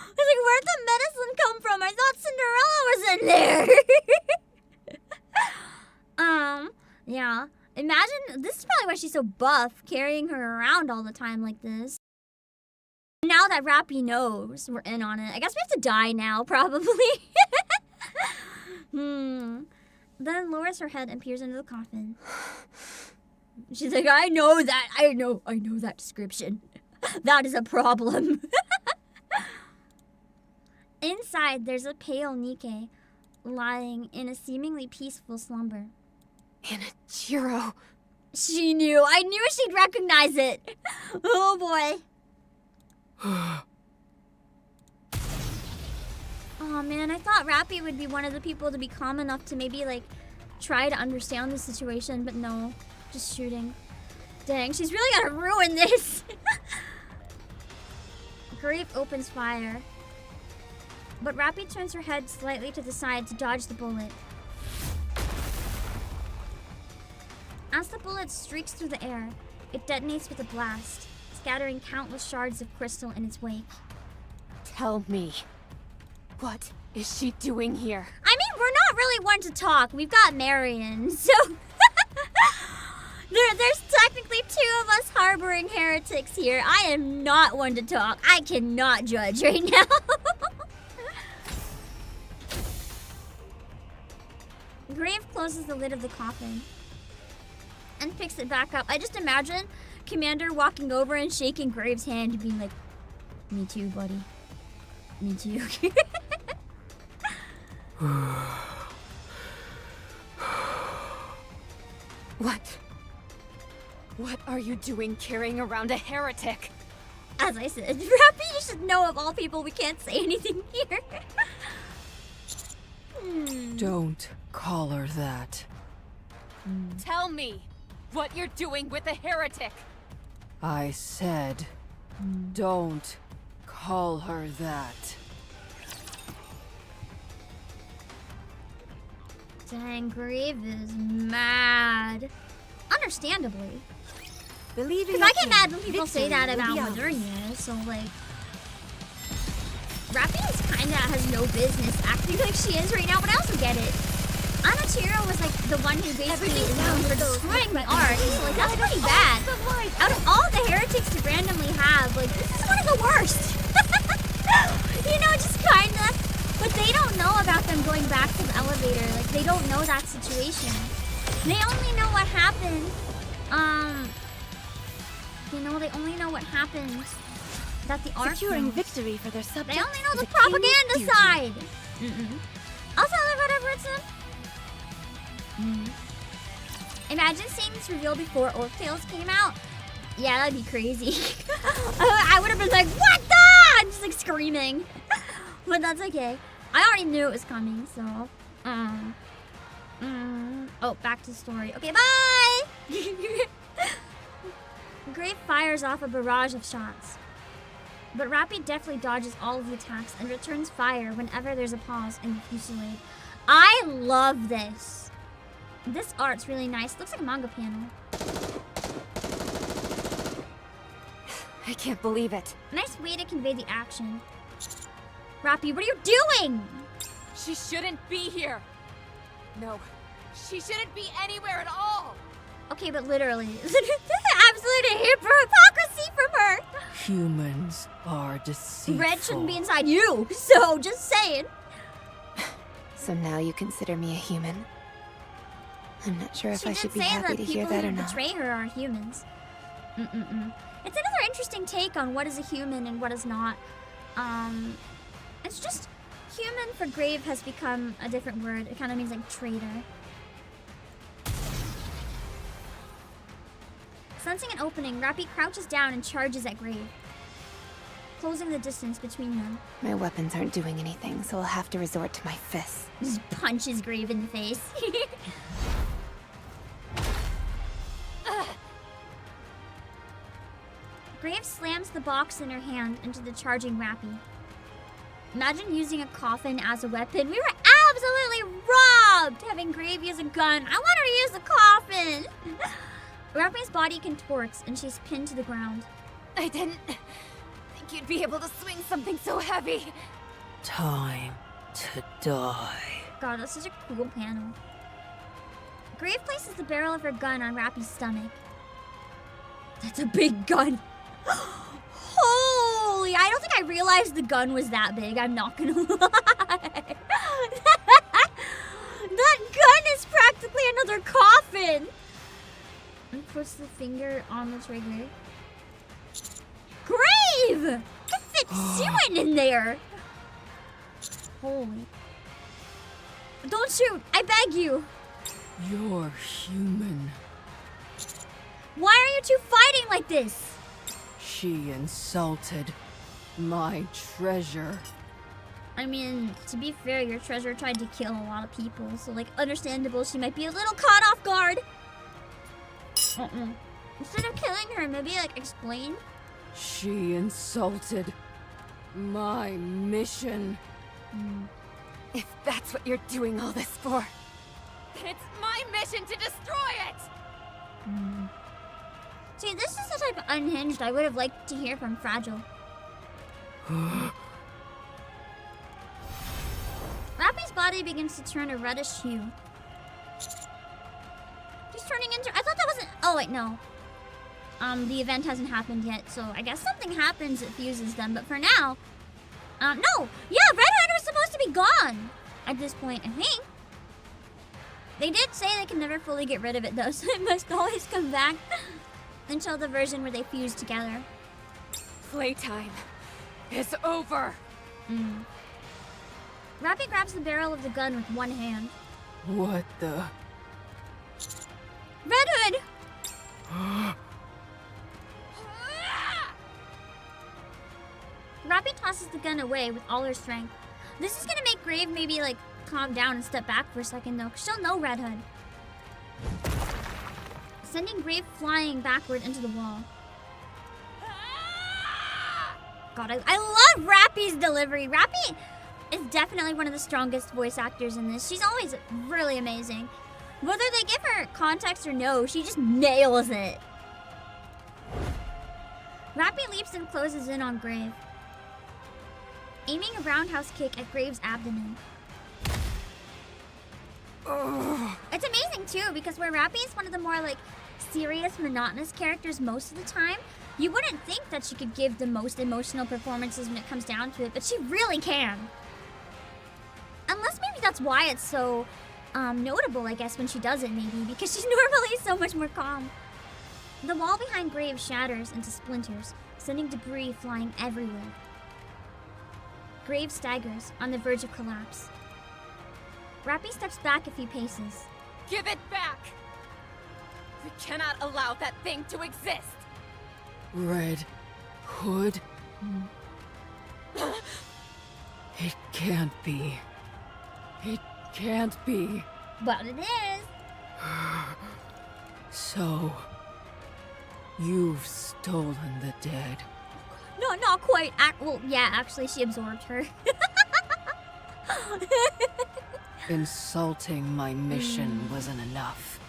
[SPEAKER 1] was like, where'd the medicine come from? I thought Cinderella was in there. Yeah. Imagine, this is probably why she's so buff, carrying her around all the time like this. Now that Rapi knows we're in on it, I guess we have to die now, probably. Then lowers her head and peers into the coffin. She's like, I know that description. That is a problem. Inside, there's a pale Nikke lying in a seemingly peaceful slumber.
[SPEAKER 2] Inichiro.
[SPEAKER 1] She knew. I knew she'd recognize it. Oh boy. Oh man, I thought Rapi would be one of the people to be calm enough to maybe like try to understand the situation, but no, just shooting. Dang, she's really gonna ruin this. Grave opens fire, but Rapi turns her head slightly to the side to dodge the bullet. As the bullet streaks through the air, it detonates with a blast, scattering countless shards of crystal in its wake.
[SPEAKER 2] Tell me, what is she doing here?
[SPEAKER 1] I mean, we're not really one to talk. We've got Marion, so there's technically two of us harboring heretics here. I am not one to talk. I cannot judge right now. Grave closes the lid of the coffin and picks it back up. I just imagine Commander walking over and shaking Grave's hand and being like, "Me too, buddy. Me too."
[SPEAKER 2] What are you doing carrying around a heretic?
[SPEAKER 1] As I said, Rapi, you should know of all people we can't say anything here.
[SPEAKER 4] Don't call her that.
[SPEAKER 2] Tell me what you're doing with a heretic.
[SPEAKER 4] I said, don't call her that.
[SPEAKER 1] Dang, Grave is mad. Understandably. Because I get mad when people say that about Modernia, so like... Rapi is kinda has no business acting like she is right now, but I also get it. Anachiro was like the one who basically is known for destroying the art, so like that's pretty bad. Out of all the heretics to randomly have, like this is one of the worst. You know, just kinda. But they don't know about them going back to the elevator. Like they don't know that situation. They only know what happened. You know, they only know what happened. That the art
[SPEAKER 8] Securing victory for their subjects.
[SPEAKER 1] They only know the
[SPEAKER 8] is a king's
[SPEAKER 1] propaganda
[SPEAKER 8] duty.
[SPEAKER 1] side. Also, I live whatever it's in. Imagine seeing this reveal before Orc Tales came out. Yeah, that'd be crazy. I would have been like, "What the?" Just like screaming. But that's okay. I already knew it was coming, so. Oh, back to the story. Okay, bye! Grave fires off a barrage of shots. But Rapi deftly dodges all of the attacks and returns fire whenever there's a pause in the fusillade. I love this. This art's really nice. Looks like a manga panel.
[SPEAKER 2] I can't believe it.
[SPEAKER 1] Nice way to convey the action. Rapi, what are you doing?
[SPEAKER 2] She shouldn't be here. No, she shouldn't be anywhere at all.
[SPEAKER 1] Okay, but literally. Absolute hypocrisy from her.
[SPEAKER 4] Humans are deceitful.
[SPEAKER 1] Red shouldn't be inside you, so just saying.
[SPEAKER 2] So now you consider me a human? I'm not sure if
[SPEAKER 1] She
[SPEAKER 2] I
[SPEAKER 1] did
[SPEAKER 2] should be
[SPEAKER 1] say
[SPEAKER 2] happy
[SPEAKER 1] that
[SPEAKER 2] to hear
[SPEAKER 1] people
[SPEAKER 2] that
[SPEAKER 1] who
[SPEAKER 2] or not.
[SPEAKER 1] betray her are humans. It's another interesting take on what is a human and what is not. It's just human for Grave has become a different word. It kind of means like traitor. Sensing an opening, Rapi crouches down and charges at Grave, closing the distance between them.
[SPEAKER 2] My weapons aren't doing anything, so I'll have to resort to my fists.
[SPEAKER 1] Just punches Grave in the face. Grave slams the box in her hand into the charging Rapi. Imagine using a coffin as a weapon. We were absolutely robbed having Grave use a gun. I want her to use the coffin. Rapi's body contorts and she's pinned to the ground.
[SPEAKER 2] I didn't think you'd be able to swing something so heavy.
[SPEAKER 4] Time to die.
[SPEAKER 1] God, that's such a cool panel. Grave places the barrel of her gun on Rapi's stomach. That's a big gun. Holy, I don't think I realized the gun was that big. I'm not gonna lie. That gun is practically another coffin. And puts the finger on the trigger. Grave! It fits you in there. Holy. Don't shoot, I beg you.
[SPEAKER 4] You're human.
[SPEAKER 1] Why are you two fighting like this?
[SPEAKER 4] She insulted my treasure.
[SPEAKER 1] I mean, to be fair, your treasure tried to kill a lot of people, so like, understandable she might be a little caught off guard. Instead of killing her, maybe like explain.
[SPEAKER 4] She insulted my mission.
[SPEAKER 2] If that's what you're doing all this for, then it's my mission to destroy it!
[SPEAKER 1] See, this is the type of unhinged I would have liked to hear from Fragile. Rapi's body begins to turn a reddish hue. She's turning into... I thought that wasn't... Oh, wait, no. The event hasn't happened yet, so I guess something happens that fuses them. But for now... no! Yeah, Red Hood was supposed to be gone! At this point, I think. They did say they can never fully get rid of it, though, so it must always come back. Until the version where they fuse together.
[SPEAKER 2] Playtime is over!
[SPEAKER 1] Rapi grabs the barrel of the gun with one hand.
[SPEAKER 4] What the?
[SPEAKER 1] Red Hood! Rapi tosses the gun away with all her strength. This is gonna make Grave maybe like calm down and step back for a second though, because she'll know Red Hood. Sending Grave flying backward into the wall. God, I love Rapi's delivery. Rapi is definitely one of the strongest voice actors in this. She's always really amazing. Whether they give her context or no, she just nails it. Rapi leaps and closes in on Grave, aiming a roundhouse kick at Grave's abdomen. It's amazing too, because where Rapi is one of the more like serious, monotonous characters most of the time, you wouldn't think that she could give the most emotional performances when it comes down to it, but she really can. Unless maybe that's why it's so notable, I guess, when she does it, maybe, because she's normally so much more calm. The wall behind Grave shatters into splinters, sending debris flying everywhere. Grave staggers, on the verge of collapse. Rapi steps back a few paces.
[SPEAKER 2] Give it back! We cannot allow that thing to exist!
[SPEAKER 4] Red Hood? It can't be. It can't be.
[SPEAKER 1] But it is.
[SPEAKER 4] So, you've stolen the dead.
[SPEAKER 1] No, not quite. Well, yeah, actually, she absorbed her.
[SPEAKER 4] Insulting my mission wasn't enough.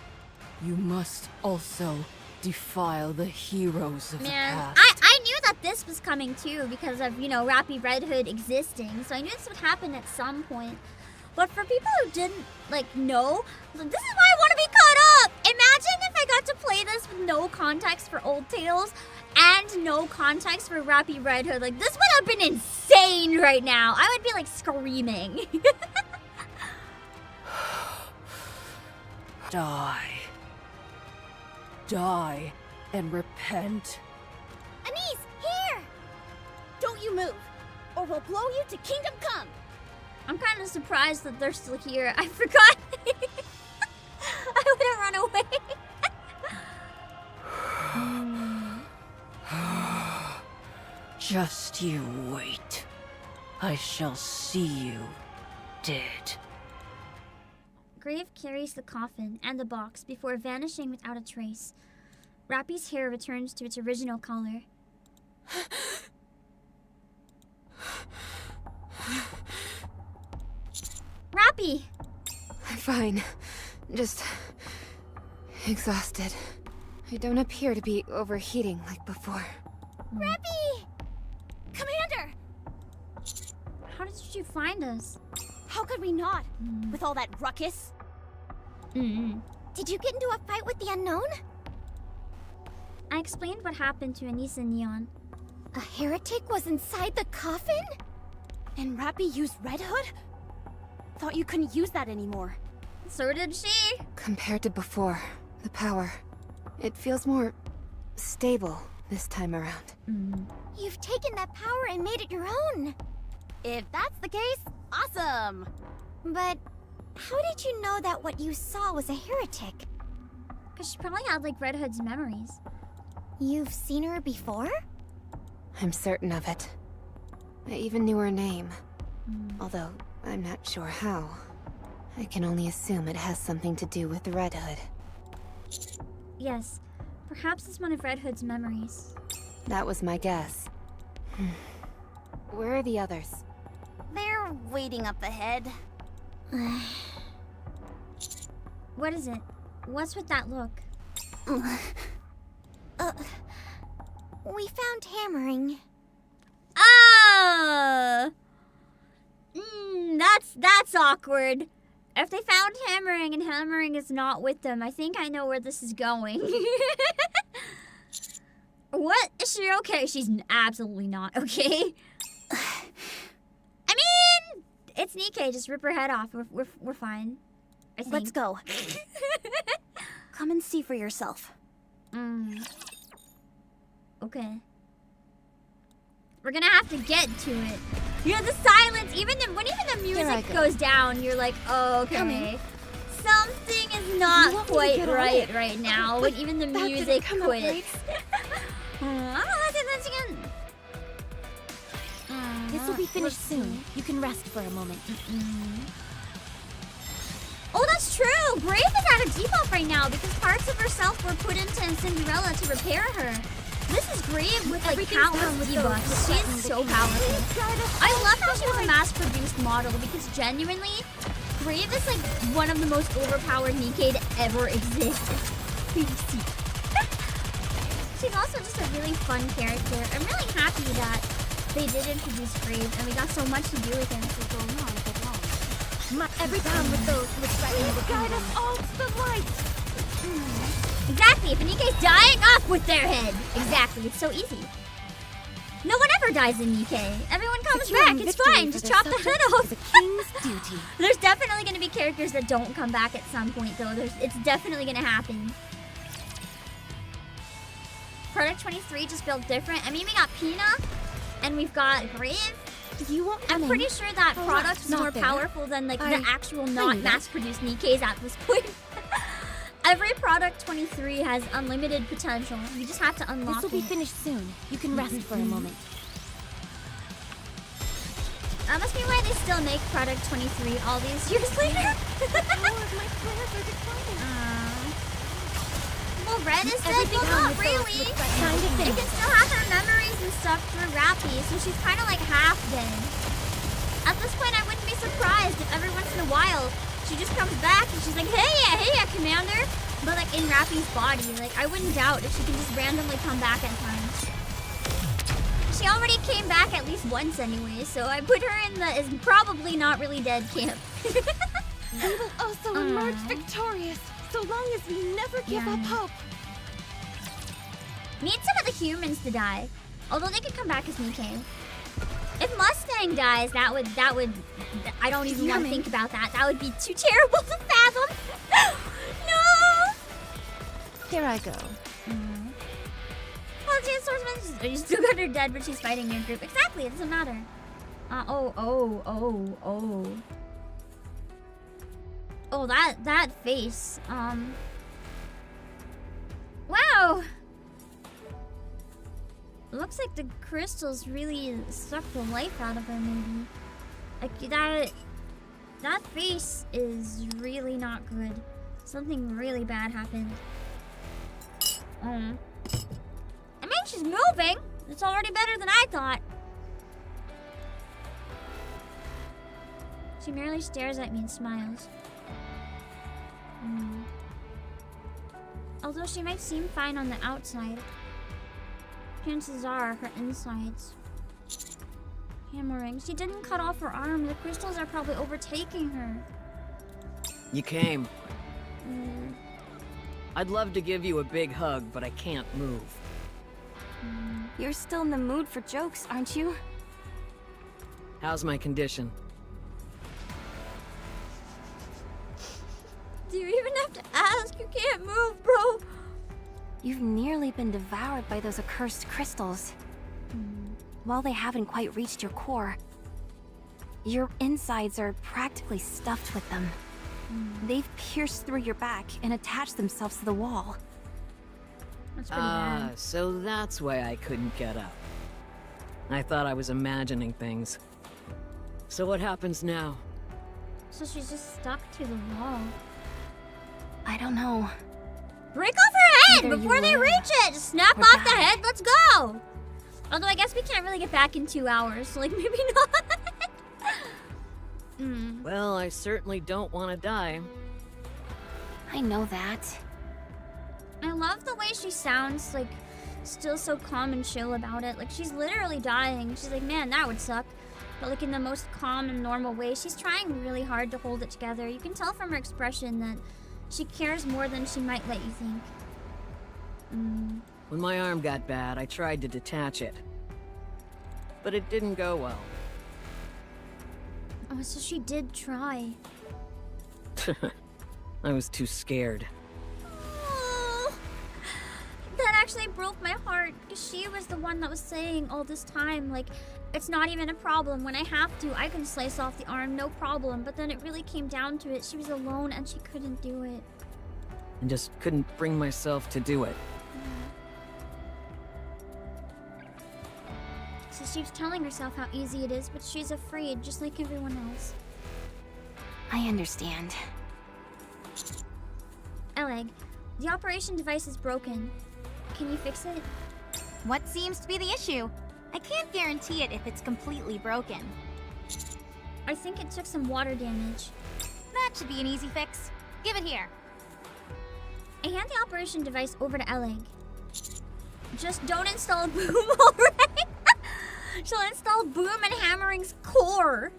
[SPEAKER 4] You must also defile the heroes of the past.
[SPEAKER 1] I knew that this was coming too because of, you know, Rapi Red Hood existing. So I knew this would happen at some point. But for people who didn't, like, know, this is why I want to be caught up! Imagine if I got to play this with no context for Old Tales and no context for Rapi Red Hood. Like, this would have been insane right now. I would be, like, screaming.
[SPEAKER 4] Die. Die and repent.
[SPEAKER 3] Anise, here! Don't you move, or we'll blow you to Kingdom Come!
[SPEAKER 1] I'm kind of surprised that they're still here. I forgot. I would have run away.
[SPEAKER 4] Just you wait. I shall see you dead.
[SPEAKER 1] Grave carries the coffin and the box before vanishing without a trace. Rapi's hair returns to its original color. Rapi!
[SPEAKER 2] I'm fine. Just exhausted. I don't appear to be overheating like before.
[SPEAKER 3] Rapi! Commander!
[SPEAKER 1] How did you find us?
[SPEAKER 3] How could we not? With all that ruckus? Did you get into a fight with the unknown?
[SPEAKER 1] I explained what happened to Anise and Neon.
[SPEAKER 3] A heretic was inside the coffin? And Rapi used Red Hood? Thought you couldn't use that anymore.
[SPEAKER 1] So did she.
[SPEAKER 2] Compared to before, the power, it feels more stable this time around.
[SPEAKER 3] You've taken that power and made it your own. If that's the case, awesome. But how did you know that what you saw was a heretic?
[SPEAKER 1] Because she probably had, like, Red Hood's memories.
[SPEAKER 3] You've seen her before?
[SPEAKER 2] I'm certain of it. I even knew her name. Although, I'm not sure how. I can only assume it has something to do with Red Hood.
[SPEAKER 1] Yes, perhaps it's one of Red Hood's memories.
[SPEAKER 2] That was my guess. Where are the others?
[SPEAKER 3] They're waiting up ahead.
[SPEAKER 1] What is it? What's with that look?
[SPEAKER 3] We found hammering.
[SPEAKER 1] Oh! That's awkward. If they found hammering and hammering is not with them, I think I know where this is going. What? Is she okay? She's absolutely not okay. I mean, it's Nikke. Just rip her head off. We're fine. I think.
[SPEAKER 3] Let's go. Come and see for yourself.
[SPEAKER 1] Okay. We're gonna have to get to it. You know, the silence, when the music goes down, you're like, oh, okay. Something is not quite right now when even the music quits. Let's again.
[SPEAKER 9] This will be finished soon. You can rest for a moment.
[SPEAKER 1] Oh, that's true! Brave is at a debuff right now because parts of herself were put into Cinderella to repair her. This is Brave with like countless debuffs. She is so powerful. I love how she was a mass-produced model because genuinely, Brave is like one of the most overpowered Nikke to ever exist. She's also just a really fun character. I'm really happy that they did introduce Brave and we got so much to do with him.
[SPEAKER 9] Every time with those who threaten the
[SPEAKER 3] Guide us all to the light.
[SPEAKER 1] Exactly, if a Nikke's dying, off with their head. Exactly, it's so easy. No one ever dies in Nikke. Everyone comes back, it's fine, just chop the head off.
[SPEAKER 9] The king's duty.
[SPEAKER 1] There's definitely gonna be characters that don't come back at some point though. It's definitely gonna happen. Product 23 just built different. I mean, we got Pina, and we've got Brave. I'm pretty sure that product's more powerful than like the actual not mass-produced Nikkes at this point. Every product 23 has unlimited potential. You just have to unlock it.
[SPEAKER 9] This will be finished soon. You can rest for a moment.
[SPEAKER 1] That must be why they still make product 23 all these years later. Well, Red is dead. Well, not really. They can still have her memories and stuff through Rapi, so she's kind of like half dead. At this point, I wouldn't be surprised if every once in a while she just comes back and she's like, hey yeah, Commander. But like in Rapi's body, like I wouldn't doubt if she can just randomly come back at times. She already came back at least once anyway, so I put her in the is probably not really dead camp.
[SPEAKER 3] We will also emerge victorious, so long as we never give up hope.
[SPEAKER 1] Need some of the humans to die, although they could come back as Nikke. If Mustang dies, that would I don't even want to think about that. That would be too terrible to fathom. No.
[SPEAKER 8] Here I go.
[SPEAKER 1] Well, Jane Swordsman, you still got her dead, but she's fighting your group. Exactly, it doesn't matter. Oh, that face. Wow. Looks like the crystals really sucked the life out of her, maybe. Like, that face is really not good. Something really bad happened. I mean, she's moving. It's already better than I thought. She merely stares at me and smiles. Although she might seem fine on the outside, chances are her insides. Hammering. She didn't cut off her arm. The crystals are probably overtaking her.
[SPEAKER 11] You came. I'd love to give you a big hug, but I can't move.
[SPEAKER 9] You're still in the mood for jokes, aren't you?
[SPEAKER 11] How's my condition?
[SPEAKER 1] Do you even have to ask? You can't move, bro.
[SPEAKER 9] You've nearly been devoured by those accursed crystals. While they haven't quite reached your core, your insides are practically stuffed with them. They've pierced through your back and attached themselves to the wall.
[SPEAKER 1] That's pretty bad.
[SPEAKER 11] So that's why I couldn't get up. I thought I was imagining things. So what happens now?
[SPEAKER 1] So she's just stuck to the wall.
[SPEAKER 9] I don't know.
[SPEAKER 1] Break off her head
[SPEAKER 9] Either
[SPEAKER 1] before
[SPEAKER 9] you
[SPEAKER 1] they
[SPEAKER 9] live
[SPEAKER 1] reach it! Just snap
[SPEAKER 9] or
[SPEAKER 1] off the
[SPEAKER 9] die.
[SPEAKER 1] head, let's go! Although I guess we can't really get back in 2 hours, so like maybe not.
[SPEAKER 11] Well, I certainly don't want to die.
[SPEAKER 9] I know that.
[SPEAKER 1] I love the way she sounds, like, still so calm and chill about it. Like, she's literally dying. She's like, man, that would suck. But, like, in the most calm and normal way. She's trying really hard to hold it together. You can tell from her expression that she cares more than she might let you think.
[SPEAKER 11] When my arm got bad, I tried to detach it. But it didn't go well.
[SPEAKER 1] Oh, so she did try.
[SPEAKER 11] I was too scared.
[SPEAKER 1] Oh, that actually broke my heart, because she was the one that was saying all this time, like, it's not even a problem. When I have to, I can slice off the arm, no problem. But then it really came down to it. She was alone and she couldn't do it.
[SPEAKER 11] And just couldn't bring myself to do it.
[SPEAKER 1] So she's telling herself how easy it is, but she's afraid, just like everyone else.
[SPEAKER 9] I understand.
[SPEAKER 1] Eleg, the operation device is broken. Can you fix it?
[SPEAKER 5] What seems to be the issue? I can't guarantee it if it's completely broken.
[SPEAKER 1] I think it took some water damage.
[SPEAKER 5] That should be an easy fix. Give it here.
[SPEAKER 1] I hand the operation device over to Eleg. Just don't install Boom, alright? She'll install Boom and Hammering's core.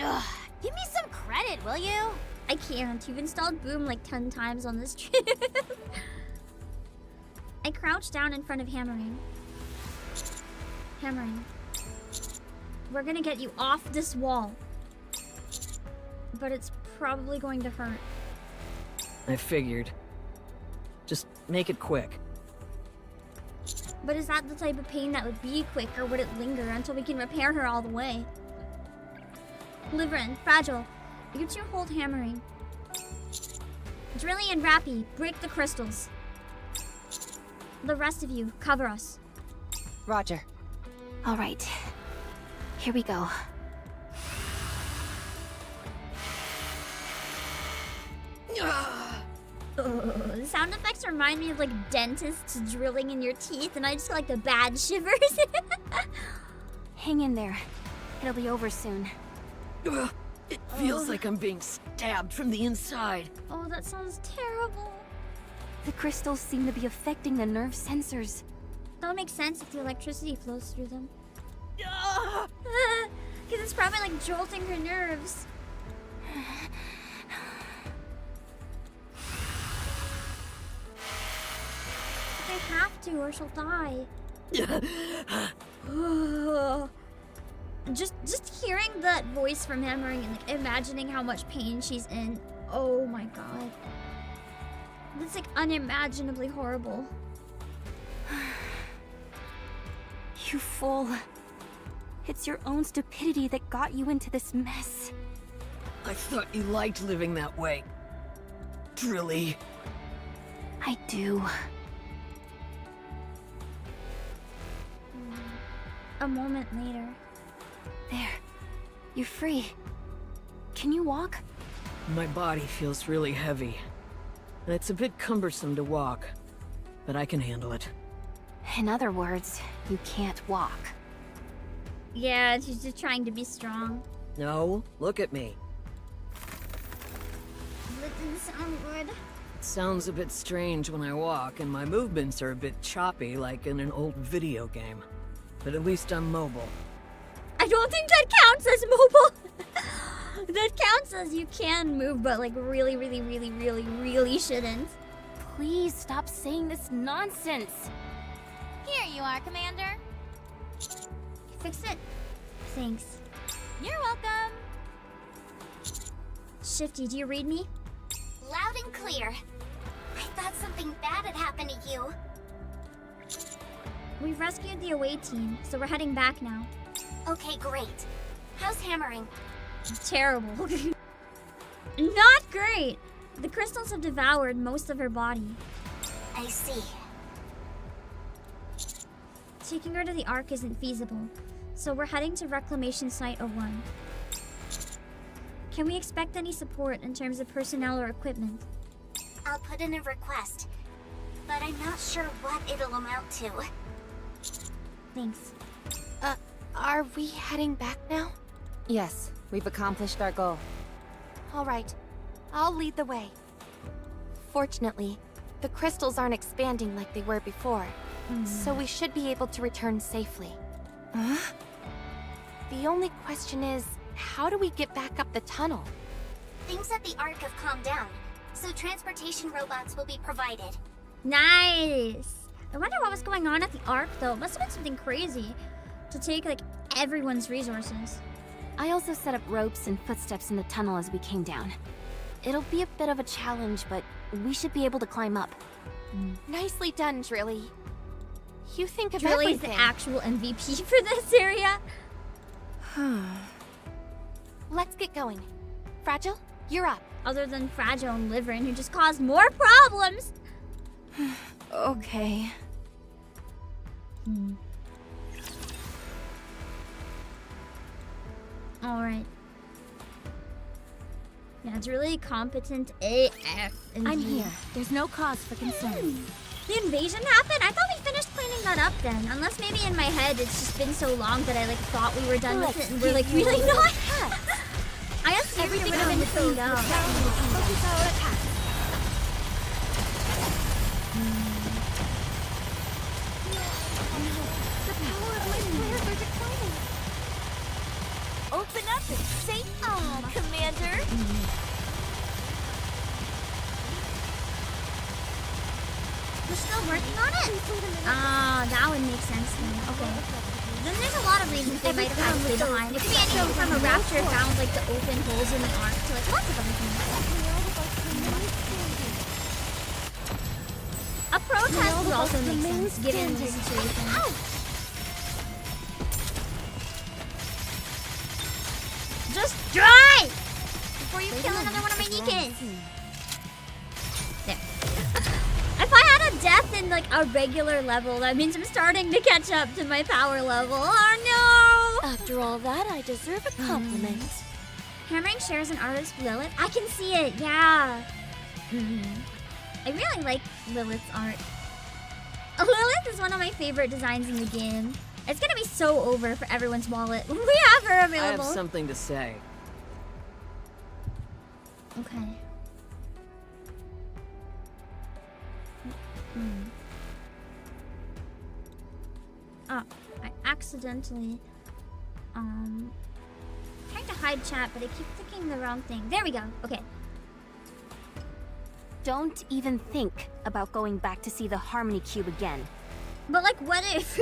[SPEAKER 5] Ugh, give me some credit, will you?
[SPEAKER 1] I can't. You've installed Boom like 10 times on this trip. I crouch down in front of Hammering. Hammering. We're gonna get you off this wall. But it's probably going to hurt.
[SPEAKER 11] I figured. Just make it quick.
[SPEAKER 1] But is that the type of pain that would be quick, or would it linger until we can repair her all the way? Liverin, Fragile, you two hold Hammering. Drilly and Rapi, break the crystals. The rest of you, cover us.
[SPEAKER 8] Roger.
[SPEAKER 9] All right. Here we go.
[SPEAKER 1] The sound effects remind me of like dentists drilling in your teeth, and I just get like the bad shivers.
[SPEAKER 9] Hang in there. It'll be over soon.
[SPEAKER 11] It feels like I'm being stabbed from the inside.
[SPEAKER 1] Oh, that sounds terrible.
[SPEAKER 9] The crystals seem to be affecting the nerve sensors.
[SPEAKER 1] That'll make sense if the electricity flows through them. Because it's probably like jolting her nerves. I have to, or she'll die. Just hearing that voice from Hammering and like imagining how much pain she's in. Oh my god. That's like unimaginably horrible.
[SPEAKER 9] You fool. It's your own stupidity that got you into this mess.
[SPEAKER 11] I thought you liked living that way. Drilly.
[SPEAKER 9] I do.
[SPEAKER 1] A moment later.
[SPEAKER 9] There. You're free. Can you walk?
[SPEAKER 11] My body feels really heavy. And it's a bit cumbersome to walk. But I can handle it.
[SPEAKER 9] In other words, you can't walk.
[SPEAKER 1] Yeah, she's just trying to be strong.
[SPEAKER 11] No, look at me.
[SPEAKER 1] That didn't sound good.
[SPEAKER 11] It sounds a bit strange when I walk, and my movements are a bit choppy like in an old video game. But at least I'm mobile.
[SPEAKER 1] I don't think that counts as mobile. That counts as you can move, but like really, really, really, really, really shouldn't.
[SPEAKER 9] Please stop saying this nonsense.
[SPEAKER 5] Here you are, Commander.
[SPEAKER 1] Fix it. Thanks.
[SPEAKER 5] You're welcome.
[SPEAKER 1] Shifty, do you read me?
[SPEAKER 3] Loud and clear. I thought something bad had happened to you.
[SPEAKER 1] We've rescued the away team, so we're heading back now.
[SPEAKER 3] Okay, great. How's Hammering?
[SPEAKER 1] Terrible. Not great. The crystals have devoured most of her body.
[SPEAKER 3] I see.
[SPEAKER 1] Taking her to the Ark isn't feasible, so we're heading to Reclamation Site 01. Can we expect any support in terms of personnel or equipment?
[SPEAKER 3] I'll put in a request, but I'm not sure what it'll amount to.
[SPEAKER 1] Thanks.
[SPEAKER 2] Are we heading back now?
[SPEAKER 10] Yes, we've accomplished our goal.
[SPEAKER 2] All right. I'll lead the way. Fortunately, the crystals aren't expanding like they were before, so we should be able to return safely. The only question is, how do we get back up the tunnel?
[SPEAKER 3] Things at the Ark have calmed down, so transportation robots will be provided.
[SPEAKER 1] Nice! I wonder what was going on at the Ark, though. It must have been something crazy to take, like, everyone's resources.
[SPEAKER 10] I also set up ropes and footsteps in the tunnel as we came down. It'll be a bit of a challenge, but we should be able to climb up.
[SPEAKER 2] Nicely done, Drilly. You think of
[SPEAKER 1] Drilly's the
[SPEAKER 2] everything.
[SPEAKER 1] actual MVP for this area.
[SPEAKER 2] Let's get going. Fragile, you're up.
[SPEAKER 1] Other than Fragile and Liverin, who just caused more problems.
[SPEAKER 8] Okay.
[SPEAKER 1] Alright. Yeah, it's really competent AF.
[SPEAKER 10] I'm
[SPEAKER 1] indeed.
[SPEAKER 10] here. There's no cause for concern.
[SPEAKER 1] The invasion happened? I thought we finished cleaning that up then. Unless maybe in my head it's just been so long that I like thought we were done with it and we're like really not. I assumed everything would have been cleaned out.
[SPEAKER 2] Focus our attack.
[SPEAKER 3] The power of my prayers are declining. Open up and say Commander.
[SPEAKER 1] We're still working on it? Ah, that would make sense then. Okay. Then there's a lot of reasons they might have had to stay behind. It could be anything from a rapture found like the open holes in the ark to like lots of other things. A protest would also make sense given the situation. Just drive! Before you kill another one of my Nikkes. There. If I had a death in like a regular level, that means I'm starting to catch up to my power level. Oh no!
[SPEAKER 3] After all that, I deserve a compliment.
[SPEAKER 1] Hammering shares an artist Lilith. I can see it, yeah. I really like Lilith's art. Lilith is one of my favorite designs in the game. It's gonna be so over for everyone's wallet. We have her
[SPEAKER 11] I
[SPEAKER 1] available.
[SPEAKER 11] have something to say.
[SPEAKER 1] Okay. Oh, I accidentally trying to hide chat, but I keep clicking the wrong thing. There we go. Okay.
[SPEAKER 10] Don't even think about going back to see the Harmony Cube again.
[SPEAKER 1] But like, what if?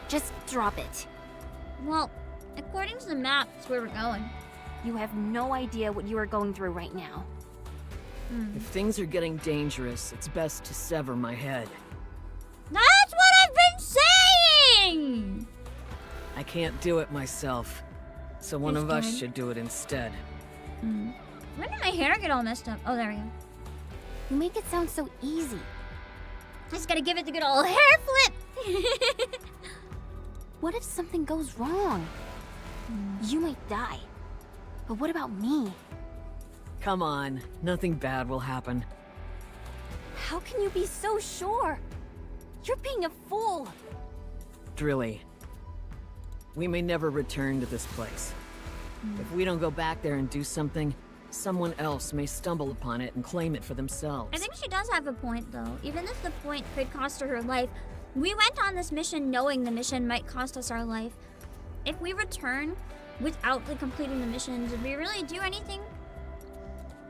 [SPEAKER 10] Just drop it.
[SPEAKER 1] Well, according to the map, it's where we're going.
[SPEAKER 10] You have no idea what you are going through right now.
[SPEAKER 11] If things are getting dangerous, it's best to sever my head.
[SPEAKER 1] That's what I've been saying!
[SPEAKER 11] I can't do it myself, so one of us should do it instead.
[SPEAKER 1] When did my hair get all messed up? Oh, there we go.
[SPEAKER 10] You make it sound so easy.
[SPEAKER 1] Just gotta give it the good old hair flip!
[SPEAKER 10] What if something goes wrong? You might die. But what about me?
[SPEAKER 11] Come on, nothing bad will happen.
[SPEAKER 10] How can you be so sure? You're being a fool.
[SPEAKER 11] Drilly, we may never return to this place. If we don't go back there and do something, someone else may stumble upon it and claim it for themselves.
[SPEAKER 1] I think she does have a point, though. Even if the point could cost her her life, we went on this mission knowing the mission might cost us our life. If we return without completing the mission, did we really do anything?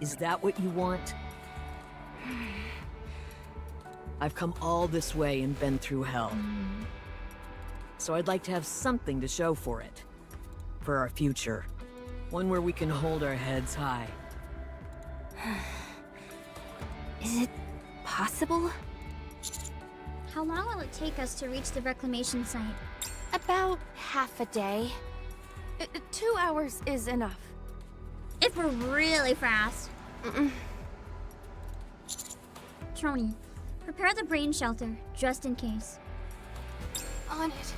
[SPEAKER 11] Is that what you want? I've come all this way and been through hell. So I'd like to have something to show for it. For our future. One where we can hold our heads high.
[SPEAKER 10] Is it possible?
[SPEAKER 1] How long will it take us to reach the reclamation site?
[SPEAKER 2] About half a day. 2 hours is enough.
[SPEAKER 1] If we're really fast. Trony, prepare the brain shelter, just in case.
[SPEAKER 6] On it.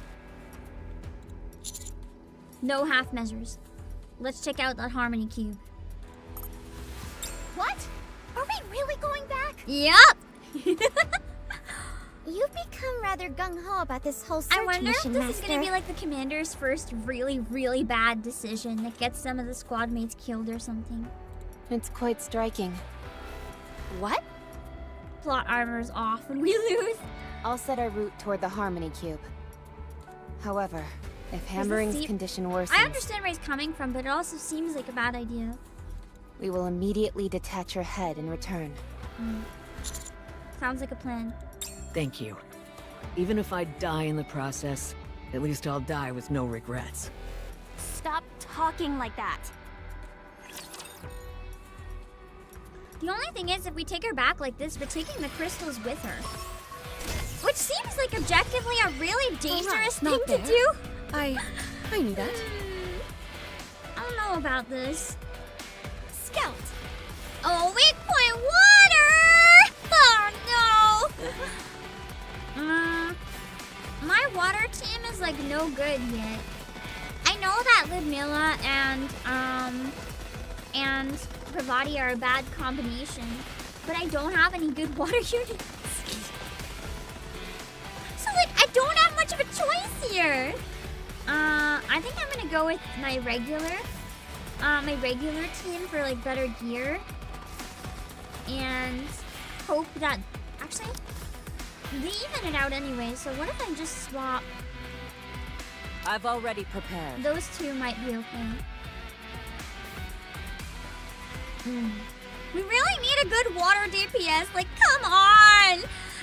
[SPEAKER 1] No half measures. Let's check out that harmony cube.
[SPEAKER 3] What? Are we really going back?
[SPEAKER 1] Yup!
[SPEAKER 3] You've become rather gung-ho about this whole search
[SPEAKER 1] I wonder if
[SPEAKER 3] mission,
[SPEAKER 1] this
[SPEAKER 3] Master.
[SPEAKER 1] is gonna be like the commander's first really, really bad decision that gets some of the squad mates killed or something.
[SPEAKER 2] It's quite striking. What?
[SPEAKER 1] Plot armor's off when we lose.
[SPEAKER 2] I'll set our route toward the Harmony Cube. However, if Hammering's
[SPEAKER 1] seat-
[SPEAKER 2] condition worsens,
[SPEAKER 1] I understand where he's coming from, but it also seems like a bad idea.
[SPEAKER 2] we will immediately detach her head and return.
[SPEAKER 1] Sounds like a plan.
[SPEAKER 11] Thank you. Even if I die in the process, at least I'll die with no regrets.
[SPEAKER 9] Stop talking like that.
[SPEAKER 1] The only thing is, if we take her back like this, we're taking the crystals with her. Which seems like objectively a really dangerous thing to do.
[SPEAKER 8] I knew that.
[SPEAKER 1] I don't know about this.
[SPEAKER 3] Scout!
[SPEAKER 1] Oh, weak point water! Oh no! My water team is like no good yet. I know that Ludmilla and Pravati are a bad combination, but I don't have any good water units. So like, I don't have much of a choice here. I think I'm gonna go with my regular team for like better gear, and hope that actually they even it out anyway. So what if I just swap?
[SPEAKER 11] I've already prepared.
[SPEAKER 1] Those two might be okay. We really need a good water DPS. Like, come on!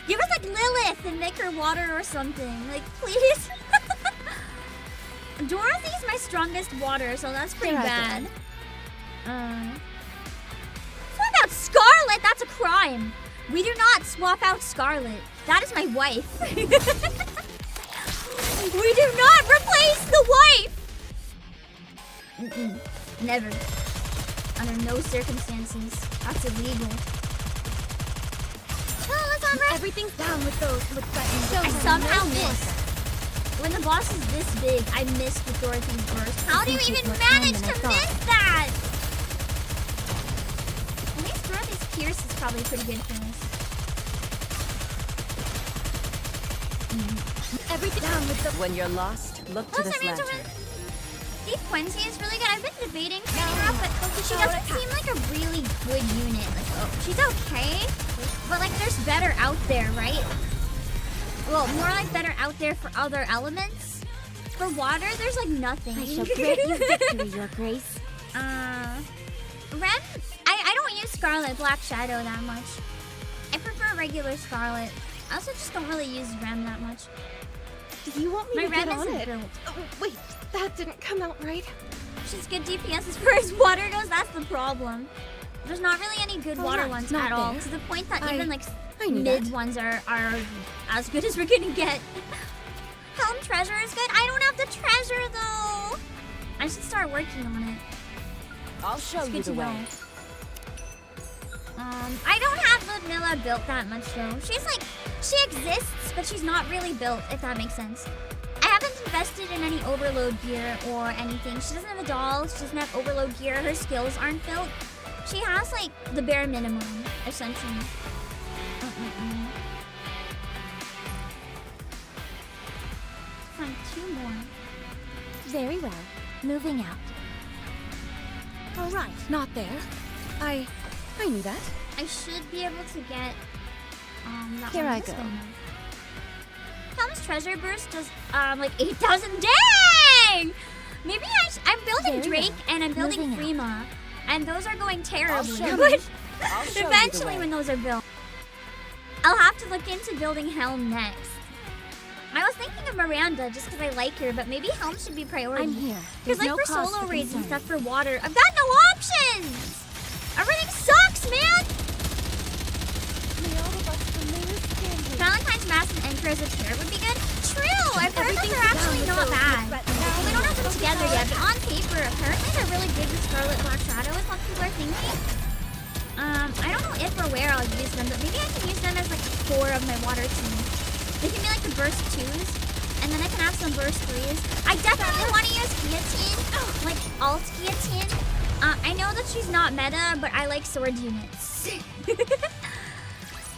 [SPEAKER 1] Give us like Lilith and make her water or something. Like, please. Dorothy's my strongest water, so that's pretty bad. What about Scarlet? That's a crime. We do not swap out Scarlet. That is my wife. We do not replace the wife. Never. Under no circumstances. That's illegal.
[SPEAKER 9] Everything's down with those with threatening.
[SPEAKER 1] I somehow missed. When the boss is this big, I missed with Dorothy's burst. How do you even manage to miss that? At least Dorothy's Pierce is probably pretty good for this.
[SPEAKER 9] Everything down with the.
[SPEAKER 11] When you're lost, look to this lantern.
[SPEAKER 1] Steve Quincy is really good. I've been debating training her up, but she doesn't seem like a really good unit. Like, oh, she's okay, but like there's better out there, right? Well, more like better out there for other elements. For water, there's like nothing.
[SPEAKER 9] I shall grant you victory, Your Grace.
[SPEAKER 1] Rem, I don't use Scarlet Black Shadow that much. I prefer regular Scarlet. I also just don't really use Rem that much.
[SPEAKER 8] Do you want me
[SPEAKER 1] My
[SPEAKER 8] to get
[SPEAKER 1] Rem
[SPEAKER 8] on
[SPEAKER 1] isn't
[SPEAKER 8] it?
[SPEAKER 1] built.
[SPEAKER 8] Oh, wait, that didn't come out right.
[SPEAKER 1] She's good DPS as far as water goes. That's the problem. There's not really any good water
[SPEAKER 8] right,
[SPEAKER 1] ones
[SPEAKER 8] not
[SPEAKER 1] at all.
[SPEAKER 8] there.
[SPEAKER 1] To the point that even like
[SPEAKER 8] I knew
[SPEAKER 1] mid
[SPEAKER 8] that.
[SPEAKER 1] ones are as good as we're gonna get. Helm Treasure is good. I don't have the treasure though. I should start working on it.
[SPEAKER 11] I'll show
[SPEAKER 1] It's
[SPEAKER 11] you
[SPEAKER 1] good
[SPEAKER 11] the
[SPEAKER 1] to
[SPEAKER 11] way.
[SPEAKER 1] know. I don't have Ludmilla built that much though. She exists, but she's not really built, if that makes sense. I haven't invested in any overload gear or anything. She doesn't have a doll, she doesn't have overload gear, her skills aren't built. She has like the bare minimum, essentially. Find two more.
[SPEAKER 9] Very well. Moving out.
[SPEAKER 8] All right, not there. I knew that.
[SPEAKER 1] I should be able to get that
[SPEAKER 8] Here
[SPEAKER 1] one
[SPEAKER 8] I
[SPEAKER 1] this
[SPEAKER 8] go.
[SPEAKER 1] way now. Helm's Treasure Burst does like 8,000. Dang! Maybe I'm building
[SPEAKER 9] Very
[SPEAKER 1] Drake
[SPEAKER 9] well.
[SPEAKER 1] and I'm building
[SPEAKER 9] Moving
[SPEAKER 1] Freema, and those are going terribly.
[SPEAKER 11] show
[SPEAKER 1] But
[SPEAKER 11] I'll show you the
[SPEAKER 1] eventually,
[SPEAKER 11] way.
[SPEAKER 1] when those are built, I'll have to look into building Helm next. I was thinking of Miranda just because I like her, but maybe Helm should be priority.
[SPEAKER 9] I'm here.
[SPEAKER 1] Because
[SPEAKER 9] There's
[SPEAKER 1] like
[SPEAKER 9] no
[SPEAKER 1] for
[SPEAKER 9] cause
[SPEAKER 1] solo
[SPEAKER 9] for
[SPEAKER 1] raids and
[SPEAKER 9] concern.
[SPEAKER 1] stuff for water, I've got no options. Everything sucks, man. Valentine's Mask and Enter as a pair would be good. True, I've heard that they're actually not bad. We don't have them together yet, but on paper, apparently they're really good with Scarlet Black Shadow is what people are thinking. I don't know if or where I'll use them, but maybe I can use them as like core of my water team. They can be like the burst 2s, and then I can have some burst 3s. I definitely want to use guillotine, like alt guillotine. I know that she's not meta, but I like sword units.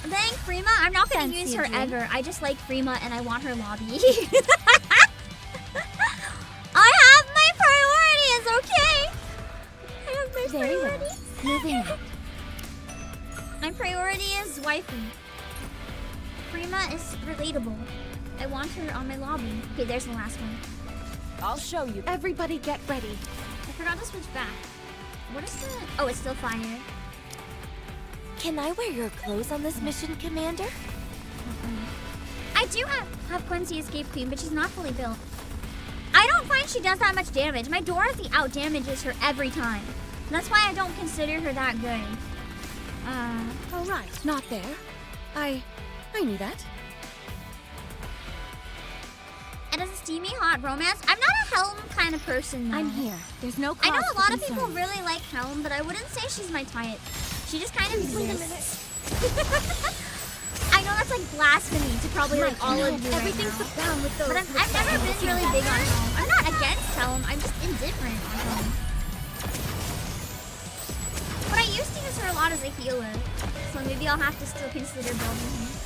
[SPEAKER 1] Dang, Frima, I'm not gonna use her ever. I just like Frima and I want her lobby. I have my priorities, okay? I have my priorities.
[SPEAKER 10] Moving on.
[SPEAKER 1] My priority is waifu. Frima is relatable. I want her on my lobby. Okay, there's the last one.
[SPEAKER 2] I'll show you. Everybody get ready.
[SPEAKER 1] I forgot to switch back. What is the... Oh, it's still fire.
[SPEAKER 2] Can I wear your clothes on this mission, Commander?
[SPEAKER 1] I do have Quincy Escape Queen, but she's not fully built. I don't find she does that much damage. My Dorothy out damages her every time. That's why I don't consider her that good.
[SPEAKER 2] All right, not there. I knew that.
[SPEAKER 1] And as a steamy hot romance, I'm not a Helm kind of person though.
[SPEAKER 10] I'm here. There's no cause
[SPEAKER 1] I know a
[SPEAKER 10] for
[SPEAKER 1] lot of
[SPEAKER 10] concern.
[SPEAKER 1] people really like Helm, but I wouldn't say she's my type. She just kind of exists. I know that's like blasphemy to probably like all of you right now.
[SPEAKER 2] Down with those.
[SPEAKER 1] But I've never been really big on Helm. I'm not against Helm, I'm just indifferent on Helm. But I used to use her a lot as a healer, so maybe I'll have to still consider building her.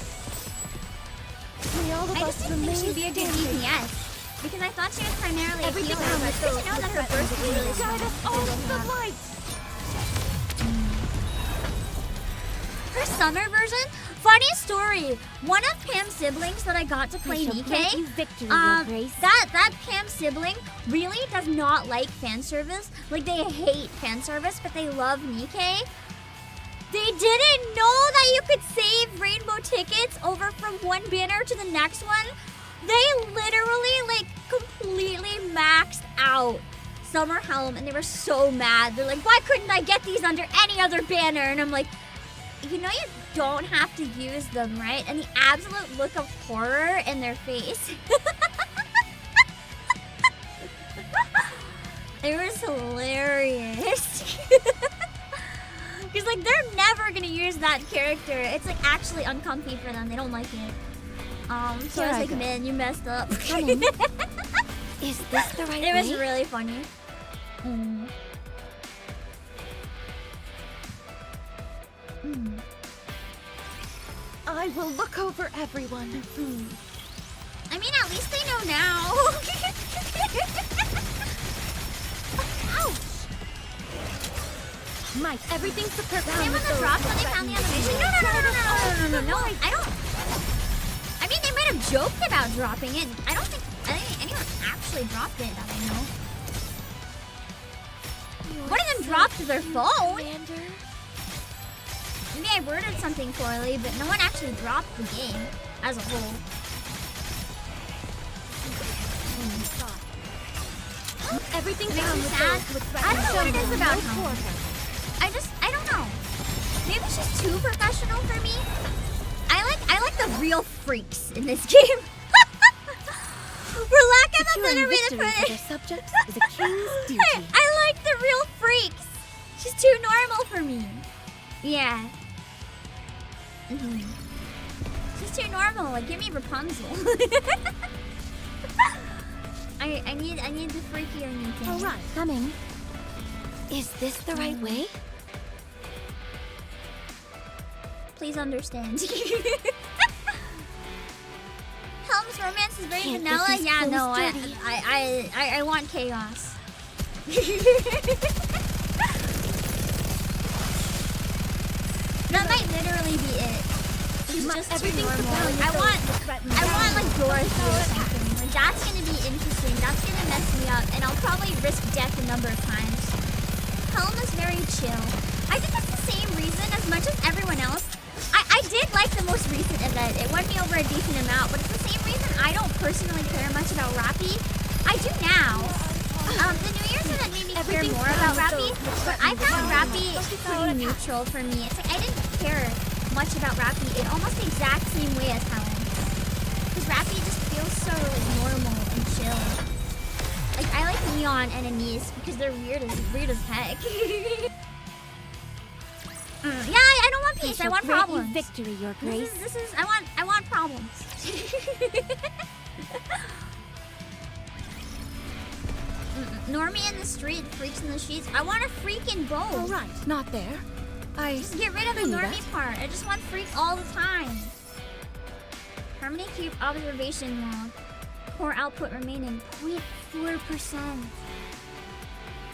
[SPEAKER 1] I just didn't think she'd be a good DPS, because I thought she was primarily a healer, but it's good to know that her burst is really strong. Her summer version? Funny story. One of Pam's siblings that I got to play Nikke, that Pam sibling really does not like fan service. Like, they hate fan service, but they love Nikke. They didn't know that you could save rainbow tickets over from one banner to the next one. They literally, like, completely maxed out Summer Helm, and they were so mad. They're like, why couldn't I get these under any other banner? And I'm like, you know you don't have to use them, right? And the absolute look of horror in their face. It was hilarious. Because, like, they're never gonna use that character. It's, like, actually uncomfy for them. They don't like it. So I was like, man, you messed up.
[SPEAKER 2] Is this the right
[SPEAKER 1] It was
[SPEAKER 2] way?
[SPEAKER 1] really funny.
[SPEAKER 2] I will look over everyone.
[SPEAKER 1] I mean, at least they know now. Ouch!
[SPEAKER 10] Mike, everything's the perfect.
[SPEAKER 1] Same with the drops when they found the animation. No. I don't. I mean, they might have joked about dropping it. I don't think anyone actually dropped it that I know. One of them dropped their phone. Maybe I worded something poorly, but no one actually dropped the game as a whole.
[SPEAKER 10] Everything's
[SPEAKER 1] Makes me sad. I don't know what it is about her. I don't know. Maybe she's too professional for me. I like the real freaks in this game. For lack of a better way to put it.
[SPEAKER 2] Subject is a king's duty.
[SPEAKER 1] I like the real freaks. She's too normal for me. Yeah. She's too normal. Like, give me Rapunzel. I need the freakier Nikke.
[SPEAKER 2] All right, coming. Is this the right way?
[SPEAKER 1] Please understand. Helm's romance is very
[SPEAKER 2] Can't
[SPEAKER 1] vanilla.
[SPEAKER 2] get these
[SPEAKER 1] Yeah, no,
[SPEAKER 2] clothes dirty.
[SPEAKER 1] I want chaos. That might literally be it. She's just too normal. I want like Dorothy or something. Like, that's gonna be interesting. That's gonna mess me up, and I'll probably risk death a number of times. Helm is very chill. I think that's the same reason as much as everyone else. I did like the most recent event. It won me over a decent amount, but it's the same reason I don't personally care much about Rapi. I do now. The New Year's event made me care more about Rapi, but I found Rapi pretty neutral for me. It's like I didn't care much about Rapi in almost the exact same way as Helen. Because Rapi just feels so like normal and chill. Like, I like Leon and Anise because they're weird as heck. Yeah, I don't want peace. I want problems.
[SPEAKER 10] Victory, Your Grace.
[SPEAKER 1] I want problems. Normie in the street, freaks in the sheets. I want a freak in both.
[SPEAKER 8] All right, not there.
[SPEAKER 1] Just get rid of the
[SPEAKER 8] knew
[SPEAKER 1] normie
[SPEAKER 8] that.
[SPEAKER 1] part. I just want freak all the time. Harmony Cube observation log. Core output remaining 0.4%.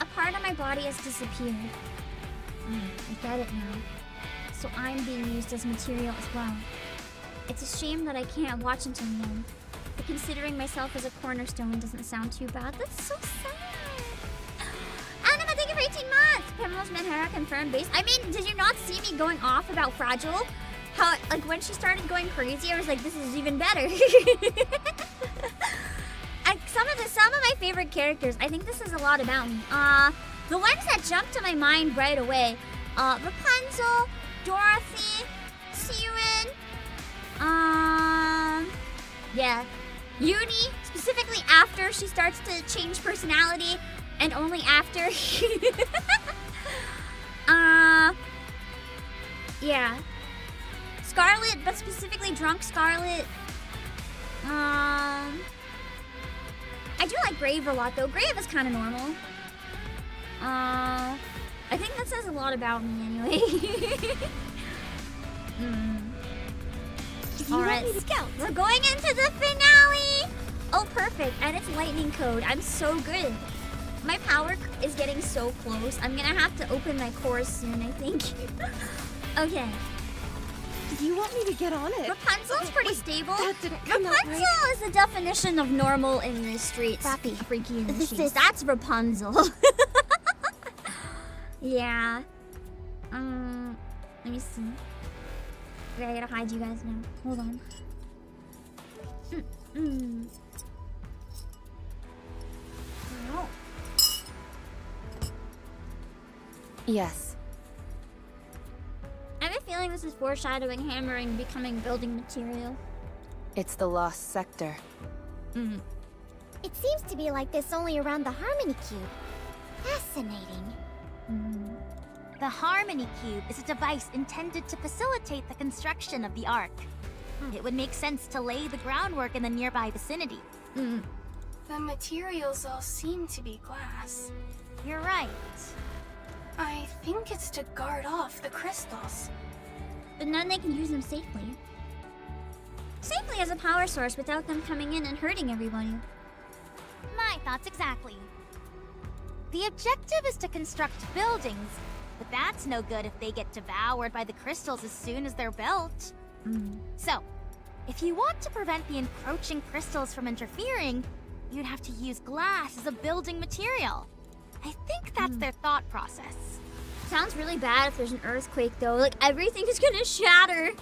[SPEAKER 1] A part of my body has disappeared. I get it now. So I'm being used as material as well. It's a shame that I can't watch until the end. But considering myself as a cornerstone doesn't sound too bad. That's so sad. Anima, thank you for 18 months! Pamela's Manhara confirmed base. I mean, did you not see me going off about Fragile? How, like, when she started going crazy, I was like, this is even better. And some of my favorite characters, I think this is a lot about me. The ones that jump to my mind right away. Rapunzel, Dorothy, Siren, yeah. Uni, specifically after she starts to change personality, and only after. Yeah. Scarlet, but specifically Drunk Scarlet. I do like Grave a lot, though. Grave is kind of normal. I think that says a lot about me, anyway. Alright, we're going into the finale! Oh, perfect. And it's lightning code. I'm so good. My power is getting so close. I'm gonna have to open my cores soon, I think. Okay.
[SPEAKER 8] Do you want me to get on it?
[SPEAKER 1] Rapunzel's pretty stable.
[SPEAKER 8] That didn't come out
[SPEAKER 1] Rapunzel
[SPEAKER 8] right.
[SPEAKER 1] is the definition of normal in the streets.
[SPEAKER 3] Rapi,
[SPEAKER 1] Freaky in the
[SPEAKER 3] this
[SPEAKER 1] sheets.
[SPEAKER 3] is-
[SPEAKER 1] That's Rapunzel. Yeah. Let me see. Okay, I gotta hide you guys now. Hold on. Oh.
[SPEAKER 2] Yes.
[SPEAKER 1] I have a feeling this is foreshadowing hammering becoming building material.
[SPEAKER 2] It's the lost sector.
[SPEAKER 3] It seems to be like this only around the Harmony Cube. Fascinating.
[SPEAKER 5] The Harmony Cube is a device intended to facilitate the construction of the Ark. It would make sense to lay the groundwork in the nearby vicinity.
[SPEAKER 6] The materials all seem to be glass.
[SPEAKER 5] You're right.
[SPEAKER 6] I think it's to guard off the crystals.
[SPEAKER 1] But then they can use them safely. Safely as a power source without them coming in and hurting everybody.
[SPEAKER 5] My thoughts exactly. The objective is to construct buildings, but that's no good if they get devoured by the crystals as soon as they're built. So, if you want to prevent the encroaching crystals from interfering, you'd have to use glass as a building material. I think that's their thought process.
[SPEAKER 1] Sounds really bad if there's an earthquake though. Like everything is gonna shatter.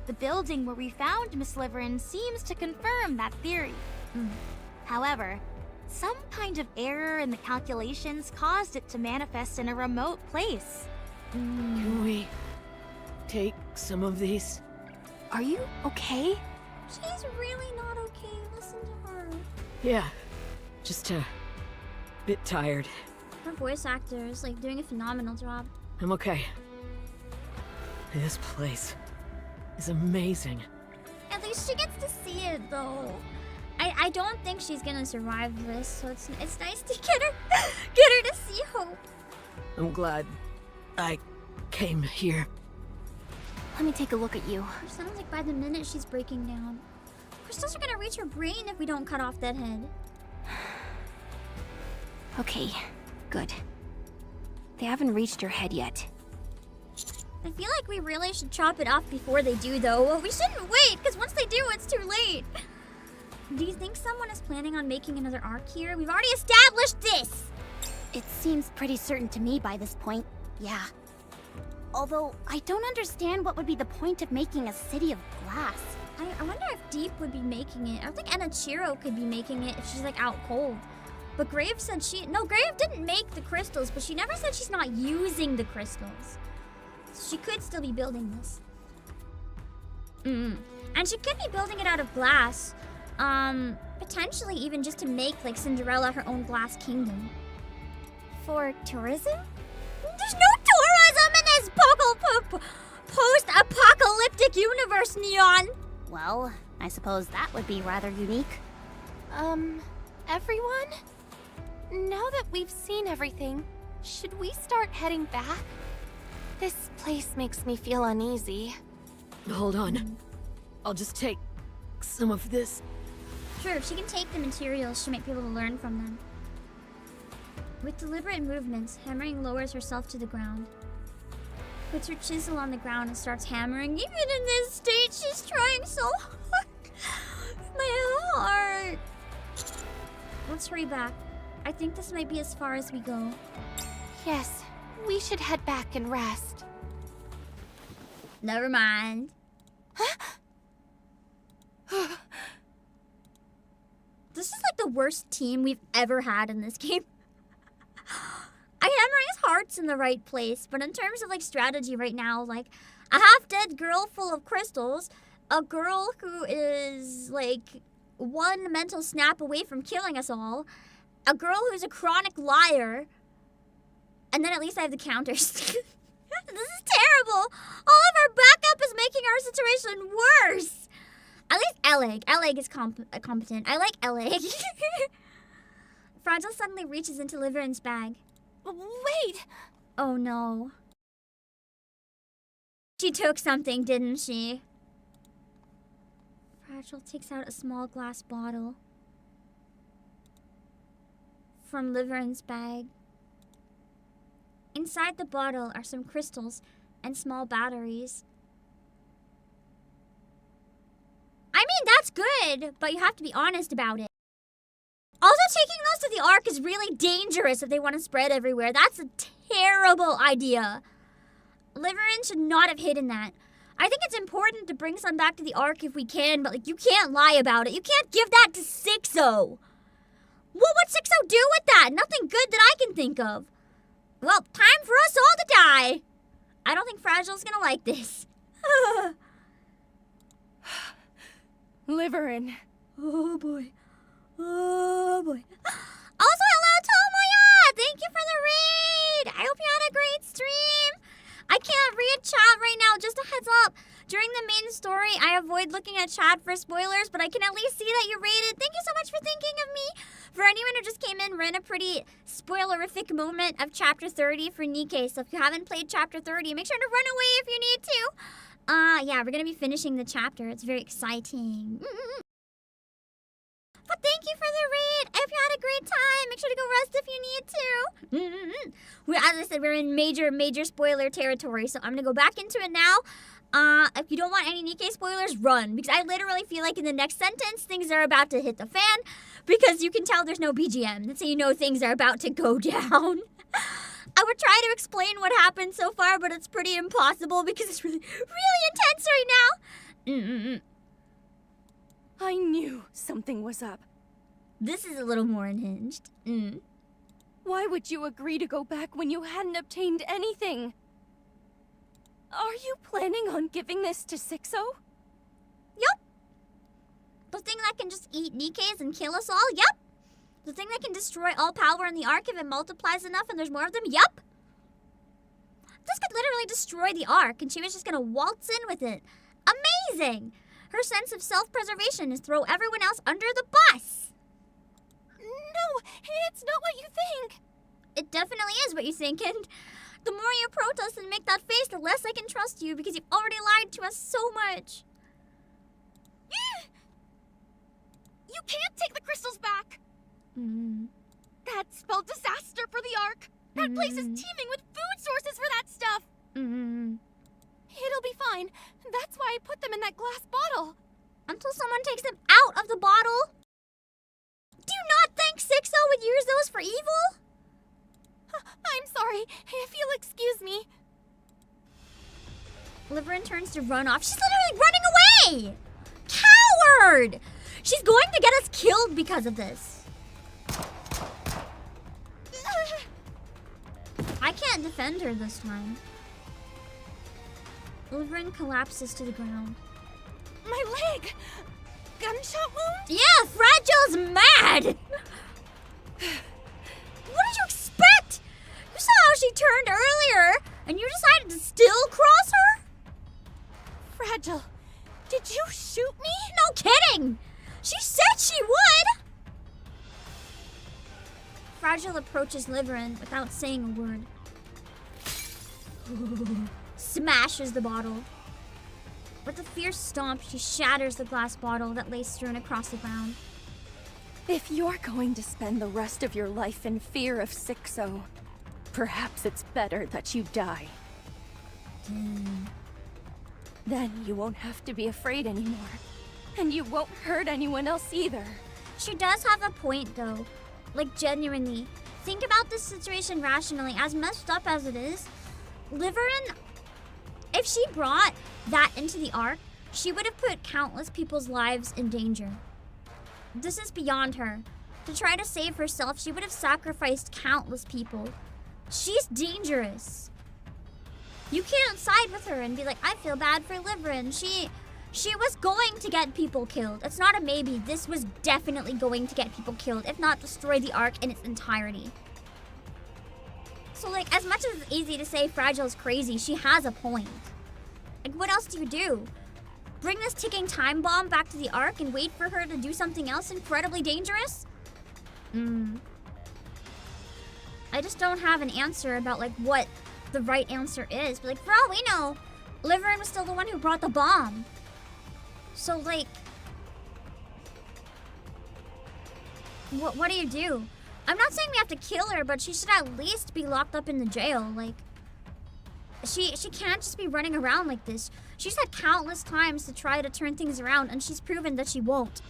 [SPEAKER 5] The building where we found Miss Liverin seems to confirm that theory. However, some kind of error in the calculations caused it to manifest in a remote place.
[SPEAKER 11] Can we take some of these?
[SPEAKER 9] Are you okay?
[SPEAKER 1] She's really not okay. Listen to her.
[SPEAKER 11] Yeah, just a bit tired.
[SPEAKER 1] Her voice actor is like doing a phenomenal job.
[SPEAKER 11] I'm okay. This place is amazing.
[SPEAKER 1] At least she gets to see it though. I don't think she's gonna survive this, so it's nice to get her to see hope.
[SPEAKER 11] I'm glad I came here.
[SPEAKER 9] Let me take a look at you.
[SPEAKER 1] It sounds like by the minute she's breaking down. Crystals are gonna reach her brain if we don't cut off that head.
[SPEAKER 9] Okay, good. They haven't reached your head yet.
[SPEAKER 1] I feel like we really should chop it off before they do though. Well, we shouldn't wait, because once they do, it's too late. Do you think someone is planning on making another arc here? We've already established this!
[SPEAKER 3] It seems pretty certain to me by this point, yeah. Although, I don't understand what would be the point of making a city of glass.
[SPEAKER 1] I wonder if Deep would be making it. I don't think Enichiro could be making it if she's like out cold. But Grave said No, Grave didn't make the crystals, but she never said she's not using the crystals. So she could still be building this. And she could be building it out of glass. Potentially even just to make like Cinderella her own glass kingdom.
[SPEAKER 3] For tourism?
[SPEAKER 1] There's no tourism in this post-apocalyptic universe, Neon!
[SPEAKER 3] Well, I suppose that would be rather unique.
[SPEAKER 2] Everyone? Now that we've seen everything, should we start heading back? This place makes me feel uneasy.
[SPEAKER 11] Hold on. I'll just take some of this.
[SPEAKER 1] Sure, if she can take the materials, she might be able to learn from them. With deliberate movements, Hammering lowers herself to the ground. Puts her chisel on the ground and starts hammering. Even in this state, she's trying so hard. My heart. Let's hurry back. I think this might be as far as we go.
[SPEAKER 2] Yes, we should head back and rest.
[SPEAKER 1] Never mind. This is like the worst team we've ever had in this game. I Hammering heart's in the right place, but in terms of like strategy right now, like a half-dead girl full of crystals, a girl who is like one mental snap away from killing us all, a girl who's a chronic liar, and then at least I have the counters. This is terrible. All of our backup is making our situation worse. At least Eleg. Eleg is competent. I like Eleg. Fragile suddenly reaches into Liverin's bag.
[SPEAKER 2] Wait!
[SPEAKER 1] Oh no. She took something, didn't she? Fragile takes out a small glass bottle from Liverin's bag. Inside the bottle are some crystals and small batteries. I mean, that's good, but you have to be honest about it. Also, taking those to the Ark is really dangerous if they want to spread everywhere. That's a terrible idea. Liverin should not have hidden that. I think it's important to bring some back to the Ark if we can, but like you can't lie about it. You can't give that to Sixo. What would Sixo do with that? Nothing good that I can think of. Well, time for us all to die. I don't think Fragile's gonna like this.
[SPEAKER 8] Liverin.
[SPEAKER 1] Oh boy. Oh boy. Also, hello, Tomoya! Thank you for the raid! I hope you had a great stream. I can't read chat right now, just a heads up. During the main story, I avoid looking at chat for spoilers, but I can at least see that you rated. Thank you so much for thinking of me. For anyone who just came in, we're in a pretty spoilerific moment of Chapter 30 for Nikke, so if you haven't played Chapter 30, make sure to run away if you need to. Yeah, we're gonna be finishing the chapter. It's very exciting. But thank you for the raid. I hope you had a great time. Make sure to go rest if you need to. As I said, we're in major spoiler territory, so I'm gonna go back into it now. If you don't want any Nikke spoilers, run. Because I literally feel like in the next sentence, things are about to hit the fan. Because you can tell there's no BGM. That's how you know things are about to go down. I would try to explain what happened so far, but it's pretty impossible because it's really intense right now.
[SPEAKER 8] I knew something was up.
[SPEAKER 1] This is a little more unhinged.
[SPEAKER 8] Why would you agree to go back when you hadn't obtained anything? Are you planning on giving this to Sixo?
[SPEAKER 1] Yup. The thing that can just eat Nikkes and kill us all? Yup. The thing that can destroy all power in the Ark if it multiplies enough and there's more of them? Yup. This could literally destroy the Ark and she was just gonna waltz in with it. Amazing! Her sense of self-preservation is throw everyone else under the bus.
[SPEAKER 2] No, it's not what you think.
[SPEAKER 1] It definitely is what you think, and the more you protest and make that face, the less I can trust you because you've already lied to us so much.
[SPEAKER 5] You can't take the crystals back. That spelled disaster for the Ark. That place is teeming with food sources for that stuff.
[SPEAKER 2] It'll be fine. That's why I put them in that glass bottle.
[SPEAKER 1] Until someone takes them out of the bottle? Do you not think Sixo would use those for evil?
[SPEAKER 2] I'm sorry, if you'll excuse me.
[SPEAKER 1] Liverin turns to run off. She's literally running away! Coward! She's going to get us killed because of this. I can't defend her this time. Liverin collapses to the ground.
[SPEAKER 2] My leg! Gunshot wound?
[SPEAKER 1] Yeah, Fragile's mad! What did you expect? You saw how she turned earlier, and you decided to still cross her?
[SPEAKER 2] Fragile, did you shoot me?
[SPEAKER 1] No kidding! She said she would! Fragile approaches Liverin without saying a word. Smashes the bottle. With a fierce stomp, she shatters the glass bottle that lay strewn across the ground.
[SPEAKER 8] If you're going to spend the rest of your life in fear of Sixo, perhaps it's better that you die. Then you won't have to be afraid anymore. And you won't hurt anyone else either.
[SPEAKER 1] She does have a point, though. Like, genuinely. Think about this situation rationally. As messed up as it is, Liverin, if she brought that into the Ark, she would have put countless people's lives in danger. This is beyond her. To try to save herself, she would have sacrificed countless people. She's dangerous. You can't side with her and be like, I feel bad for Liverin. She was going to get people killed. It's not a maybe. This was definitely going to get people killed, if not destroy the Ark in its entirety. So, like, as much as it's easy to say Fragile's crazy, she has a point. Like, what else do you do? Bring this ticking time bomb back to the Ark and wait for her to do something else incredibly dangerous? I just don't have an answer about, like, what the right answer is. But, like, for all we know, Liverin was still the one who brought the bomb. So, like, what do you do? I'm not saying we have to kill her, but she should at least be locked up in the jail. Like, she can't just be running around like this. She's had countless times to try to turn things around, and she's proven that she won't.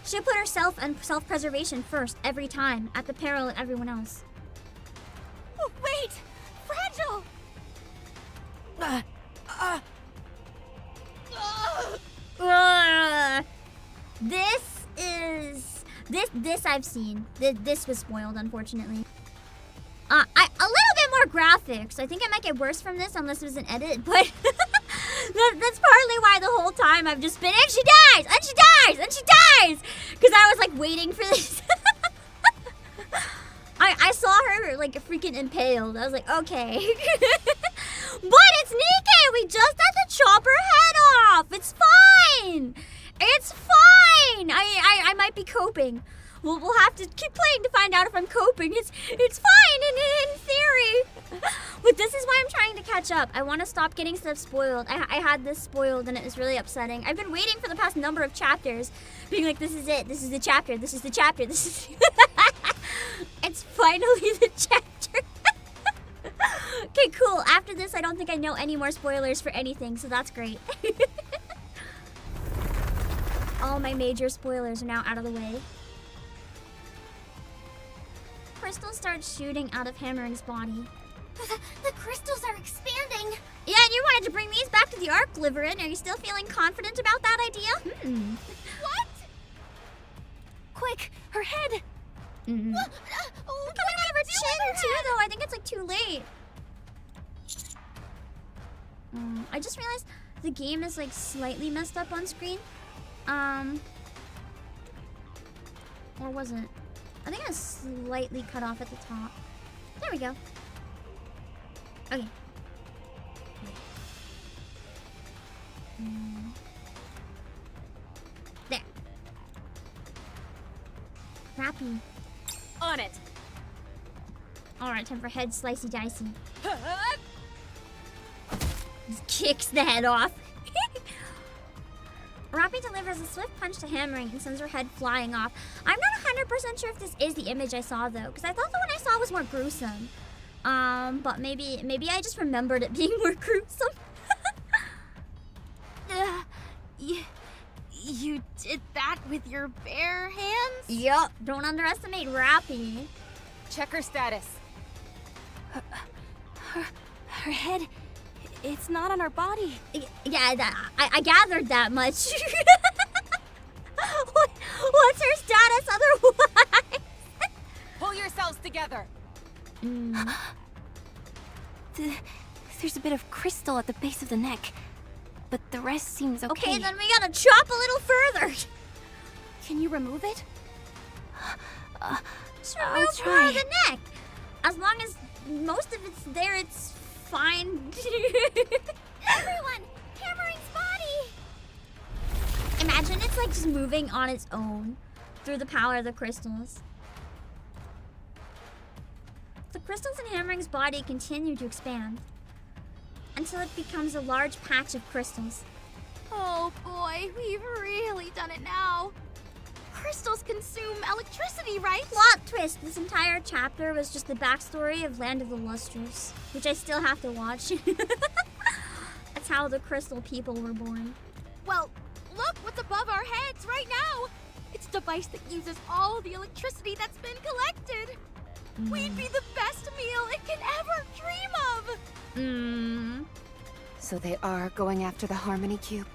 [SPEAKER 1] She'll put herself and self-preservation first every time, at the peril of everyone else.
[SPEAKER 8] Oh, wait! Fragile!
[SPEAKER 1] This I've seen. This was spoiled, unfortunately. A little bit more graphics. I think it might get worse from this unless it was an edit, but that's partly why the whole time I've just been, and she dies, and she dies, and she dies, because I was like waiting for this. I saw her like freaking impaled. I was like, okay. But it's Nikke! We just had to chop her head off! It's fine! It's fine! I might be coping. We'll have to keep playing to find out if I'm coping. It's fine in theory. But this is why I'm trying to catch up. I want to stop getting stuff spoiled. I had this spoiled and it was really upsetting. I've been waiting for the past number of chapters, being like, this is it. This is the chapter. This is the chapter. This is... It's finally the chapter. Okay, cool. After this, I don't think I know any more spoilers for anything, so that's great. All my major spoilers are now out of the way. Crystal starts shooting out of Hammering's body.
[SPEAKER 3] The crystals are expanding.
[SPEAKER 1] Yeah, and you wanted to bring these back to the Ark, Liverin. Are you still feeling confident about that idea?
[SPEAKER 3] What?
[SPEAKER 8] Quick, her head!
[SPEAKER 1] Coming out of her chin too, though. I think it's like too late. I just realized the game is like slightly messed up on screen. Or was it? I think it was slightly cut off at the top. There we go. Okay. There. Rapi.
[SPEAKER 2] On it.
[SPEAKER 1] Alright, time for head slicey dicey. Just kicks the head off. Rapi delivers a swift punch to Hammering and sends her head flying off. I'm not 100% sure if this is the image I saw though, because I thought the one I saw was more gruesome. But maybe I just remembered it being more gruesome.
[SPEAKER 5] You did that with your bare hands?
[SPEAKER 1] Yup, don't underestimate Rapi.
[SPEAKER 2] Check her status.
[SPEAKER 8] Her head, it's not on her body.
[SPEAKER 1] Yeah, I gathered that much. What's her status otherwise?
[SPEAKER 2] Pull yourselves together.
[SPEAKER 9] There's a bit of crystal at the base of the neck, but the rest seems okay.
[SPEAKER 1] Okay, then we gotta chop a little further.
[SPEAKER 8] Can you remove it?
[SPEAKER 1] Just remove more of the neck. As long as most of it's there, it's fine.
[SPEAKER 3] Everyone, Hammering's body.
[SPEAKER 1] Imagine it's like just moving on its own through the power of the crystals. Hammering's body continue to expand until it becomes a large patch of crystals.
[SPEAKER 5] Oh boy, we've really done it now. Crystals consume electricity, right?
[SPEAKER 1] Plot twist! This entire chapter was just the backstory of Land of the Lustrous, which I still have to watch. That's how the crystal people were born.
[SPEAKER 5] Well, look what's above our heads right now. It's a device that uses all the electricity that's been collected. We'd be the best meal it can ever dream of.
[SPEAKER 2] So they are going after the Harmony Cube.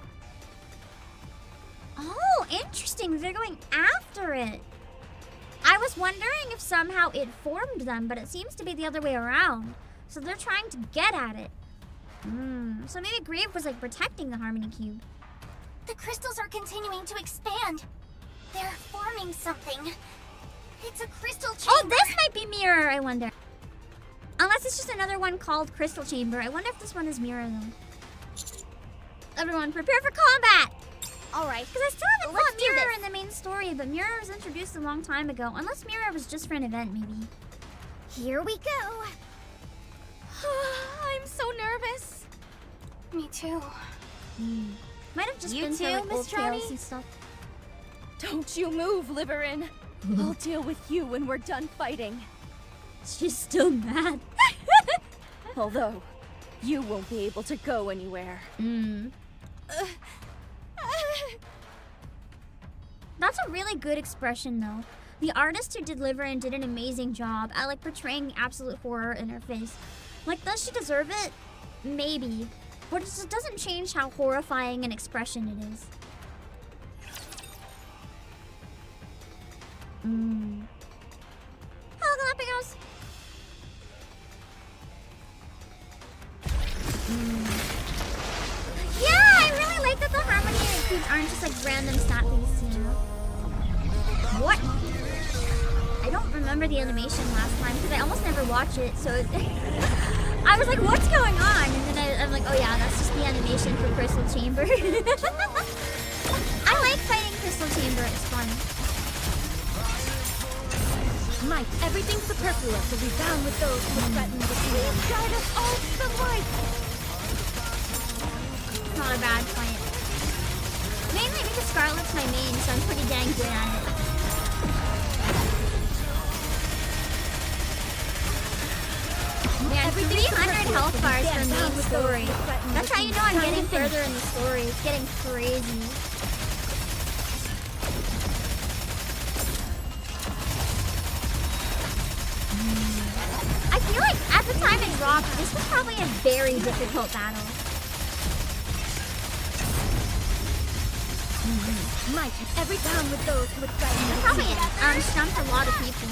[SPEAKER 1] Oh, interesting. They're going after it. I was wondering if somehow it formed them, but it seems to be the other way around. So they're trying to get at it. So maybe Grieve was like protecting the Harmony Cube.
[SPEAKER 3] The crystals are continuing to expand. They're forming something. It's a crystal chamber.
[SPEAKER 1] Oh, this might be Mirror, I wonder. Unless it's just another one called Crystal Chamber. I wonder if this one is Mirror, though. Everyone, prepare for combat!
[SPEAKER 3] Alright.
[SPEAKER 1] Because I still haven't
[SPEAKER 3] Let's
[SPEAKER 1] fought
[SPEAKER 3] do
[SPEAKER 1] Mirror
[SPEAKER 3] this.
[SPEAKER 1] in the main story, but Mirror was introduced a long time ago. Unless Mirror was just for an event, maybe.
[SPEAKER 3] Here we go.
[SPEAKER 5] I'm so nervous.
[SPEAKER 6] Me too.
[SPEAKER 1] Might have just
[SPEAKER 3] You
[SPEAKER 1] been
[SPEAKER 3] too,
[SPEAKER 1] through like,
[SPEAKER 3] Miss
[SPEAKER 1] old tales
[SPEAKER 3] Trani?
[SPEAKER 1] and stuff.
[SPEAKER 8] Don't you move, Liverin. I'll deal with you when we're done fighting.
[SPEAKER 1] She's still mad.
[SPEAKER 8] Although, you won't be able to go anywhere.
[SPEAKER 1] That's a really good expression, though. The artist who did Liverin did an amazing job at like portraying absolute horror in her face. Like, does she deserve it? Maybe. But it just doesn't change how horrifying an expression it is. Hello, Galapagos. Yeah, I really like that the Harmony cubes aren't just like random stat things, you know? What? I don't remember the animation last time because I almost never watch it, so I was like, what's going on? And then I'm like, oh yeah, that's just the animation for Crystal Chamber. I like fighting Crystal Chamber, it's fun.
[SPEAKER 9] Might, everything superfluous will be bound with those who threaten the Please guide us all to the light!
[SPEAKER 1] It's not a bad fight. Mainly because Scarlet's my main, so I'm pretty dang good at it. Man, 300 health bars for main story. That's how you know I'm getting further in the story. It's getting crazy. I feel like at the time it dropped, this was probably a very difficult battle.
[SPEAKER 9] Might have every bound with those who would threaten
[SPEAKER 1] It
[SPEAKER 9] the
[SPEAKER 1] probably stumped a lot of people.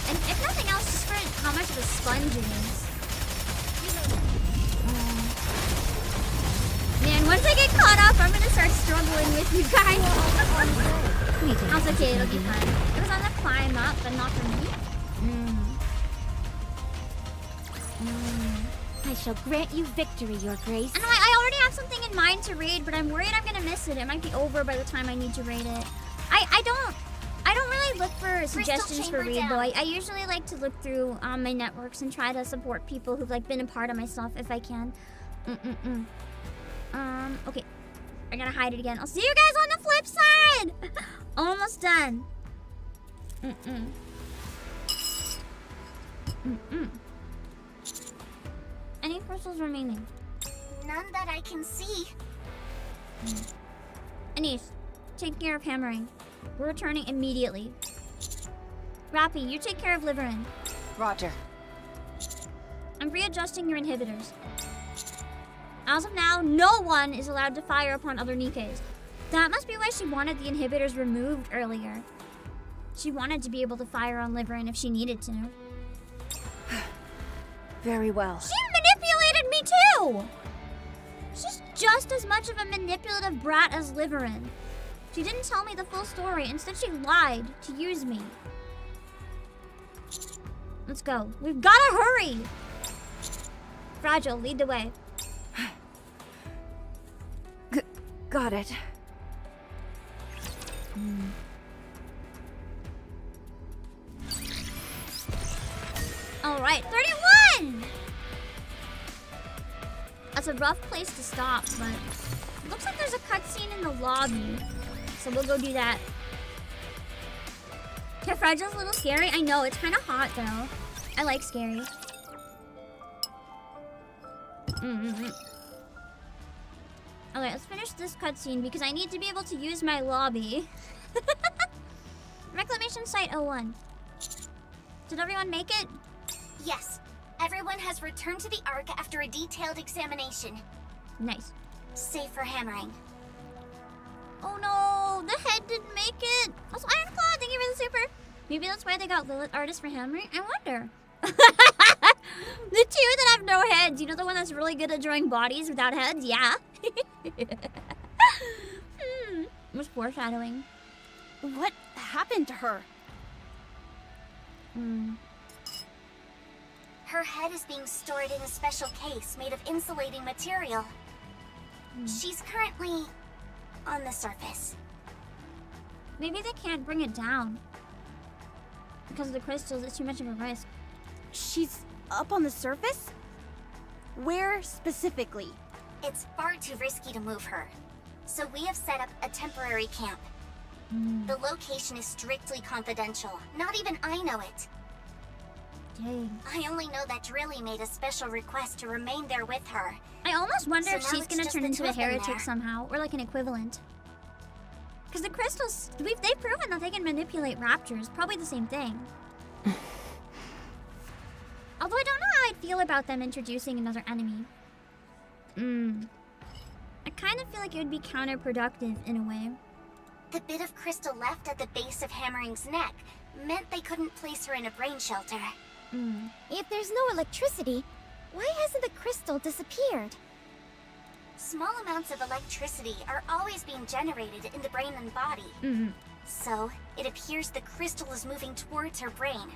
[SPEAKER 1] And if nothing else, just for how much of a sponge it is. Man, once I get caught up, I'm gonna start struggling with you guys. That's okay, it'll be fun. It was on the climb up, but not for me.
[SPEAKER 9] I shall grant you victory, Your Grace.
[SPEAKER 1] And I already have something in mind to raid, but I'm worried I'm gonna miss it. It might be over by the time I need to raid it. I don't really look for suggestions for raid though. I usually like to look through my networks and try to support people who've like been a part of my stuff if I can. Okay. I gotta hide it again. I'll see you guys on the flip side! Almost done. Any crystals remaining?
[SPEAKER 3] None that I can see.
[SPEAKER 1] Anise, take care of hammering. We're returning immediately. Rapi, you take care of Liverin.
[SPEAKER 2] Roger.
[SPEAKER 1] I'm readjusting your inhibitors. As of now, no one is allowed to fire upon other Nikkes. That must be why she wanted the inhibitors removed earlier. She wanted to be able to fire on Liverin if she needed to.
[SPEAKER 8] Very well.
[SPEAKER 1] She manipulated me too! She's just as much of a manipulative brat as Liverin. She didn't tell me the full story. Instead, she lied to use me. Let's go. We've gotta hurry! Fragile, lead the way.
[SPEAKER 8] Got it.
[SPEAKER 1] Alright, 31! a rough place to stop, but it looks like there's a cutscene in the lobby. So we'll go do that. Yeah, Fragile's a little scary. I know, it's kind of hot though. I like scary. Okay, let's finish this cutscene because I need to be able to use my lobby. Reclamation Site 01. Did everyone make it?
[SPEAKER 3] Yes. Everyone has returned to the Ark after a detailed examination.
[SPEAKER 1] Nice.
[SPEAKER 3] Save for hammering.
[SPEAKER 1] Oh no, the head didn't make it. Also, Iron Claw, thank you for the super. Maybe that's why they got Lilith artist for hammering. I wonder. The two that have no heads. You know the one that's really good at drawing bodies without heads? Yeah. Was foreshadowing.
[SPEAKER 8] What happened to her?
[SPEAKER 3] Her head is being stored in a special case made of insulating material. She's currently on the surface.
[SPEAKER 1] Maybe they can't bring it down. Because of the crystals, it's too much of a risk.
[SPEAKER 8] She's up on the surface? Where specifically?
[SPEAKER 3] It's far too risky to move her. So we have set up a temporary camp. The location is strictly confidential. Not even I know it.
[SPEAKER 1] Dang.
[SPEAKER 3] I only know that Drilly made a special request to remain there with her.
[SPEAKER 1] I almost wonder
[SPEAKER 3] So
[SPEAKER 1] if
[SPEAKER 3] now
[SPEAKER 1] she's
[SPEAKER 3] it's
[SPEAKER 1] gonna
[SPEAKER 3] just
[SPEAKER 1] turn
[SPEAKER 3] the
[SPEAKER 1] into
[SPEAKER 3] two
[SPEAKER 1] a
[SPEAKER 3] of them
[SPEAKER 1] heretic
[SPEAKER 3] there.
[SPEAKER 1] somehow, or like an equivalent. Because the crystals, they've proven that they can manipulate raptors. Probably the same thing. Although I don't know how I'd feel about them introducing another enemy. I kind of feel like it would be counterproductive in a way.
[SPEAKER 3] The bit of crystal left at the base of Hammering's neck meant they couldn't place her in a brain shelter.
[SPEAKER 12] If there's no electricity, why hasn't the crystal disappeared?
[SPEAKER 3] Small amounts of electricity are always being generated in the brain and body. So, it appears the crystal is moving towards her brain,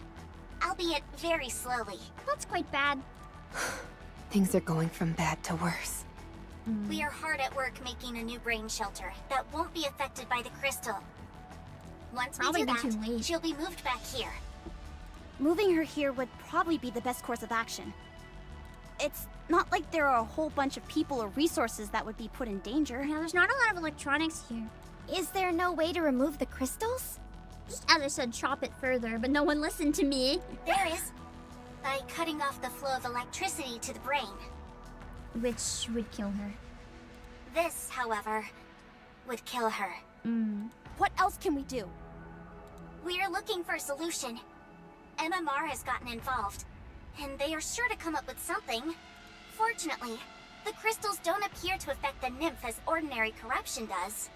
[SPEAKER 3] albeit very slowly.
[SPEAKER 1] That's quite bad.
[SPEAKER 2] Things are going from bad to worse.
[SPEAKER 3] We are hard at work making a new brain shelter that won't be affected by the crystal. Once we
[SPEAKER 1] Probably
[SPEAKER 3] do
[SPEAKER 1] be too
[SPEAKER 3] that,
[SPEAKER 1] late.
[SPEAKER 3] she'll be moved back here.
[SPEAKER 8] Moving her here would probably be the best course of action. It's not like there are a whole bunch of people or resources that would be put in danger.
[SPEAKER 1] Yeah, there's not a lot of electronics here.
[SPEAKER 12] Is there no way to remove the crystals?
[SPEAKER 1] Just as I said, chop it further, but no one listened to me.
[SPEAKER 3] There is. By cutting off the flow of electricity to the brain.
[SPEAKER 1] Which would kill her.
[SPEAKER 3] This, however, would kill her.
[SPEAKER 8] What else can we do?
[SPEAKER 3] We are looking for a solution. MMR has gotten involved, and they are sure to come up with something. Fortunately, the crystals don't appear to affect the nymph as ordinary corruption does.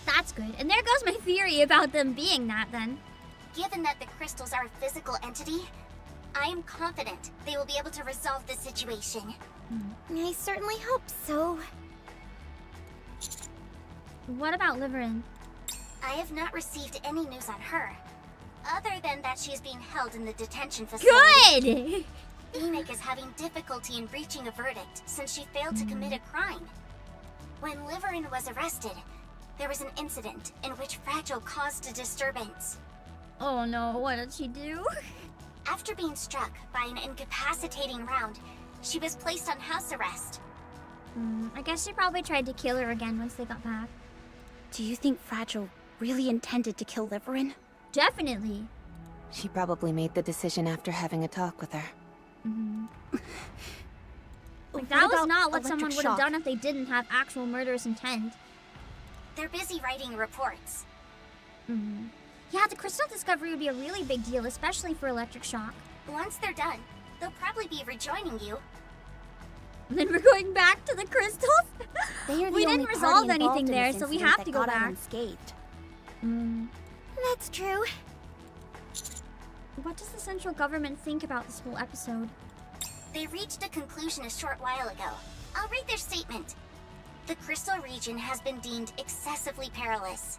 [SPEAKER 1] That's good. And there goes my theory about them being that then.
[SPEAKER 3] Given that the crystals are a physical entity, I am confident they will be able to resolve the situation.
[SPEAKER 12] I certainly hope so.
[SPEAKER 1] What about Liverin?
[SPEAKER 3] I have not received any news on her, other than that she is being held in the detention facility.
[SPEAKER 1] Good!
[SPEAKER 3] Enoch is having difficulty in reaching a verdict since she failed to commit a crime. When Liverin was arrested, there was an incident in which Fragile caused a disturbance.
[SPEAKER 1] Oh no, what did she do?
[SPEAKER 3] After being struck by an incapacitating round, she was placed on house arrest.
[SPEAKER 1] I guess she probably tried to kill her again once they got back.
[SPEAKER 8] Do you think Fragile really intended to kill Liverin?
[SPEAKER 1] Definitely.
[SPEAKER 2] She probably made the decision after having a talk with her.
[SPEAKER 1] Like, that was
[SPEAKER 8] about
[SPEAKER 1] not what someone
[SPEAKER 8] electric
[SPEAKER 1] would have
[SPEAKER 8] shock?
[SPEAKER 1] done if they didn't have actual murderous intent.
[SPEAKER 3] They're busy writing reports.
[SPEAKER 1] Yeah, the crystal discovery would be a really big deal, especially for electric shock.
[SPEAKER 3] Once they're done, they'll probably be rejoining you.
[SPEAKER 1] And then we're going back to the crystals?
[SPEAKER 8] They are the
[SPEAKER 1] We didn't
[SPEAKER 8] only
[SPEAKER 1] resolve
[SPEAKER 8] party involved
[SPEAKER 1] anything
[SPEAKER 8] in
[SPEAKER 1] there,
[SPEAKER 8] this
[SPEAKER 1] so we
[SPEAKER 8] incident
[SPEAKER 1] have
[SPEAKER 8] that
[SPEAKER 1] to go
[SPEAKER 8] got out
[SPEAKER 1] back.
[SPEAKER 8] unscathed.
[SPEAKER 12] That's true.
[SPEAKER 1] What does the central government think about this whole episode?
[SPEAKER 3] They reached a conclusion a short while ago. I'll read their statement. The crystal region has been deemed excessively perilous.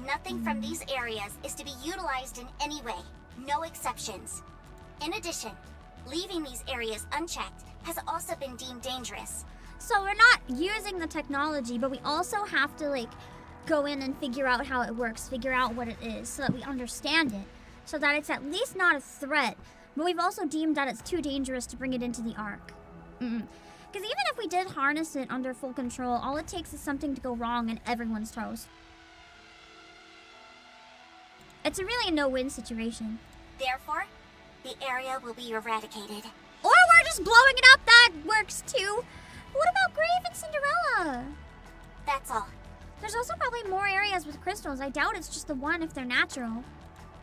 [SPEAKER 3] Nothing from these areas is to be utilized in any way, no exceptions. In addition, leaving these areas unchecked has also been deemed dangerous.
[SPEAKER 1] So we're not using the technology, but we also have to, like, go in and figure out how it works, figure out what it is, so that we understand it, so that it's at least not a threat, but we've also deemed that it's too dangerous to bring it into the Ark. Because even if we did harness it under full control, all it takes is something to go wrong and everyone's toast. It's really a no-win situation.
[SPEAKER 3] Therefore, the area will be eradicated.
[SPEAKER 1] Or we're just blowing it up, that works too. What about Grave and Cinderella?
[SPEAKER 3] That's all.
[SPEAKER 1] There's also probably more areas with crystals. I doubt it's just the one if they're natural.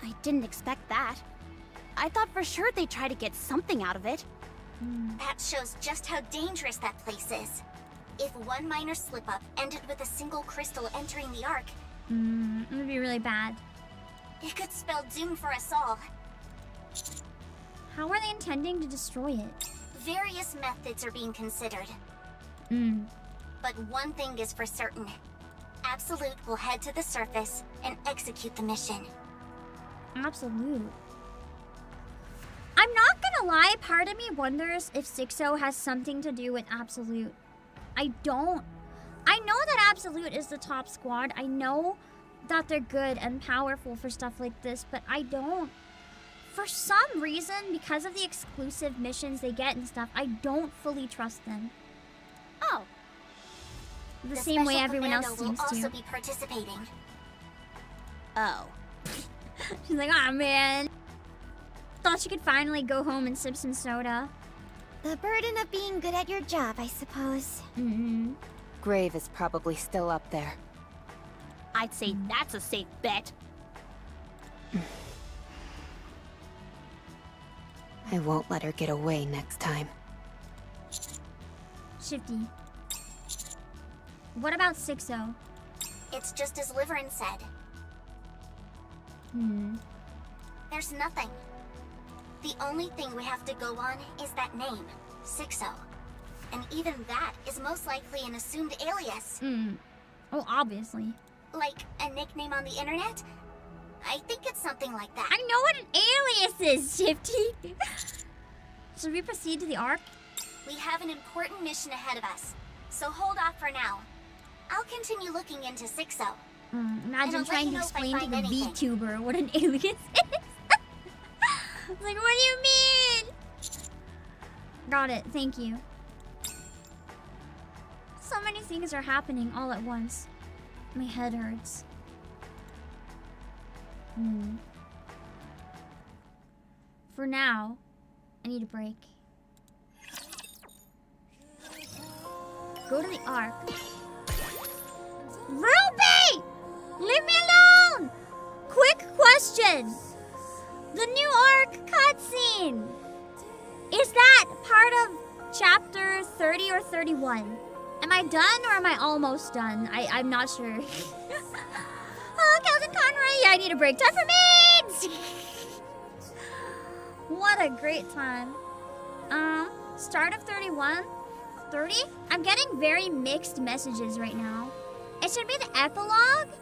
[SPEAKER 9] I didn't expect that. I thought for sure they'd try to get something out of it.
[SPEAKER 3] That shows just how dangerous that place is. If one minor slip-up ended with a single crystal entering the Ark,
[SPEAKER 1] It would be really bad.
[SPEAKER 3] it could spell doom for us all.
[SPEAKER 1] How are they intending to destroy it?
[SPEAKER 3] Various methods are being considered. But one thing is for certain. Absolute will head to the surface and execute the mission.
[SPEAKER 1] Absolute. I'm not gonna lie, part of me wonders if 6-0 has something to do with Absolute. I don't. I know that Absolute is the top squad. I know that they're good and powerful for stuff like this, but I don't. For some reason, because of the exclusive missions they get and stuff, I don't fully trust them.
[SPEAKER 3] Oh.
[SPEAKER 1] The same way
[SPEAKER 3] special
[SPEAKER 1] everyone else
[SPEAKER 3] commando
[SPEAKER 1] seems
[SPEAKER 3] will also
[SPEAKER 1] to.
[SPEAKER 3] be participating.
[SPEAKER 9] Oh.
[SPEAKER 1] She's like, aw, man. Thought she could finally go home and sip some soda.
[SPEAKER 12] The burden of being good at your job, I suppose.
[SPEAKER 2] Grave is probably still up there.
[SPEAKER 9] I'd say that's a safe bet.
[SPEAKER 2] I won't let her get away next time.
[SPEAKER 1] Shifty. What about 6-0?
[SPEAKER 3] It's just as Liverin said. There's nothing. The only thing we have to go on is that name, 6-0. And even that is most likely an assumed alias.
[SPEAKER 1] Oh, obviously.
[SPEAKER 3] Like a nickname on the internet? I think it's something like that.
[SPEAKER 1] I know what an alias is, Shifty. Should we proceed to the Ark?
[SPEAKER 3] We have an important mission ahead of us, so hold off for now. I'll continue looking into 6-0.
[SPEAKER 1] Imagine
[SPEAKER 3] I'll
[SPEAKER 1] trying
[SPEAKER 3] let
[SPEAKER 1] to
[SPEAKER 3] you know if I
[SPEAKER 1] explain to
[SPEAKER 3] find
[SPEAKER 1] the
[SPEAKER 3] anything.
[SPEAKER 1] VTuber what an alias is. Like, what do you mean? Got it, thank you. So many things are happening all at once. My head hurts. For now, I need a break. Go to the Ark. Ruby! Leave me alone! Quick question. The new Ark cutscene. Is that part of chapter 30 or 31? Am I done or am I almost done? I'm not sure. Oh, Kelton Conroy, yeah, I need a break. Time for meds! What a great time. Start of 31? 30? I'm getting very mixed messages right now. It should be the epilogue?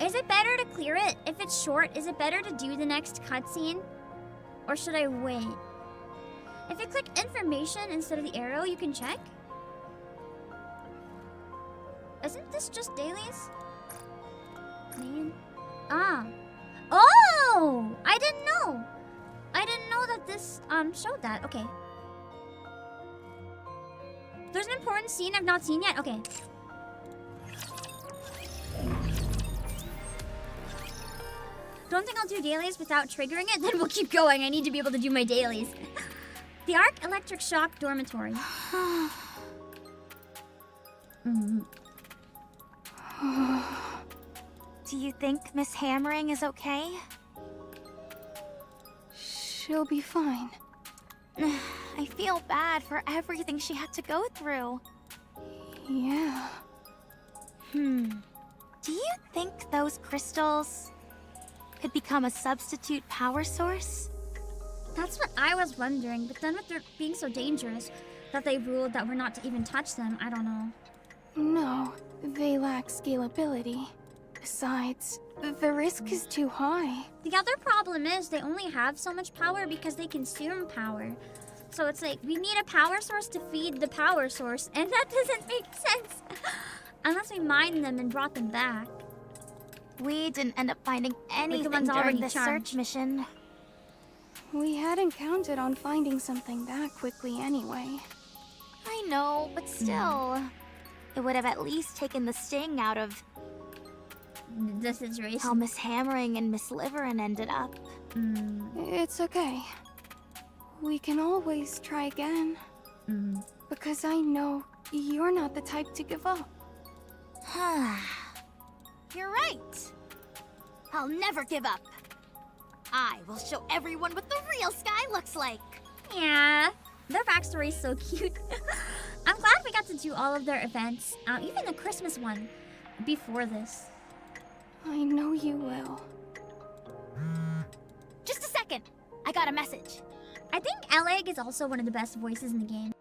[SPEAKER 1] Is it better to clear it? If it's short, is it better to do the next cutscene? Or should I wait? If you click information instead of the arrow, you can check? Isn't this just dailies? Man. Ah. Oh! I didn't know. I didn't know that this showed that. Okay. There's an important scene I've not seen yet. Okay. Don't think I'll do dailies without triggering it. Then we'll keep going. I need to be able to do my dailies. The Ark Electric Shock Dormitory.
[SPEAKER 9] Do you think Miss Hammering is okay?
[SPEAKER 8] She'll be fine.
[SPEAKER 9] I feel bad for everything she had to go through.
[SPEAKER 8] Yeah.
[SPEAKER 9] Do you think those crystals could become a substitute power source?
[SPEAKER 1] That's what I was wondering, but then with their being so dangerous that they ruled that we're not to even touch them, I don't know.
[SPEAKER 8] No, they lack scalability. Besides, the risk is too high.
[SPEAKER 1] The other problem is they only have so much power because they consume power. So it's like, we need a power source to feed the power source, and that doesn't make sense. Unless we mined them and brought them back.
[SPEAKER 9] We didn't end up finding anything
[SPEAKER 1] one's
[SPEAKER 9] during
[SPEAKER 1] already
[SPEAKER 9] the
[SPEAKER 1] charged.
[SPEAKER 9] search mission.
[SPEAKER 8] We hadn't counted on finding something that quickly anyway.
[SPEAKER 5] know, but still. It would have at least taken the sting out of
[SPEAKER 1] the situation.
[SPEAKER 5] how Miss Hammering and Miss Liverin ended up.
[SPEAKER 6] It's okay. We can always try again. Because I know you're not the type to give up.
[SPEAKER 5] You're right. I'll never give up. I will show everyone what the real sky looks like.
[SPEAKER 1] Yeah, their backstory is so cute. I'm glad we got to do all of their events, even the Christmas one, before this.
[SPEAKER 6] I know you will.
[SPEAKER 5] Just a second. I got a message.
[SPEAKER 1] I think Eleg is also one of the best voices in the game.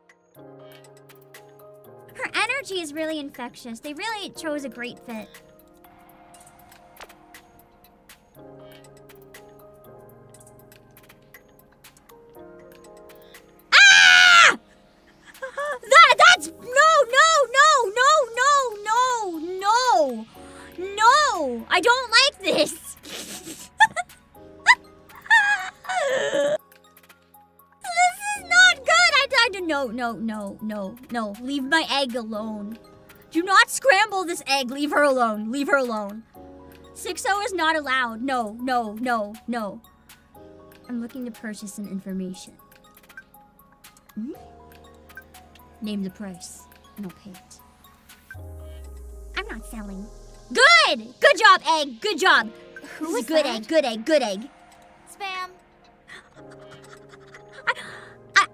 [SPEAKER 1] Her energy is really infectious. They really chose a great fit. That's no! I don't like this. This is not good. No. Leave my egg alone. Do not scramble this egg. Leave her alone. 6-0 is not allowed. No. I'm looking to purchase some information. Name the price, and I'll pay it. I'm not selling. Good! Good job, egg. Good job.
[SPEAKER 5] Who is
[SPEAKER 1] good
[SPEAKER 5] that?
[SPEAKER 1] egg. Good egg.
[SPEAKER 5] Spam.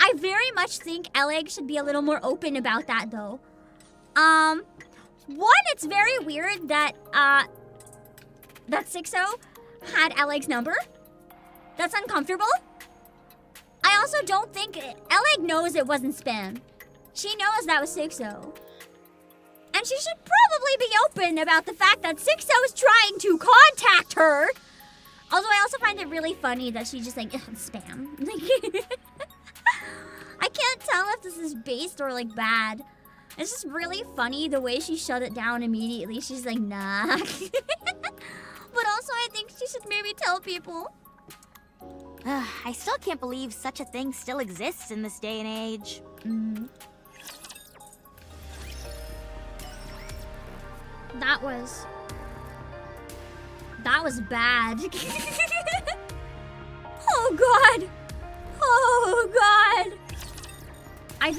[SPEAKER 1] I very much think Eleg should be a little more open about that, though. One, it's very weird that 6-0 had Eleg's number. That's uncomfortable. I also don't think Eleg knows it wasn't spam. She knows that was 6-0. And she should probably be open about the fact that 6-0 is trying to contact her. Although I also find it really funny that she just like, spam. I can't tell if this is based or like bad. It's just really funny the way she shut it down immediately. She's like, nah. But also I think she should maybe tell people.
[SPEAKER 5] I still can't believe such a thing still exists in this day and age.
[SPEAKER 1] That was bad. Oh god. I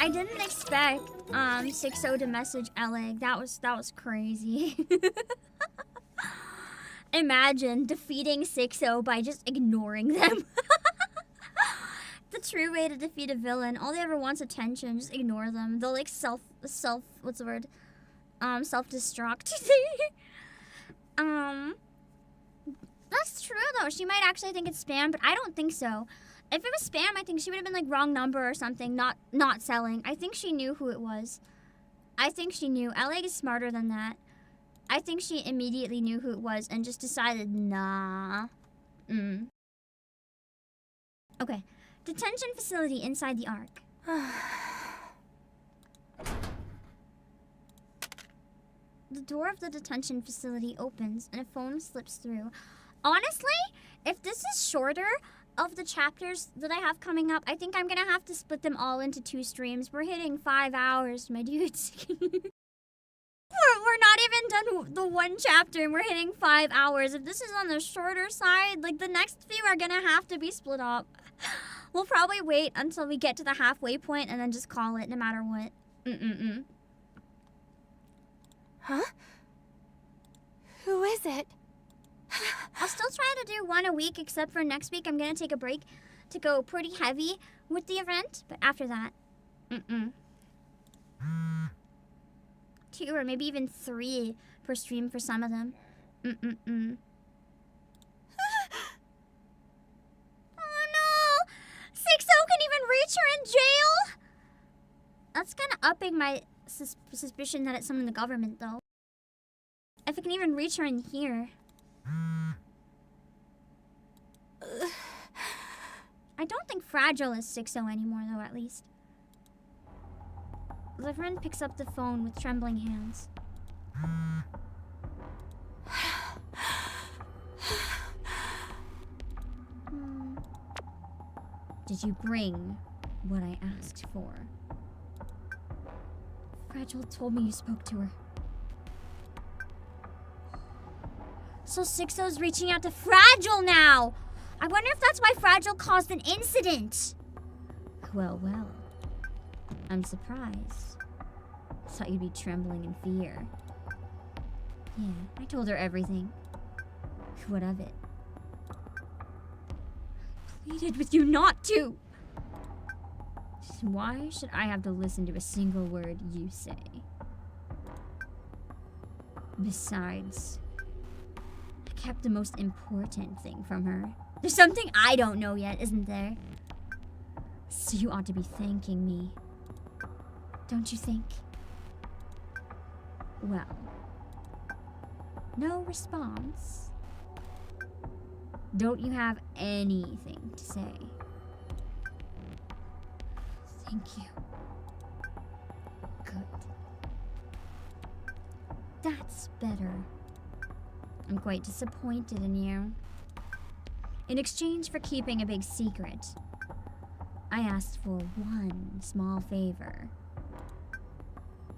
[SPEAKER 1] didn't expect 6-0 to message Eleg. That was crazy. Imagine defeating 6-0 by just ignoring them. The true way to defeat a villain. All they ever want's attention. Just ignore them. They'll like what's the word? Self-destruct. That's true though. She might actually think it's spam, but I don't think so. If it was spam, I think she would have been like wrong number or something, not selling. I think she knew who it was. I think she knew. Eleg is smarter than that. I think she immediately knew who it was and just decided, nah. Okay. Detention facility inside the Ark. The door of the detention facility opens and a phone slips through. Honestly, if this is shorter of the chapters that I have coming up, I think I'm gonna have to split them all into 2 streams. We're hitting 5 hours, my dudes. We're not even done with the 1 chapter and we're hitting 5 hours. If this is on the shorter side, like the next few are gonna have to be split up. We'll probably wait until we get to the halfway point and then just call it no matter what.
[SPEAKER 8] Huh? Who is it?
[SPEAKER 1] I'll still try to do 1 a week, except for next week I'm gonna take a break to go pretty heavy with the event. But after that, 2 or maybe even 3 per stream for some of them. Oh no! 6-0 can even reach her in jail? That's kind of upping my suspicion that it's someone in the government, though. If it can even reach her in here. I don't think Fragile is 6-0 anymore, though, at least. Liverin picks up the phone with trembling hands. Did you bring what I asked for? Fragile told me you spoke to her. So 6-0's reaching out to Fragile now! I wonder if that's why Fragile caused an incident. Well, well. I'm surprised. I thought you'd be trembling in fear. Yeah, I told her everything. What of it? I pleaded with you not to! Why should I have to listen to a single word you say? Besides, I kept the most important thing from her. There's something I don't know yet, isn't there? So you ought to be thanking me. Don't you think? Well, no response. Don't you have anything to say? Thank you. Good. That's better. I'm quite disappointed in you. In exchange for keeping a big secret, I asked for one small favor.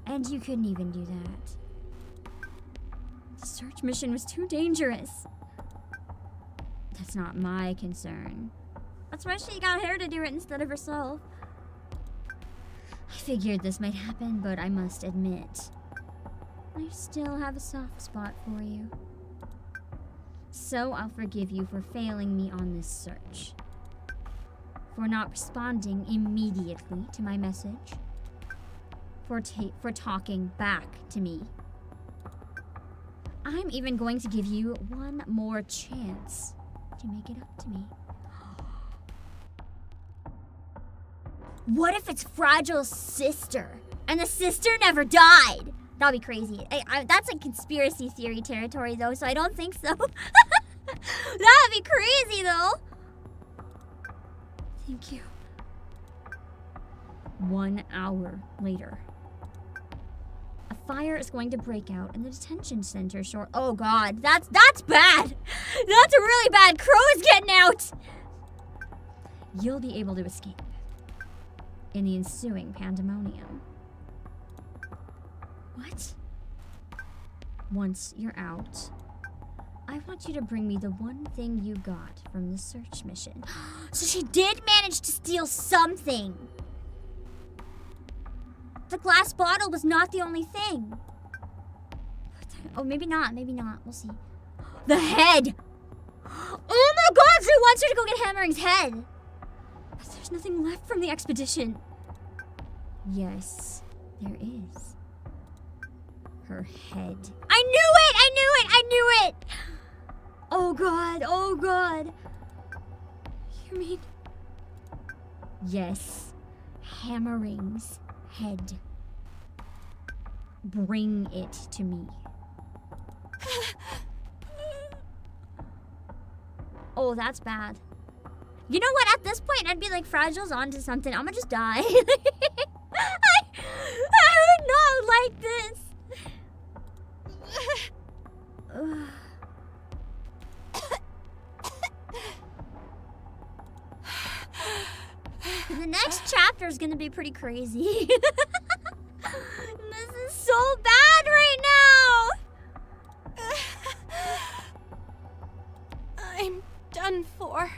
[SPEAKER 1] And you couldn't even do that. The search mission was too dangerous. That's not my concern. That's why she got her to do it instead of herself. I figured this might happen, but I must admit, I still have a soft spot for you. So I'll forgive you for failing me on this search. For not responding immediately to my message. For talking back to me. I'm even going to give you one more chance to make it up to me. What if it's Fragile's sister, and the sister never died? That'd be crazy. That's like conspiracy theory territory, though, so I don't think so. That'd be crazy, though. Thank you. 1 hour later. A fire is going to break out in the detention center short. Oh God, that's bad. That's a really bad. Crow is getting out. You'll be able to escape in the ensuing pandemonium. What? Once you're out, I want you to bring me the one thing you got from the search mission. So she did manage to steal something. The glass bottle was not the only thing. Oh, maybe not. Maybe not. We'll see. The head! Oh my God! She wants her to go get Hammering's head! But there's nothing left from the expedition. Yes, there is. Her head. I knew it! I knew it! I knew it! Oh God! Oh God! You mean... Yes. Hammering's head. Bring it to me. Oh, that's bad. You know what? At this point, I'd be like, Fragile's onto something. I'm gonna just die. I would not like this. The next chapter is gonna be pretty crazy. This is so bad right now.
[SPEAKER 8] I'm done for.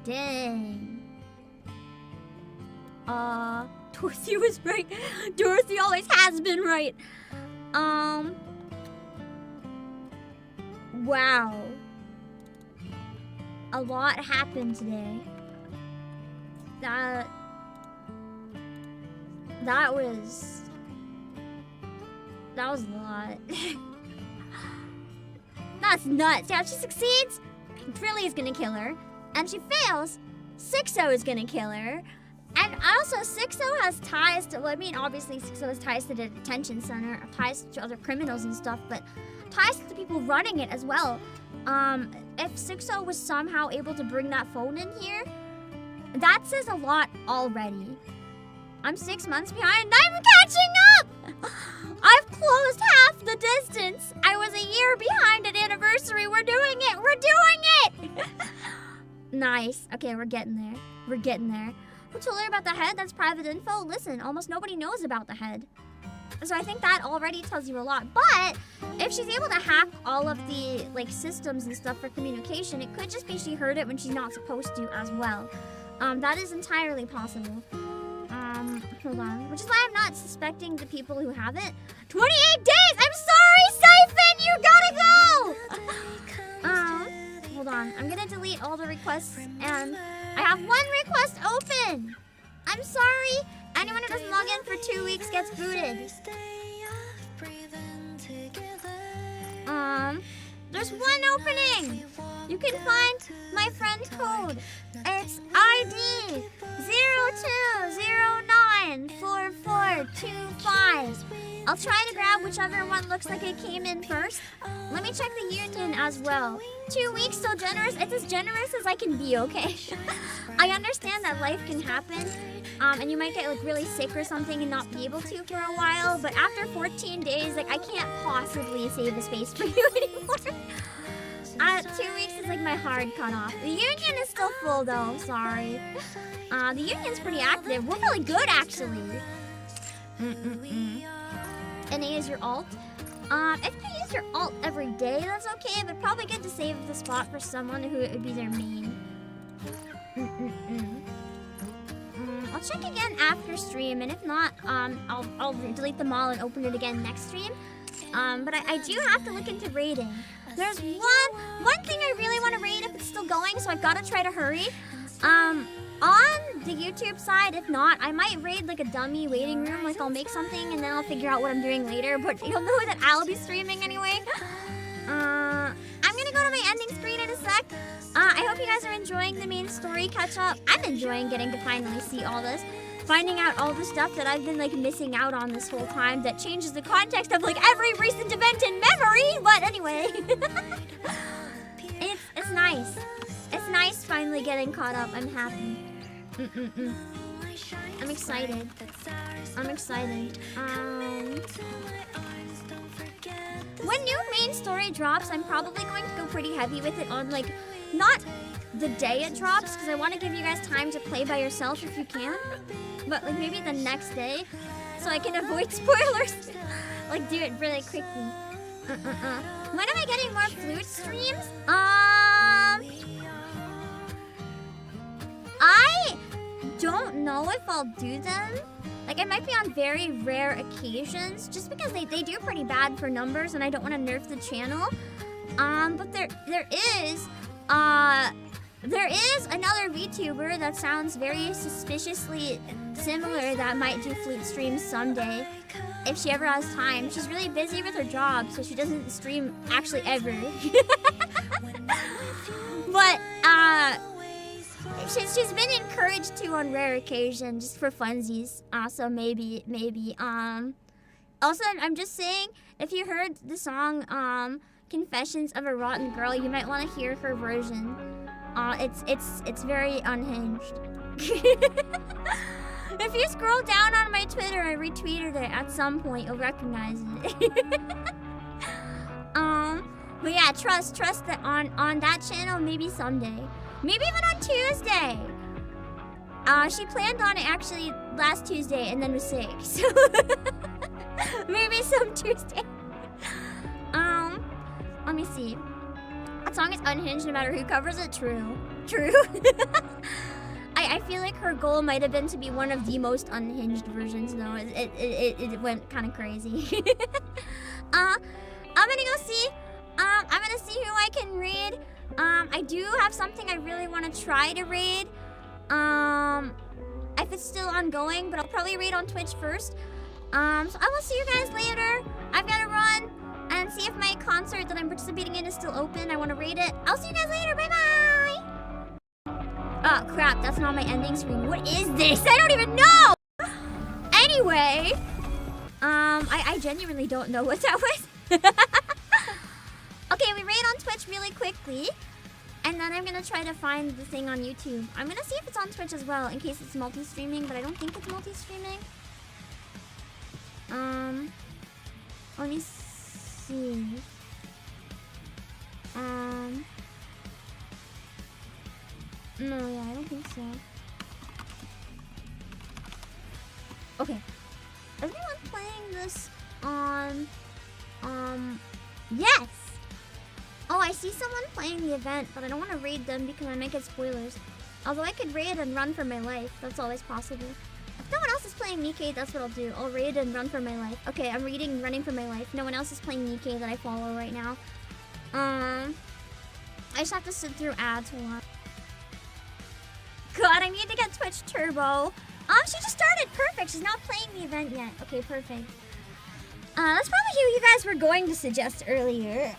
[SPEAKER 1] Dang. Dorothy was right. Dorothy always has been right. Wow. A lot happened today. That was a lot. That's nuts. Yeah, if she succeeds, Trilly is gonna kill her. And she fails, 6-0 is gonna kill her. And also, 6-0 has ties to, well, I mean, obviously 6-0 has ties to the detention center, ties to other criminals and stuff, but ties to the people running it as well. If 6-0 was somehow able to bring that phone in here, that says a lot already. I'm 6 months behind and I'm catching up! I've closed half the distance. I was a year behind at anniversary. We're doing it! We're doing it! Nice. Okay, we're getting there. We're getting there. Who told her about the head? That's private info. Listen, almost nobody knows about the head. So I think that already tells you a lot. But if she's able to hack all of the like systems and stuff for communication, it could just be she heard it when she's not supposed to as well. That is entirely possible. Hold on. Which is why I'm not suspecting the people who have it. 28 days! I'm sorry, Siphon! You gotta go! Hold on. I'm gonna delete all the requests, and I have one request open! I'm sorry! Anyone who doesn't log in for 2 weeks gets booted. There's one opening! You can find my friend's code. It's ID 02094425. I'll try to grab whichever one looks like it came in first. Let me check the union as well. 2 weeks, so generous. It's as generous as I can be, okay? I understand that life can happen, and you might get like really sick or something and not be able to for a while, but after 14 days, like I can't possibly save a space for you anymore. 2 weeks is like my hard cutoff. The union is still full though, sorry. The union's pretty active. We're really good actually. And use your alt. If you use your alt every day, that's okay, but probably good to save the spot for someone who it would be their main. I'll check again after stream, and if not, I'll delete them all and open it again next stream. But I do have to look into raiding. There's one thing I really want to raid if it's still going, so I've got to try to hurry. On the YouTube side, if not, I might raid like a dummy waiting room. Like I'll make something and then I'll figure out what I'm doing later. But you'll know that I'll be streaming anyway. I'm gonna go to my ending screen in a sec. I hope you guys are enjoying the main story catch up. I'm enjoying getting to finally see all this. Finding out all the stuff that I've been like missing out on this whole time that changes the context of like every recent event in memory. But anyway, it's nice. It's nice finally getting caught up. I'm happy. I'm excited. I'm excited. When new main story drops, I'm probably going to go pretty heavy with it on like, not the day it drops, because I want to give you guys time to play by yourself if you can, but like maybe the next day, so I can avoid spoilers. Like do it really quickly. When am I getting more flute streams? I don't know if I'll do them. Like, it might be on very rare occasions, just because they do pretty bad for numbers, and I don't want to nerf the channel. But there is another VTuber that sounds very suspiciously similar that might do flute streams someday, if she ever has time. She's really busy with her job, so she doesn't stream actually ever. But, she's been encouraged to on rare occasion, just for funsies. So maybe. Also, I'm just saying, if you heard the song, Confessions of a Rotten Girl, you might want to hear her version. It's very unhinged. If you scroll down on my Twitter, I retweeted it at some point. You'll recognize it. But yeah, trust that on that channel, maybe someday. Maybe even on Tuesday. She planned on it actually last Tuesday and then was sick. So maybe some Tuesday. Let me see. That song is unhinged no matter who covers it. True. I feel like her goal might have been to be one of the most unhinged versions though. It went kind of crazy. I'm gonna go see. I'm gonna see who I can raid. I do have something I really want to try to raid. If it's still ongoing, but I'll probably raid on Twitch first. So I will see you guys later. I've got to run and see if my concert that I'm participating in is still open. I want to raid it. I'll see you guys later. Bye-bye. Oh, crap. That's not my ending screen. What is this? I don't even know. Anyway, I genuinely don't know what that was. Okay, we raid on Twitch really quickly. And then I'm gonna try to find the thing on YouTube. I'm gonna see if it's on Twitch as well, in case it's multi-streaming, but I don't think it's multi-streaming. Let me see. No, yeah, I don't think so. Okay. Everyone playing this on... Yes! Oh, I see someone playing the event, but I don't want to raid them because I might get spoilers. Although I could raid and run for my life. That's always possible. If no one else is playing Nikke, that's what I'll do. I'll raid and run for my life. Okay, I'm reading running for my life. No one else is playing Nikke that I follow right now. I just have to sit through ads. Hold on. God, I need to get Twitch Turbo. She just started. Perfect. She's not playing the event yet. Okay, perfect. That's probably who you guys were going to suggest earlier.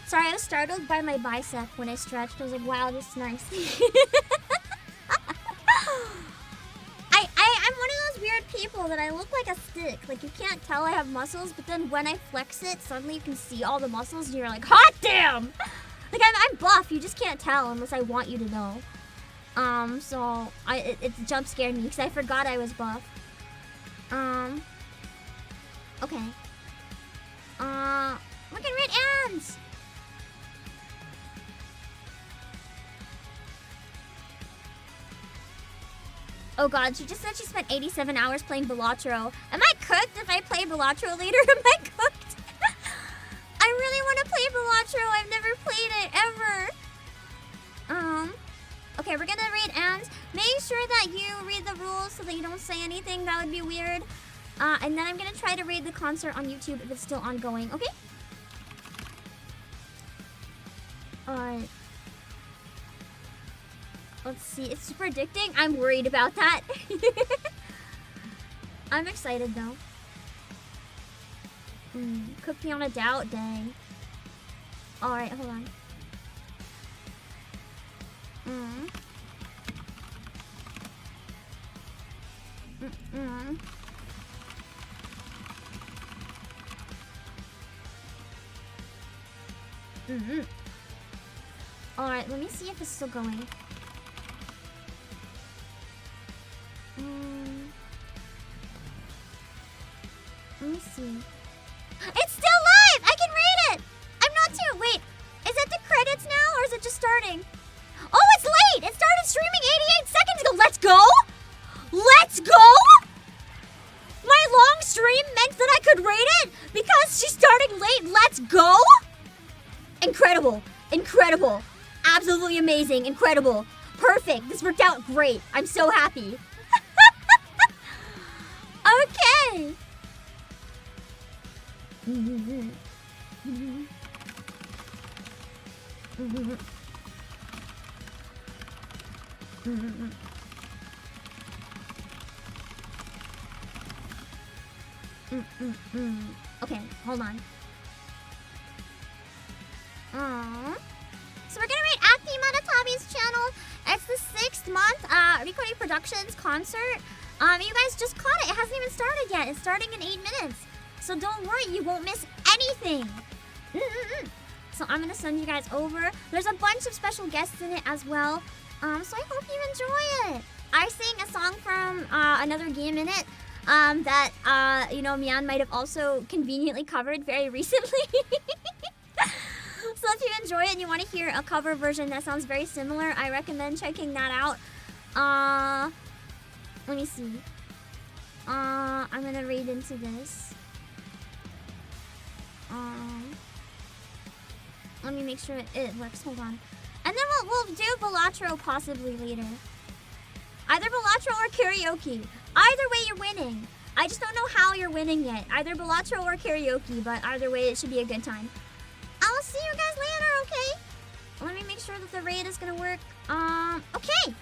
[SPEAKER 1] Sorry, I was startled by my bicep when I stretched. I was like, wow, this is nice. I'm one of those weird people that I look like a stick. Like, you can't tell I have muscles, but then when I flex it, suddenly you can see all the muscles and you're like, hot damn! Like, I'm buff. You just can't tell unless I want you to know. So it jump scared me because I forgot I was buff. Okay. Look at red ants! Oh god, she just said she spent 87 hours playing Balatro. Am I cooked if I play Balatro later? Am I cooked? I really want to play Balatro. I've never played it, ever. Okay, we're gonna raid ants. Make sure that you read the rules so that you don't say anything. That would be weird. And then I'm gonna try to raid the concert on YouTube if it's still ongoing, okay? Alright. Let's see, it's super addicting. I'm worried about that. I'm excited though. Cook me on a doubt, dang. Alright, hold on. Alright, let me see if it's still going. Let me see. It's still live! I can read it! I'm not too... Wait, is it the credits now or is it just starting? Oh, it's late! It started streaming 88 seconds ago! Let's go! Let's go! My long stream meant that I could rate it because she's starting late. Let's go! Incredible. Incredible. Absolutely amazing. Incredible. Perfect. This worked out great. I'm so happy. Okay. Okay, hold on. So we're gonna rate Acti Matatabi's channel. It's the 6th month Recording Productions concert. You guys just caught it. It hasn't even started yet. It's starting in 8 minutes. So don't worry, you won't miss anything. So I'm gonna send you guys over. There's a bunch of special guests in it as well. So I hope you enjoy it. I sing a song from another game in it that you know, Mian might have also conveniently covered very recently. So if you enjoy it and you want to hear a cover version that sounds very similar, I recommend checking that out. Let me see. I'm gonna read into this. Let me make sure it works. Hold on. And then we'll do Balatro possibly later. Either Balatro or karaoke. Either way, you're winning. I just don't know how you're winning yet. Either Balatro or karaoke, but either way, it should be a good time. I'll see you guys later, okay? Let me make sure that the raid is gonna work. Okay.